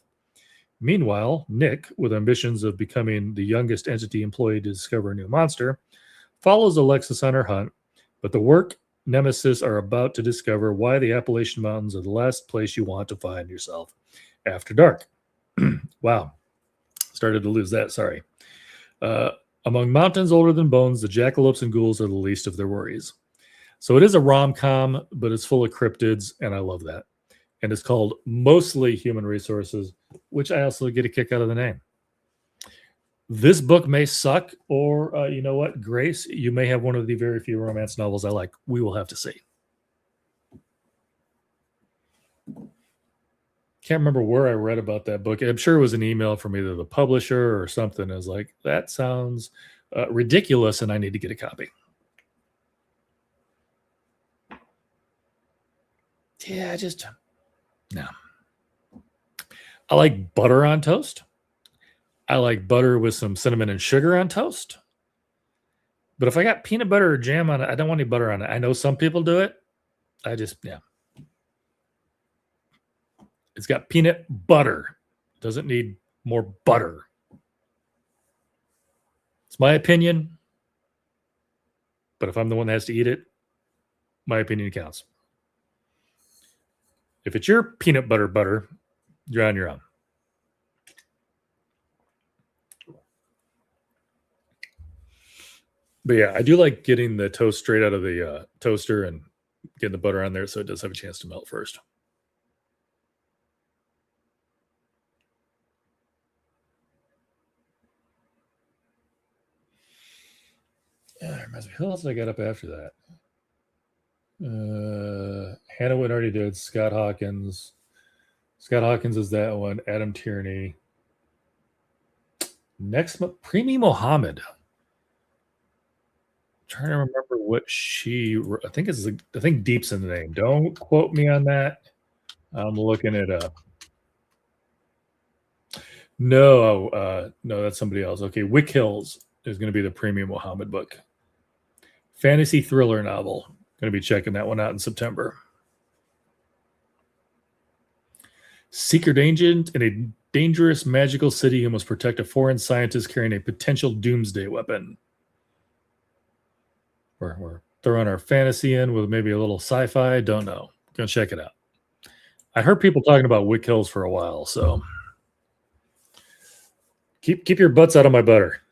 Meanwhile, Nick, with ambitions of becoming the youngest Entity employee to discover a new monster, follows Alexis on her hunt, but the work nemesis are about to discover why the Appalachian Mountains are the last place you want to find yourself after dark. Wow. Started to lose that, sorry. Among mountains older than bones, the jackalopes and ghouls are the least of their worries. So it is a rom-com, but it's full of cryptids, and I love that. And it's called Mostly Human Resources, which I also get a kick out of the name. This book may suck, or you know what, Grace, you may have one of the very few romance novels I like. We will have to see. Can't remember where I read about that book. I'm sure it was an email from either the publisher or something. I was like, that sounds ridiculous, and I need to get a copy. Yeah, no. I like butter on toast. I like butter with some cinnamon and sugar on toast. But if I got peanut butter or jam on it, I don't want any butter on it. I know some people do it. Yeah. It's got peanut butter. Doesn't need more butter. It's my opinion. But if I'm the one that has to eat it, my opinion counts. If it's your peanut butter, you're on your own. But yeah, I do like getting the toast straight out of the toaster and getting the butter on there so it does have a chance to melt first. Reminds me, who else did I got up after that? Hannah Wood already did. Scott Hawkins. Scott Hawkins is that one. Adam Tierney. Next, Premi Mohammed. Trying to remember what she. I think Deep's in the name. Don't quote me on that. I'm looking it up. No, no, that's somebody else. Okay, Wick Hills is going to be the Premi Mohammed book. Fantasy thriller novel. Going to be checking that one out in September. Secret agent in a dangerous magical city who must protect a foreign scientist carrying a potential doomsday weapon. We're throwing our fantasy in with maybe a little sci-fi. Don't know. Gonna check it out. I heard people talking about Wick Hills for a while, so keep your butts out of my butter.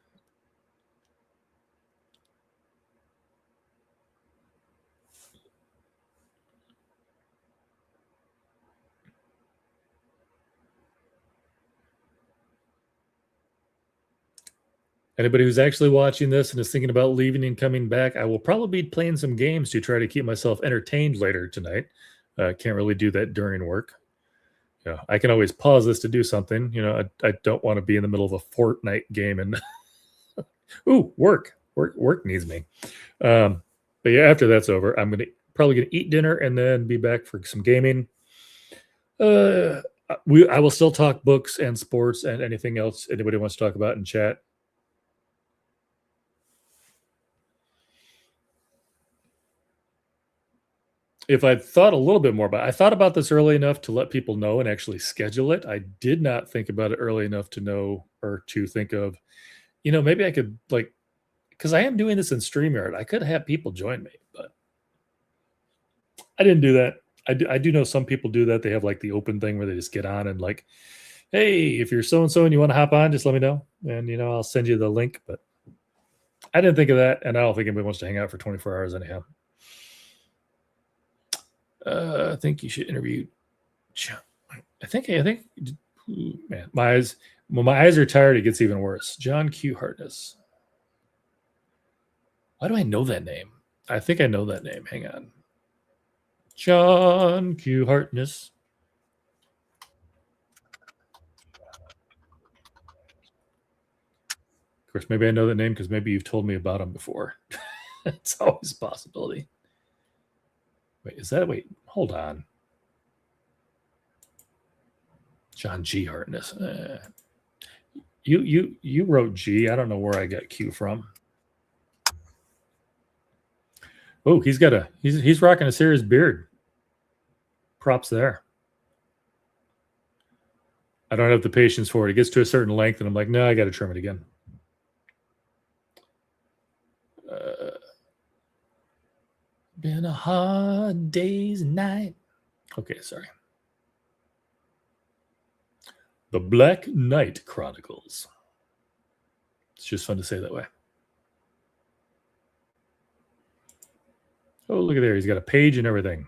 Anybody who's actually watching this and is thinking about leaving and coming back, I will probably be playing some games to try to keep myself entertained later tonight. Can't really do that during work. I can always pause this to do something. I don't want to be in the middle of a Fortnite game and ooh, work needs me. But yeah, after that's over, I'm probably gonna eat dinner and then be back for some gaming. I will still talk books and sports and anything else anybody wants to talk about in chat. If I'd thought a little bit more about it, I thought about this early enough to let people know and actually schedule it. I did not think about it early enough to know or to think of, maybe I could because I am doing this in StreamYard. I could have people join me, but I didn't do that. I do know some people do that. They have the open thing where they just get on and hey, if you're so-and-so and you want to hop on, just let me know. And, I'll send you the link, but I didn't think of that. And I don't think anybody wants to hang out for 24 hours anyhow. I think you should interview. I think, man, my eyes. When my eyes are tired, it gets even worse. John Q. Hartness. Why do I know that name? I think I know that name. Hang on. John Q. Hartness. Of course, maybe I know that name because maybe you've told me about him before. It's always a possibility. Wait, hold on. John G. Hartness. You wrote G. I don't know where I got Q from. Oh, he's rocking a serious beard. Props there. I don't have the patience for it. It gets to a certain length, and I'm like, no, I got to trim it again. Been a hard day's night. Okay, sorry. The Black Knight Chronicles. It's just fun to say that way. Oh, look at there. He's got a page and everything.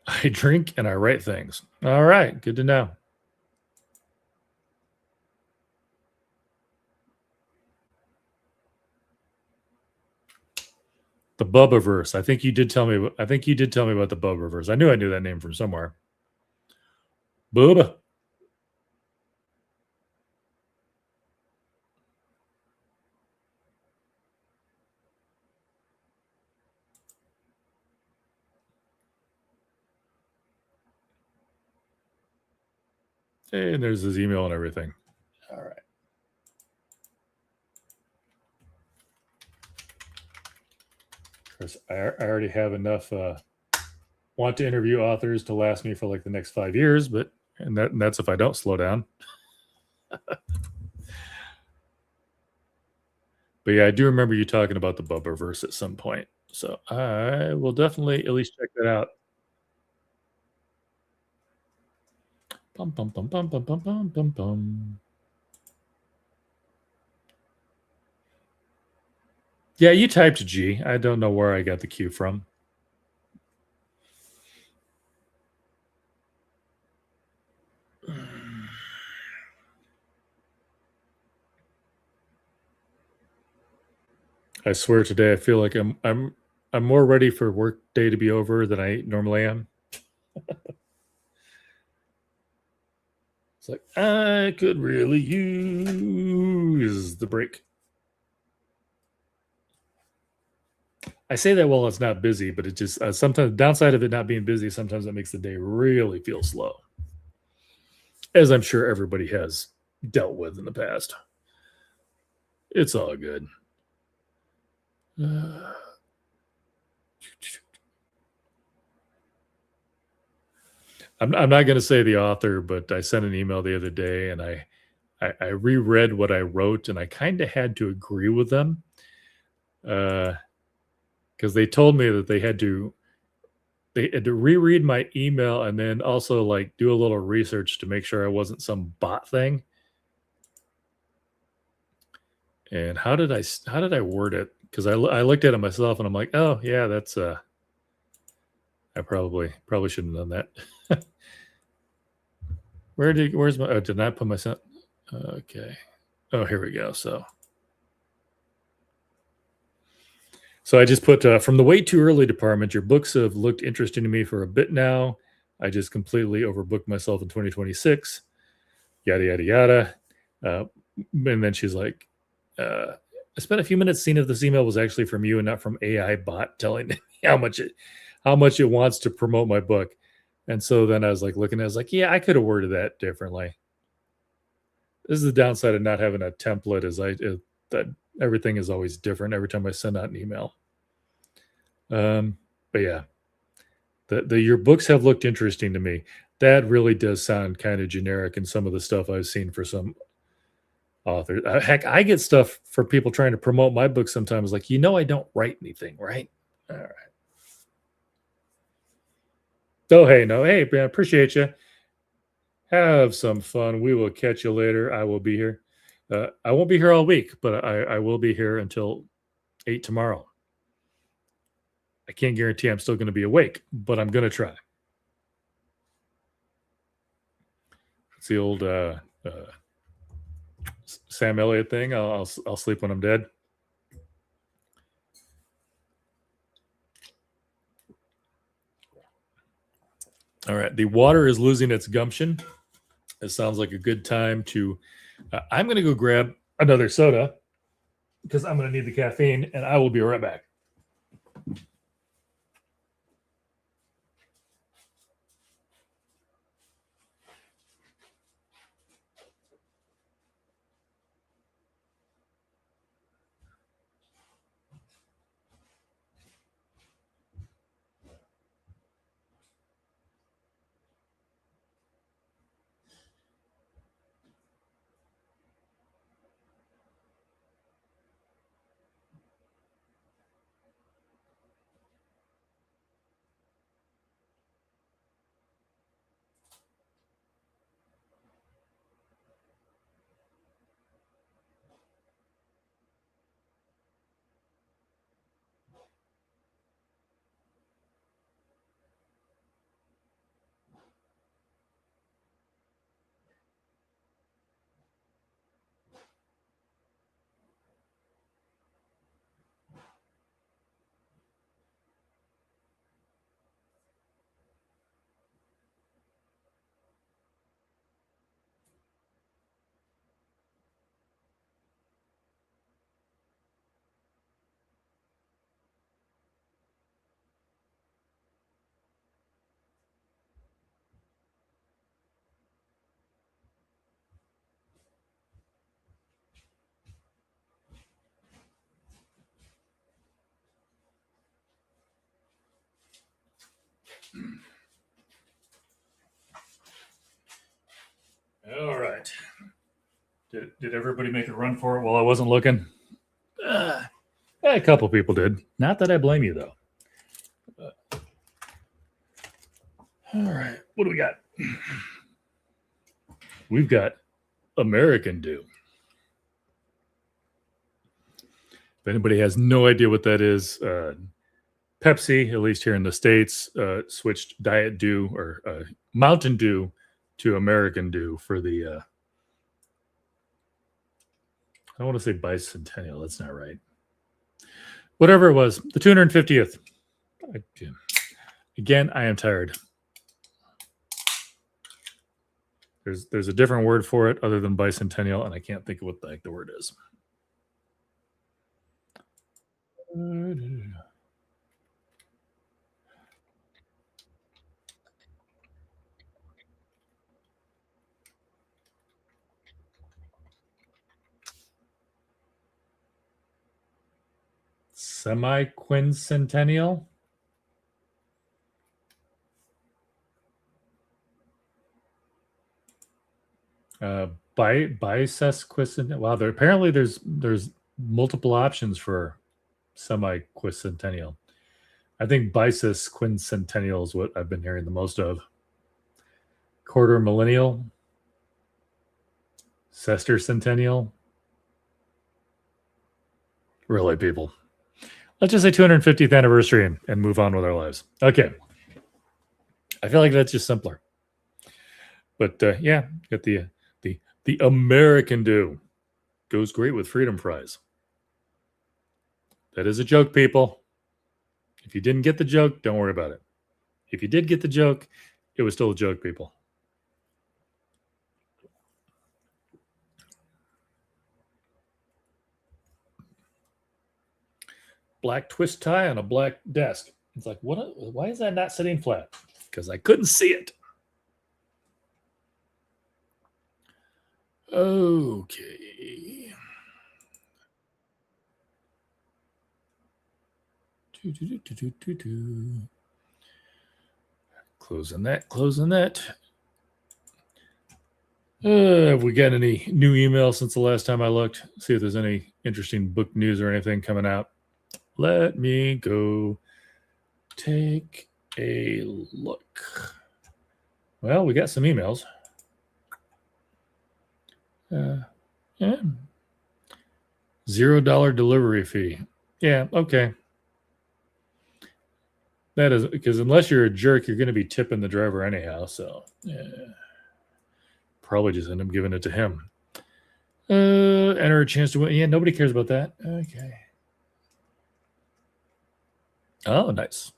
I drink and I write things. All right. Good to know. The Bubbaverse. I think you did tell me about the Bubbaverse. I knew that name from somewhere. Bubba. And there's his email and everything. All right. Of course, I already have enough want to interview authors to last me for the next 5 years, and that's if I don't slow down. But yeah, I do remember you talking about the Bubbaverse at some point. So I will definitely at least check that out. Bum, bum, bum, bum, bum, bum, bum, bum, bum. Yeah, you typed G. I don't know where I got the Q from. I swear today I feel like I'm more ready for work day to be over than I normally am. It's like I could really use the break. I say that while it's not busy, but it just sometimes the downside of it not being busy, sometimes it makes the day really feel slow, as I'm sure everybody has dealt with in the past. It's all good. I'm not going to say the author, but I sent an email the other day, and I reread what I wrote, and I kind of had to agree with them because they told me that they had to reread my email and then also like do a little research to make sure I wasn't some bot thing. And how did I word it? Because I looked at it myself and I'm like, oh yeah, that's I probably shouldn't have done that. Where's my? Oh, did not put my son. Okay. Oh, here we go. So I just put from the way too early department. Your books have looked interesting to me for a bit now. I just completely overbooked myself in 2026. Yada yada yada. And then she's like, I spent a few minutes seeing if this email was actually from you and not from AI bot telling me how much it wants to promote my book. And so then I was like looking, I was like, yeah, I could have worded that differently. This is the downside of not having a template is that everything is always different every time I send out an email. But yeah, the your books have looked interesting to me. That really does sound kind of generic in some of the stuff I've seen for some authors. Heck, I get stuff for people trying to promote my book sometimes like, I don't write anything, right? All right. Oh, hey, no. Hey, man, appreciate you. Have some fun. We will catch you later. I will be here. I won't be here all week, but I will be here until 8 tomorrow. I can't guarantee I'm still going to be awake, but I'm going to try. It's the old Sam Elliott thing. I'll sleep when I'm dead. All right. The water is losing its gumption. It sounds like a good time to. I'm going to go grab another soda because I'm going to need the caffeine, and I will be right back. All right. Did everybody make a run for it while I wasn't looking? A couple people did. Not that I blame you, though. All right. What do we got? We've got American Dew. If anybody has no idea what that is, Pepsi, at least here in the States, switched Diet Dew or Mountain Dew to American Dew for the, I want to say bicentennial. That's not right. Whatever it was, the 250th. Again, I am tired. There's a different word for it other than bicentennial, and I can't think of what the heck the word is. Semi-quincentennial? Bisesquicentennial. Wow, apparently there's multiple options for semi-quincentennial. I think bisesquicentennial is what I've been hearing the most of. Quarter millennial, sesquicentennial. Really, people. Let's just say 250th anniversary and move on with our lives. Okay. I feel like that's just simpler. But yeah, got the American Dew. Goes great with freedom fries. That is a joke, people. If you didn't get the joke, don't worry about it. If you did get the joke, it was still a joke, people. Black twist tie on a black desk. It's like, what? Why is that not sitting flat? Because I couldn't see it. Okay. Closing that. Have we got any new emails since the last time I looked? See if there's any interesting book news or anything coming out. Let me go take a look. Well, we got some emails. Yeah. $0 delivery fee. Yeah, okay. That is because unless you're a jerk, you're going to be tipping the driver anyhow. So, yeah. Probably just end up giving it to him. Enter a chance to win. Yeah, nobody cares about that. Okay. Oh, nice.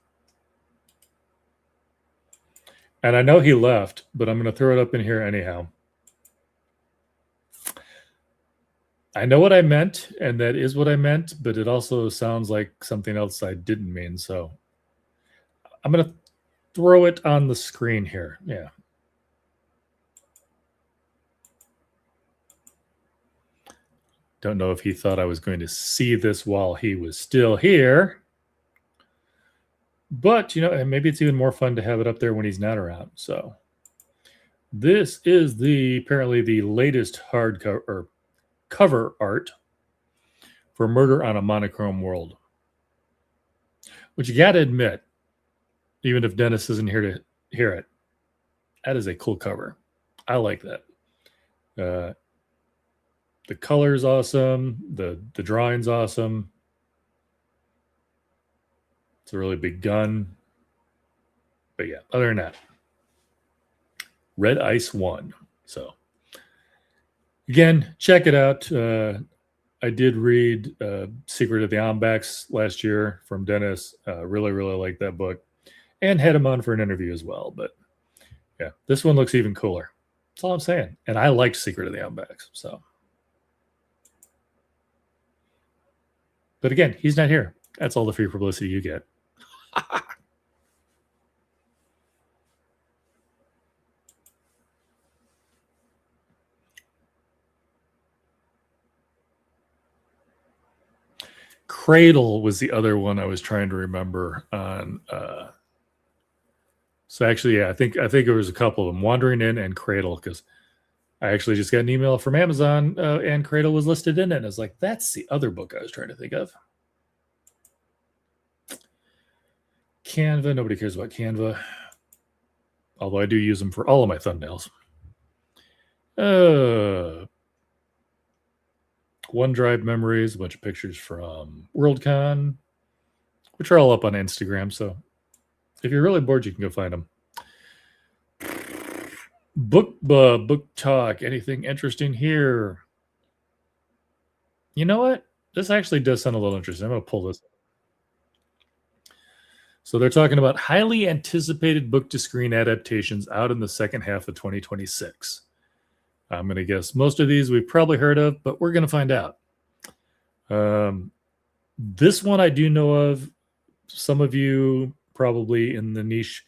And I know he left, but I'm going to throw it up in here anyhow. I know what I meant, and that is what I meant, but it also sounds like something else I didn't mean. So I'm going to throw it on the screen here. Yeah. Don't know if he thought I was going to see this while he was still here. But, you know, maybe it's even more fun to have it up there when he's not around. So this is apparently the latest hardcover or cover art for Murder on a Monochrome World. Which you got to admit, even if Dennis isn't here to hear it, that is a cool cover. I like that. The color's awesome. The drawing's awesome. It's a really big gun. But yeah, other than that, Red Ice 1. So again, check it out. I did read Secret of the Ombax last year from Dennis. Really, really liked that book. And had him on for an interview as well. But yeah, this one looks even cooler. That's all I'm saying. And I liked Secret of the Ombax. So. But again, he's not here. That's all the free publicity you get. Cradle was the other one I was trying to remember on. So actually, yeah, I think it was a couple of them, Wandering In and Cradle, because I actually just got an email from Amazon and Cradle was listed in it. And I was like, that's the other book I was trying to think of. Canva. Nobody cares about Canva. Although I do use them for all of my thumbnails. OneDrive memories, a bunch of pictures from Worldcon, which are all up on Instagram. So if you're really bored, you can go find them. Book talk. Anything interesting here? You know what? This actually does sound a little interesting. I'm going to pull this. So they're talking about highly anticipated book-to-screen adaptations out in the second half of 2026. I'm going to guess most of these we've probably heard of, but we're going to find out. This one I do know of. Some of you probably in the niche.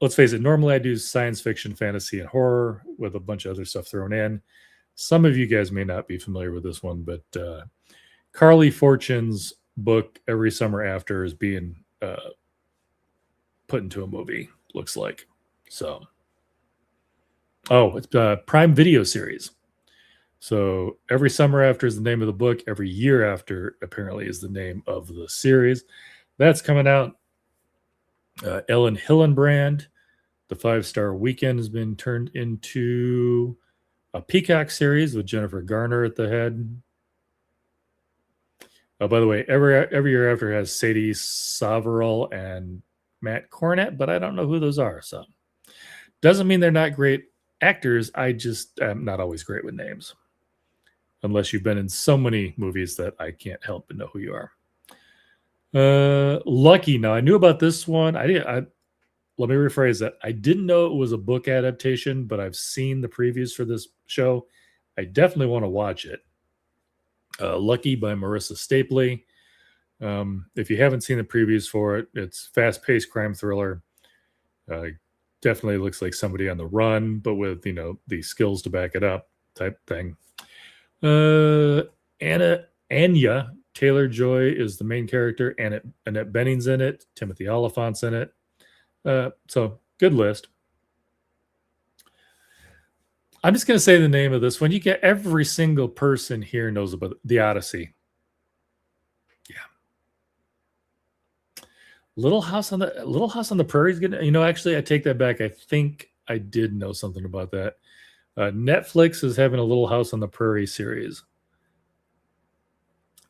Let's face it, normally I do science fiction, fantasy, and horror with a bunch of other stuff thrown in. Some of you guys may not be familiar with this one, but Carly Fortune's book, Every Summer After, is being put into a movie, looks like. So, it's a Prime Video series. So Every Summer After is the name of the book. Every Year After apparently is the name of the series. That's coming out. Ellen Hillenbrand, The 5-Star Weekend, has been turned into a Peacock series with Jennifer Garner at the head. By the way, every Year After has Sadie Saverell and Matt Cornett, but I don't know who those are. So doesn't mean they're not great actors. I just am not always great with names, unless you've been in so many movies that I can't help but know who you are. Lucky. Now I knew about this one. Let me rephrase that. I didn't know it was a book adaptation, but I've seen the previews for this show. I definitely want to watch it. Lucky by Marissa Stapley. If you haven't seen the previews for it, it's fast-paced crime thriller. Definitely looks like somebody on the run, but with the skills to back it up type thing. Anya Taylor-Joy is the main character. Annette Bening's in it. Timothy Oliphant's in it. So good list. I'm just going to say the name of this one. You get every single person here knows about The Odyssey. Yeah. Little House on the Prairie is good. Actually, I take that back. I think I did know something about that. Netflix is having a Little House on the Prairie series.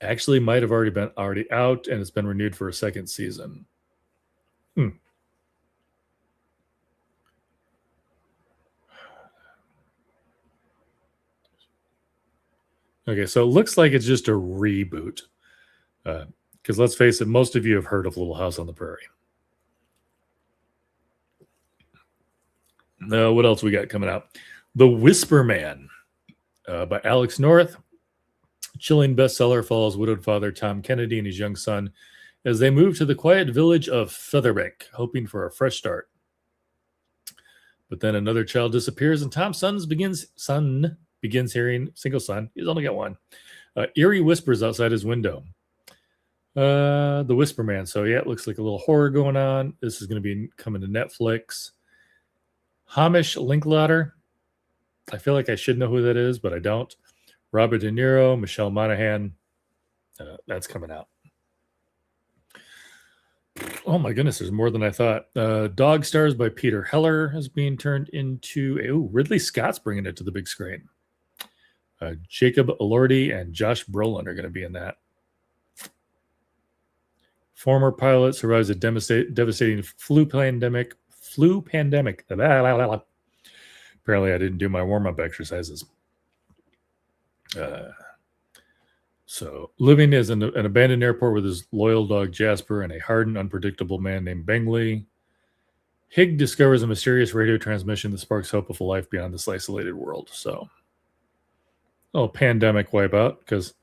Actually, might have already out, and it's been renewed for a second season. Okay, so it looks like it's just a reboot. Because let's face it, most of you have heard of Little House on the Prairie. What else we got coming out? The Whisper Man by Alex North. Chilling bestseller follows widowed father Tom Kennedy and his young son as they move to the quiet village of Featherbank, hoping for a fresh start. But then another child disappears, and Tom's son begins hearing, single son, he's only got one, eerie whispers outside his window. The Whisper Man. So yeah, it looks like a little horror going on. This is going to be coming to Netflix. Hamish Linklater. I feel like I should know who that is, but I don't. Robert De Niro, Michelle Monaghan. That's coming out. Oh my goodness, there's more than I thought. Dog Stars by Peter Heller is being turned into... Ridley Scott's bringing it to the big screen. Jacob Elordi and Josh Brolin are going to be in that. Former pilot survives a devastating flu pandemic. Apparently, I didn't do my warm-up exercises. So, living as an abandoned airport with his loyal dog Jasper and a hardened, unpredictable man named Bengley, Hig discovers a mysterious radio transmission that sparks hope of a life beyond this isolated world. So, pandemic wipeout, because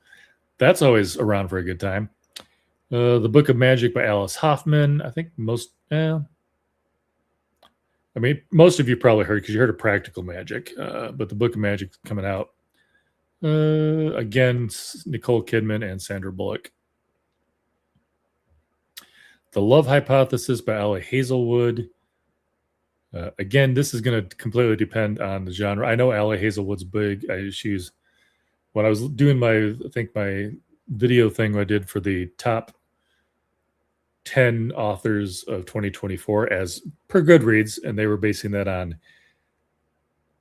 that's always around for a good time. The Book of Magic by Alice Hoffman. I think most of you probably heard, because you heard of Practical Magic, but the Book of Magic coming out. Again, Nicole Kidman and Sandra Bullock. The Love Hypothesis by Allie Hazelwood. Again, this is going to completely depend on the genre. I know Allie Hazelwood's big. When I was doing my video thing I did for the top 10 authors of 2024 as per Goodreads, and they were basing that on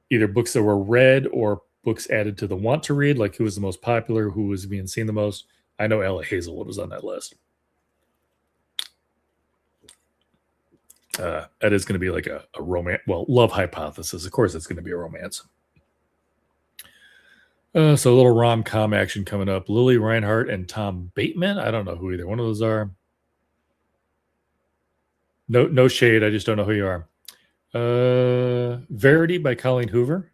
either books that were read or books added to the want to read, like who was the most popular, who was being seen the most. I know Ella Hazelwood was on that list. That is going to be like a romance. Well, Love Hypothesis. Of course, it's going to be a romance. So a little rom-com action coming up. Lily Reinhart and Tom Bateman. I don't know who either one of those are. No shade. I just don't know who you are. Verity by Colleen Hoover.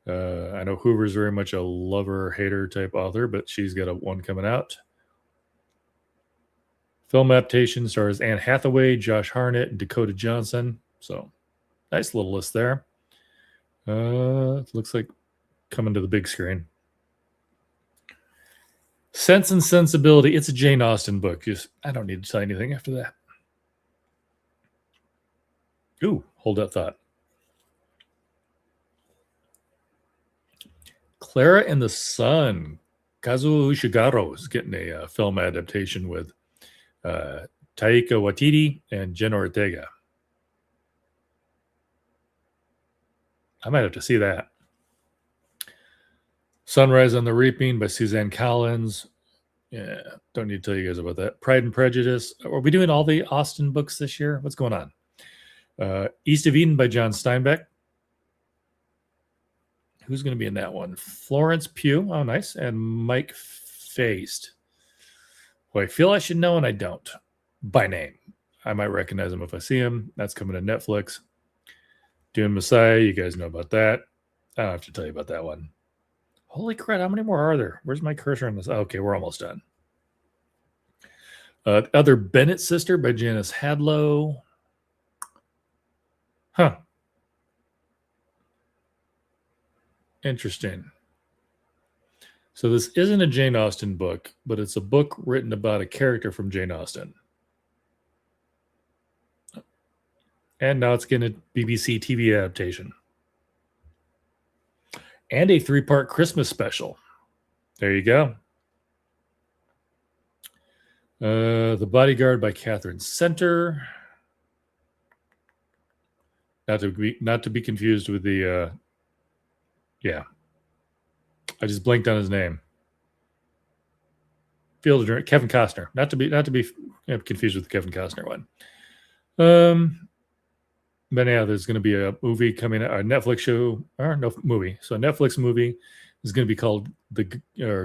I know Hoover's very much a lover-hater type author, but she's got one coming out. Film adaptation stars Anne Hathaway, Josh Hartnett, and Dakota Johnson. So, nice little list there. Looks like coming to the big screen. Sense and Sensibility. It's a Jane Austen book. I don't need to tell you anything after that. Ooh, hold that thought. Clara and the Sun. Kazuo Ishiguro is getting a film adaptation with Taika Waititi and Jenna Ortega. I might have to see that. Sunrise on the Reaping by Suzanne Collins. Yeah, don't need to tell you guys about that. Pride and Prejudice. Are we doing all the Austen books this year? What's going on? East of Eden by John Steinbeck. Who's going to be in that one? Florence Pugh. Oh, nice. And Mike Feist. Well, I feel I should know, and I don't. By name. I might recognize him if I see him. That's coming to Netflix. Dune Messiah. You guys know about that. I don't have to tell you about that one. Holy crap, how many more are there? Where's my cursor on this? Okay, we're almost done. Other Bennett Sister by Janice Hadlow. Huh. Interesting. So this isn't a Jane Austen book, but it's a book written about a character from Jane Austen. And now it's getting a BBC TV adaptation. And a 3-part Christmas special. There you go. The Bodyguard by Catherine Center. Not to be confused with the yeah. I just blinked on his name. Field of Dreams, Kevin Costner. Not to be confused with the Kevin Costner one. But yeah, there's going to be a movie coming out, a Netflix show, or no movie. So a Netflix movie is going to be called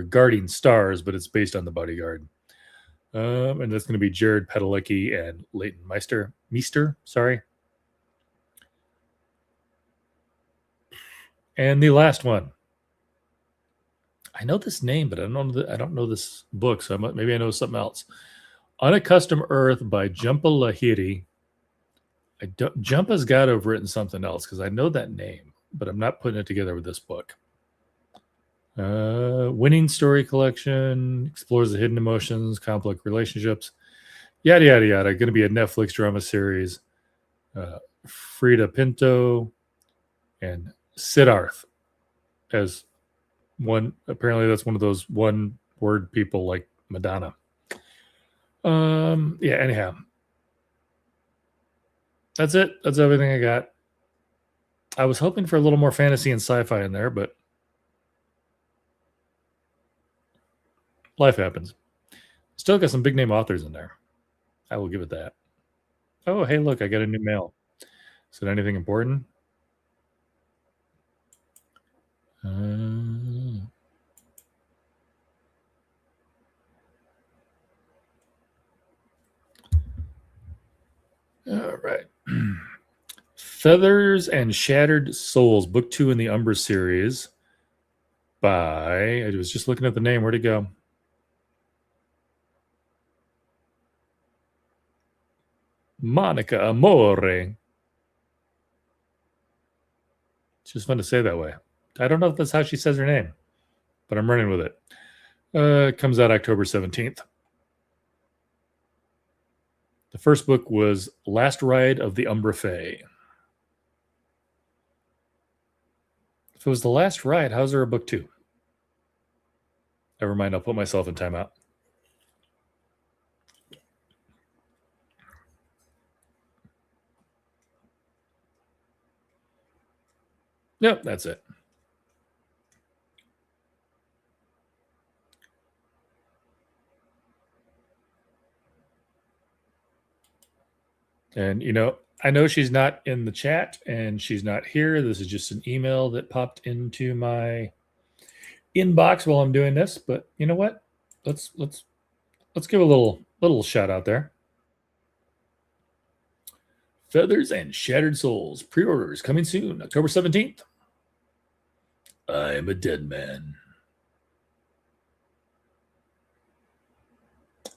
Guarding Stars, but it's based on The Bodyguard. And that's going to be Jared Padalecki and Leighton Meester. Sorry. And the last one. I know this name, but I don't know this book, so maybe I know something else. Unaccustomed Earth by Jhumpa Lahiri. Jumpa's got to have written something else because I know that name, but I'm not putting it together with this book. Winning Story Collection explores the hidden emotions, complex relationships, yada yada yada. Going to be a Netflix drama series. Frida Pinto and Siddharth as one. Apparently, that's one of those one-word people like Madonna. Yeah. Anyhow. That's it. That's everything I got. I was hoping for a little more fantasy and sci-fi in there, but life happens. Still got some big name authors in there. I will give it that. Oh, hey, look, I got a new mail. Is it anything important? All right. Feathers and Shattered Souls, Book 2 in the Umbra series by, I was just looking at the name. Where'd it go? Monica Amore. It's just fun to say that way. I don't know if that's how she says her name, but I'm running with it. It comes out October 17th. The first book was Last Ride of the Umbra Fae. If it was the last ride, how's there a book 2? Never mind, I'll put myself in timeout. Yep, that's it. And, I know she's not in the chat and she's not here. This is just an email that popped into my inbox while I'm doing this, but you know what? Let's give a little shout out there. Feathers and Shattered Souls pre-orders coming soon, October 17th. I'm a dead man.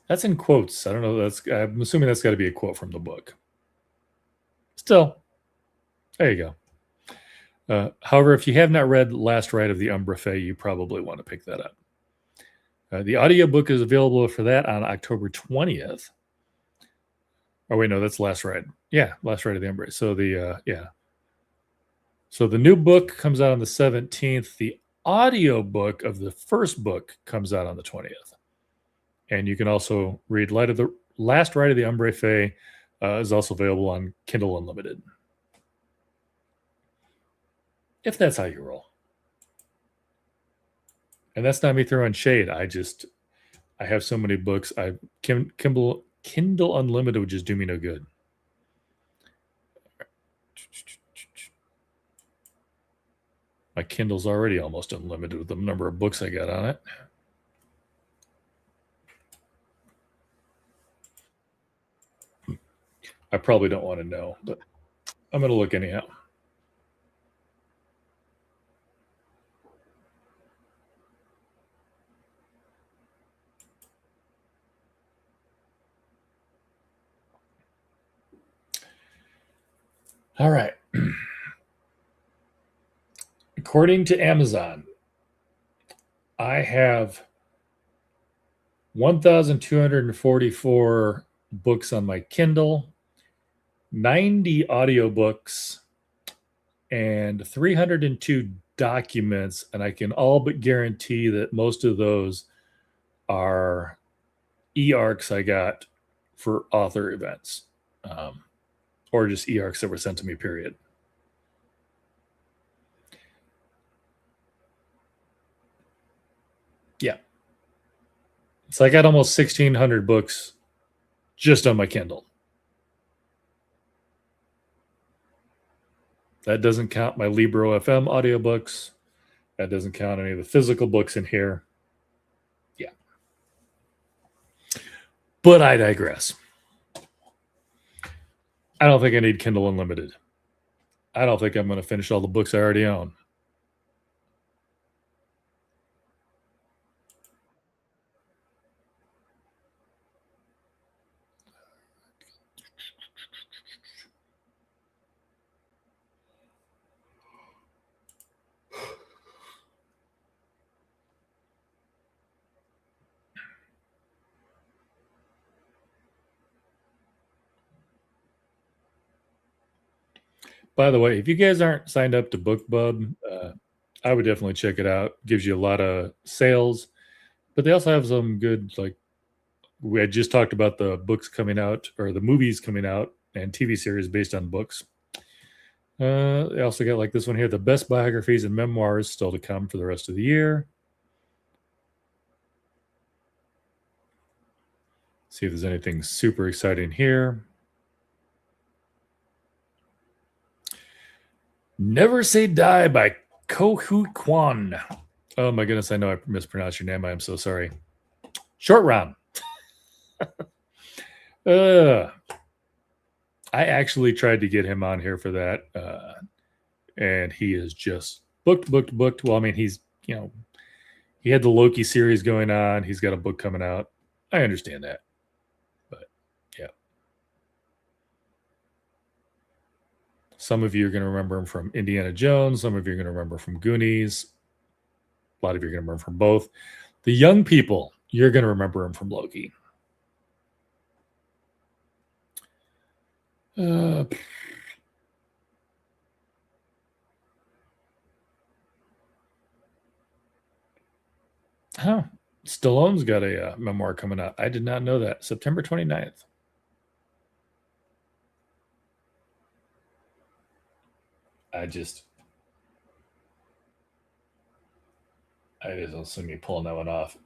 That's in quotes. I don't know. I'm assuming that's got to be a quote from the book. Still, there you go. However, if you have not read Last Ride of the Umbre Fay, you probably want to pick that up. The audiobook is available for that on October 20th. Oh, wait, no, that's Last Ride. Yeah, Last Ride of the Umbre. So So the new book comes out on the 17th. The audiobook of the first book comes out on the 20th. And you can also read Last Ride of the Umbre Fay is also available on Kindle Unlimited. If that's how you roll. And that's not me throwing shade. I have so many books. Kindle Unlimited would just do me no good. My Kindle's already almost unlimited with the number of books I got on it. I probably don't want to know, but I'm going to look anyhow. All right. According to Amazon, I have 1,244 books on my Kindle, 90 audiobooks, and 302 documents, and I can all but guarantee that most of those are e-arcs I got for author events, or just e-arcs that were sent to me, period. Yeah. So I got almost 1,600 books just on my Kindle. That doesn't count my Libro FM audiobooks. That doesn't count any of the physical books in here. Yeah. But I digress. I don't think I need Kindle Unlimited. I don't think I'm going to finish all the books I already own. By the way, if you guys aren't signed up to BookBub, I would definitely check it out. Gives you a lot of sales, but they also have some good, like, we had just talked about the books coming out, or the movies coming out, and TV series based on books. They also got like this one here, the best biographies and memoirs still to come for the rest of the year. See if there's anything super exciting here. Never Say Die by Ko Hu Kwan. Oh my goodness, I know I mispronounced your name. I am so sorry. Short Round. I actually tried to get him on here for that, and he is just booked. Well, I mean, he's, he had the Loki series going on. He's got a book coming out. I understand that, but yeah. Some of you are going to remember him from Indiana Jones. Some of you are going to remember from Goonies. A lot of you are going to remember from both. The young people, you're going to remember him from Loki. Stallone's got a memoir coming out. I did not know that. September 29th. I just don't see me pulling that one off.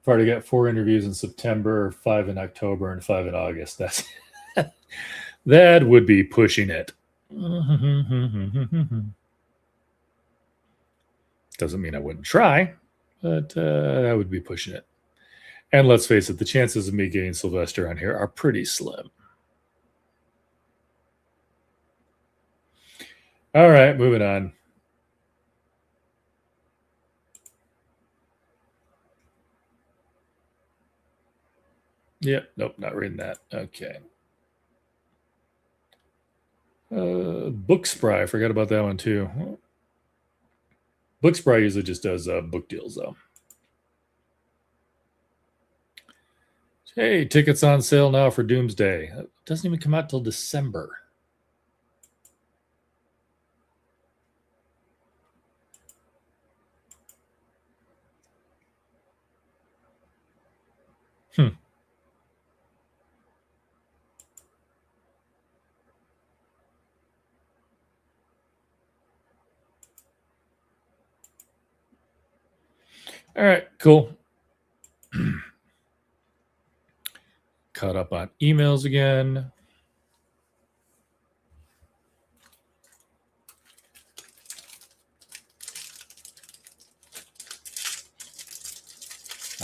I've already got 4 interviews in September, 5 in October, and 5 in August. That would be pushing it. Doesn't mean I wouldn't try, but that would be pushing it. And let's face it, the chances of me getting Sylvester on here are pretty slim. All right, moving on. Yep, nope, not reading that. Okay. Book Spry, I forgot about that one too. Book Spry usually just does book deals though. Hey, tickets on sale now for Doomsday. It doesn't even come out till December. All right, cool. Caught up on emails again.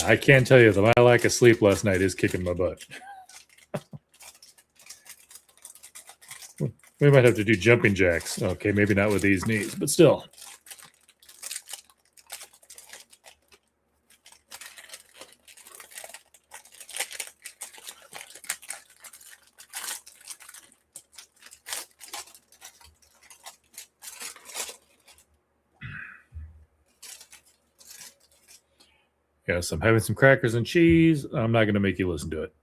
I can tell you that my lack of sleep last night is kicking my butt. We might have to do jumping jacks. Okay, maybe not with these knees, but still. Yes, I'm having some crackers and cheese. I'm not going to make you listen to it.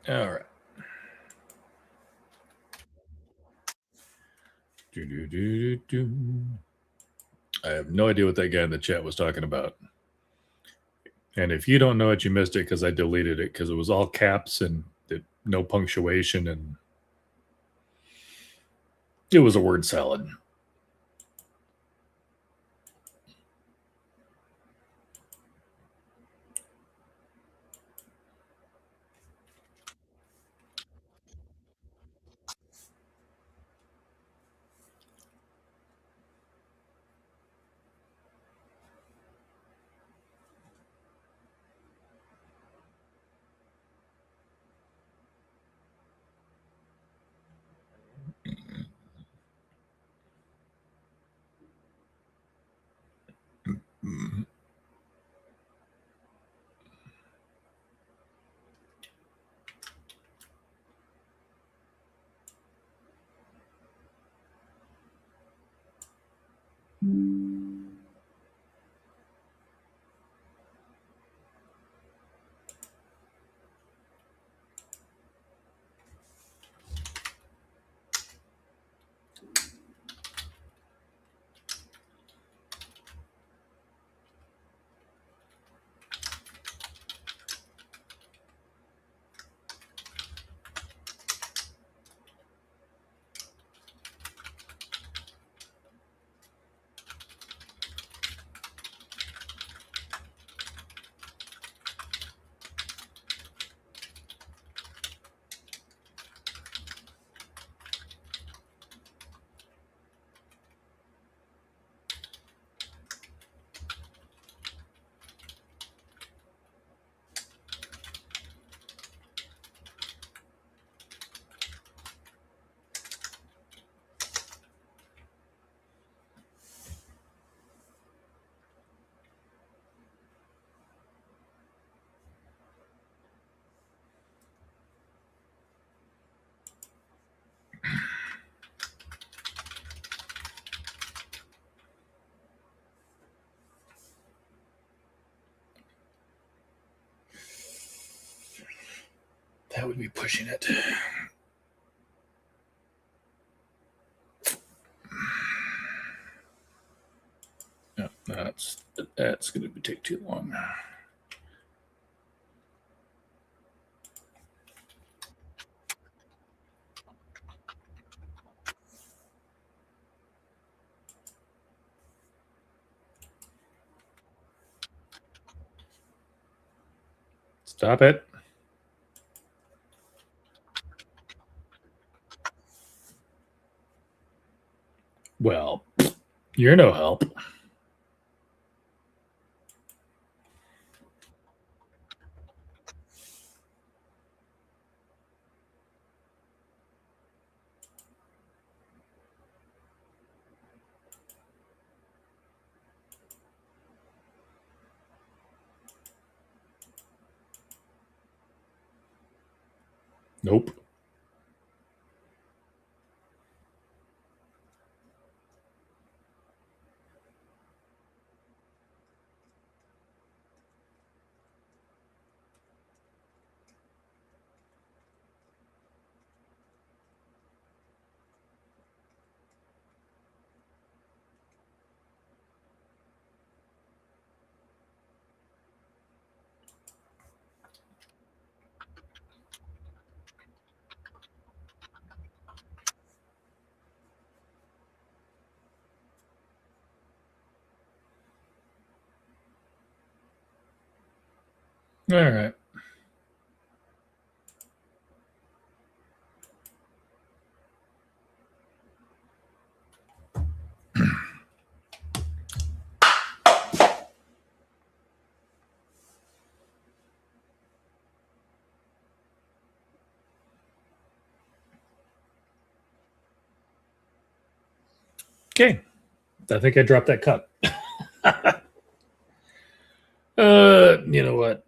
All right. I have no idea what that guy in the chat was talking about. And if you don't know it, you missed it because I deleted it because it was all caps and no punctuation, and it was a word salad. That would be pushing it. No, that's going to take too long. Stop it. Well, you're no help. Nope. All right. Okay. I think I dropped that cup. You know what?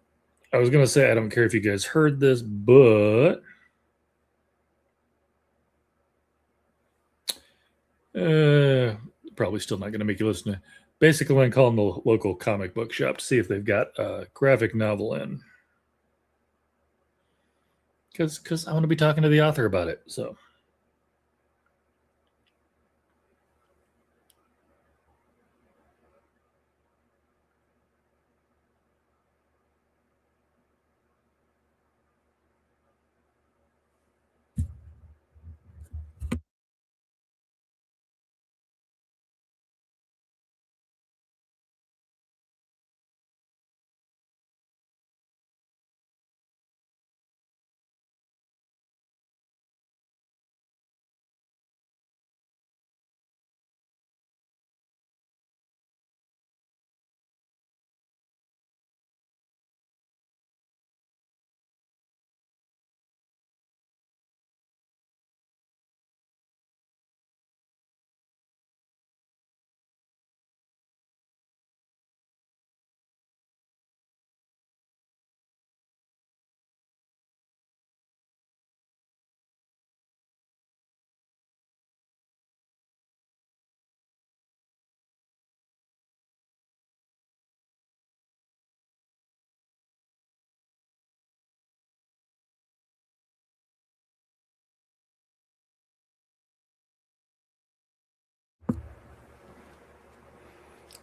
I was going to say, I don't care if you guys heard this, but probably still not going to make you listen to. Basically, I'm calling the local comic book shop to see if they've got a graphic novel in. Because I want to be talking to the author about it. So.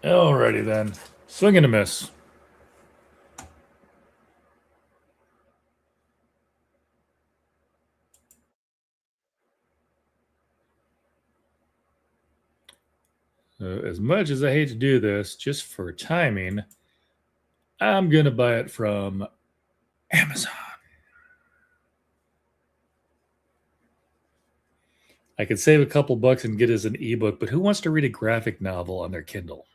Alrighty then. Swing and a miss. As much as I hate to do this, just for timing, I'm going to buy it from Amazon. I could save a couple bucks and get it as an ebook, but who wants to read a graphic novel on their Kindle?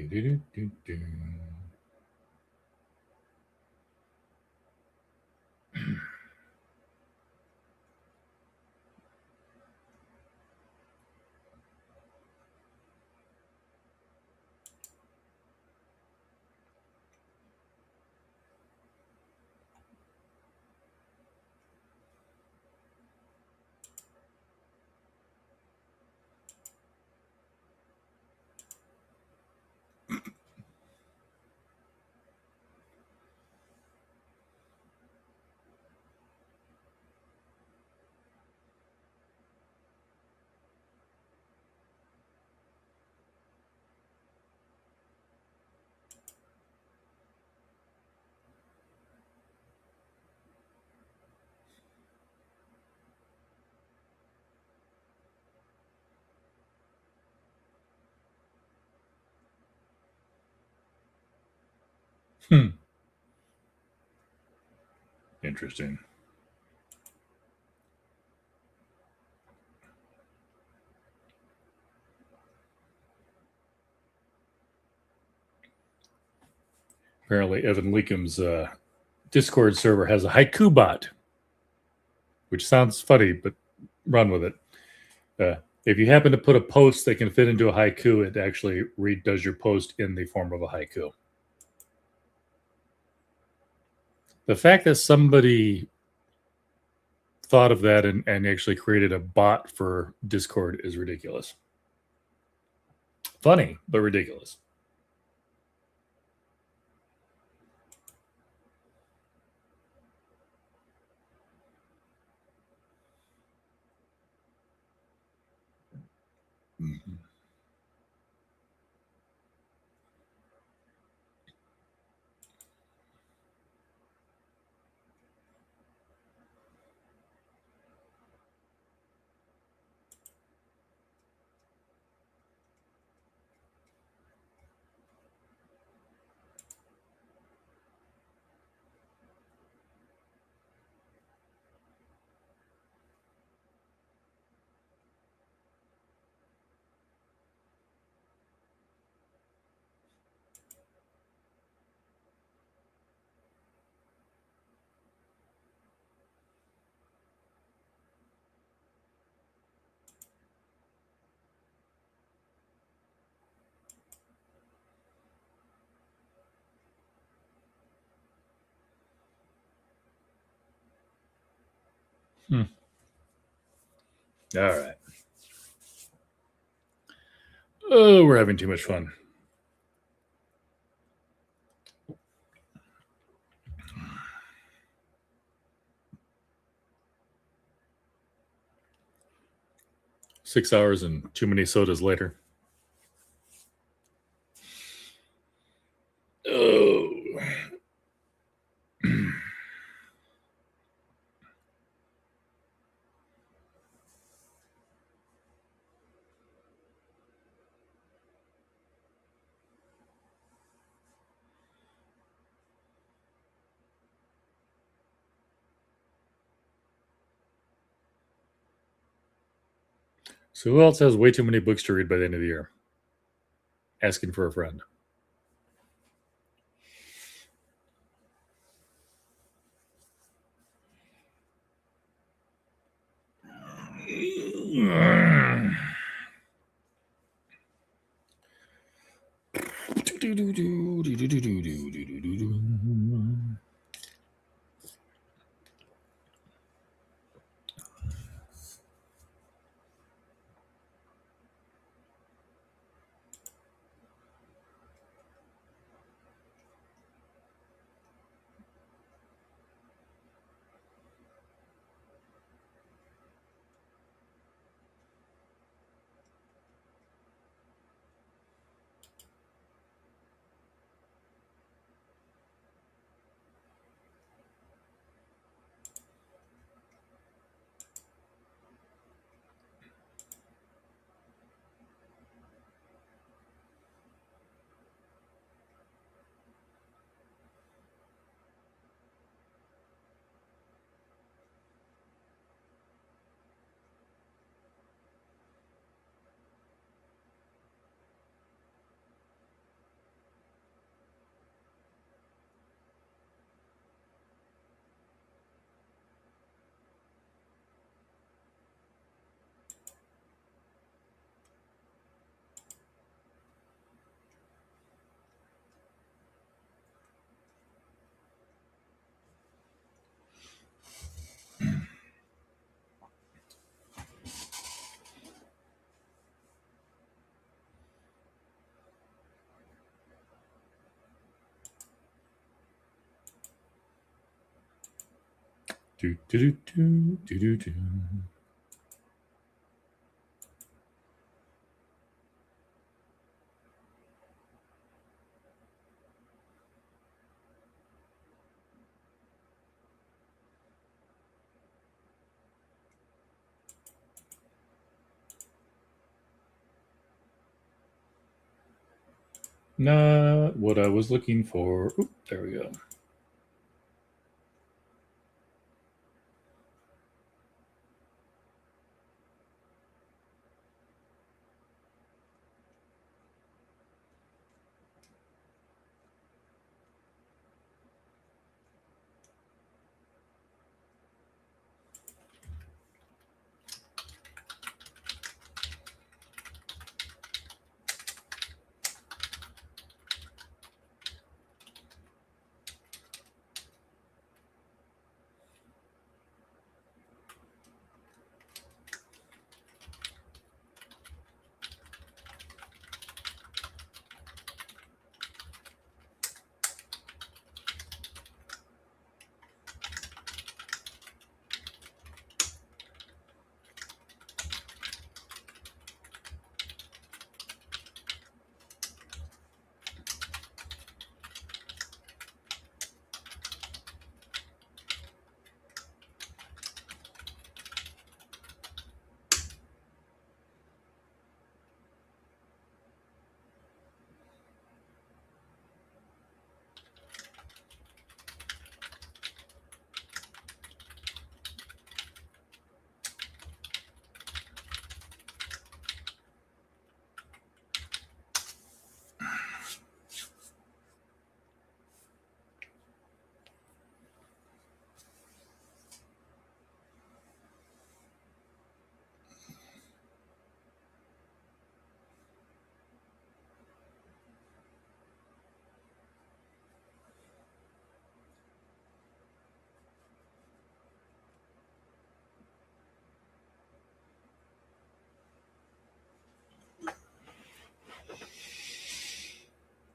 Do-do-do-do-do. Interesting. Apparently, Evan Leakum's Discord server has a haiku bot, which sounds funny, but run with it. If you happen to put a post that can fit into a haiku, it actually does your post in the form of a haiku. The fact that somebody thought of that and actually created a bot for Discord is ridiculous. Funny, but ridiculous. Mm-hmm. All right. Oh, we're having too much fun. Six hours and too many sodas later. Oh. So who else has way too many books to read by the end of the year? Asking for a friend. Do, do, do, do, do, do. Not what I was looking for. Oop, there we go.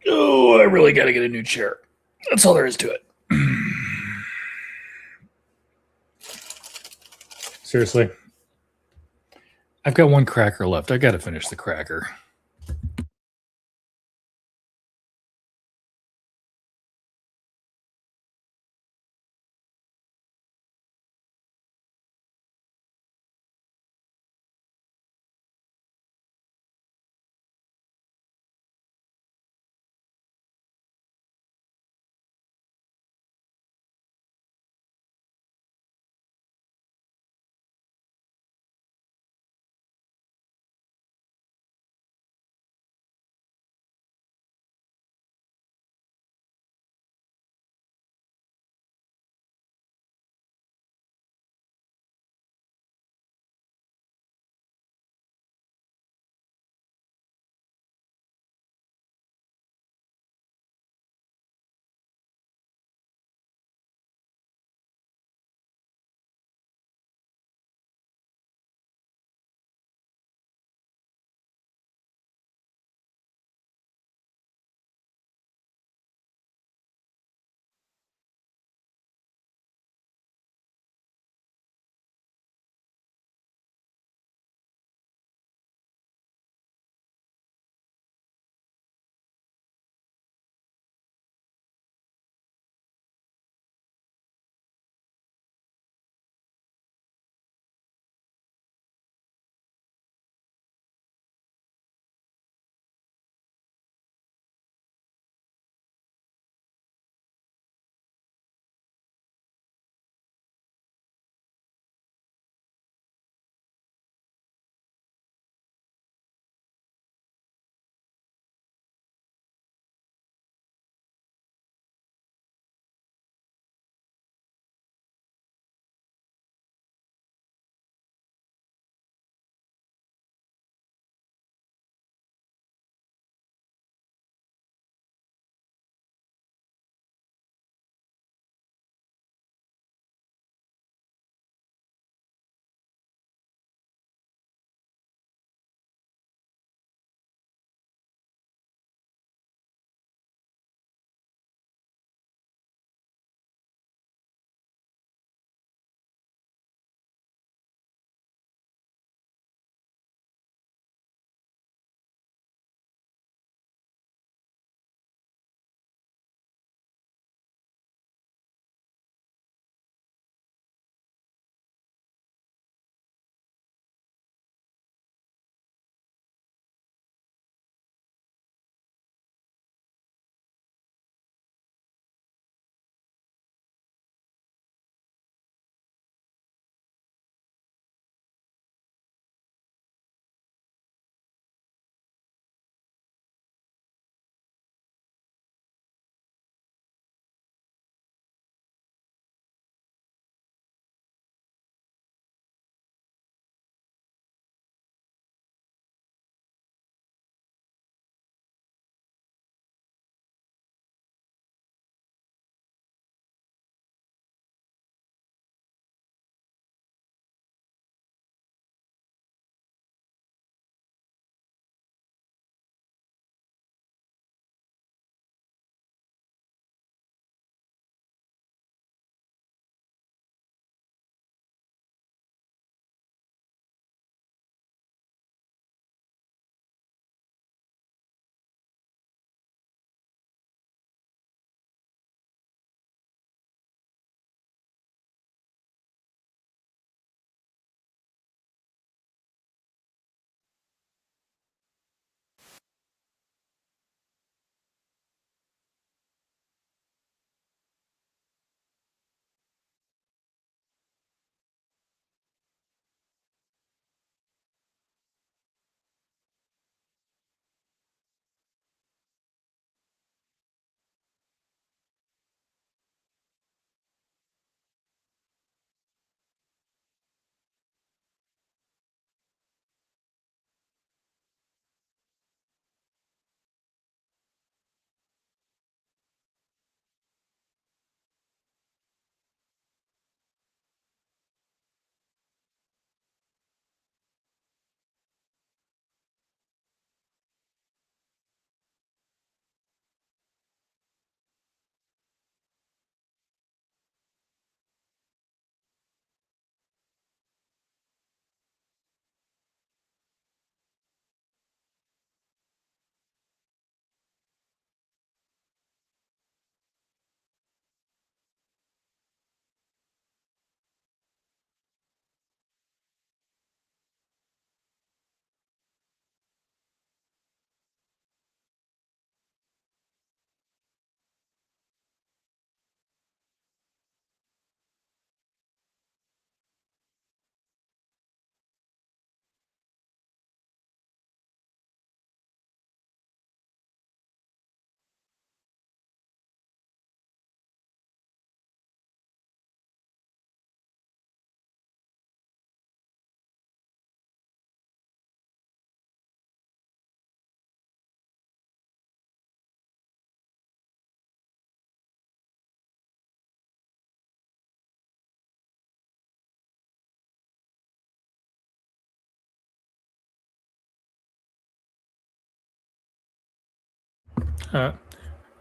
Oh, I really got to get a new chair. That's all there is to it. Seriously. I've got one cracker left. I got to finish the cracker.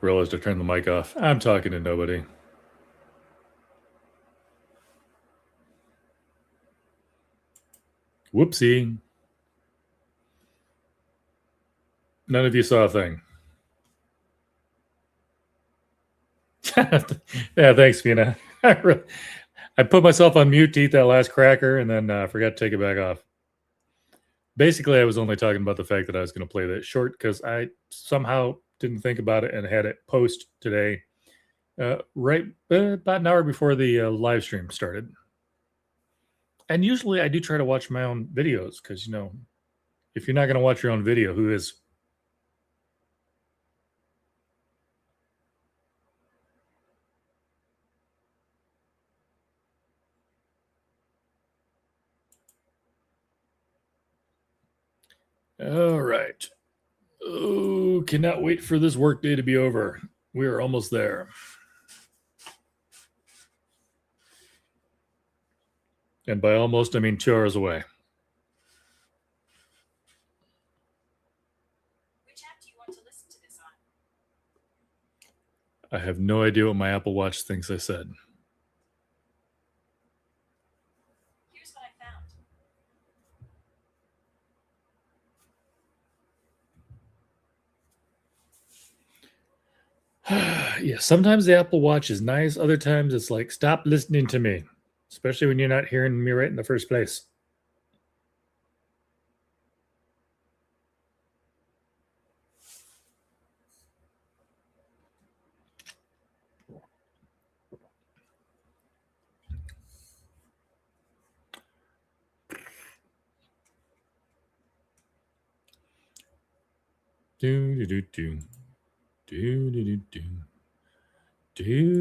Realized I turned the mic off. I'm talking to nobody. Whoopsie. None of you saw a thing. Yeah, thanks, Mina. I put myself on mute to eat that last cracker and then forgot to take it back off. Basically, I was only talking about the fact that I was going to play that short because I somehow didn't think about it and had it post today, right about an hour before the live stream started. And usually I do try to watch my own videos because, you know, if you're not going to watch your own video, who is? All right. Oh, cannot wait for this workday to be over. We are almost there. And by almost, I mean 2 hours away. Which app do you want to listen to this on? I have no idea what my Apple Watch thinks I said. Here's what I found. Yeah, sometimes the Apple Watch is nice. Other times it's like, stop listening to me, especially when you're not hearing me right in the first place. Do do do do do do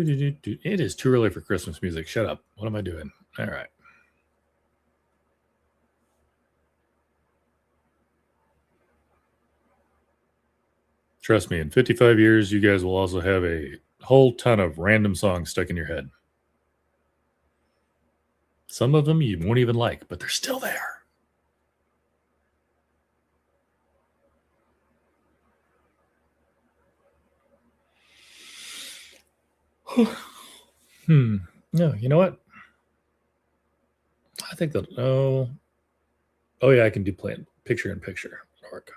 do do. It is too early for Christmas music. Shut up. What am I doing? All right. Trust me, in 55 years, you guys will also have a whole ton of random songs stuck in your head. Some of them you won't even like, but they're still there. No, you know what? I think that oh yeah, I can do picture in picture. It'll work.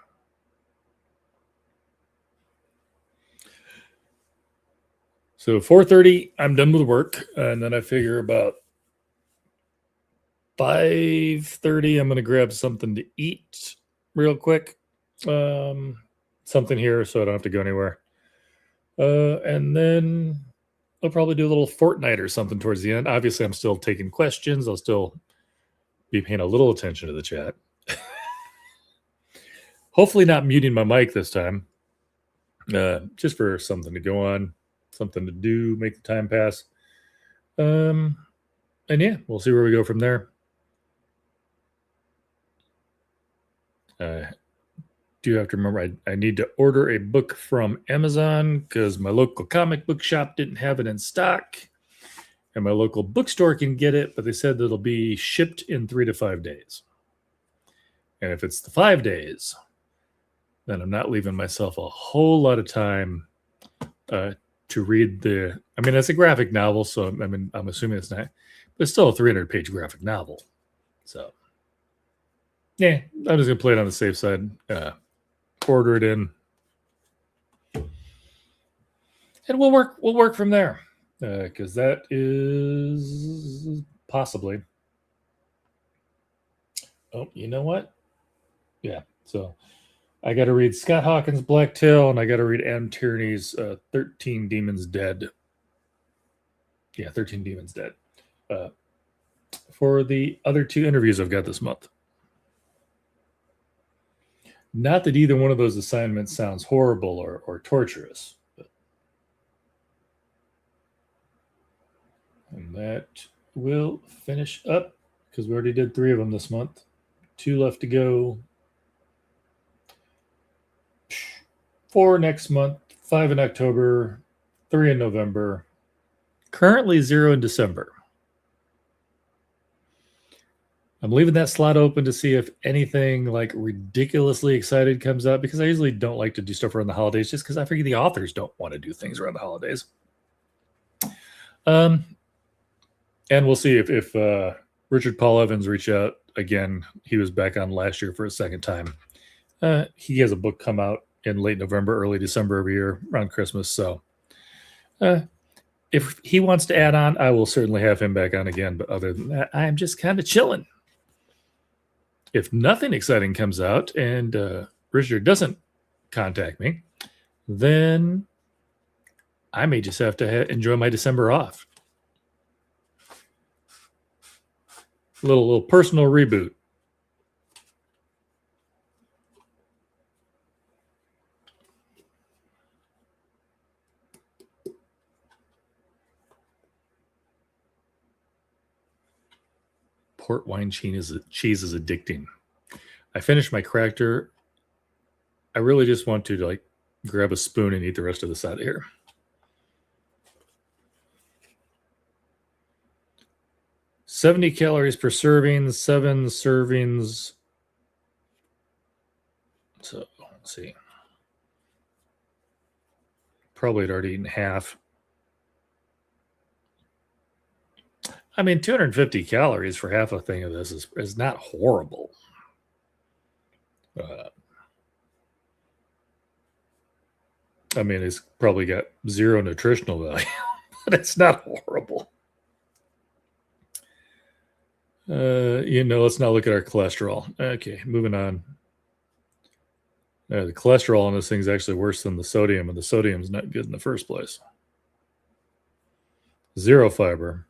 So 4:30, I'm done with work, and then I figure about 5:30, I'm gonna grab something to eat real quick. Something here so I don't have to go anywhere. And then I'll probably do a little Fortnite or something towards the end. Obviously, I'm still taking questions. I'll still be paying a little attention to the chat. Hopefully not muting my mic this time. Just for something to go on, something to do, make the time pass. And yeah, we'll see where we go from there. Do have to remember I need to order a book from Amazon because my local comic book shop didn't have it in stock. And my local bookstore can get it, but they said that it'll be shipped in 3 to 5 days. And if it's the 5 days, then I'm not leaving myself a whole lot of time to read the. I mean, it's a graphic novel, so I mean, I'm assuming it's not, but it's still a 300-page graphic novel. So, yeah, I'm just gonna play it on the safe side. Order it in, and we'll work from there. Because that is possibly. Oh, you know what? Yeah. So I got to read Scott Hawkins' Blacktail, and I got to read Adam Tierney's 13 Demons Dead. Yeah, 13 Demons Dead. For the other 2 interviews I've got this month. Not that either one of those assignments sounds horrible or torturous. And that will finish up because we already did 3 of them this month. 2 left to go. 4 next month, 5 in October, 3 in November. Currently 0 in December. I'm leaving that slot open to see if anything like ridiculously excited comes up, because I usually don't like to do stuff around the holidays just because I figure the authors don't want to do things around the holidays. And we'll see if Richard Paul Evans reach out again. He was back on last year for a second time. He has a book come out in late November, early December every year around Christmas. So if he wants to add on, I will certainly have him back on again. But other than that, I am just kind of chilling. If nothing exciting comes out and Richard doesn't contact me, then I may just have to enjoy my December off. Little personal reboot. Port wine cheese is addicting. I finished my cracker. I really just want to like grab a spoon and eat the rest of this out of here. $70 calories per serving, 7 servings. So let's see. Probably had already eaten half. I mean, 250 calories for half a thing of this is not horrible. I mean, it's probably got 0 nutritional value, but it's not horrible. Let's not look at our cholesterol. Okay, moving on. The cholesterol on this thing is actually worse than the sodium, and the sodium is not good in the first place. 0 fiber.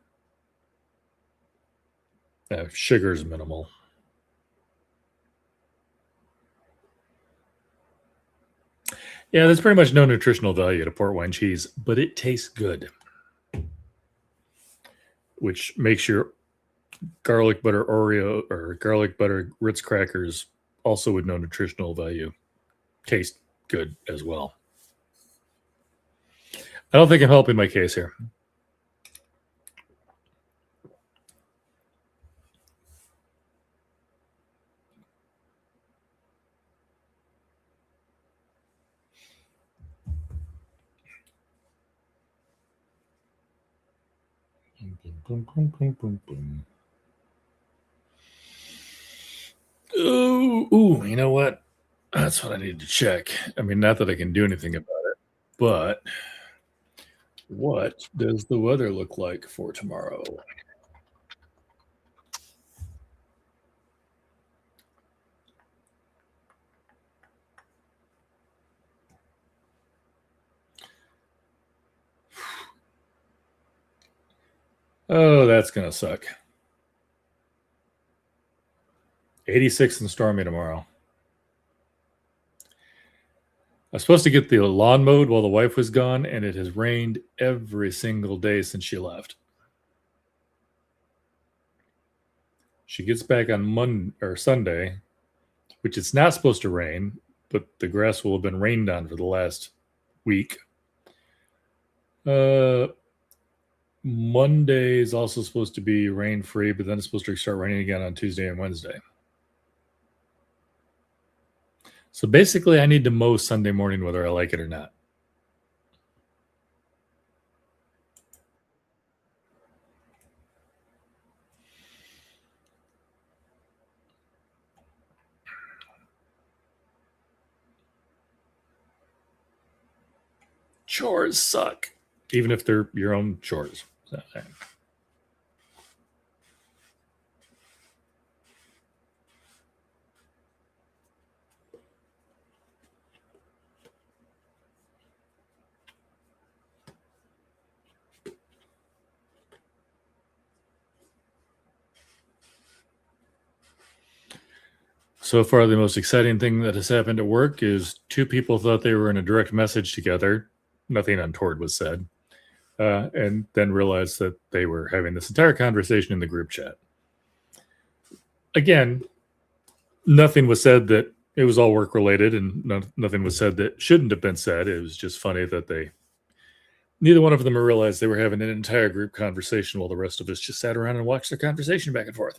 Sugar is minimal. Yeah, there's pretty much no nutritional value to port wine cheese, but it tastes good, which makes your garlic butter Oreo or garlic butter Ritz crackers, also with no nutritional value, taste good as well. I don't think I'm helping my case here. Boom, boom, boom, boom, boom. Ooh, you know what? That's what I need to check. I mean, not that I can do anything about it, but what does the weather look like for tomorrow? Oh, that's going to suck. 86 and stormy tomorrow. I was supposed to get the lawn mowed while the wife was gone, and it has rained every single day since she left. She gets back on Monday or Sunday, which it's not supposed to rain, but the grass will have been rained on for the last week. Monday is also supposed to be rain-free, but then it's supposed to start raining again on Tuesday and Wednesday. So basically, I need to mow Sunday morning whether I like it or not. Chores suck, even if they're your own chores. So far, the most exciting thing that has happened at work is 2 people thought they were in a direct message together. Nothing untoward was said. And then realized that they were having this entire conversation in the group chat. Again, nothing was said that it was all work related, and nothing was said that shouldn't have been said. It was just funny that neither one of them realized they were having an entire group conversation while the rest of us just sat around and watched their conversation back and forth.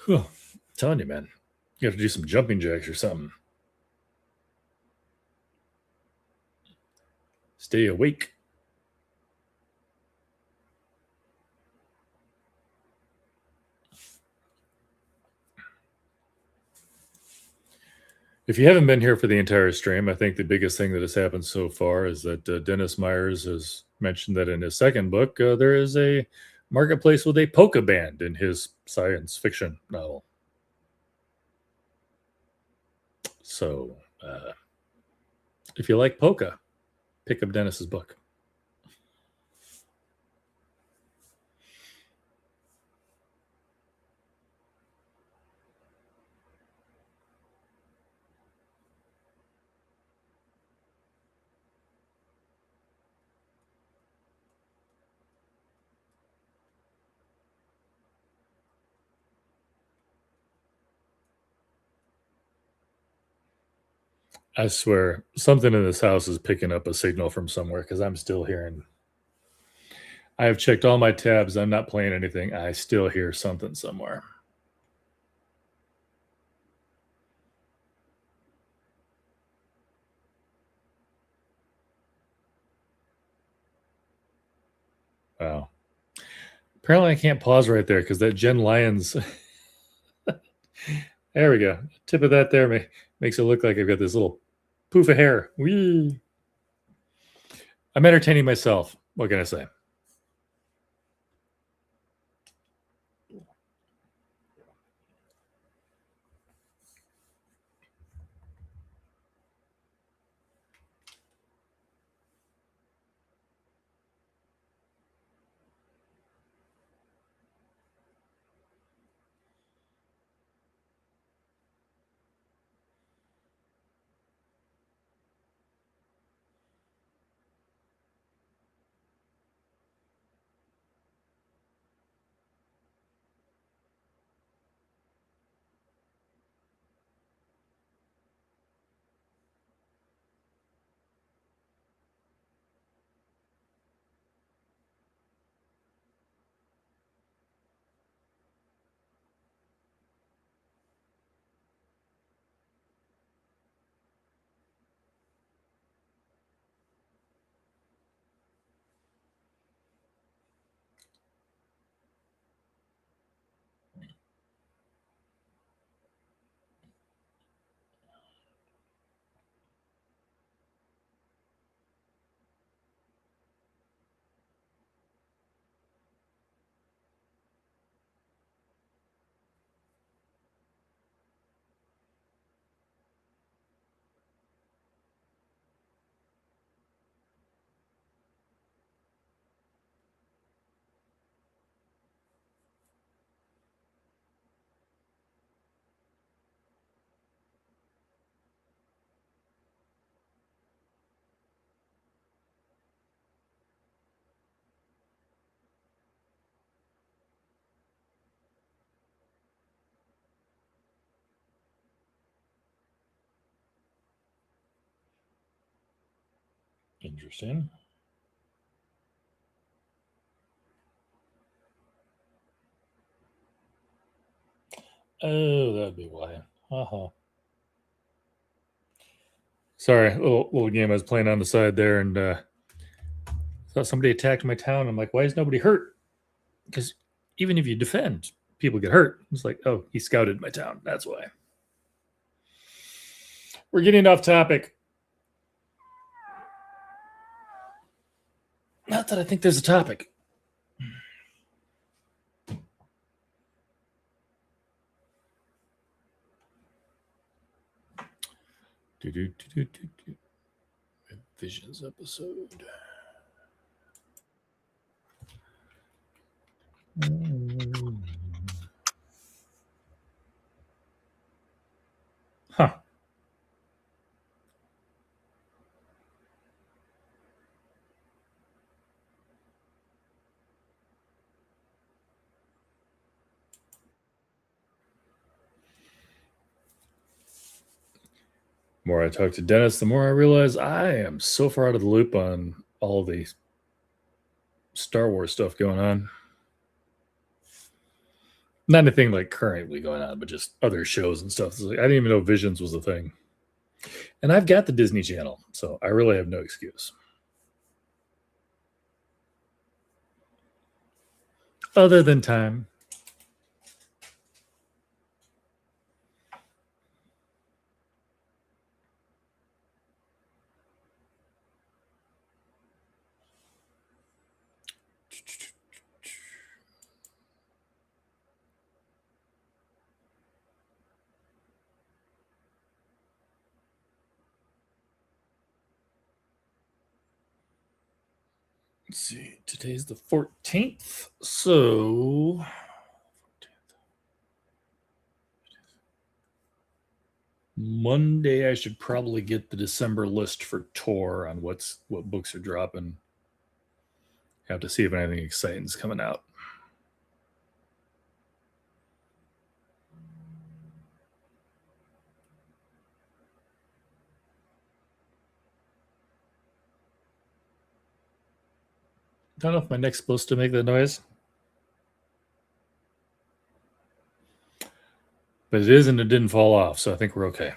I'm telling you, man. You have to do some jumping jacks or something. Stay awake. If you haven't been here for the entire stream, I think the biggest thing that has happened so far is that Dennis Myers has mentioned that in his second book, there is a marketplace with a polka band in his science fiction novel. So, if you like polka, pick up Dennis's book. I swear, something in this house is picking up a signal from somewhere because I'm still hearing. I have checked all my tabs. I'm not playing anything. I still hear something somewhere. Wow. Apparently, I can't pause right there because that Jen Lyons. There we go. Tip of that there makes it look like I've got this little poof of hair. Whee! I'm entertaining myself. What can I say? Interesting. Oh, that'd be why. Uh-huh. Sorry, little game I was playing on the side there, and thought somebody attacked my town. I'm like, why is nobody hurt? Because even if you defend, people get hurt. It's like, oh, he scouted my town. That's why. We're getting off topic. Not that I think there's a topic. Visions episode. Huh. The more I talk to Dennis, the more I realize I am so far out of the loop on all the Star Wars stuff going on. Not anything like currently going on, but just other shows and stuff. It's like, I didn't even know Visions was a thing. And I've got the Disney Channel, so I really have no excuse. Other than time. Let's see. Today's the 14th. So Monday I should probably get the December list for Tor on what books are dropping. Have to see if anything exciting is coming out. Don't know if my neck's supposed to make that noise. But it is, and it didn't fall off, so I think we're okay.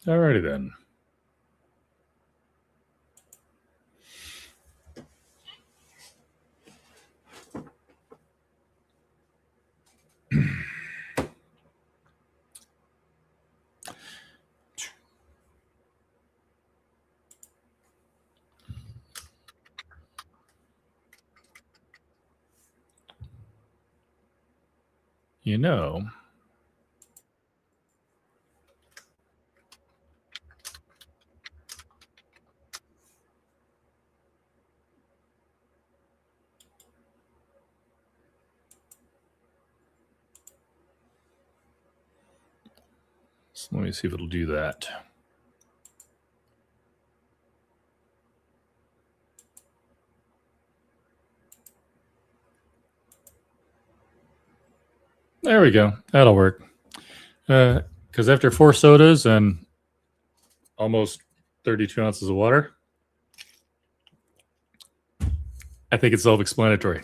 Alrighty then. You know, so let me see if it'll do that. There we go. That'll work. Because after 4 sodas and almost 32 ounces of water, I think it's self-explanatory.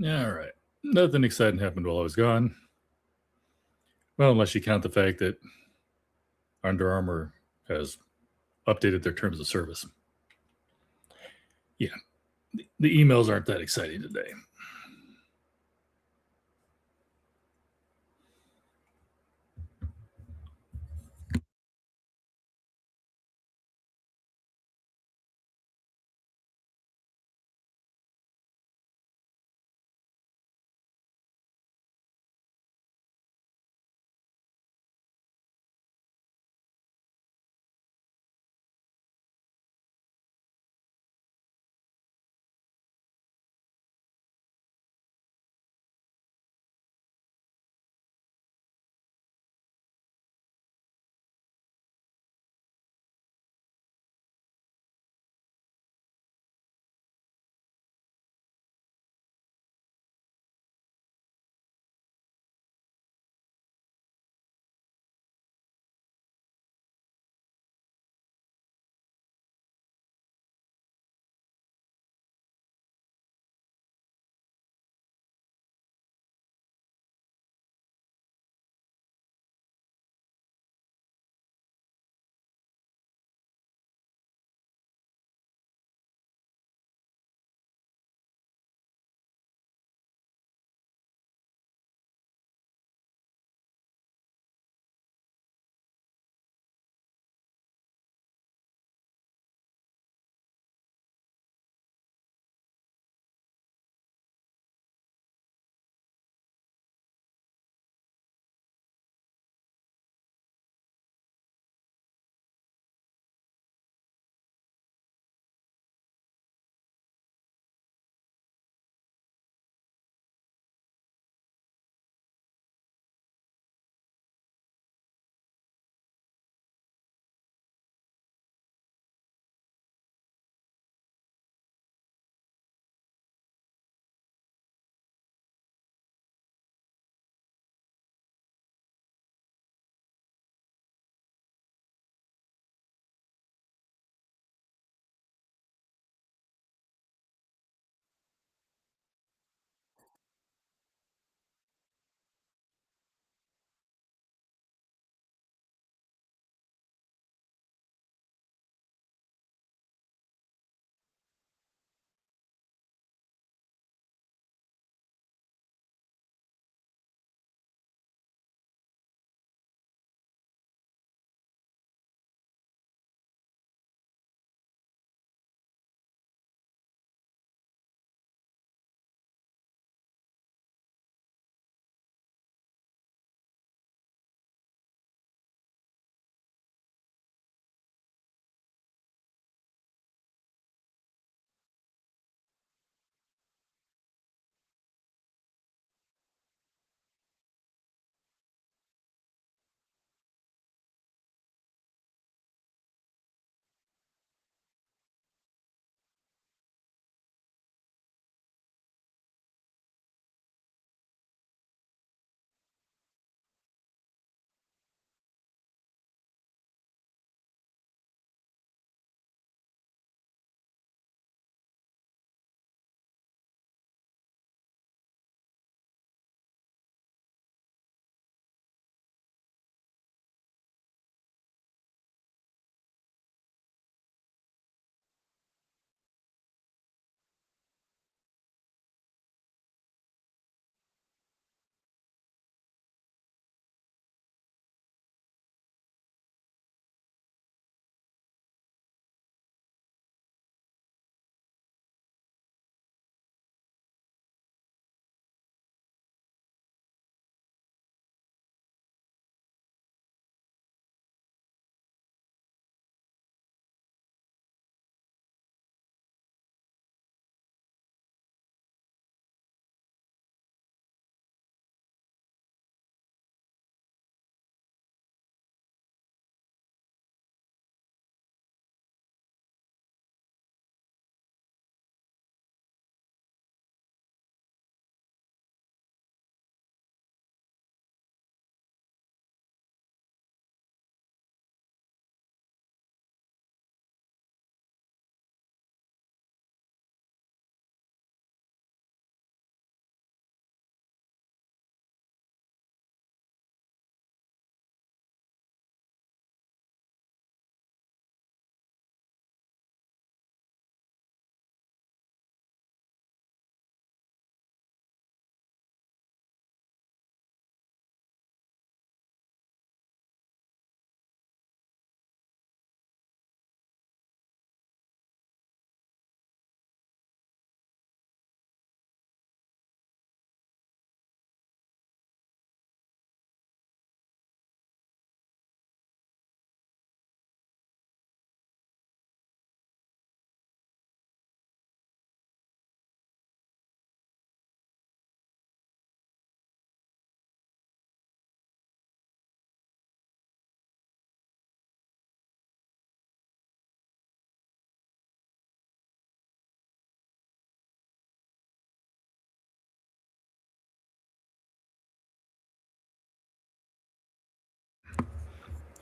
All right. Nothing exciting happened while I was gone. Well, unless you count the fact that Under Armour has updated their terms of service. Yeah. The emails aren't that exciting today.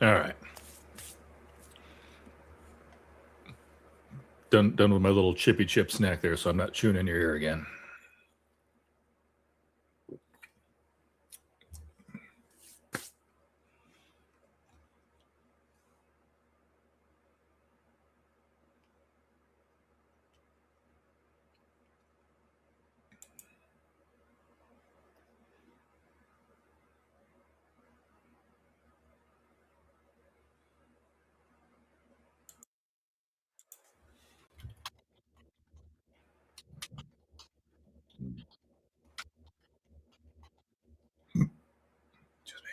All right. Done with my little chippy chip snack there, so I'm not chewing in your ear again. Excuse me.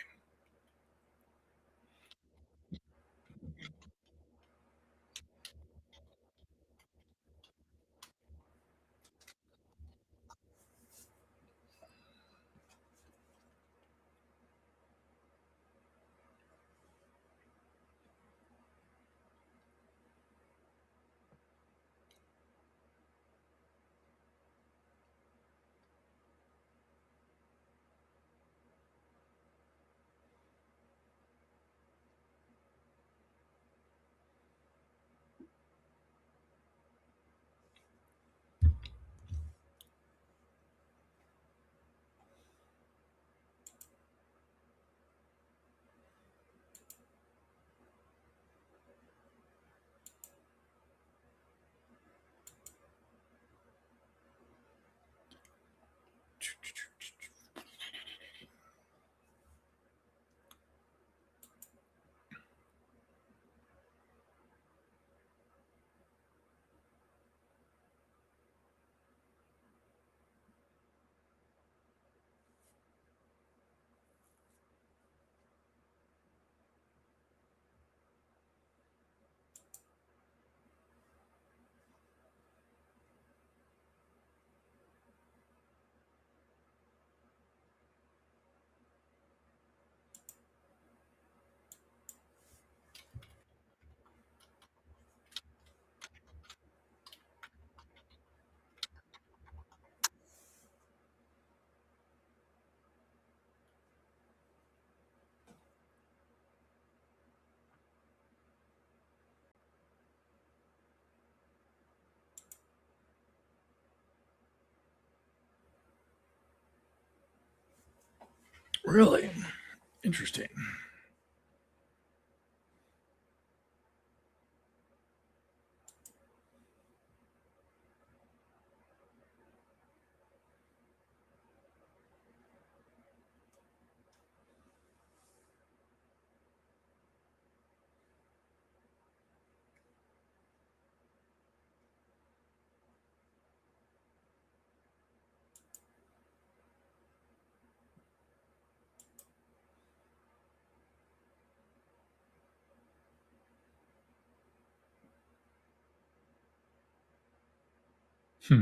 Really interesting. Hmm.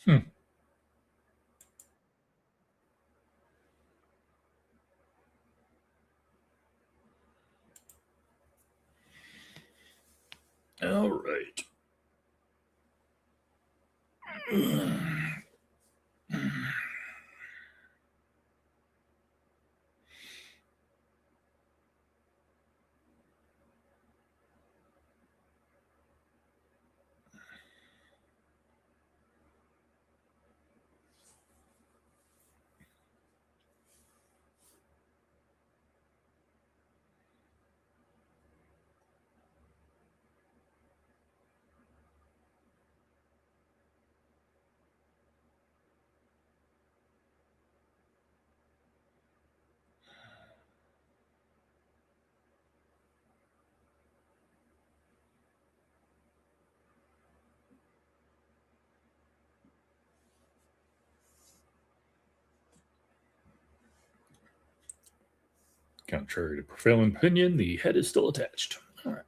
Hmm. All right. Contrary to prevailing opinion, the head is still attached. All right.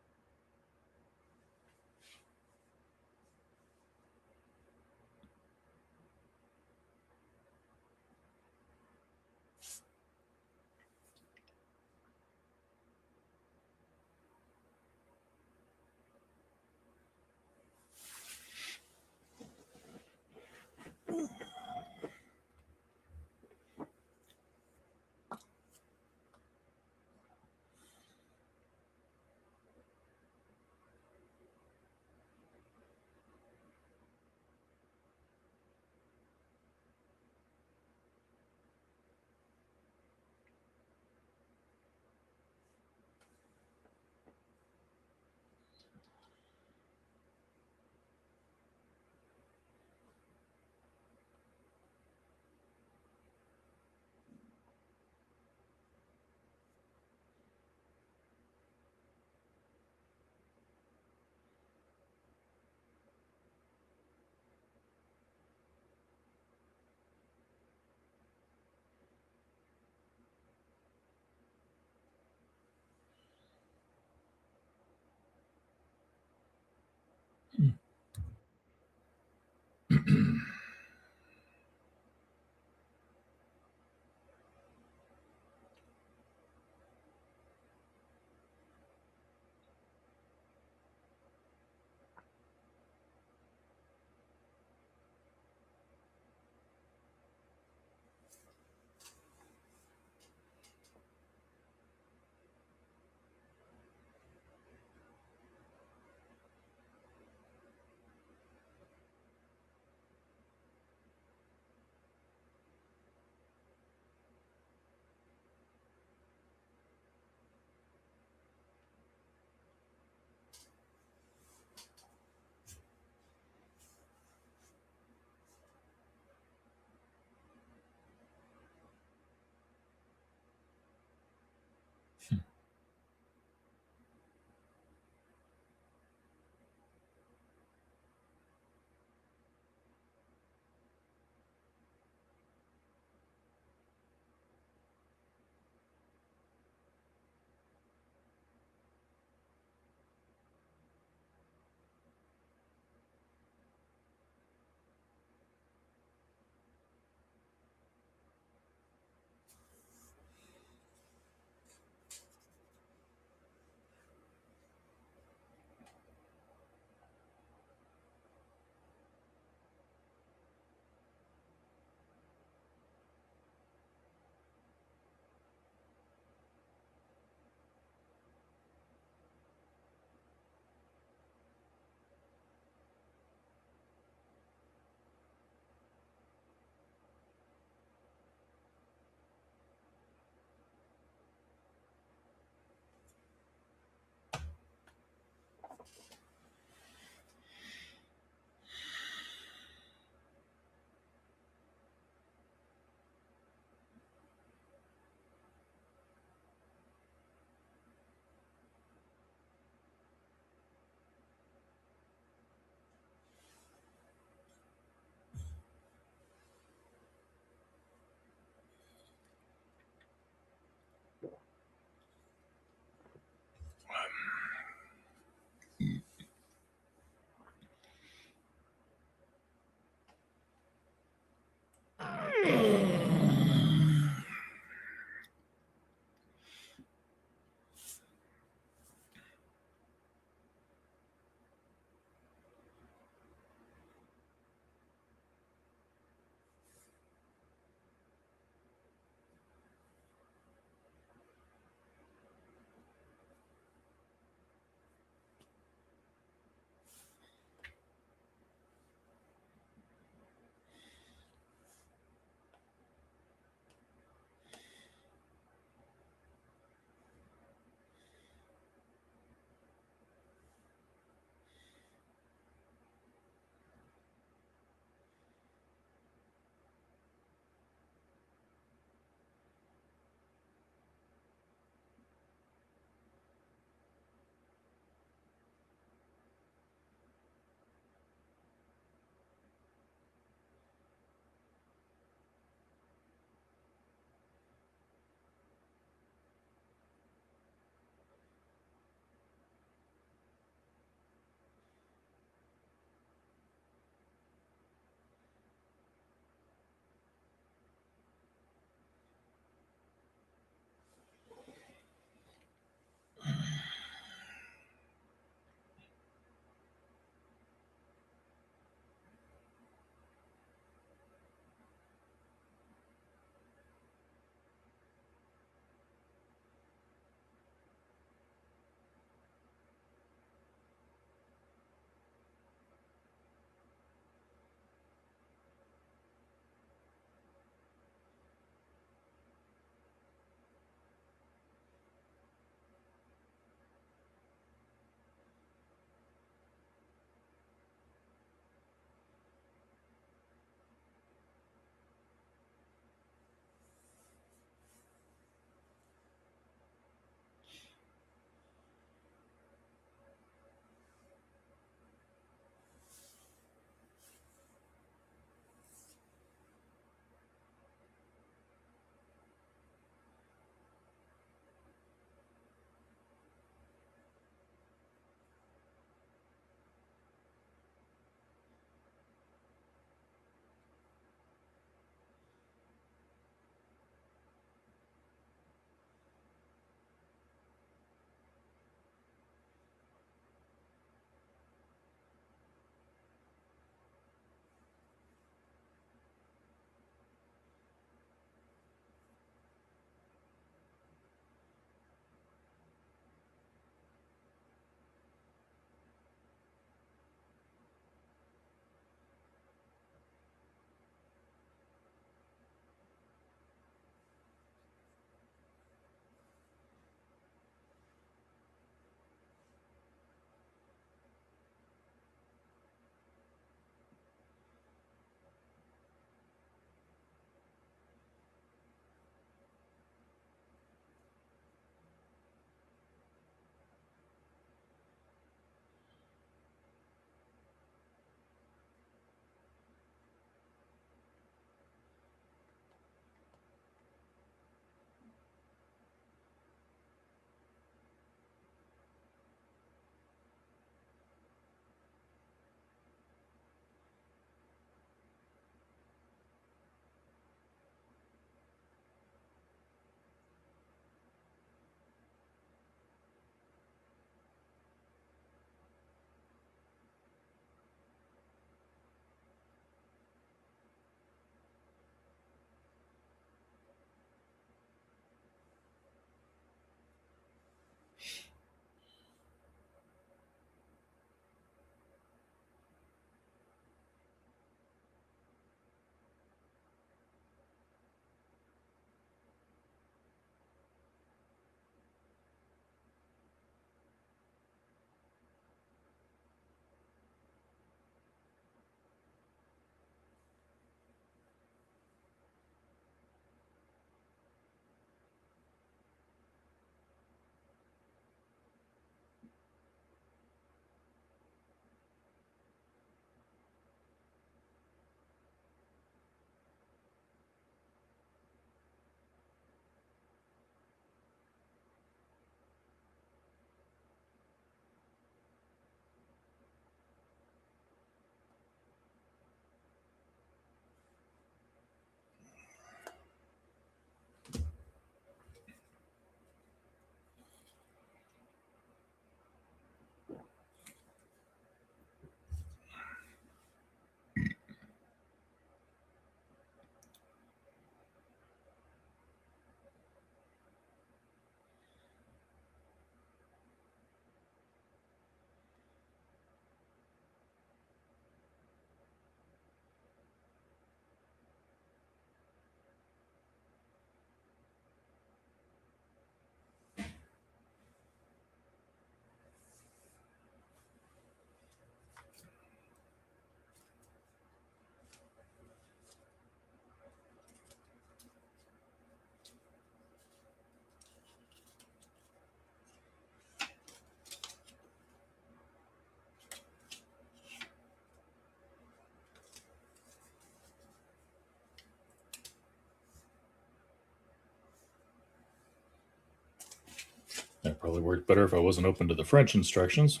probably worked better if I wasn't open to the French instructions.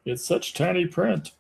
It's such tiny print.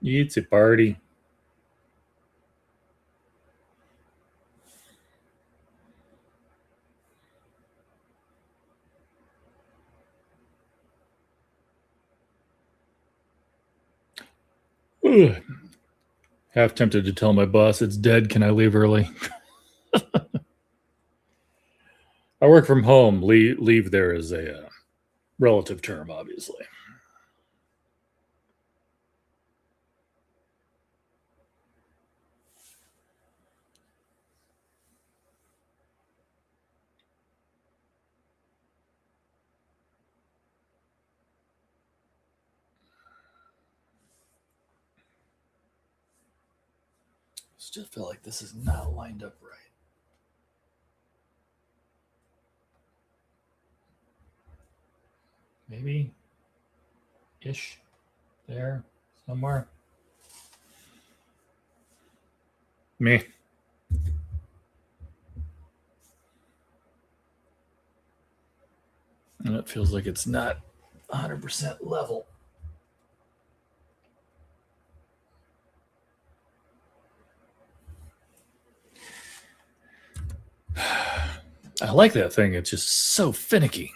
It's a party. Ugh. Half tempted to tell my boss it's dead. Can I leave early? I work from home. Leave there is a relative term, obviously. Still feel like this is not lined up right. Maybe ish there somewhere. Meh. And it feels like it's not 100% level. I like that thing. It's just so finicky.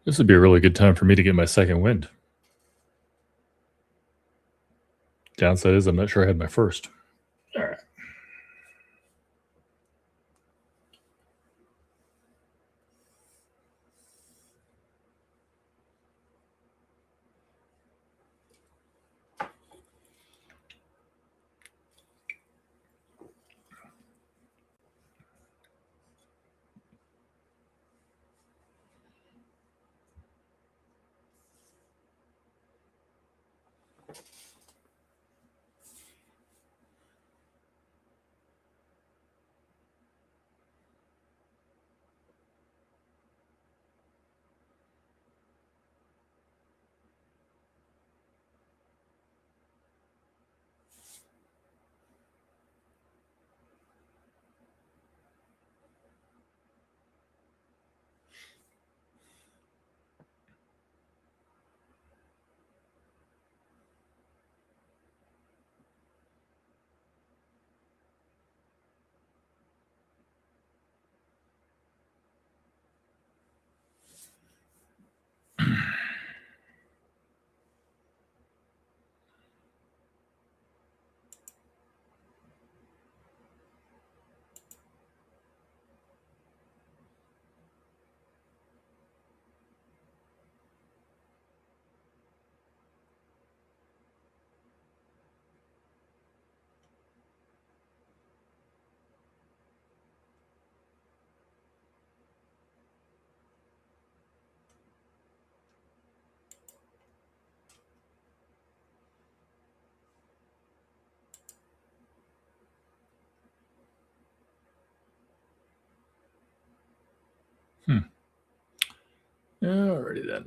This would be a really good time for me to get my second wind. Downside is I'm not sure I had my first. All right. Alrighty then.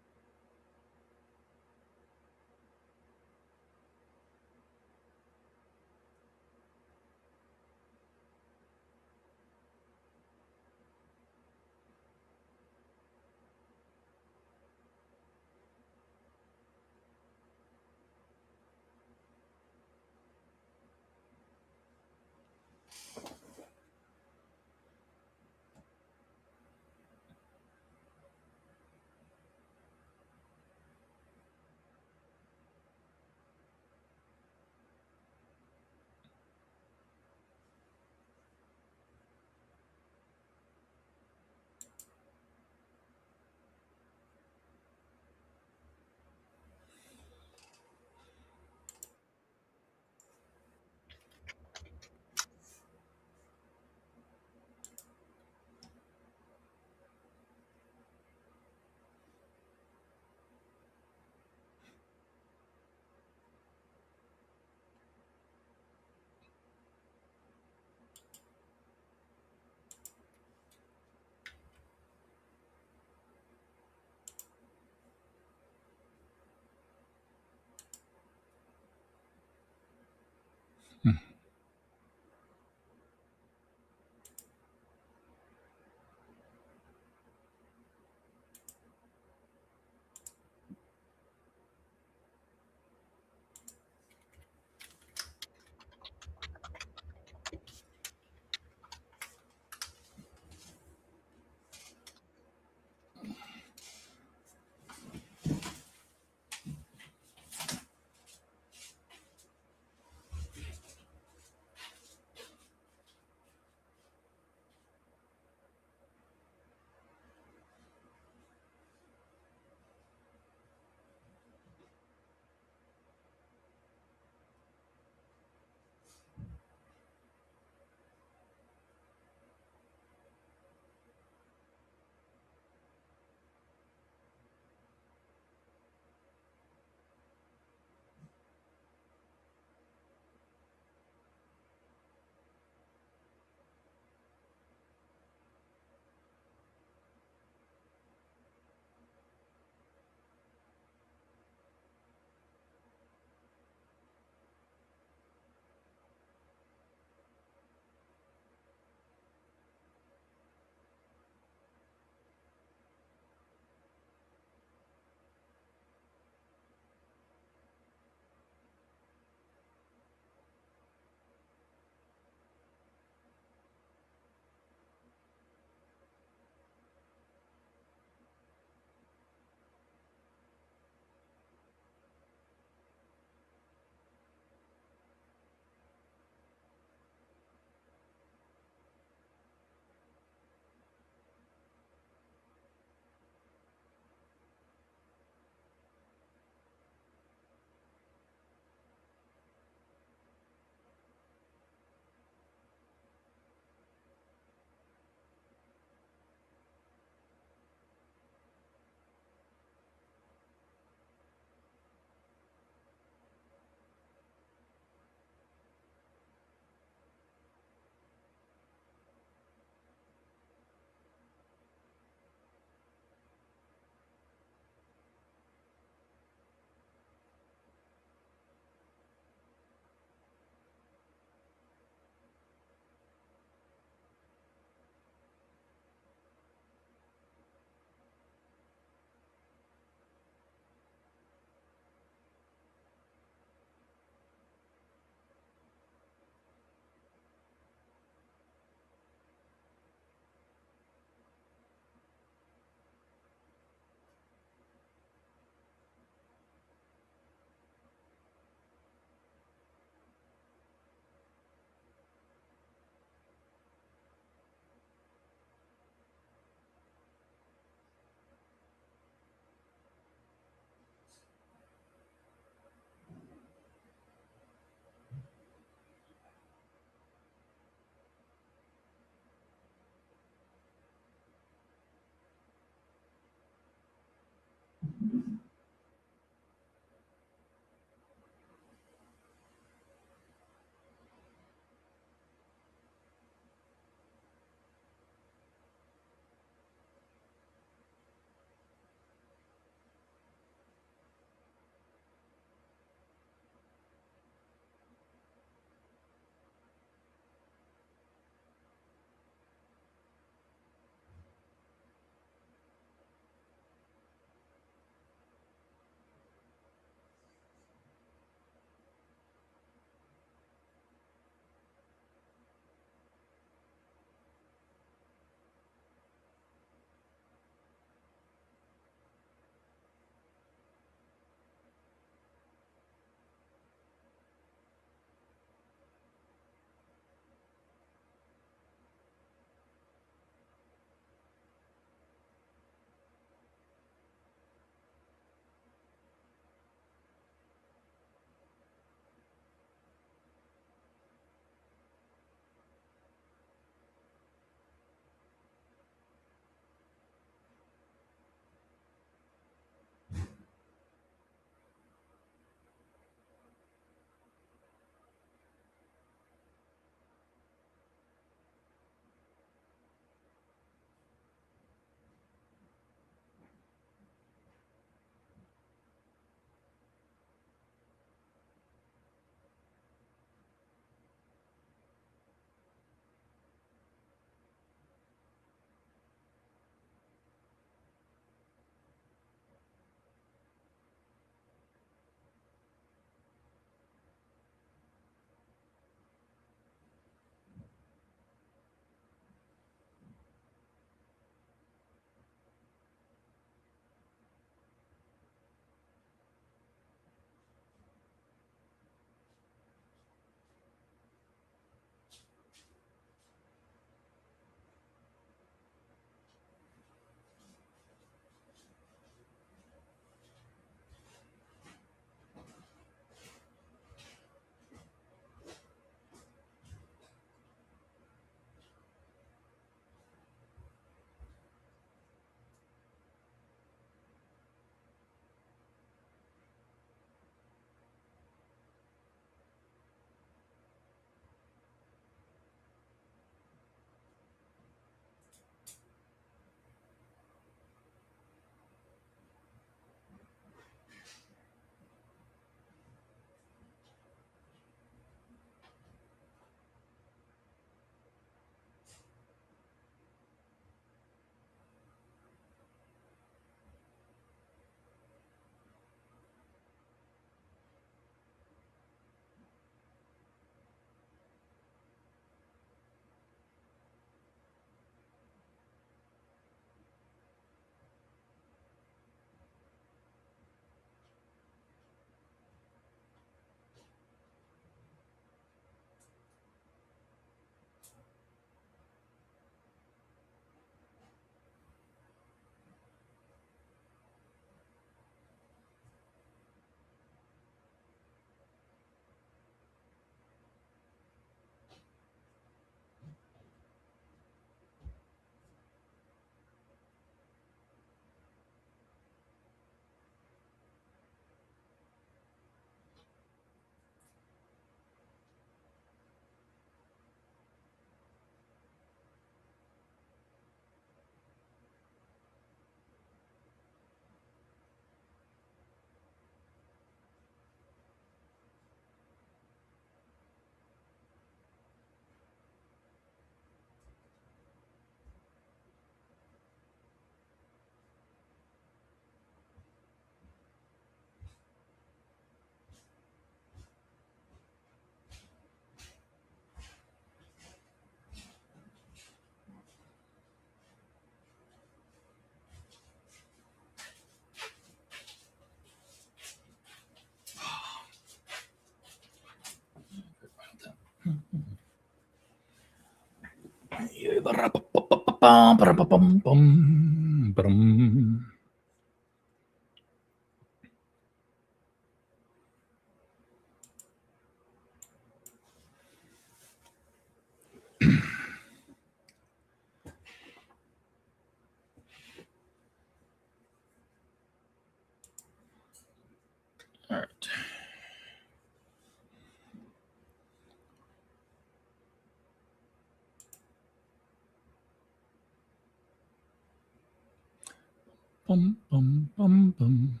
Bum, bum, bum, bum.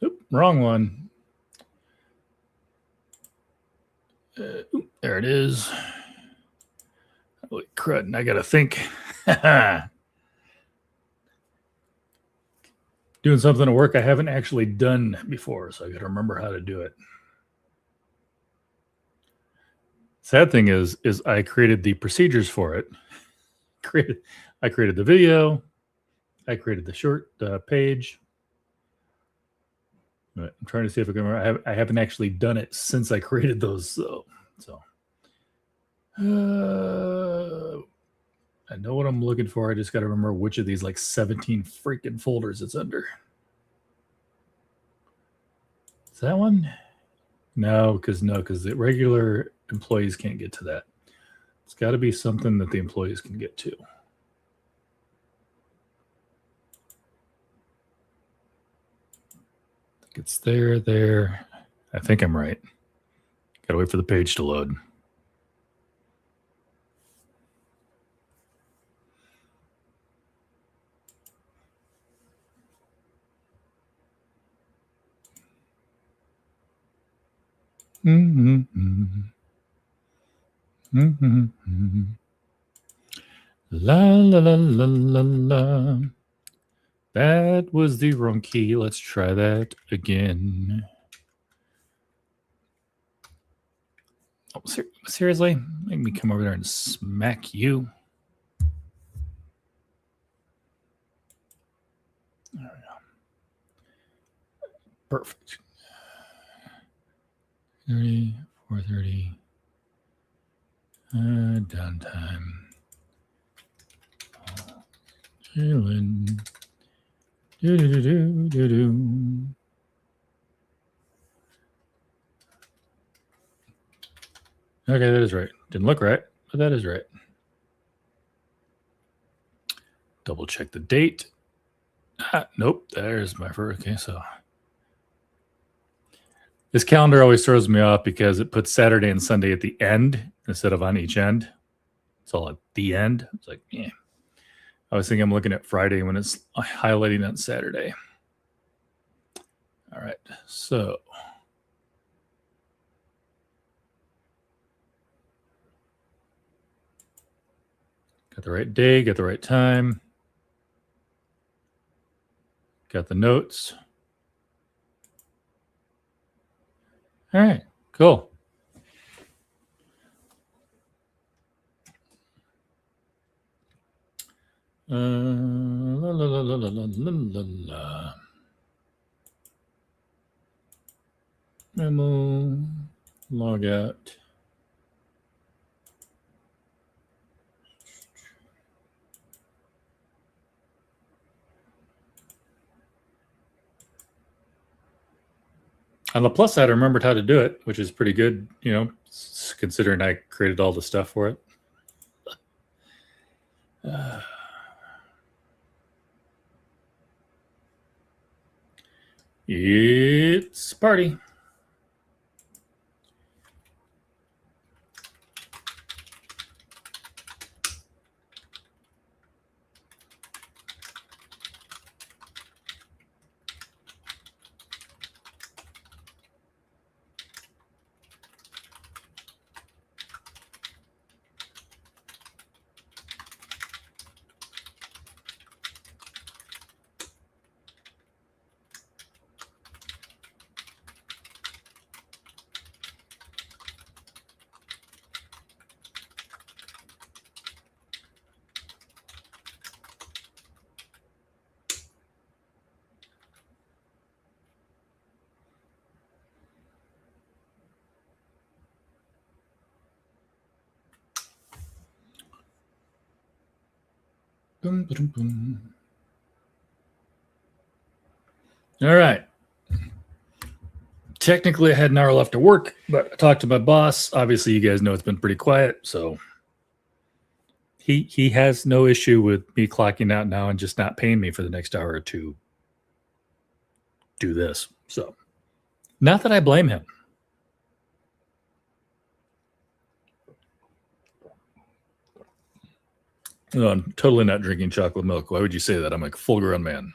Oop, wrong one. There it is. Holy crud, I gotta think. Doing something at work I haven't actually done before, so I gotta remember how to do it. Sad thing is I created the procedures for it. I created the video. I created the short page. But I'm trying to see if I can remember. I haven't actually done it since I created those. So I know what I'm looking for. I just got to remember which of these like 17 freaking folders it's under. Is that one? No, because the regular employees can't get to that. It's got to be something that the employees can get to. It's there. I think I'm right. Gotta wait for the page to load. La la la la la la. That was the wrong key. Let's try that again. Oh, seriously? Make me come over there and smack you. There we go. Perfect. 30, 4:30. Downtime. Chilling. Do. Okay, that is right. Didn't look right, but that is right. Double check the date. Nope, there's my first. Okay, so this calendar always throws me off because it puts Saturday and Sunday at the end instead of on each end. It's all at the end. It's like, yeah. I was thinking I'm looking at Friday when it's highlighting on Saturday. All right, so got the right day, got the right time, got the notes. All right, cool. Memo, log out. On the plus side, I remembered how to do it, which is pretty good, you know, considering I created all the stuff for it. It's party. Boom, boom, boom. All right. Technically, I had an hour left to work, but I talked to my boss. Obviously, you guys know it's been pretty quiet, so he has no issue with me clocking out now and just not paying me for the next hour to do this. So, not that I blame him. No, I'm totally not drinking chocolate milk. Why would you say that? I'm like a full-grown man.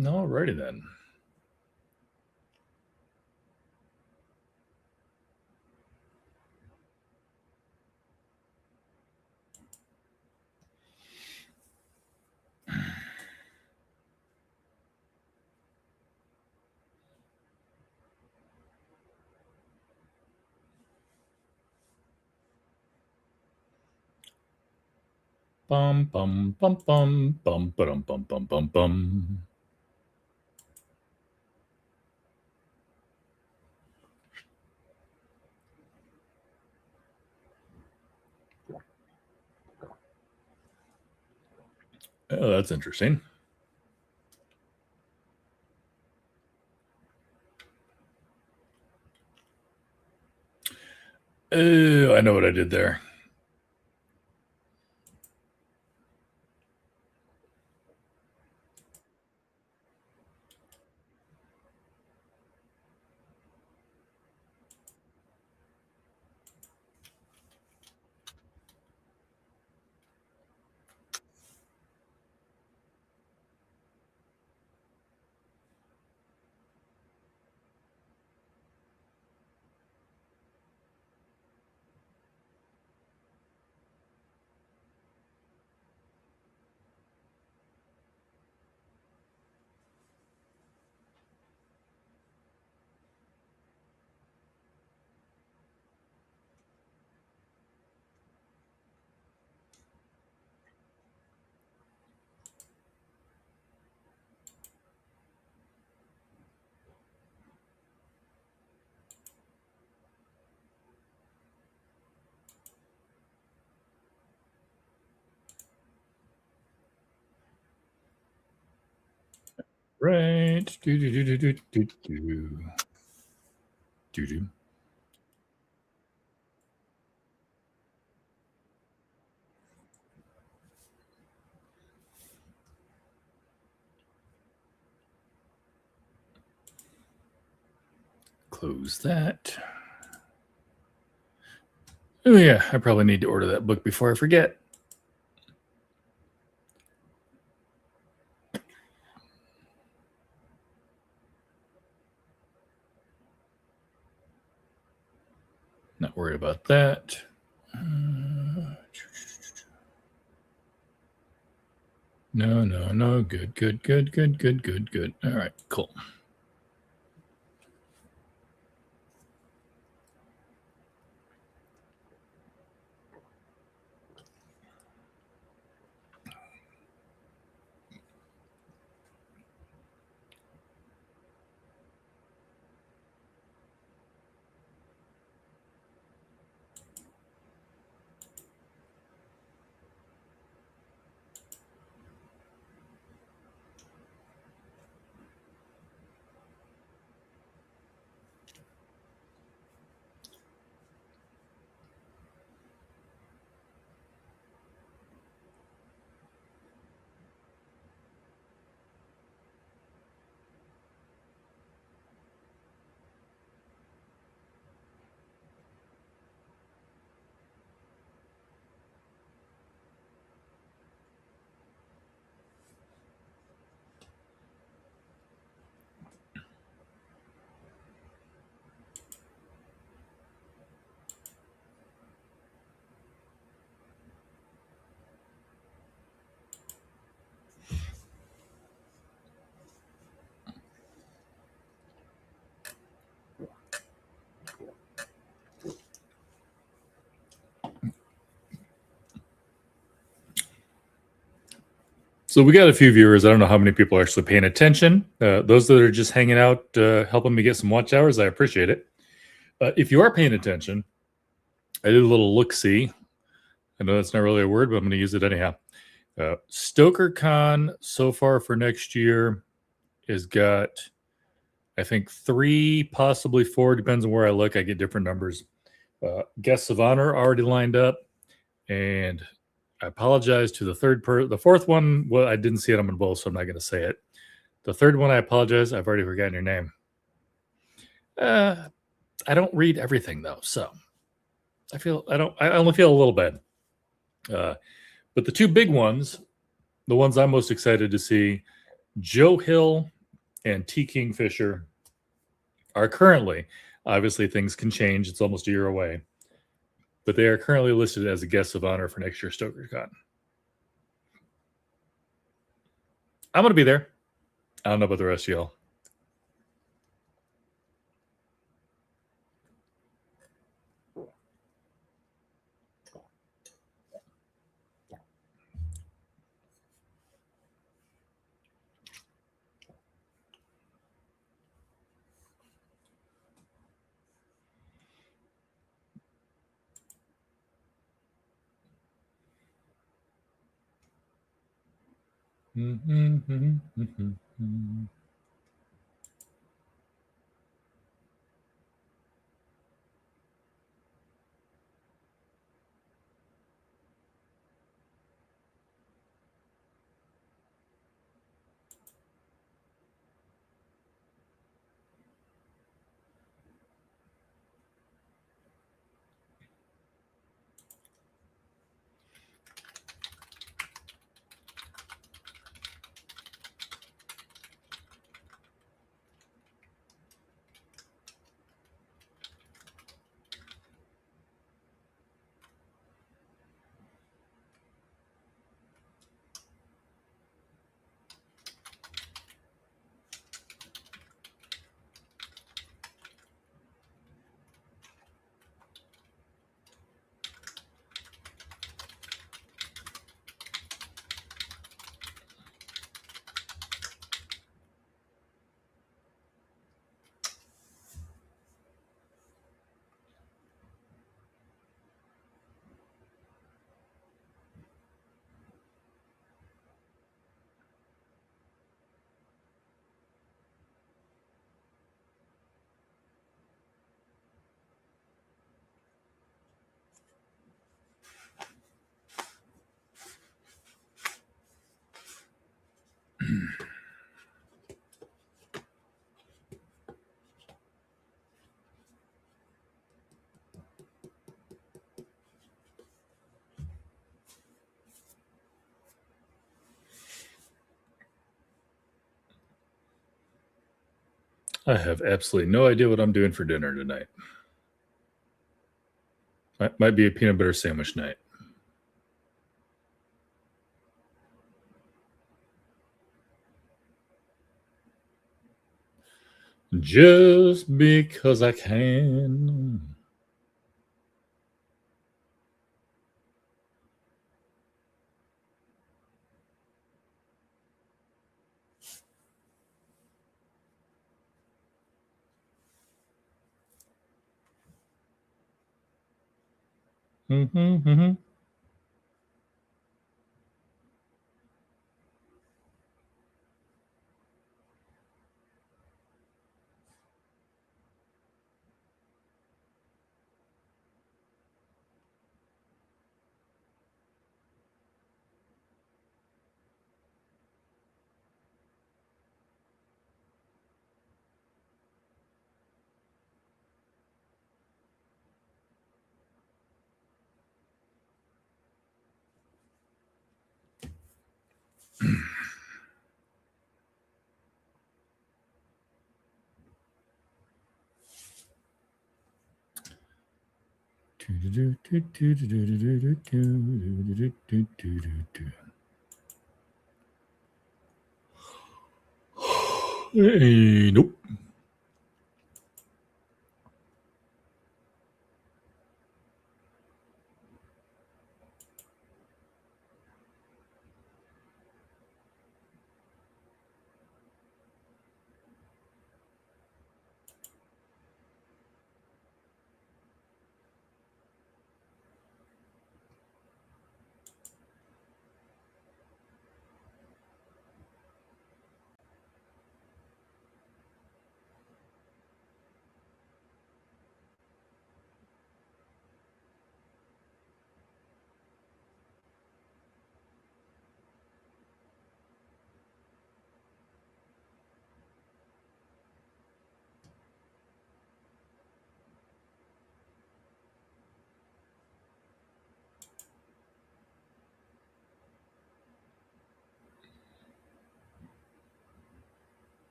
Alrighty then. Bum bum bum bum bum bum bum bum bum bum. Oh, that's interesting. Oh, I know what I did there. Right. Do do do do do do do. Do do. Close that. Oh yeah, I probably need to order that book before I forget. Not worried about that. No. Good. All right, cool. So we got a few viewers. I don't know how many people are actually paying attention. Those that are just hanging out, helping me get some watch hours, I appreciate it. If you are paying attention, I did a little look-see. I know that's not really a word, but I'm going to use it anyhow. StokerCon so far for next year has got, I think, 3, possibly 4. Depends on where I look. I get different numbers. Guests of honor already lined up, and I apologize to the fourth one. Well, I didn't see it on my bowl, so I'm not going to say it. The third one, I apologize. I've already forgotten your name. I don't read everything though, so I only feel a little bad. But the 2 big ones, the ones I'm most excited to see, Joe Hill and T. Kingfisher, are currently, obviously things can change. It's almost a year away, but they are currently listed as a guest of honor for next year's StokerCon. I'm going to be there. I don't know about the rest of y'all. I have absolutely no idea what I'm doing for dinner tonight. Might be a peanut butter sandwich night. Just because I can. Hey, nope.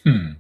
Hmm.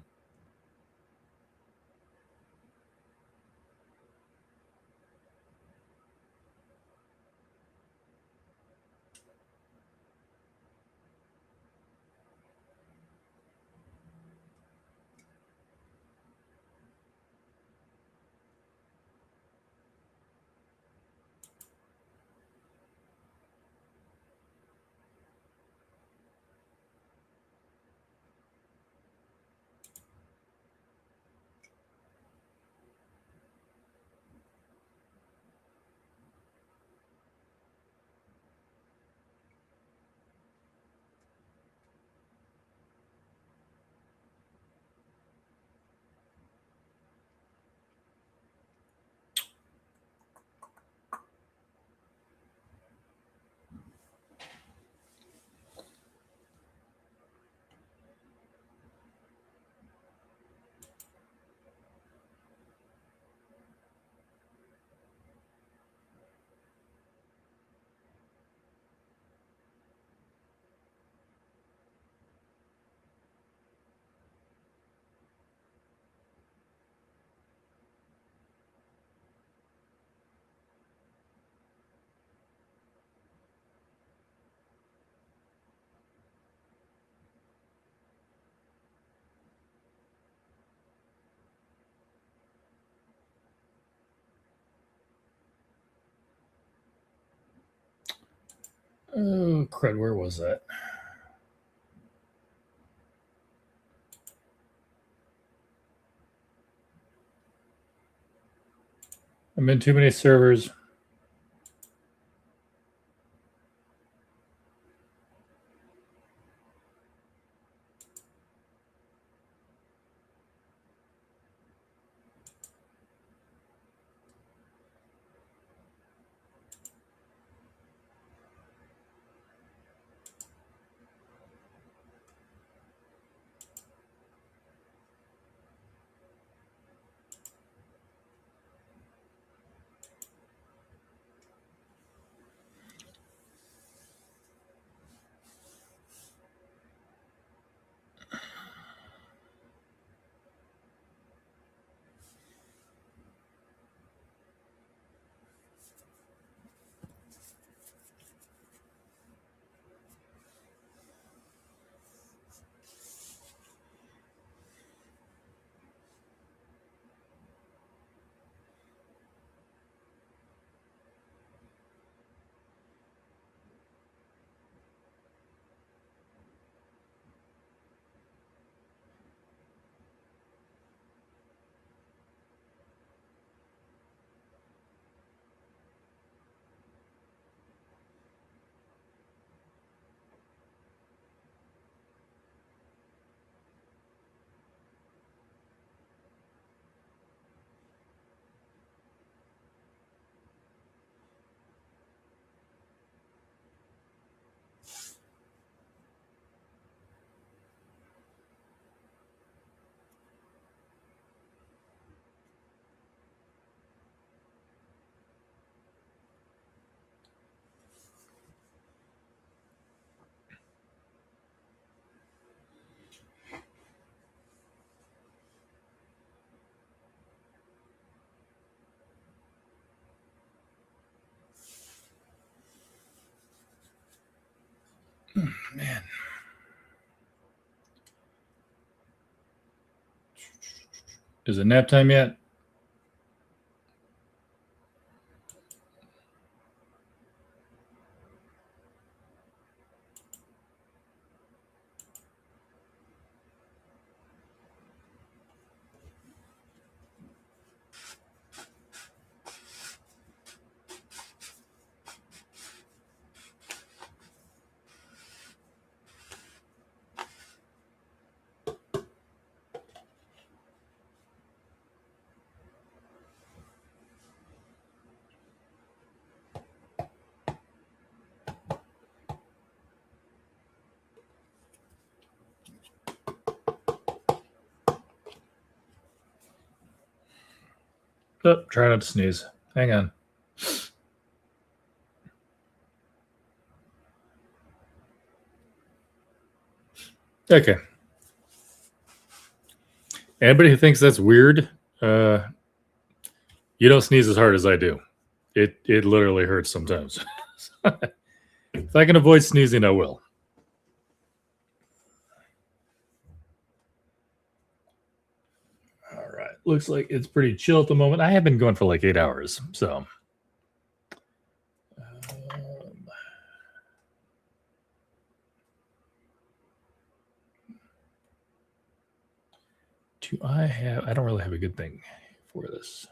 Oh, crud, where was that? I'm in too many servers. Man. Is it nap time yet? Oh, try not to sneeze. Hang on. Okay. Anybody who thinks that's weird, you don't sneeze as hard as I do. It literally hurts sometimes. If I can avoid sneezing, I will. All right. Looks like it's pretty chill at the moment. I have been going for like 8 hours, so. Do I don't really have a good thing for this.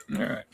All right.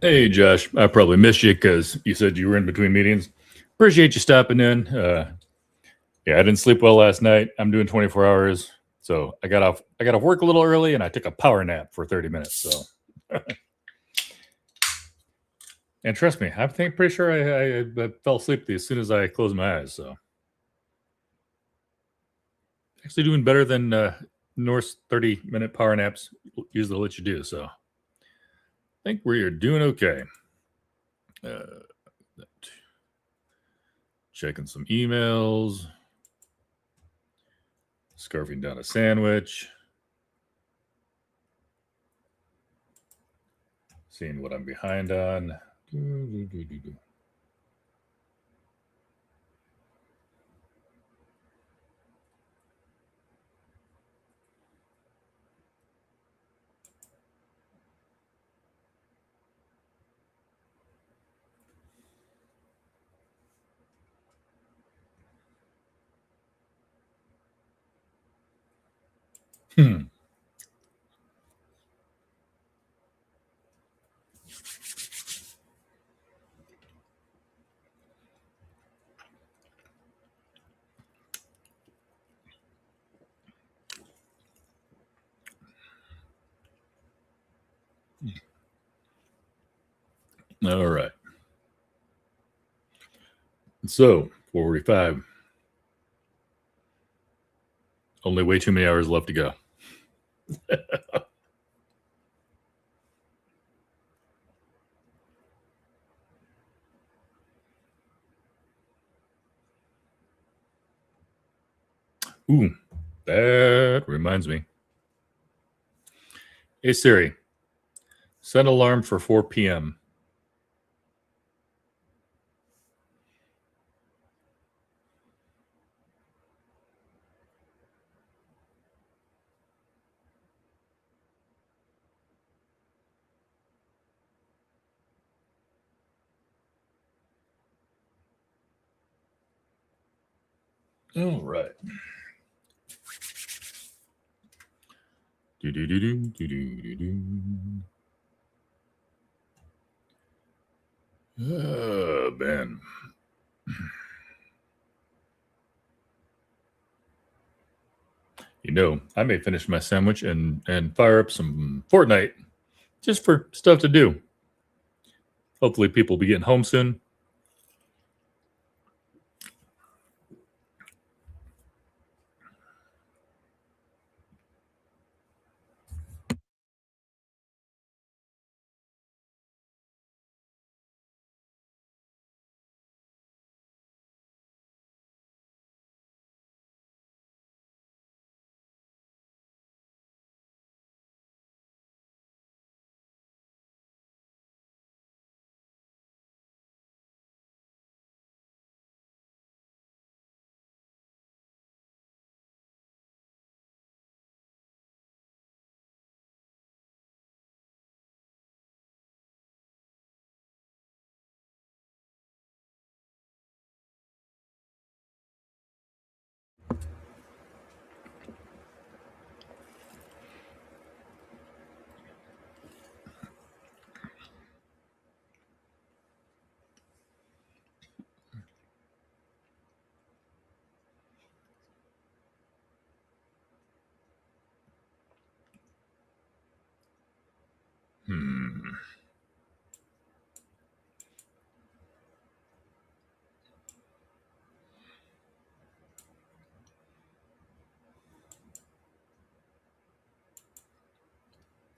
Hey, Josh. I probably missed you because you said you were in between meetings. Appreciate you stopping in. Yeah, I didn't sleep well last night. I'm doing 24 hours. So I got off work a little early and I took a power nap for 30 minutes. So and trust me, I'm pretty sure I fell asleep as soon as I closed my eyes. So actually doing better than North's 30-minute power naps usually let you do. So I think we're doing okay. Checking some emails. Scarfing down a sandwich. Seeing what I'm behind on. All right. So 4:45. Only way too many hours left to go. Ooh, that reminds me. Hey Siri, set alarm for 4 p.m. All right. Ben. You know, I may finish my sandwich and fire up some Fortnite just for stuff to do. Hopefully people will be getting home soon.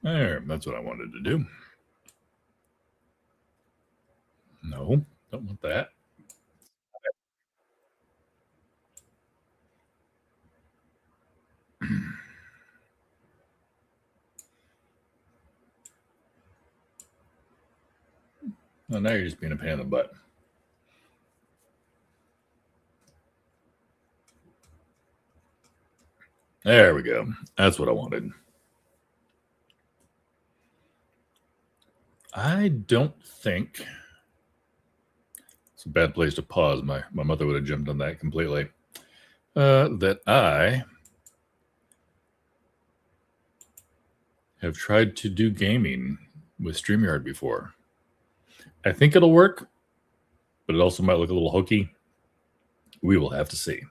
There, that's what I wanted to do. No, don't want that. Well, now you're just being a pain in the butt. There we go. That's what I wanted. I don't think it's a bad place to pause. My mother would have jumped on that completely. That I have tried to do gaming with StreamYard before. I think it'll work, but it also might look a little hokey. We will have to see.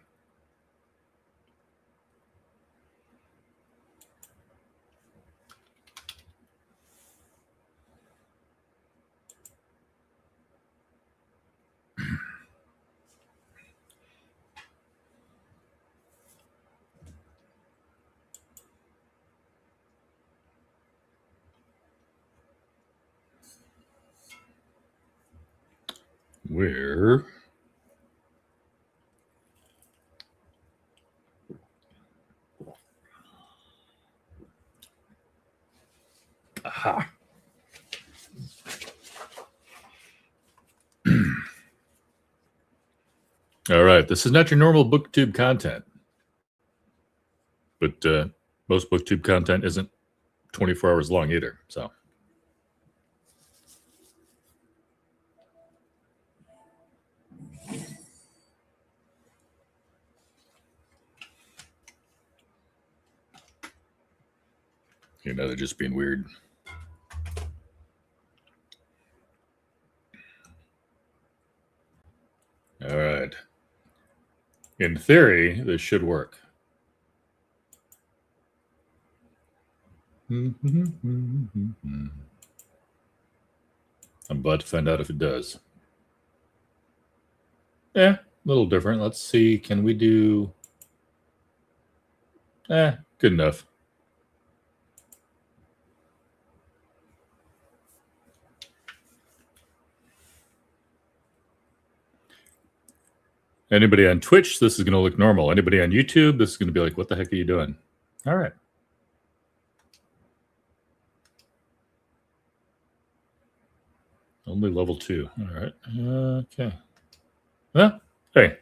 Where aha. All right, this is not your normal booktube content, but most booktube content isn't 24 hours long either. So you know, they're just being weird. All right. In theory, this should work. I'm about to find out if it does. Yeah, a little different. Let's see. Can we do... good enough. Anybody on Twitch, this is going to look normal. Anybody on YouTube, this is going to be like, what the heck are you doing? All right. Only level 2. All right. Okay. Well, hey.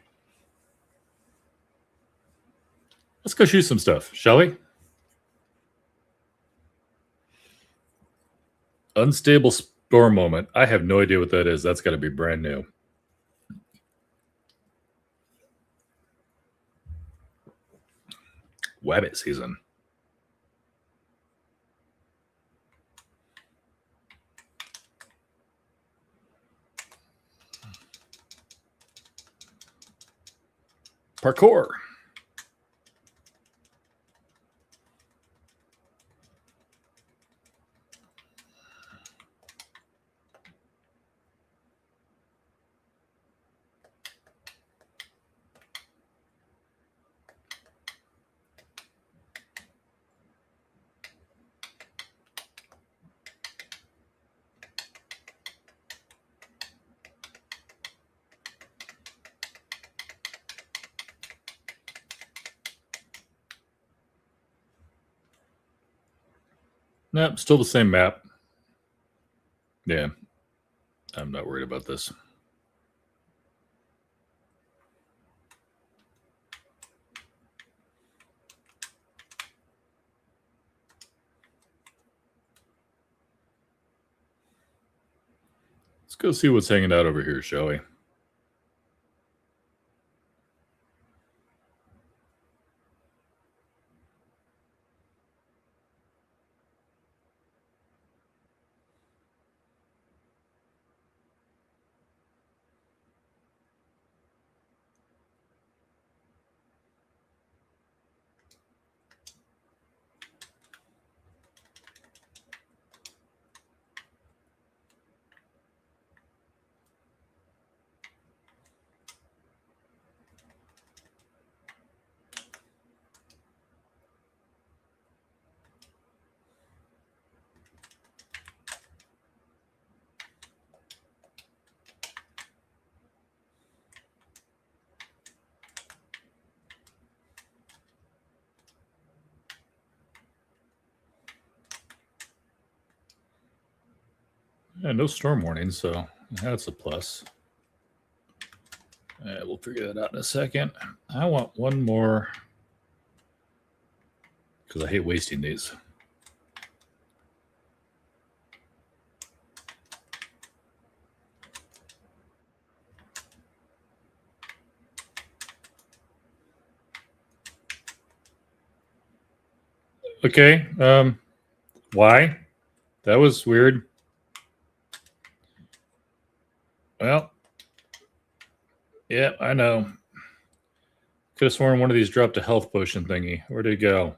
Let's go shoot some stuff, shall we? Unstable storm moment. I have no idea what that is. That's got to be brand new. Wabbit season. Parkour. Nope, still the same map. Yeah, I'm not worried about this. Let's go see what's hanging out over here, shall we? Yeah, no storm warning, so that's a plus. We'll figure that out in a second. I want one more because I hate wasting these. Okay. Why? That was weird. Well, yeah, I know. Could have sworn one of these dropped a health potion thingy. Where did it go?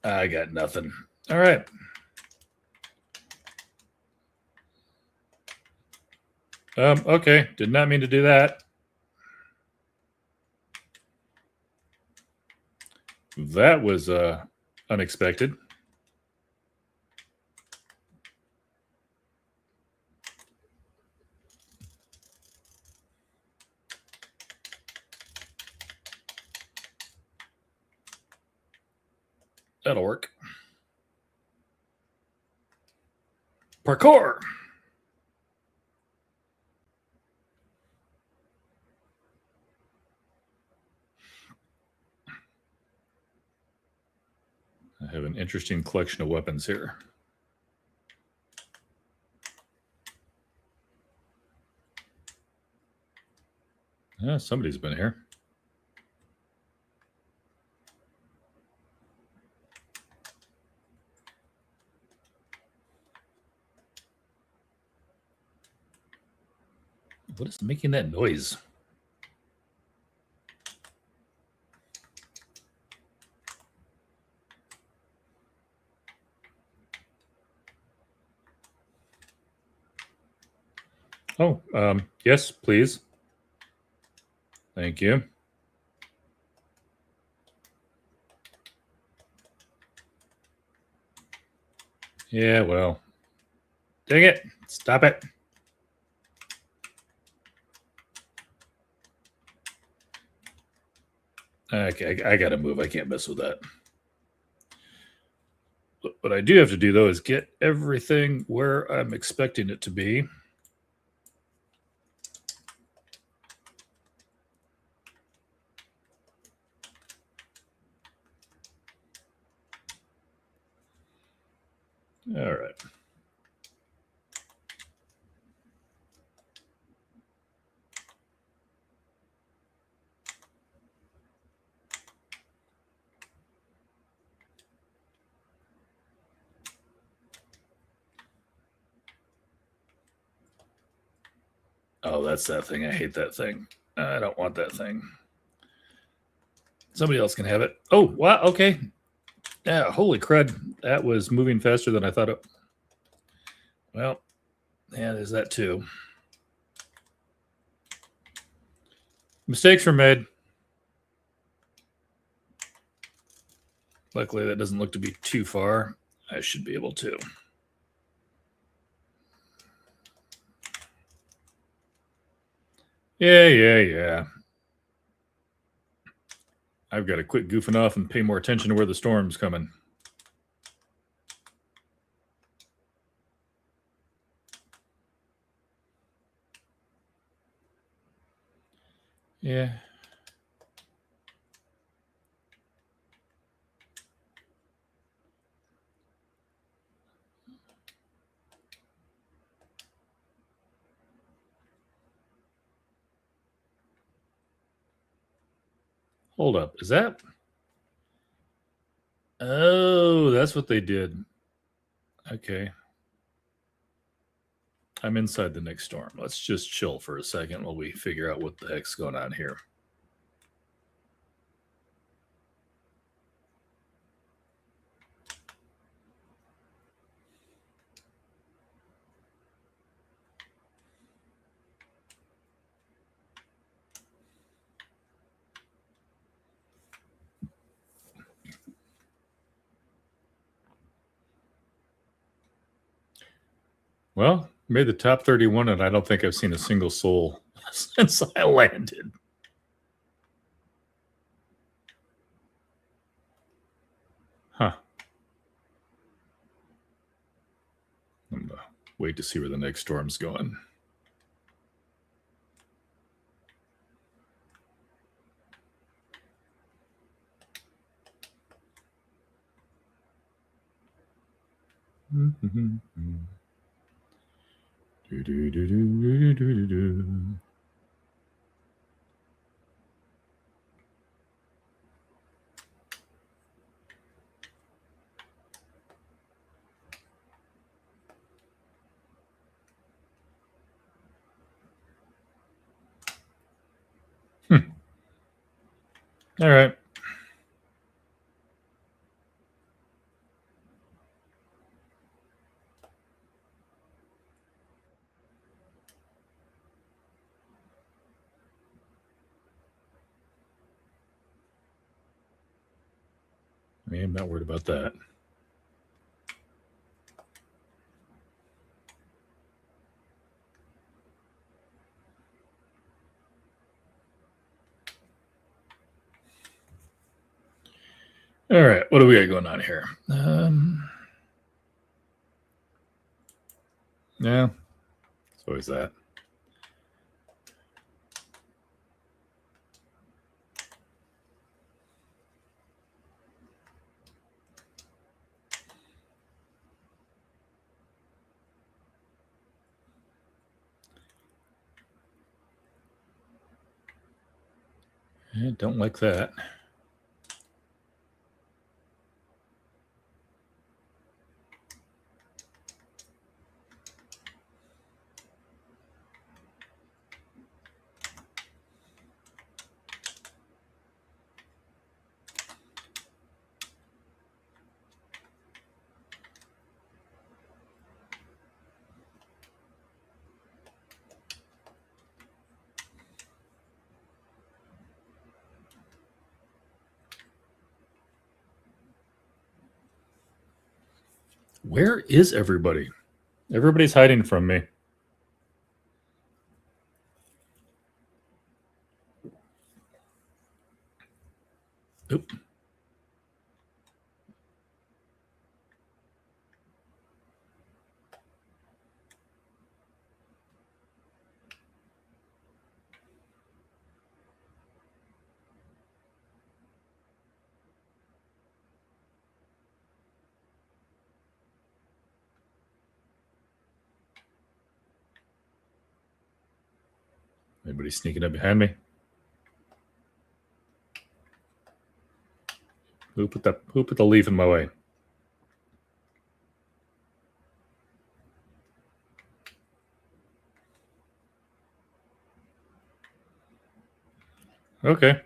I got nothing. All right. Okay. Did not mean to do that. That was unexpected. That'll work. Parkour. I have an interesting collection of weapons here. Yeah, somebody's been here. What is making that noise? Oh, yes, please. Thank you. Yeah, well, dang it. Stop it. Okay, I got to move. I can't mess with that. What I do have to do, though, is get everything where I'm expecting it to be. All right. Oh, that's that thing. I hate that thing. I don't want that thing. Somebody else can have it. Oh, wow. Okay. Yeah, holy crud. That was moving faster than I thought it. Well, yeah, there's that too. Mistakes were made. Luckily, that doesn't look to be too far. I should be able to. Yeah. I've got to quit goofing off and pay more attention to where the storm's coming. Yeah. Hold up. Is that? Oh, that's what they did. Okay. I'm inside the next storm. Let's just chill for a second while we figure out what the heck's going on here. Well, made the top 31, and I don't think I've seen a single soul since I landed. Huh. I'm gonna wait to see where the next storm's going. All right. I'm not worried about that. All right, what do we got going on here? Yeah, it's always that. I don't like that. Where is everybody? Everybody's hiding from me. Oop. Anybody sneaking up behind me? Who put the leaf in my way? Okay.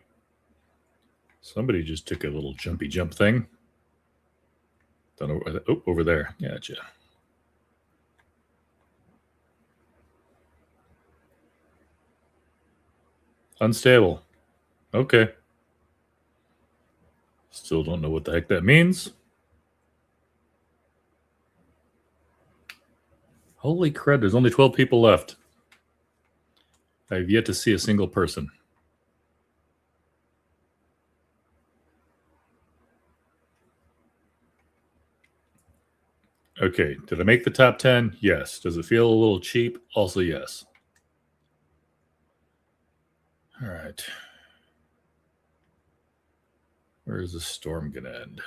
Somebody just took a little jumpy jump thing. Don't know where oh, over there. Gotcha. Unstable. Okay. Still don't know what the heck that means. Holy crud, there's only 12 people left. I've yet to see a single person. Okay, did I make the top 10? Yes. Does it feel a little cheap? Also, yes. All right. Where is the storm going to end?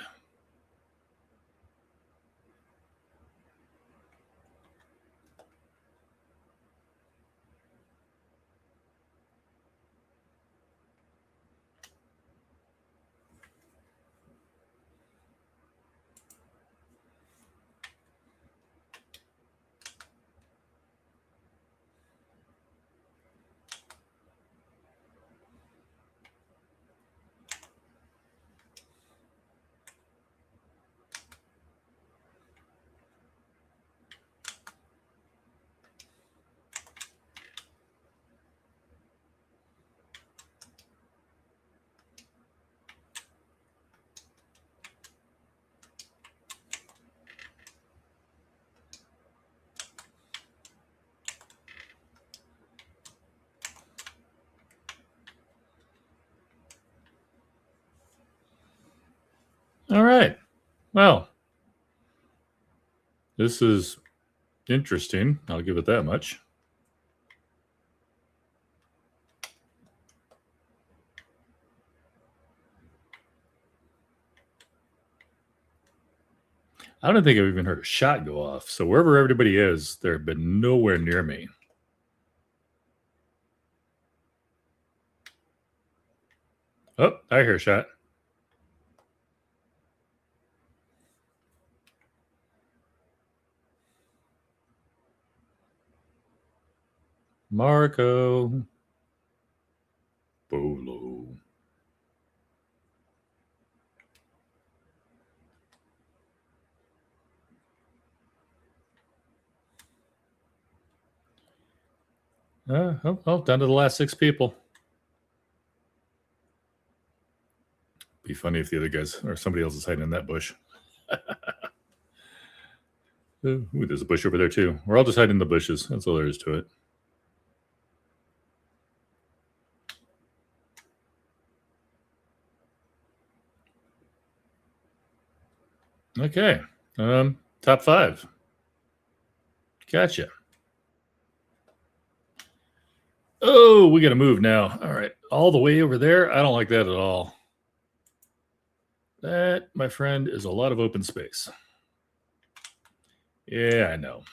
All right. Well, this is interesting. I'll give it that much. I don't think I've even heard a shot go off. So wherever everybody is, they've been nowhere near me. Oh, I hear a shot. Marco Polo. Well, down to the last 6 people. Be funny if the other guys or somebody else is hiding in that bush. Ooh, there's a bush over there too. We're all just hiding in the bushes. That's all there is to it. Okay. Top 5. Gotcha. Oh, we got to move now. All right. All the way over there. I don't like that at all. That, my friend, is a lot of open space. Yeah, I know.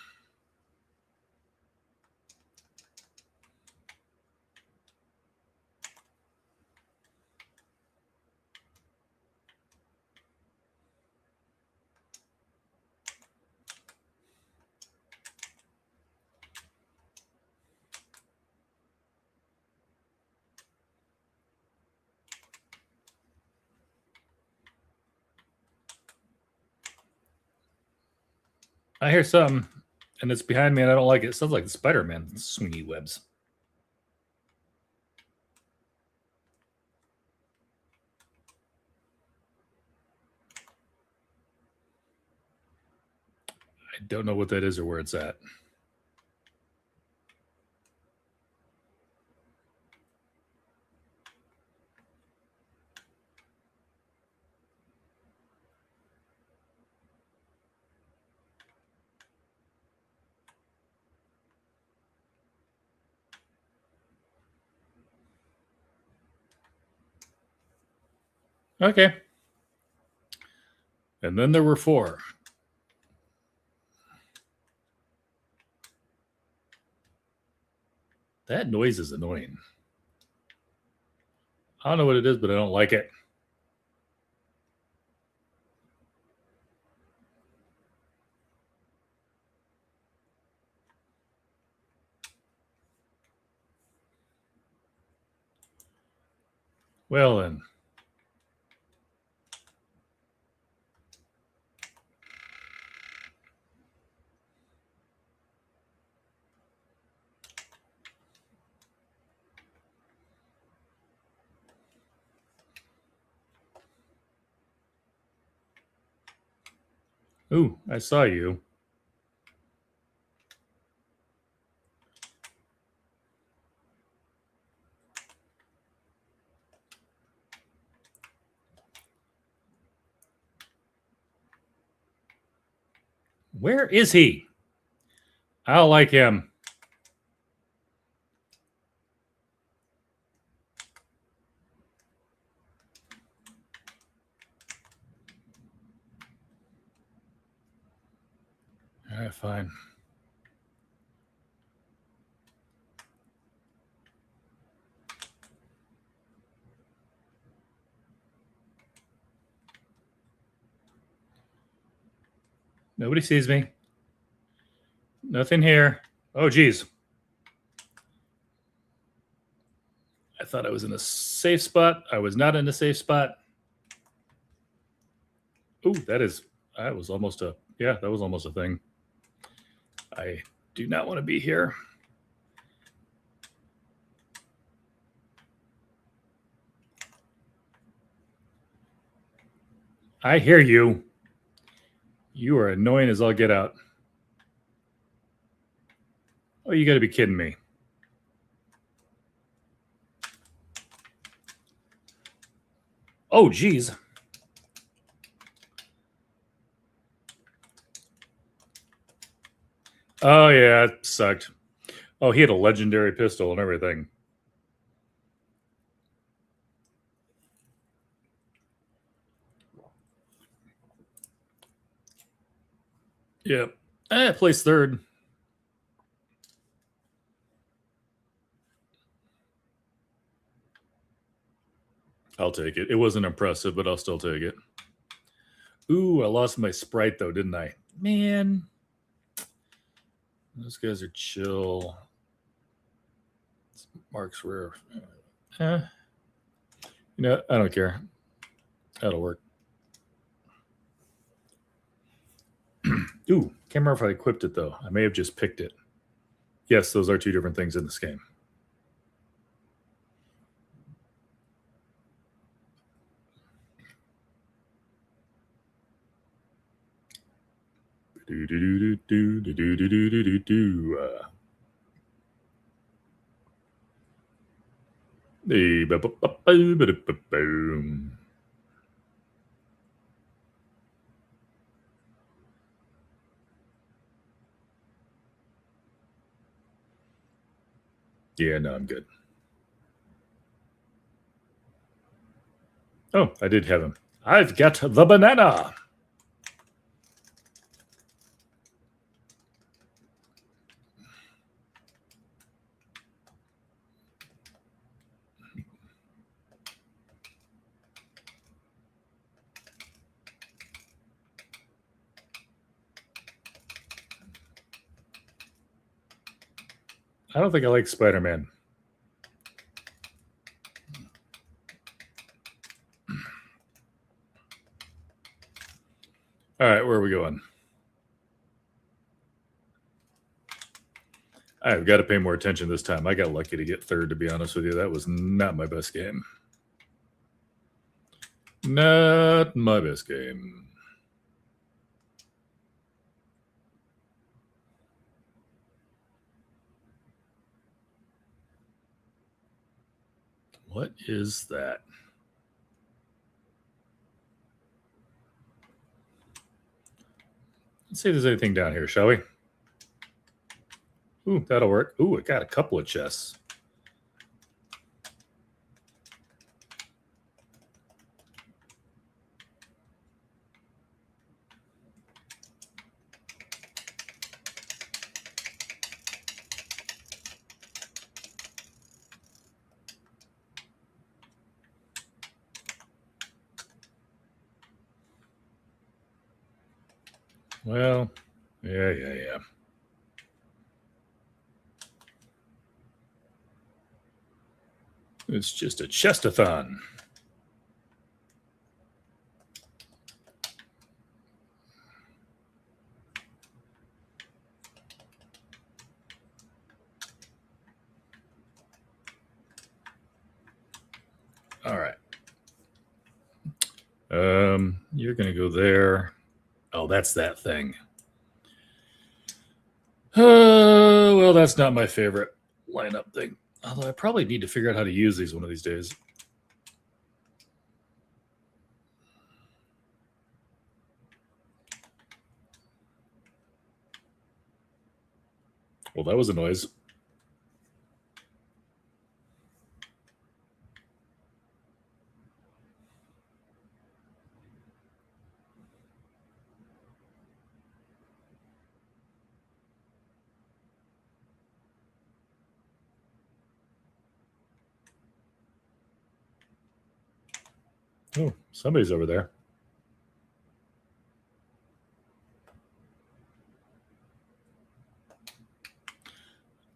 I hear something, and it's behind me, and I don't like it. It sounds like the Spider-Man swingy webs. I don't know what that is or where it's at. Okay. And then there were 4. That noise is annoying. I don't know what it is, but I don't like it. Well, then. Ooh, I saw you. Where is he? I don't like him. All right, fine. Nobody sees me. Nothing here. Oh, geez. I thought I was in a safe spot. I was not in a safe spot. Ooh, that was almost a thing. I do not want to be here. I hear you. You are annoying as all get out. Oh, you got to be kidding me. Oh, geez. Oh, yeah, it sucked. Oh, he had a legendary pistol and everything. Yeah. Placed 3rd. I'll take it. It wasn't impressive, but I'll still take it. Ooh, I lost my Sprite, though, didn't I? Man. Those guys are chill. Mark's rare. I don't care. That'll work. Ooh, can't remember if I equipped it, though. I may have just picked it. Yes, those are 2 different things in this game. Do do do do do do do do do do do. Boom. Yeah, no, I'm good. Oh, I did have him. I've got the banana. I don't think I like Spider-Man. All right, where are we going? I've got to pay more attention this time. I got lucky to get third, to be honest with you. That was not my best game. Not my best game. What is that? Let's see if there's anything down here, shall we? Ooh, that'll work. Ooh, I got a couple of chests. Well, yeah. It's just a chestathon. All right. You're gonna go there. Oh, that's that thing. Well, that's not my favorite lineup thing. Although I probably need to figure out how to use these one of these days. Well, that was a noise. Oh, somebody's over there.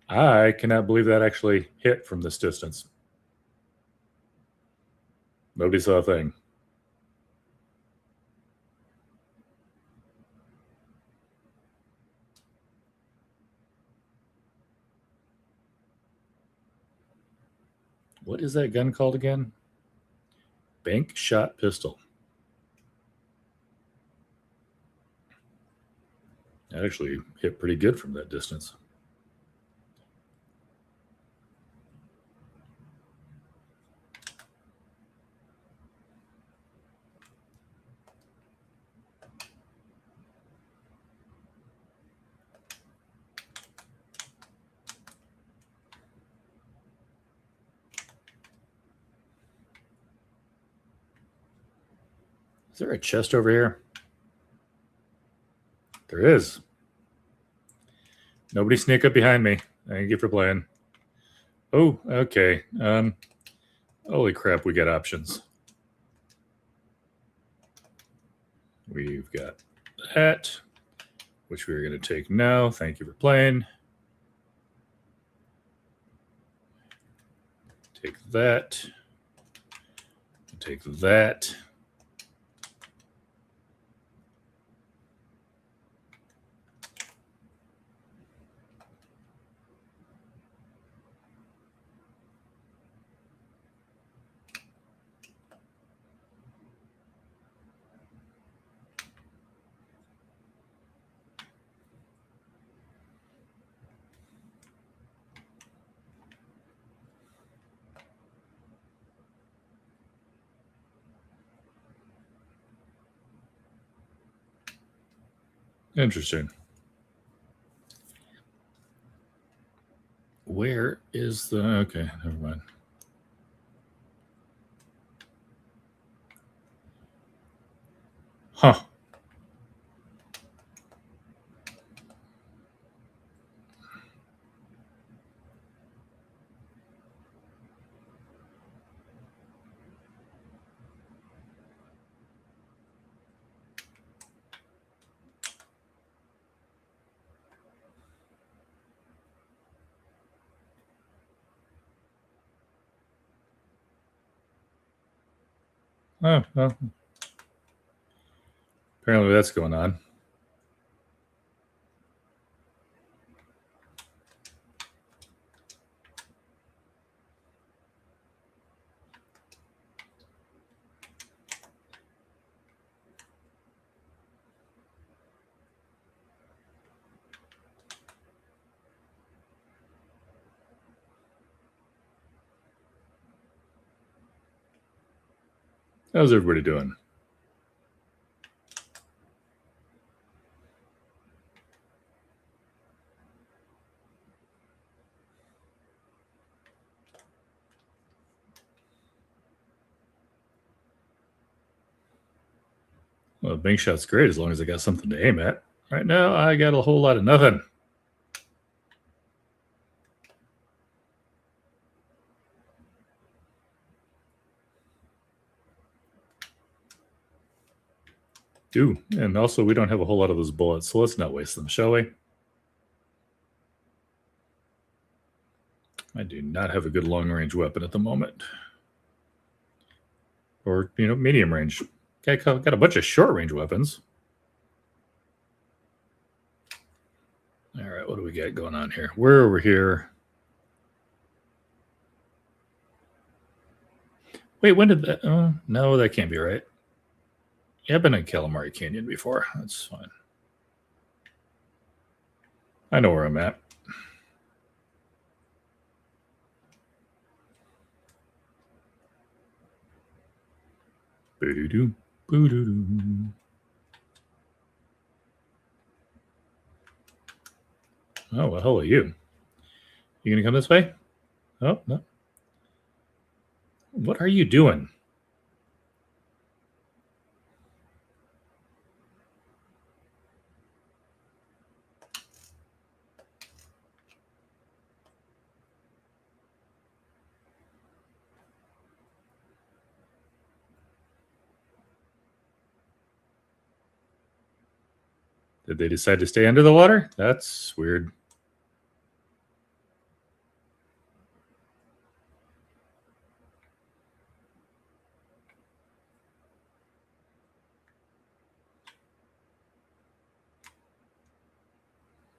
I cannot believe that actually hit from this distance. Nobody saw a thing. What is that gun called again? Bank shot pistol. That actually hit pretty good from that distance. Is there a chest over here? There is. Nobody sneak up behind me. Thank you for playing. Oh, okay. Holy crap, we got options. We've got that, which we're going to take now. Thank you for playing. Take that. Take that. Interesting. Where is the... Okay, never mind. Huh. Oh, well. Apparently that's going on. How's everybody doing? Well, bank shot's great as long as I got something to aim at. Right now, I got a whole lot of nothing. Ooh, and also we don't have a whole lot of those bullets, so let's not waste them, shall we? I do not have a good long-range weapon at the moment. Or, medium range. Got a bunch of short-range weapons. All right, what do we got going on here? We're over here. Wait, when did that... no, that can't be right. Yeah, I've been in Calamari Canyon before. That's fine. I know where I'm at. Boo-doo-doo, boo-doo-doo. Oh, well, hello, you. You gonna come this way? Oh, no. What are you doing? Did they decide to stay under the water? That's weird.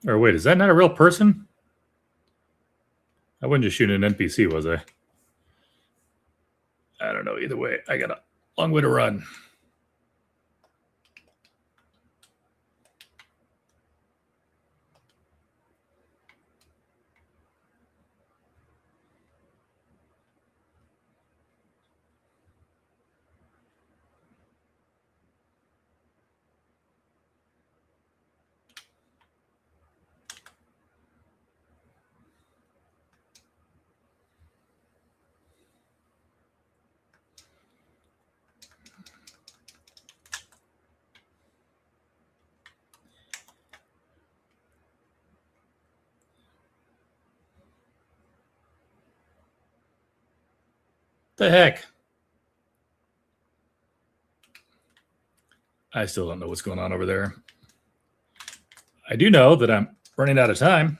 Or wait, is that not a real person? I wasn't just shooting an NPC, was I? I don't know. Either way, I got a long way to run. The heck? I still don't know what's going on over there. I do know that I'm running out of time.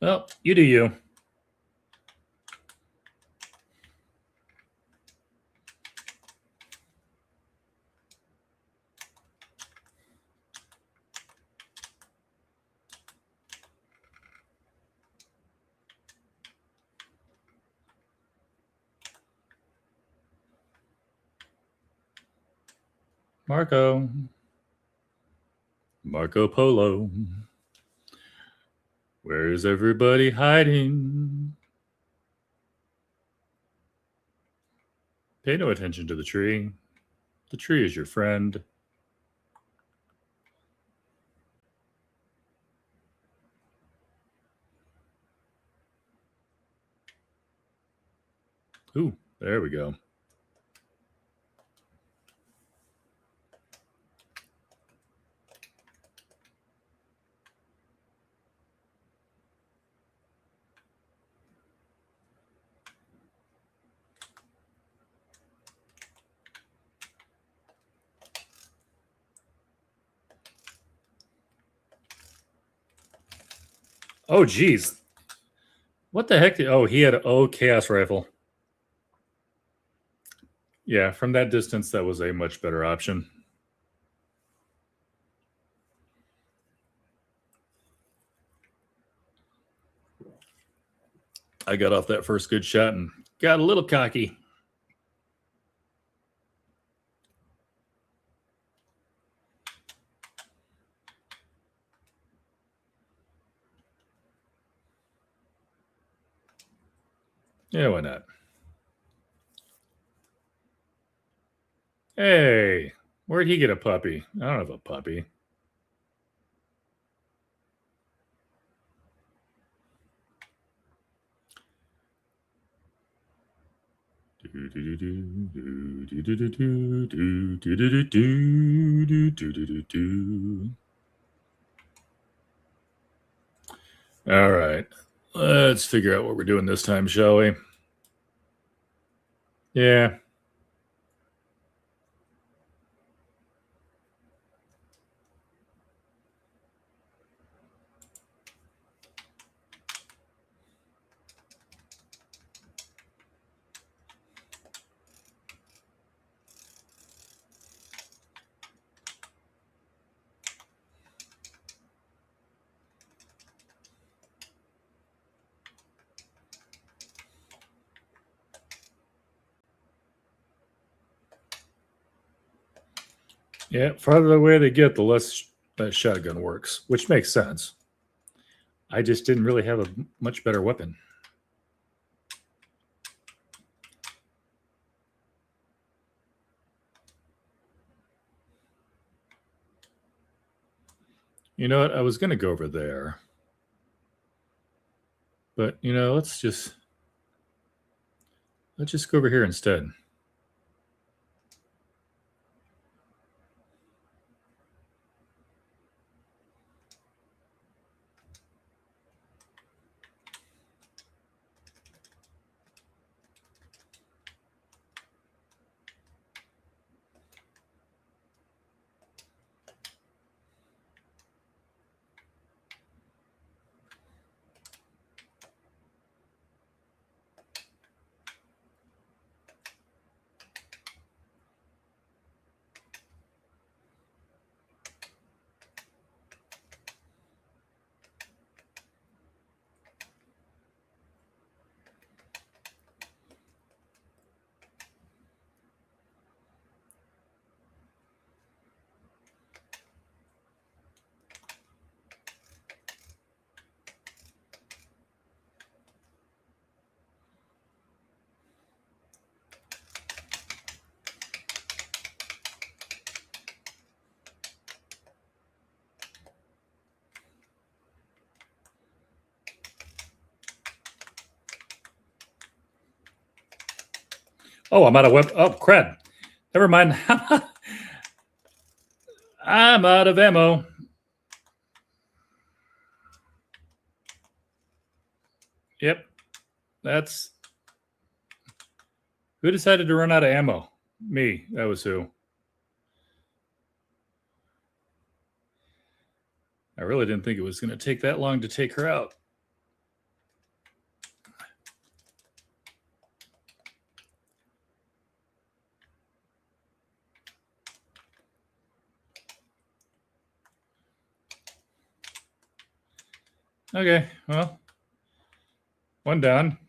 Well, you do you. Marco Polo. Where's everybody hiding? Pay no attention to the tree. The tree is your friend. Ooh, there we go. Oh, geez. What the heck? Oh, he had an chaos rifle. Yeah, from that distance, that was a much better option. I got off that first good shot and got a little cocky. Yeah, why not? Hey, where'd he get a puppy? I don't have a puppy. All right, let's figure out what we're doing this time, shall we? Yeah. Yeah, farther away they get, the less that shotgun works, which makes sense. I just didn't really have a much better weapon. You know what? I was going to go over there. But, you know, let's just go over here instead. Oh, I'm out of weapon. Oh, crap. Never mind. I'm out of ammo. Yep. That's... Who decided to run out of ammo? Me. That was who. I really didn't think it was going to take that long to take her out. Okay, well, one down.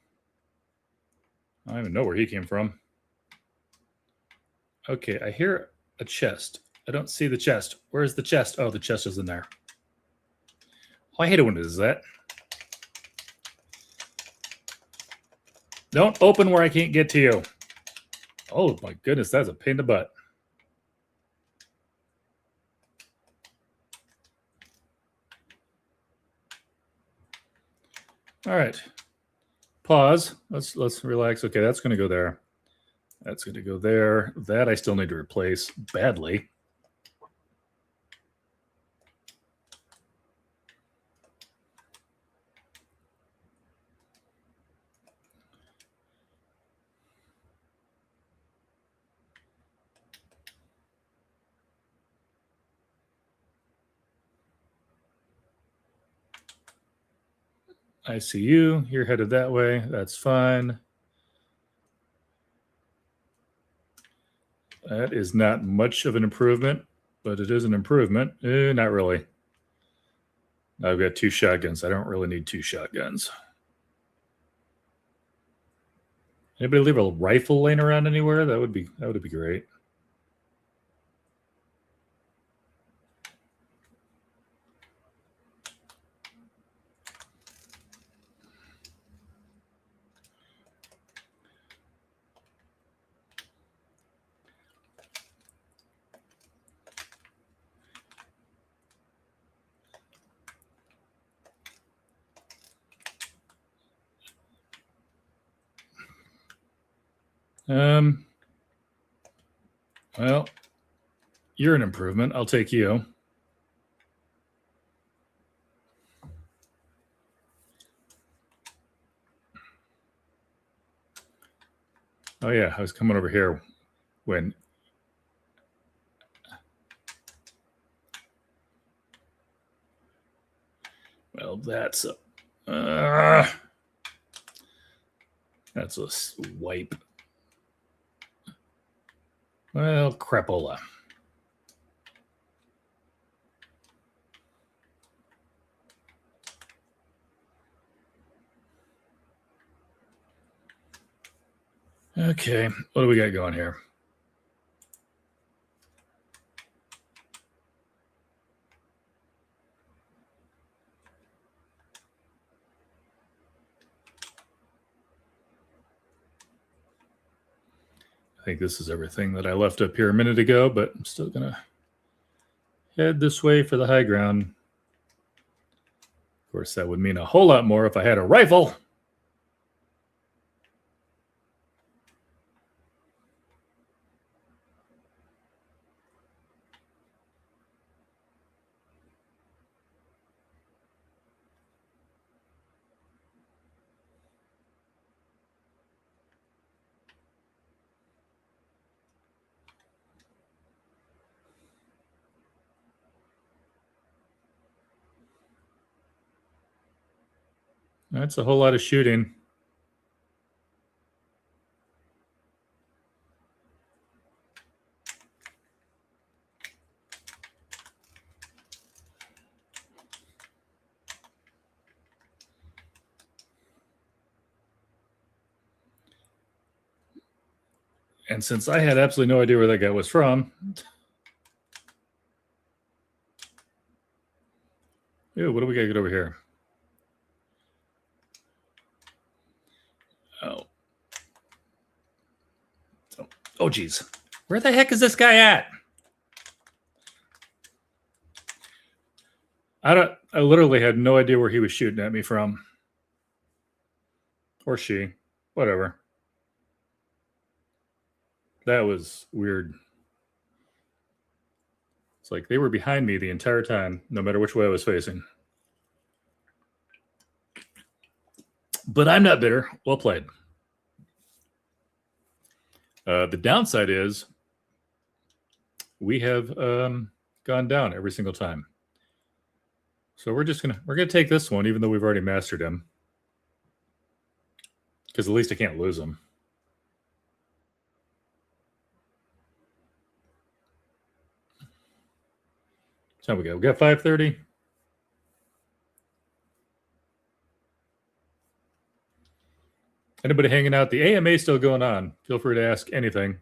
I don't even know where he came from. Okay, I hear a chest. I don't see the chest. Where's the chest? Oh, the chest is in there. Oh, I hate it when it does that. Don't open where I can't get to you. Oh my goodness, that's a pain in the butt. All right. Pause. Let's relax. Okay, that's going to go there. That's going to go there. That I still need to replace badly. I see you. You're headed that way. That's fine. That is not much of an improvement, but it is an improvement. Not really. I've got 2 shotguns. I don't really need 2 shotguns. Anybody leave a rifle laying around anywhere? That would be great. Well, you're an improvement. I'll take you. Oh yeah, I was coming over here when well, that's a wipe. Well, crapola. Okay, what do we got going here? I think this is everything that I left up here a minute ago, but I'm still going to head this way for the high ground. Of course, that would mean a whole lot more if I had a rifle. That's a whole lot of shooting. And since I had absolutely no idea where that guy was from, ew, what do we got to get over here? Oh, geez. Where the heck is this guy at? I literally had no idea where he was shooting at me from. Or she. Whatever. That was weird. It's like they were behind me the entire time, no matter which way I was facing. But I'm not bitter. Well played. The downside is we have gone down every single time. So we're gonna take this one, even though we've already mastered him, because at least I can't lose him. So we got 5:30. Anybody hanging out? The AMA is still going on. Feel free to ask anything.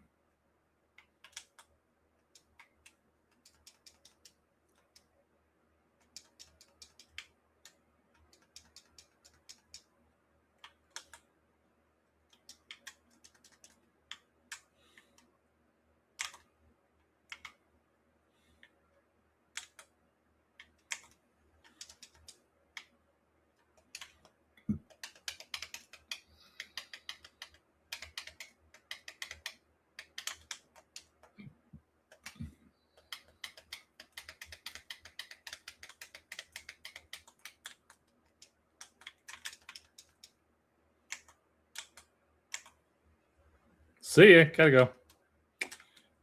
See ya. Gotta go.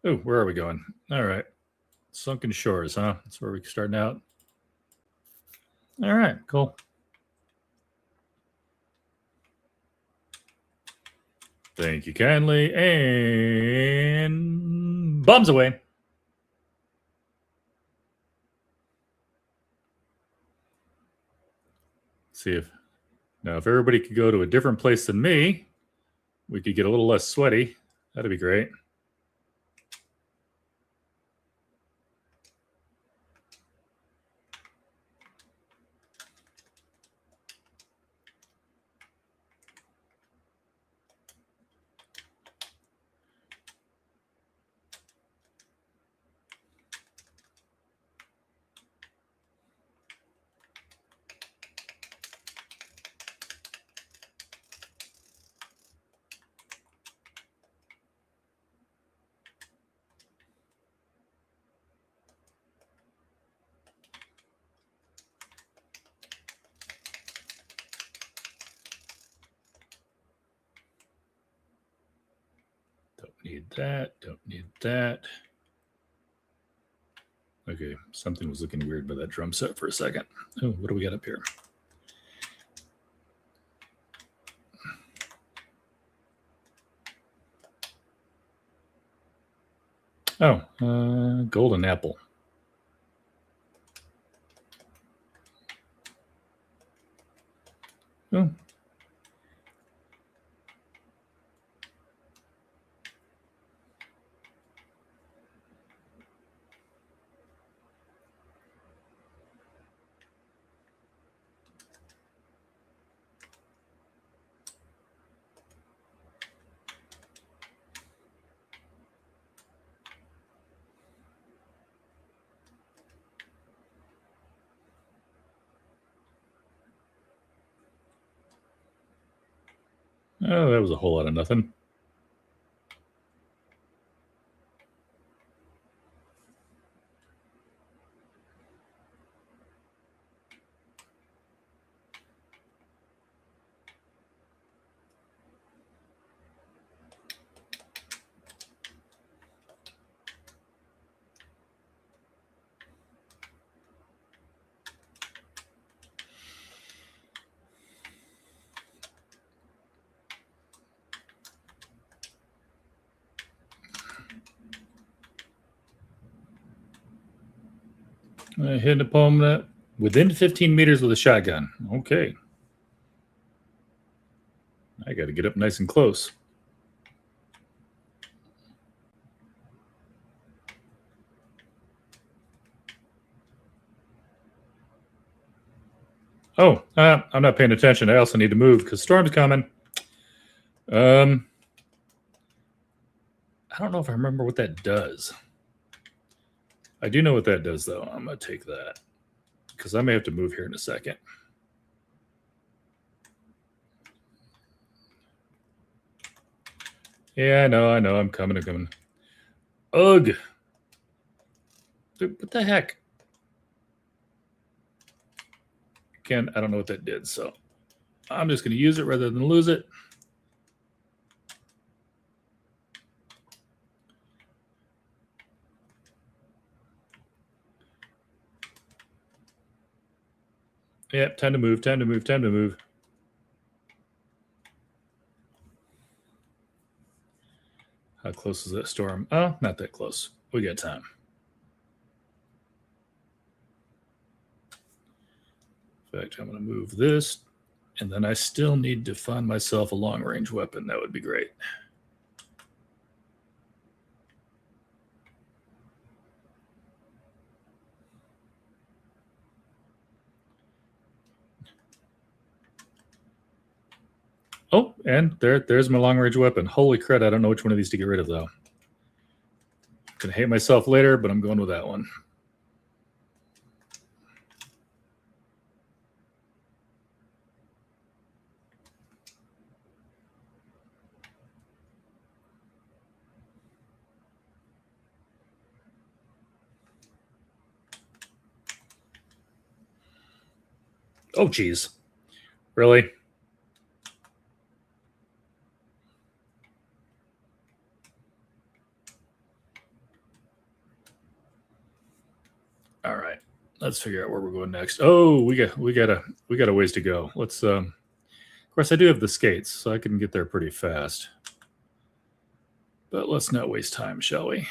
Oh, where are we going? All right. Sunken Shores, huh? That's where we're starting out. All right, cool. Thank you kindly. And bombs away. See if now if everybody could go to a different place than me, we could get a little less sweaty. That'd be great. Don't need that. Don't need that. Okay, something was looking weird by that drum set for a second. Oh, what do we got up here? Oh, golden apple. Oh. Oh, that was a whole lot of nothing. Hit an opponent within 15 meters with a shotgun. Okay. I got to get up nice and close. Oh, I'm not paying attention. I also need to move because storm's coming. I don't know if I remember what that does. I do know what that does, though. I'm going to take that because I may have to move here in a second. Yeah, I know. I'm coming. Ugh. Dude, what the heck? Again, I don't know what that did, so I'm just going to use it rather than lose it. Yep, time to move. How close is that storm? Oh, not that close. We got time. In fact, I'm going to move this, and then I still need to find myself a long-range weapon. That would be great. Oh, and there's my long-range weapon. Holy crap, I don't know which one of these to get rid of, though. I'm going to hate myself later, but I'm going with that one. Oh, geez. Really? Let's figure out where we're going next. Oh, we got a ways to go. Let's of course I do have the skates, so I can get there pretty fast. But let's not waste time, shall we?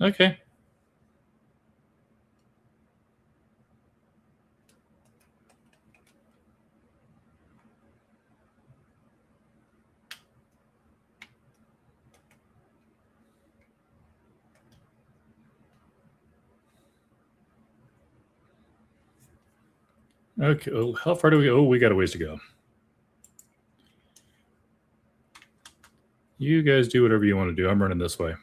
Okay. Okay. Oh, how far do we go? Oh, we got a ways to go. You guys do whatever you want to do. I'm running this way.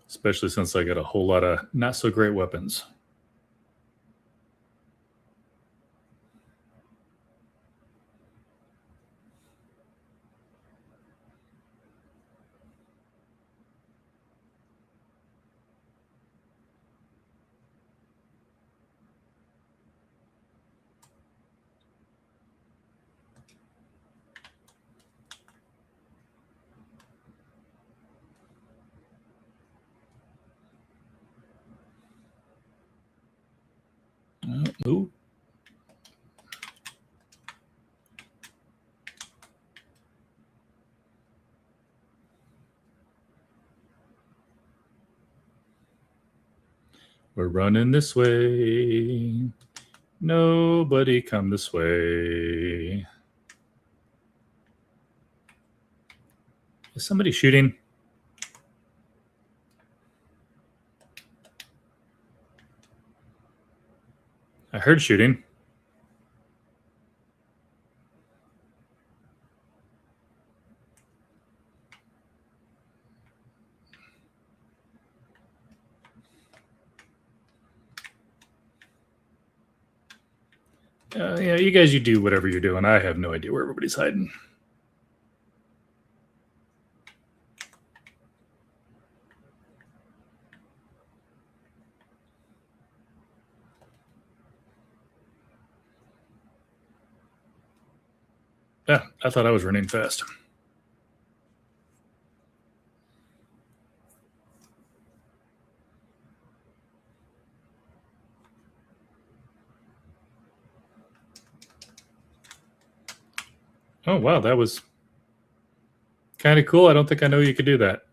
Especially since I got a whole lot of not so great weapons. Ooh. We're running this way. Nobody come this way. Is somebody shooting? I heard shooting. Yeah, you guys, you do whatever you're doing. I have no idea where everybody's hiding. Yeah, I thought I was running fast. Oh, wow, that was kind of cool. I don't think I know you could do that.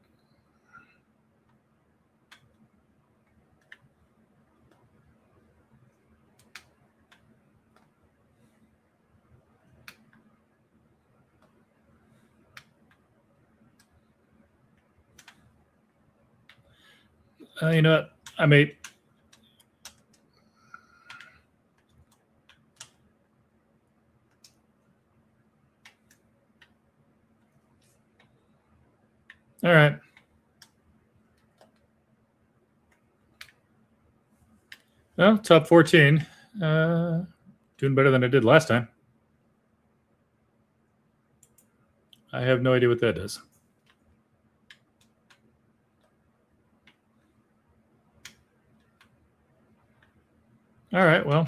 You know what? I may. All right. Well, top 14. Doing better than I did last time. I have no idea what that is. All right, well.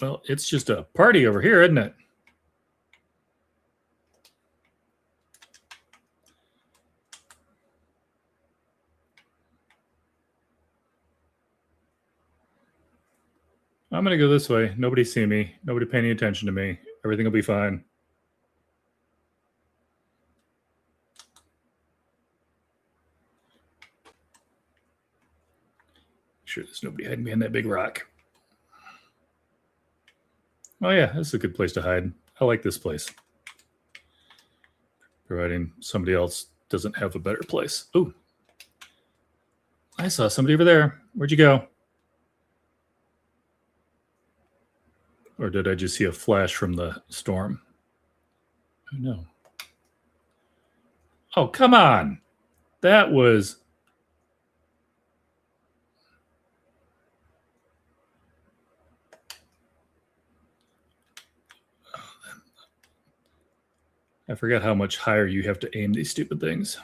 Well, it's just a party over here, isn't it? I'm going to go this way. Nobody see me. Nobody pay any attention to me. Everything will be fine. Make sure there's nobody hiding behind that big rock. Oh yeah, this is a good place to hide. I like this place. Providing somebody else doesn't have a better place. Ooh. I saw somebody over there. Where'd you go? Or did I just see a flash from the storm? Oh, no. Oh, come on. That was... I forgot how much higher you have to aim these stupid things.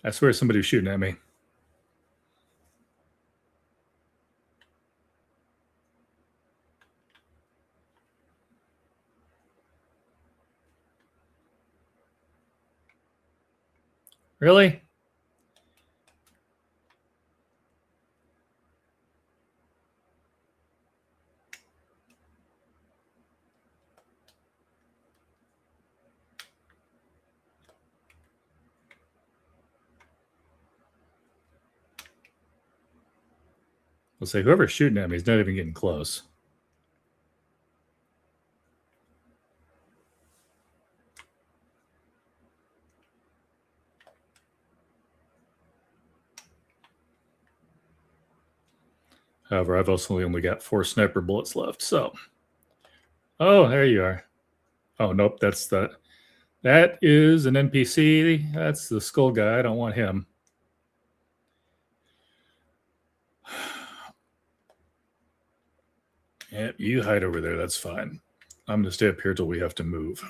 I swear somebody was shooting at me. Really? I'll say whoever's shooting at me is not even getting close. However, I've also only got 4 sniper bullets left, so. Oh, there you are. Oh, nope, that's the... That is an NPC. That's the skull guy. I don't want him. Yep, you hide over there. That's fine. I'm going to stay up here till we have to move.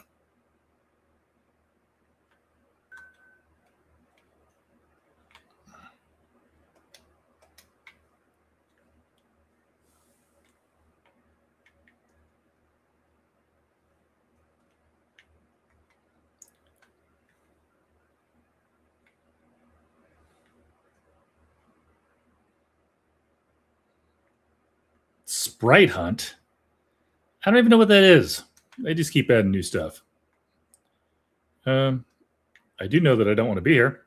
Sprite Hunt? I don't even know what that is. They just keep adding new stuff. I do know that I don't want to be here.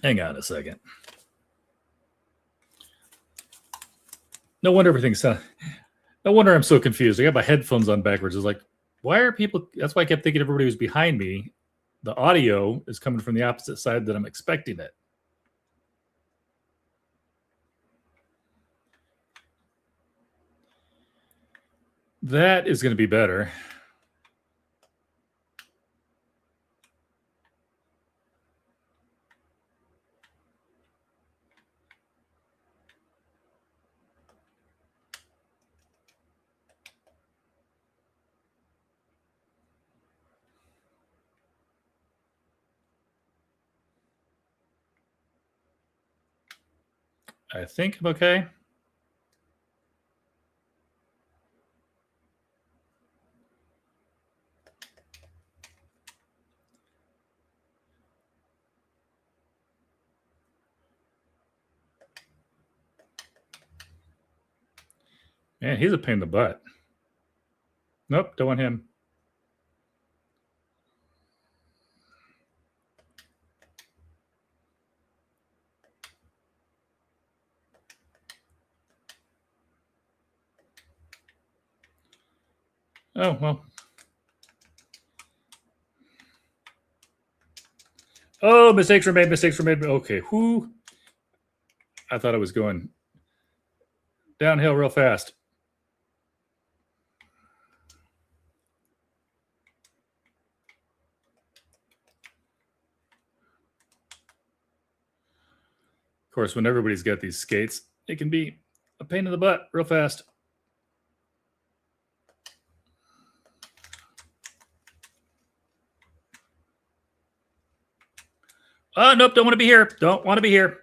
Hang on a second. No wonder everything's no wonder I'm so confused. I got my headphones on backwards. It's like, why are people? That's why I kept thinking everybody was behind me. The audio is coming from the opposite side that I'm expecting it. That is going to be better. I think I'm okay. Man, he's a pain in the butt. Nope, don't want him. Oh, well. Oh, mistakes were made. Mistakes were made. Okay, who? I thought I was going downhill real fast. Of course, when everybody's got these skates, it can be a pain in the butt real fast. Oh, nope, don't want to be here. Don't want to be here.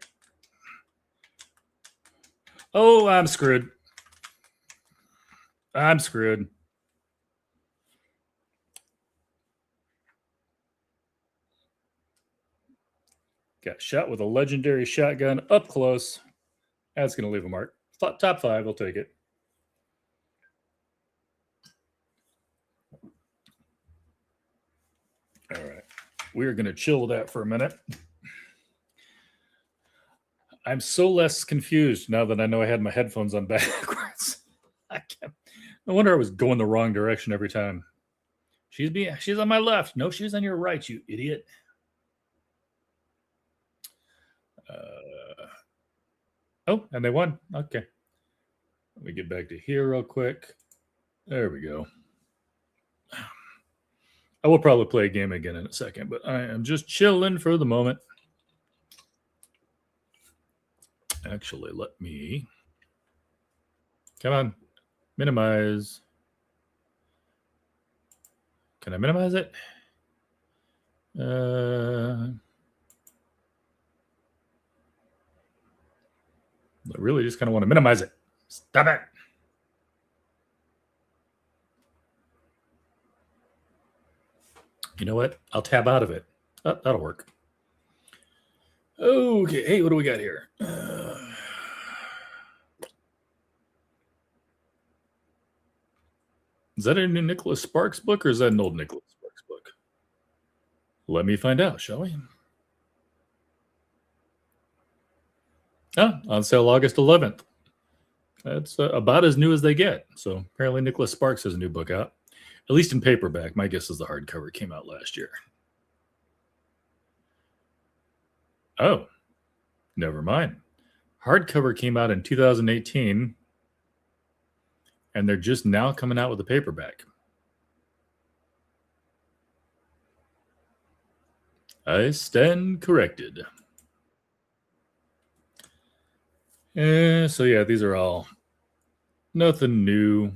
Oh, I'm screwed. I'm screwed. Got shot with a legendary shotgun up close. That's going to leave a mark. Top 5, I'll take it. All right. We're going to chill with that for a minute. I'm so less confused now that I know I had my headphones on backwards. No wonder I was going the wrong direction every time. She's on my left. No, she's on your right, you idiot. Oh, and they won. Okay. Let me get back to here real quick. There we go. I will probably play a game again in a second, but I am just chilling for the moment. Actually, let me... Come on. Minimize. Can I minimize it? I really just kind of want to minimize it. Stop it. You know what? I'll tab out of it. Oh, that'll work. Okay. Hey, what do we got here? Is that a new Nicholas Sparks book or is that an old Nicholas Sparks book? Let me find out, shall we? Oh, on sale August 11th. That's about as new as they get. So apparently Nicholas Sparks has a new book out, at least in paperback. My guess is the hardcover came out last year. Oh, never mind. Hardcover came out in 2018, and they're just now coming out with a paperback. I stand corrected. So yeah, these are all nothing new.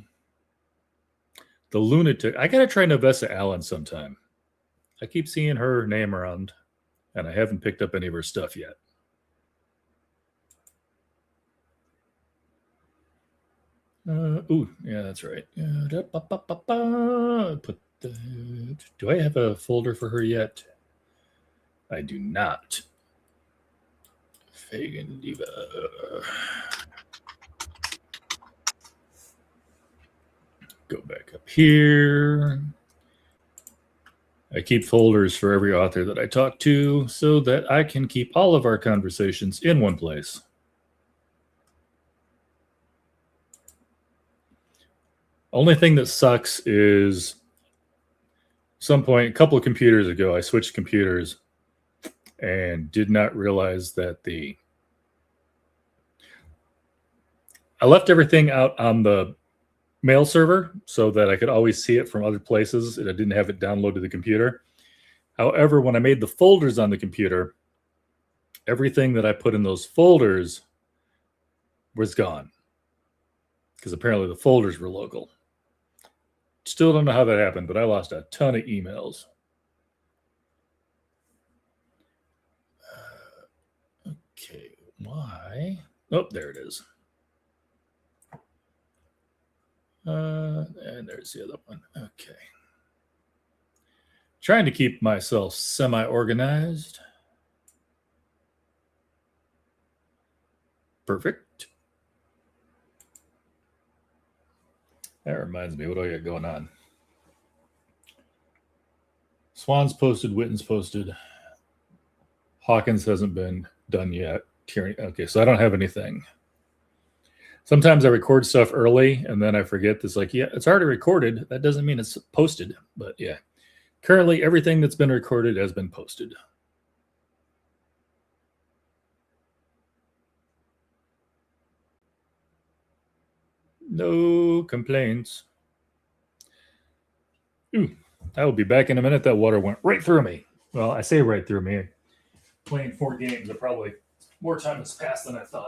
The Lunatic. I gotta try Novessa Allen sometime. I keep seeing her name around, and I haven't picked up any of her stuff yet. Ooh, yeah, that's right. Put the. Do I have a folder for her yet? I do not. Fagan Diva. Go back up here. I keep folders for every author that I talk to so that I can keep all of our conversations in one place. Only thing that sucks is some point, a couple of computers ago, I switched computers and did not realize that I left everything out on the mail server so that I could always see it from other places, and I didn't have it downloaded to the computer. However, when I made the folders on the computer, everything that I put in those folders was gone because apparently the folders were local. Still don't know how that happened, but I lost a ton of emails. Okay, why? Oh, there it is. And there's the other one. Okay. Trying to keep myself semi-organized. Perfect. That reminds me, what do I got going on? Swan's posted, Witten's posted. Hawkins hasn't been done yet. Okay, so I don't have anything. Sometimes I record stuff early and then I forget this, like, yeah, it's already recorded. That doesn't mean it's posted, but yeah. Currently, everything that's been recorded has been posted. No complaints. Ooh, I will be back in a minute. That water went right through me. Well, I say right through me. Playing 4 games, probably more time has passed than I thought.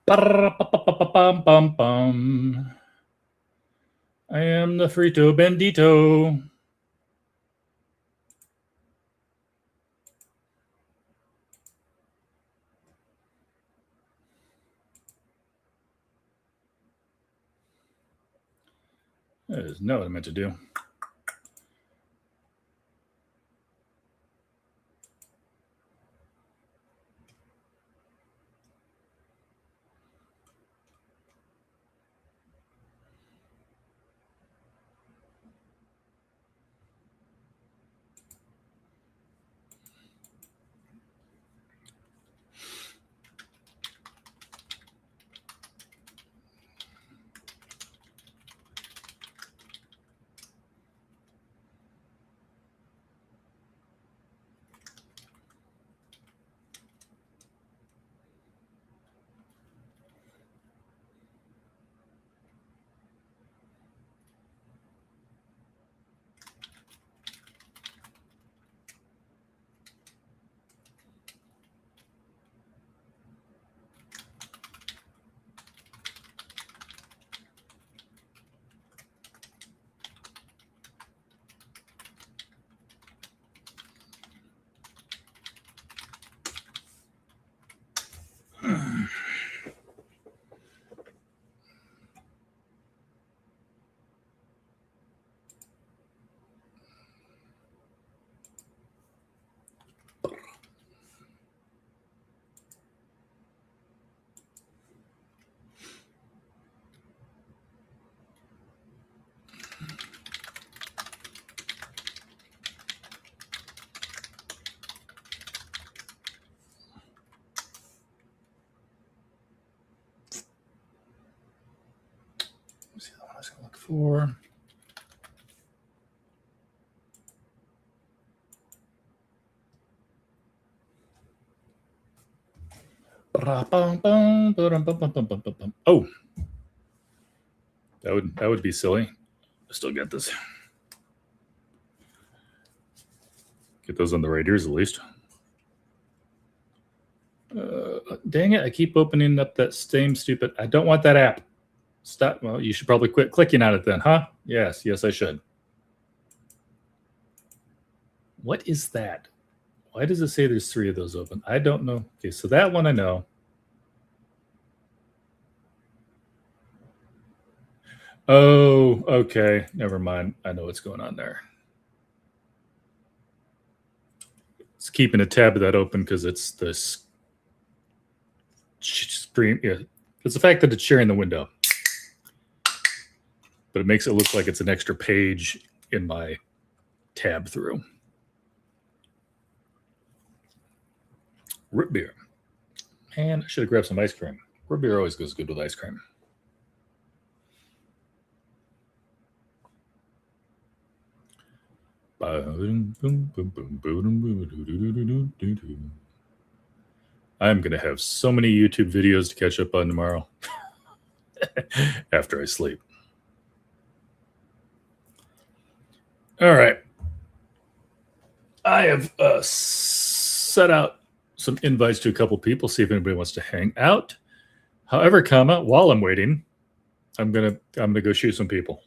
Ba-da-da-ba-ba-ba-bum-bum. I am the Frito Bendito. That is not what I meant to do. Let's see the one I was going to look for. Oh, that would be silly. I still got this. Get those on the right ears at least. Dang it! I keep opening up that same stupid. I don't want that app. Stop. Well, you should probably quit clicking on it then, huh? Yes, I should. What is that? Why does it say there's 3 of those open? I don't know. Okay, so that one I know. Oh, okay. Never mind. I know what's going on there. It's keeping a tab of that open because it's this screen. Yeah, it's the fact that it's sharing the window, but it makes it look like it's an extra page in my tab through. Root beer. Man, I should have grabbed some ice cream. Root beer always goes good with ice cream. I'm going to have so many YouTube videos to catch up on tomorrow after I sleep. All right. I have set out some invites to a couple people, see if anybody wants to hang out. However, while I'm waiting, I'm gonna go shoot some people.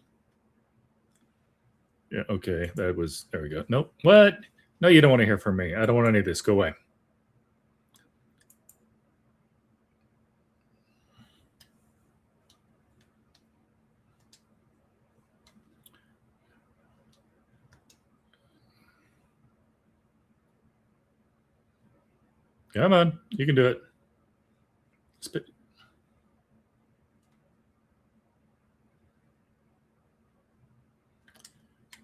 Yeah, okay. There we go. Nope. What? No, you don't want to hear from me. I don't want any of this. Go away. Come on. You can do it.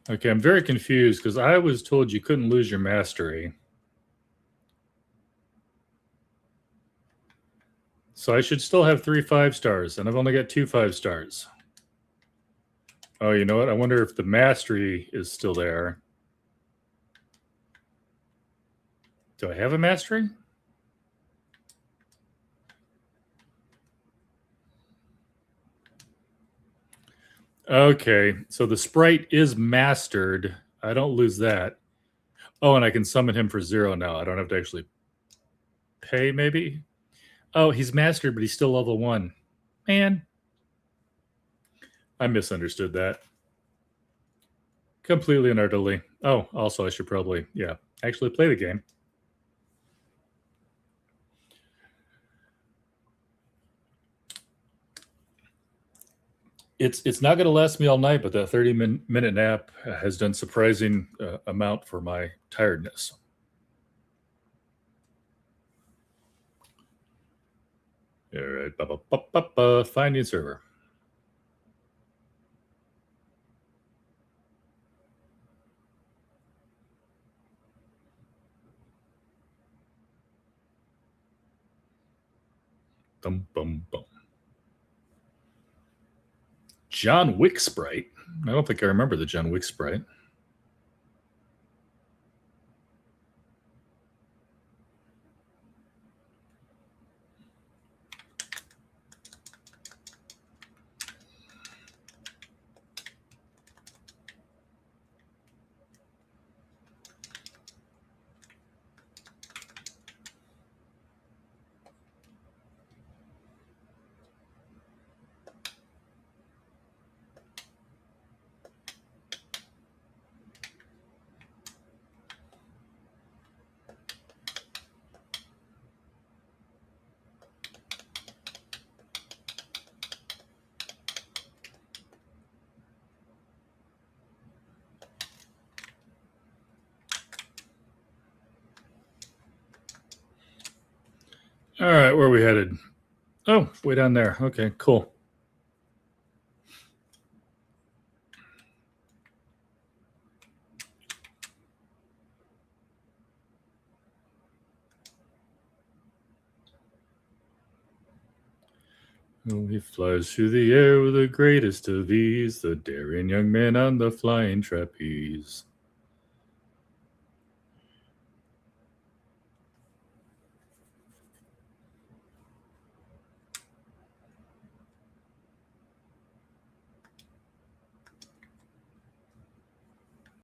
Okay, I'm very confused because I was told you couldn't lose your mastery. So I should still have 3 5-stars, and I've only got 2 5-stars. Oh, you know what? I wonder if the mastery is still there. Do I have a mastery? Okay, so the sprite is mastered. I don't lose that. Oh, and I can summon him for 0 now. I don't have to actually pay, maybe? Oh, he's mastered, but he's still level 1. Man. I misunderstood that. Completely and utterly. Oh, also I should probably, actually play the game. It's not going to last me all night, but that 30-minute nap has done surprising amount for my tiredness. All right, finding server. Bum, bum, bum. John Wick sprite. I don't think I remember the John Wick sprite. All right, where are we headed? Oh, way down there. Okay, cool. Oh, he flies through the air with the greatest of ease, the daring young man on the flying trapeze.